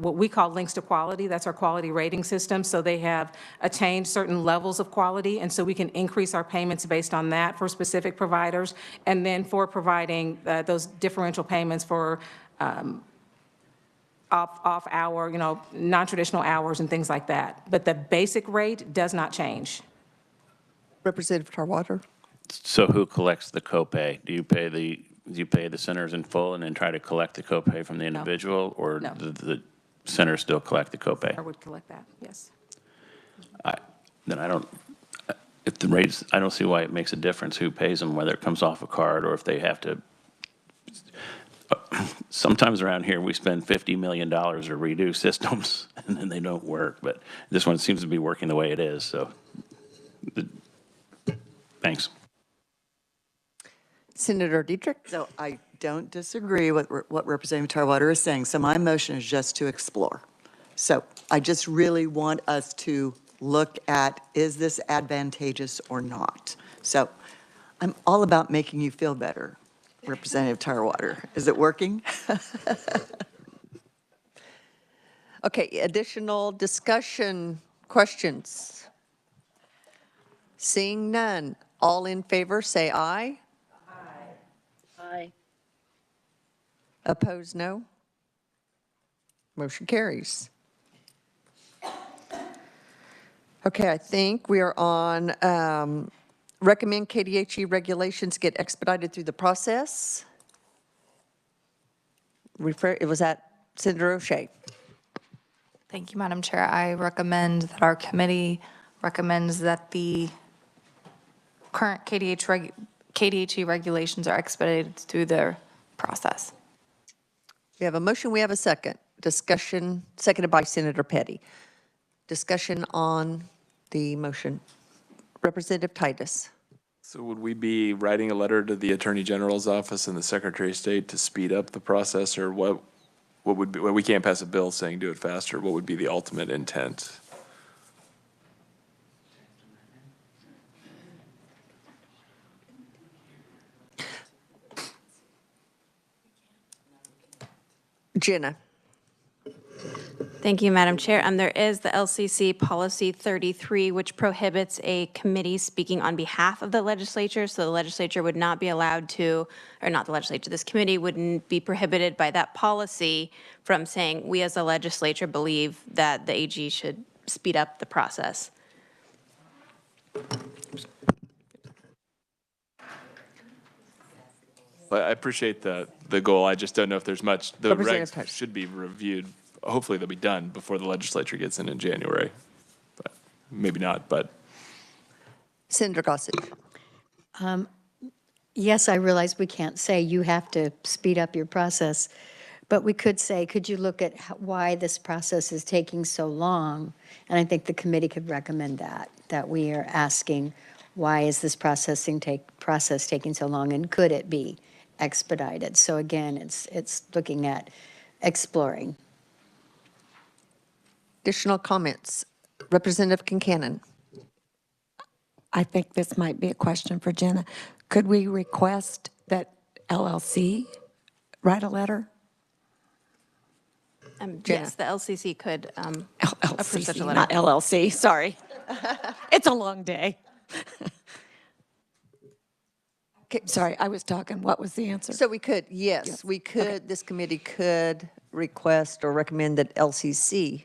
what we call links to quality. That's our quality rating system. So they have attained certain levels of quality, and so we can increase our payments based on that for specific providers, and then for providing those differential payments for off hour, non-traditional hours and things like that. But the basic rate does not change. Representative Tarwater? So who collects the copay? Do you pay the centers in full and then try to collect the copay from the individual? Or No. the center still collect the copay? I would collect that, yes. Then I don't, if the rates, I don't see why it makes a difference who pays them, whether it comes off a card or if they have to. Sometimes around here, we spend $50 million to redo systems and then they don't work, but this one seems to be working the way it is, so. Thanks. Senator Dietrich? So I don't disagree with what Representative Tarwater is saying. So my motion is just to explore. So I just really want us to look at, is this advantageous or not? So I'm all about making you feel better, Representative Tarwater. Is it working? Okay, additional discussion, questions? Seeing none, all in favor, say aye. Aye. Opposed, no. Motion carries. Okay, I think we are on recommend KDHE regulations get expedited through the process. It was at Senator O'Shea. Thank you, Madam Chair. I recommend that our committee recommends that the current KDHE regulations are expedited through their process. We have a motion, we have a second. Discussion, seconded by Senator Petty. Discussion on the motion. Representative Titus. So would we be writing a letter to the Attorney General's office and the Secretary of State to speed up the process, or what would be, well, we can't pass a bill saying do it faster. What would be the ultimate intent? Jenna. Thank you, Madam Chair. There is the LCC Policy 33, which prohibits a committee speaking on behalf of the legislature. So the legislature would not be allowed to, or not the legislature, this committee wouldn't be prohibited by that policy from saying, we as a legislature believe that the AG should speed up the process. I appreciate the goal. I just don't know if there's much. The Representative regs Titus. should be reviewed. Hopefully they'll be done before the legislature gets in January. But maybe not, but. Senator Gossage. Yes, I realize we can't say you have to speed up your process, but we could say, could you look at why this process is taking so long? And I think the committee could recommend that we are asking, why is this process taking so long, and could it be expedited? So again, it's looking at exploring. Additional comments. Representative Kincannon. I think this might be a question for Jenna. Could we request that LLC write a letter? Yes, the LCC could approve such a LLC, letter. not LLC, sorry. It's a long day. Sorry, I was talking. What was the answer? So we could, yes, we could, okay. This committee could request or recommend that LCC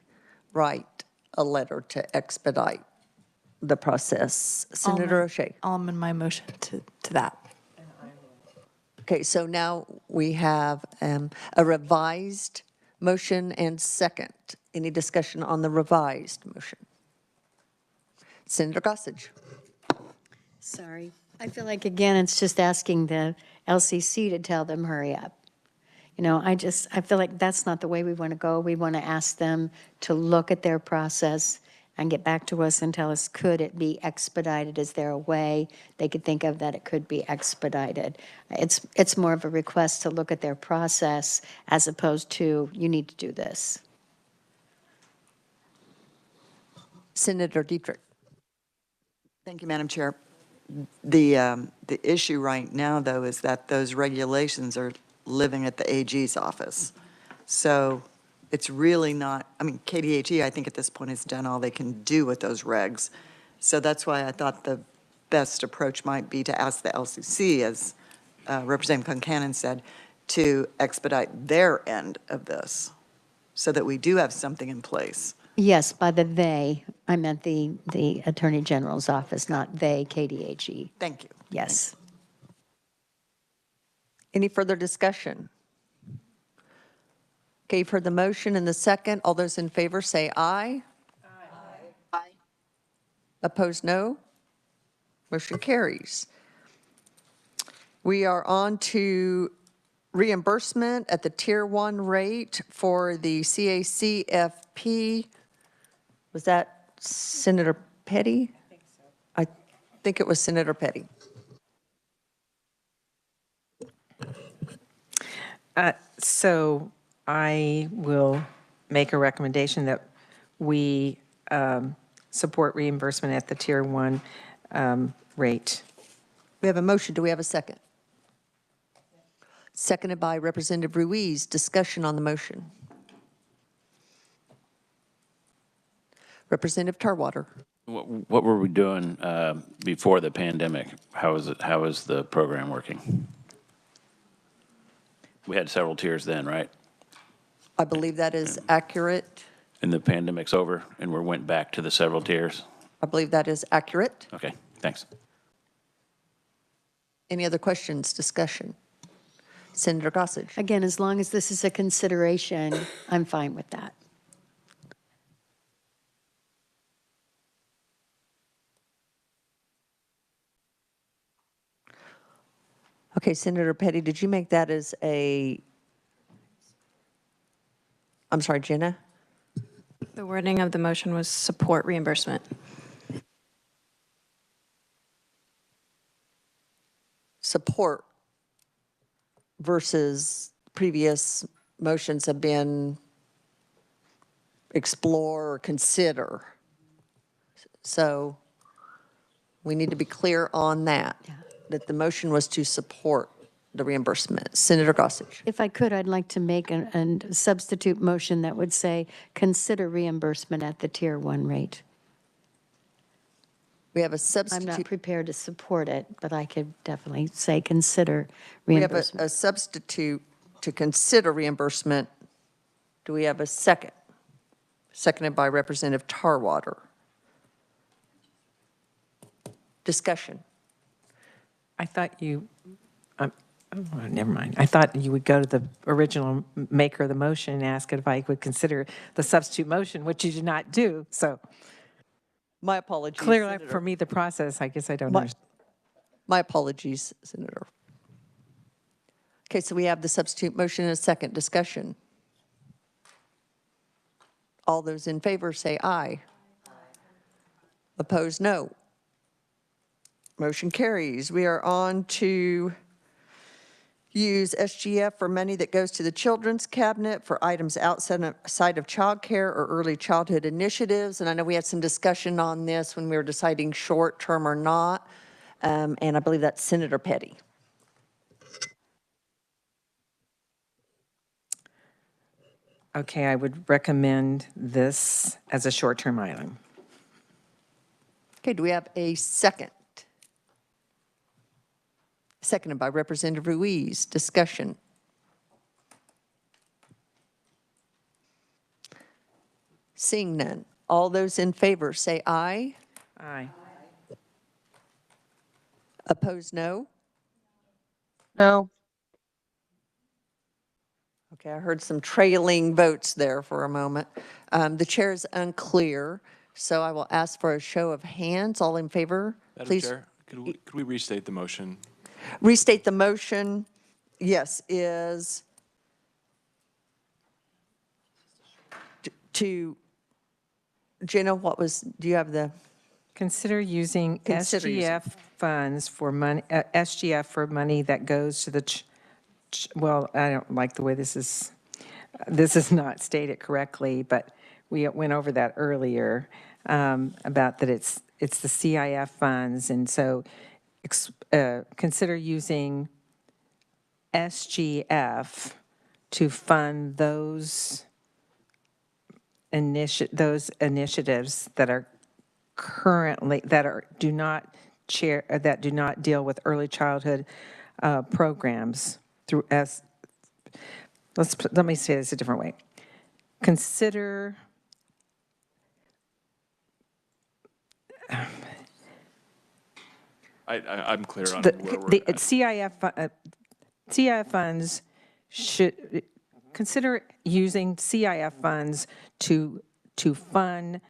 write a letter to expedite the process. Senator O'Shea. I'll amend my motion to that. Okay, so now we have a revised motion and second. Any discussion on the revised motion? Senator Gossage. Sorry. I feel like, again, it's just asking the LCC to tell them, hurry up. You know, I feel like that's not the way we want to go. We want to ask them to look at their process and get back to us and tell us, could it be expedited? Is there a way they could think of that it could be expedited? It's more of a request to look at their process as opposed to, you need to do this. Senator Dietrich. Thank you, Madam Chair. The issue right now, though, is that those regulations are living at the AG's office. So it's really not, I mean, KDHE, I think at this point has done all they can do with those regs. So that's why I thought the best approach might be to ask the LCC, as Representative Concanon said, to expedite their end of this so that we do have something in place. Yes, by the they, I meant the Attorney General's office, not they, KDHE. Thank you. Yes. Any further discussion? Okay, you've heard the motion and the second. All those in favor say aye. Aye. Opposed, no. Motion carries. We are on to reimbursement at the Tier 1 rate for the CACFP. Was that Senator Petty? I think it was Senator Petty. So I will make a recommendation that we support reimbursement at the Tier 1 rate. We have a motion. Do we have a second? Seconded by Representative Ruiz. Discussion on the motion. Representative Tarwater. What were we doing before the pandemic? How is the program working? We had several tiers then, right? I believe that is accurate. And the pandemic's over and we went back to the several tiers? I believe that is accurate. Okay, thanks. Any other questions, discussion? Senator Gossage. Again, as long as this is a consideration, I'm fine with that. Okay, Senator Petty, did you make that as a, I'm sorry, Jenna? The wording of the motion was support reimbursement. Support versus previous motions have been explore or consider. So we need to be clear on that, that the motion was to support the reimbursement. Senator Gossage. If I could, I'd like to make a substitute motion that would say, consider reimbursement at the Tier 1 rate. We have a substitute. I'm not prepared to support it, but I could definitely say, consider We have reimbursement. a substitute to consider reimbursement. Do we have a second? Seconded by Representative Tarwater. Discussion. I thought you, oh, never mind. I thought you would go to the original maker of the motion and ask if I would consider the substitute motion, which you did not do. So My apologies, clearly Senator. for me, the process, I guess I don't understand. My apologies, Senator. Okay, so we have the substitute motion and a second. Discussion. All those in favor say aye. Opposed, no. Motion carries. We are on to use SGF for money that goes to the Children's Cabinet for items outside of childcare or early childhood initiatives. And I know we had some discussion on this when we were deciding short-term or not. And I believe that's Senator Petty. Okay, I would recommend this as a short-term item. Okay, do we have a second? Seconded by Representative Ruiz. Discussion. Seeing none. All those in favor say aye. Aye. Opposed, no. No. Okay, I heard some trailing votes there for a moment. The chair is unclear, so I will ask for a show of hands. All in favor, Madam please. Chair, could we restate the motion? restate the motion, yes, is to, Jenna, what was, do you have the? Consider using Consider using. SGF funds for money, SGF for money that goes to the, well, I don't like the way this is not stated correctly, but we went over that earlier, about that it's the CIF funds, and so consider using SGF to fund those initiatives that are currently, do not deal with early childhood programs through let me say this a different way. Consider I'm clear on where we're the at. CIF funds should consider using CIF funds to fund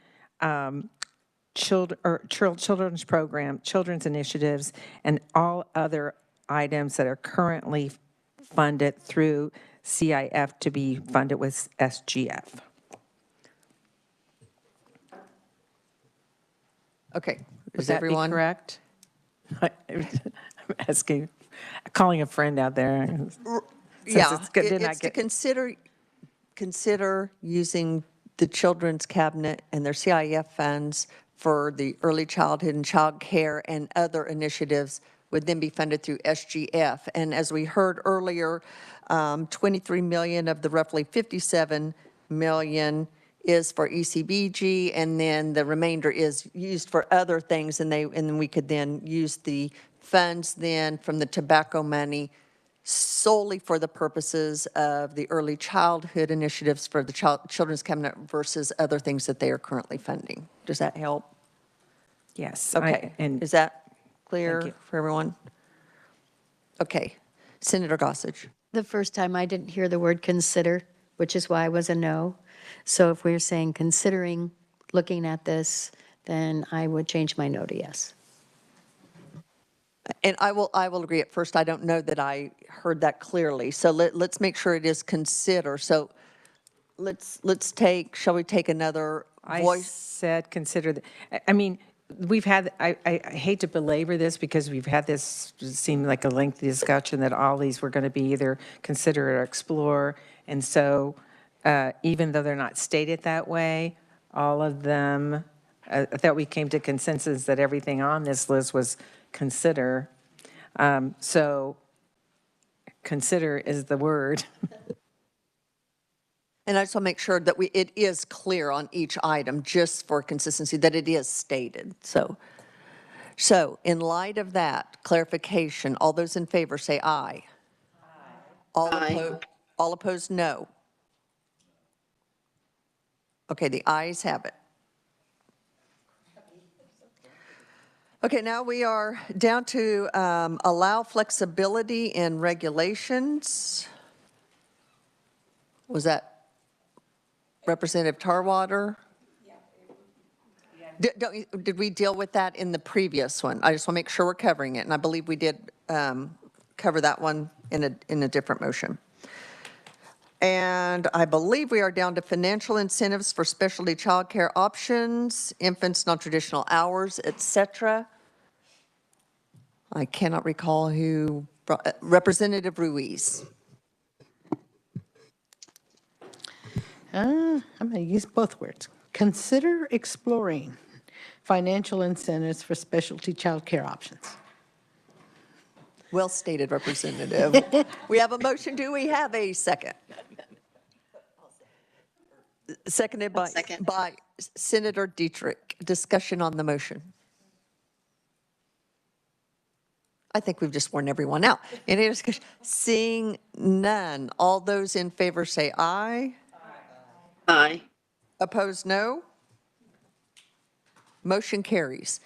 children's program, children's initiatives, and all other items that are currently funded through CIF to be funded with SGF. Okay, Would is that be everyone? correct? I'm asking, calling a friend out there. Yeah, it's to consider using the Children's Cabinet and their CIF funds for the early childhood and child care and other initiatives would then be funded through SGF. And as we heard earlier, 23 million of the roughly 57 million is for ECBG, and then the remainder is used for other things, and then we could then use the funds then from the tobacco money solely for the purposes of the early childhood initiatives for the Children's Cabinet versus other things that they are currently funding. Does that help? Yes. Okay, is that clear for everyone? Okay, Senator Gossage. The first time I didn't hear the word consider, which is why I was a no. So if we're saying considering looking at this, then I would change my no to yes. And I will agree. At first, I don't know that I heard that clearly. So let's make sure it is consider. So let's take, shall we take another voice? I said consider, I mean, we've had, I hate to belabor this because we've had this seem like a lengthy discussion that all these were going to be either consider or explore. And so even though they're not stated that way, all of them, I thought we came to consensus that everything on this list was consider. So consider is the word. And I just want to make sure that it is clear on each item, just for consistency, that it is stated. So in light of that clarification, all those in favor say aye. Aye. All opposed, no. Okay, the ayes have it. Okay, now we are down to allow flexibility in regulations. Was that Representative Tarwater? Did we deal with that in the previous one? I just want to make sure we're covering it, and I believe we did cover that one in a different motion. And I believe we are down to financial incentives for specialty childcare options, infants, non-traditional hours, et cetera. I cannot recall who, Representative Ruiz. I'm going to use both words. Consider exploring financial incentives for specialty childcare options. Well stated, Representative. We have a motion. Do we have a second? Seconded by Senator Dietrich. Discussion on the motion. I think we've just worn everyone out. Any discussion? Seeing none. All those in favor say aye. Aye. Opposed, no. Motion carries.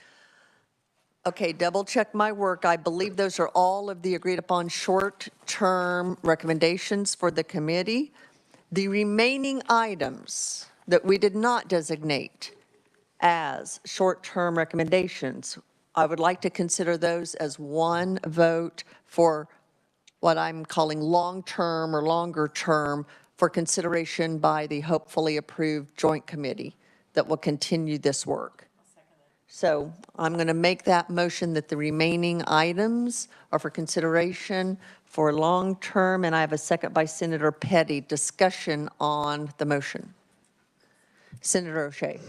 Okay, double check my work. I believe those are all of the agreed upon short-term recommendations for the committee. The remaining items that we did not designate as short-term recommendations, I would like to consider those as one vote for what I'm calling long-term or longer term for consideration by the hopefully approved joint committee that will continue this work. So I'm going to make that motion that the remaining items are for consideration for long-term, and I have a second by Senator Petty. Discussion on the motion. Senator O'Shea.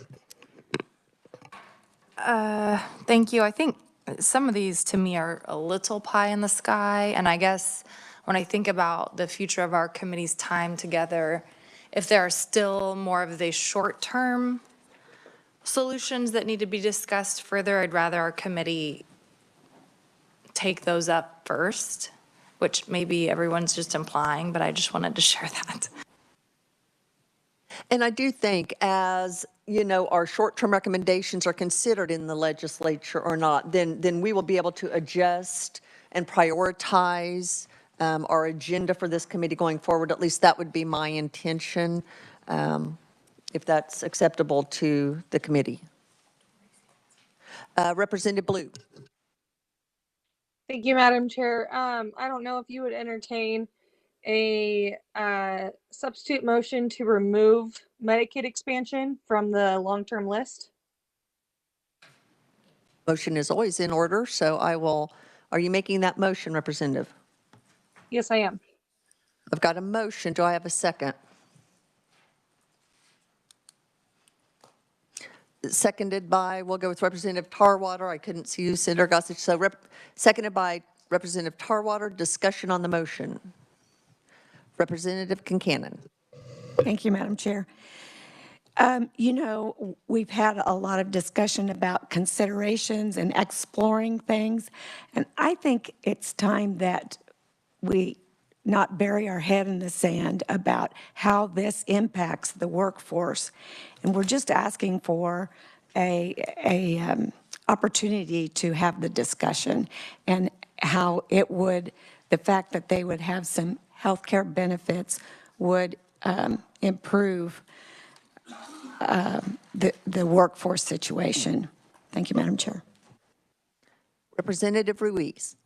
Thank you. I think some of these to me are a little pie in the sky. And I guess when I think about the future of our committee's time together, if there are still more of the short-term solutions that need to be discussed further, I'd rather our committee take those up first, which maybe everyone's just implying, but I just wanted to share that. And I do think, as you know, our short-term recommendations are considered in the legislature or not, then we will be able to adjust and prioritize our agenda for this committee going forward. At least that would be my intention, if that's acceptable to the committee. Representative Blue. Thank you, Madam Chair. I don't know if you would entertain a substitute motion to remove Medicaid expansion from the long-term list. Motion is always in order, so I will. Are you making that motion, Representative? Yes, I am. I've got a motion. Do I have a second? Seconded by, we'll go with Representative Tarwater. I couldn't see you, Senator Gossage. So seconded by Representative Tarwater. Discussion on the motion. Representative Kincannon. Thank you, Madam Chair. You know, we've had a lot of discussion about considerations and exploring things, and I think it's time that we not bury our head in the sand about how this impacts the workforce. And we're just asking for a opportunity to have the discussion and how it would, the fact that they would have some health care benefits would improve the workforce situation. Thank you, Madam Chair. Representative Ruiz.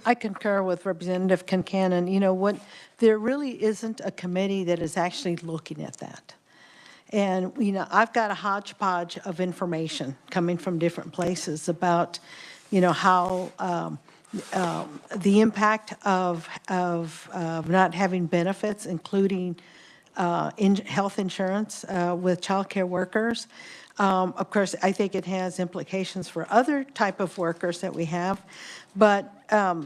I concur with Representative Kincannon. You know what, there really isn't a committee that is actually looking at that. And, you know, I've got a hodgepodge of information coming from different places about, you know, how the impact of not having benefits, including health insurance with childcare workers. Of course, I think it has implications for other type of workers that we have, but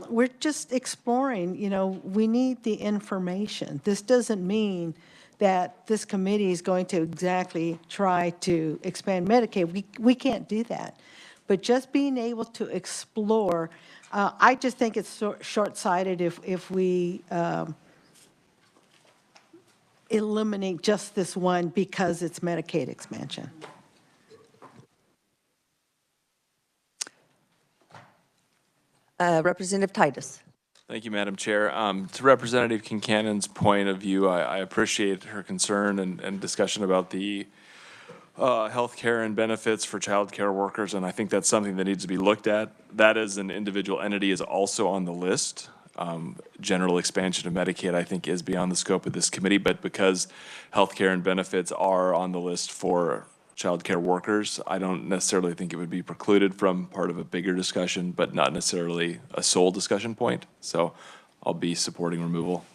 we're just exploring, you know, we need the information. This doesn't mean that this committee is going to exactly try to expand Medicaid. We can't do that. But just being able to explore, I just think it's short-sighted if we eliminate just this one because it's Medicaid expansion. Representative Titus. Thank you, Madam Chair. To Representative Kincannon's point of view, I appreciate her concern and discussion about the health care and benefits for child care workers, and I think that's something that needs to be looked at. That as an individual entity is also on the list. General expansion of Medicaid, I think, is beyond the scope of this committee, but because health care and benefits are on the list for child care workers, I don't necessarily think it would be precluded from part of a bigger discussion, but not necessarily a sole discussion point. So I'll be supporting removal.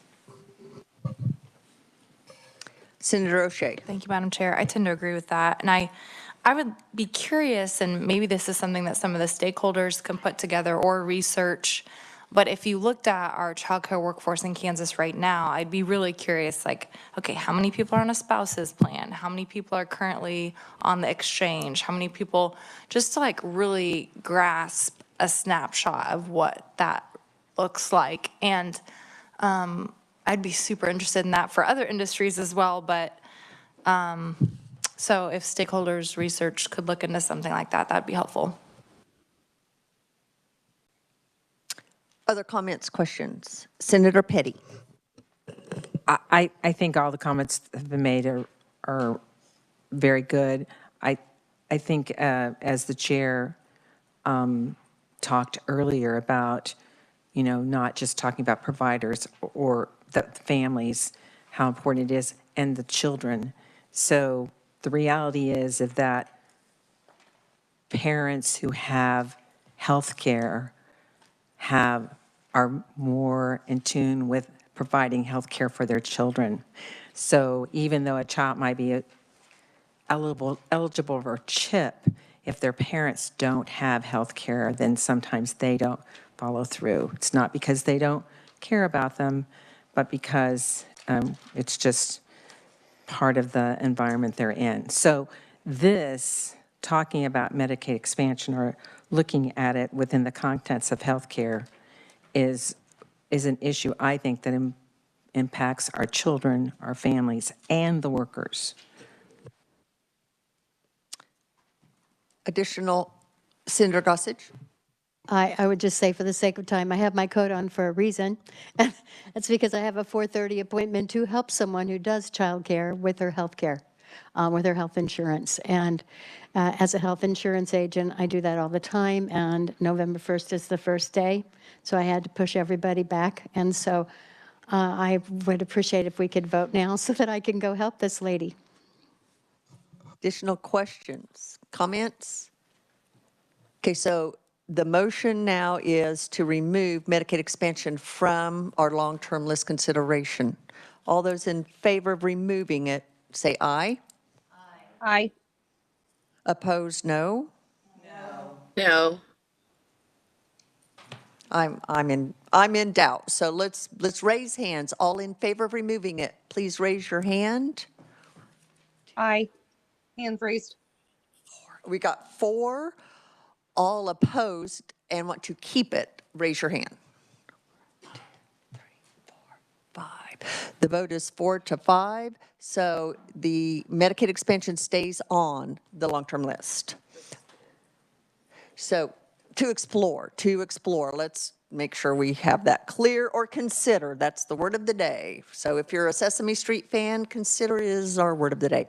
Senator O'Shea. Thank you, Madam Chair. I tend to agree with that. And I would be curious, and maybe this is something that some of the stakeholders can put together or research, but if you looked at our childcare workforce in Kansas right now, I'd be really curious, like, okay, how many people are on a spouse's plan? How many people are currently on the exchange? How many people, just to like really grasp a snapshot of what that looks like. And I'd be super interested in that for other industries as well, but so if stakeholders research could look into something like that, that'd be helpful. Other comments, questions? Senator Petty. I think all the comments that have been made are very good. I think as the chair talked earlier about, not just talking about providers or the families, how important it is, and the children. So the reality is that parents who have health care are more in tune with providing health care for their children. So even though a child might be eligible for CHIP, if their parents don't have health care, then sometimes they don't follow through. It's not because they don't care about them, but because it's just part of the environment they're in. So this, talking about Medicaid expansion or looking at it within the contents of healthcare is an issue, I think, that impacts our children, our families, and the workers. Additional, Senator Gossage? I would just say, for the sake of time, I have my coat on for a reason. That's because I have a 4:30 appointment to help someone who does childcare with her health care, with her health insurance. And as a health insurance agent, I do that all the time, and November 1st is the first day, so I had to push everybody back. And so I would appreciate if we could vote now so that I can go help this lady. Additional questions, comments? Okay, so the motion now is to remove Medicaid expansion from our long-term list consideration. All those in favor of removing it, say aye. Aye. Opposed, no? No. I'm in doubt. So let's raise hands. All in favor of removing it, please raise your hand. Aye. Hands raised. We got 4. All opposed and want to keep it, raise your hand. 1, 2, 3, 4, 5. The vote is 4-5, so the Medicaid expansion stays on the long-term list. So to explore, let's make sure we have that clear, or consider, that's the word of the day. So if you're a Sesame Street fan, consider is our word of the day.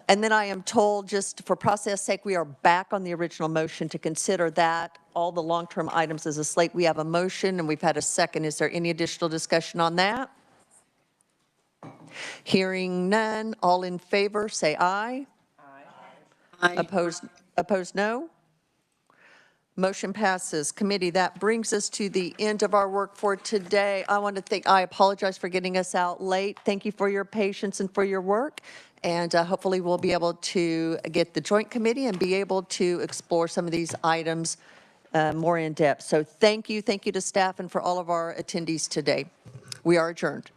And then I am told, just for process sake, we are back on the original motion to consider that, all the long-term items as a slate. We have a motion and we've had a second. Is there any additional discussion on that? Hearing none, all in favor, say aye. Aye. Opposed, no? Motion passes. Committee, that brings us to the end of our work for today. I apologize for getting us out late. Thank you for your patience and for your work. And hopefully we'll be able to get the joint committee and be able to explore some of these items more in depth. So thank you to staff and for all of our attendees today. We are adjourned.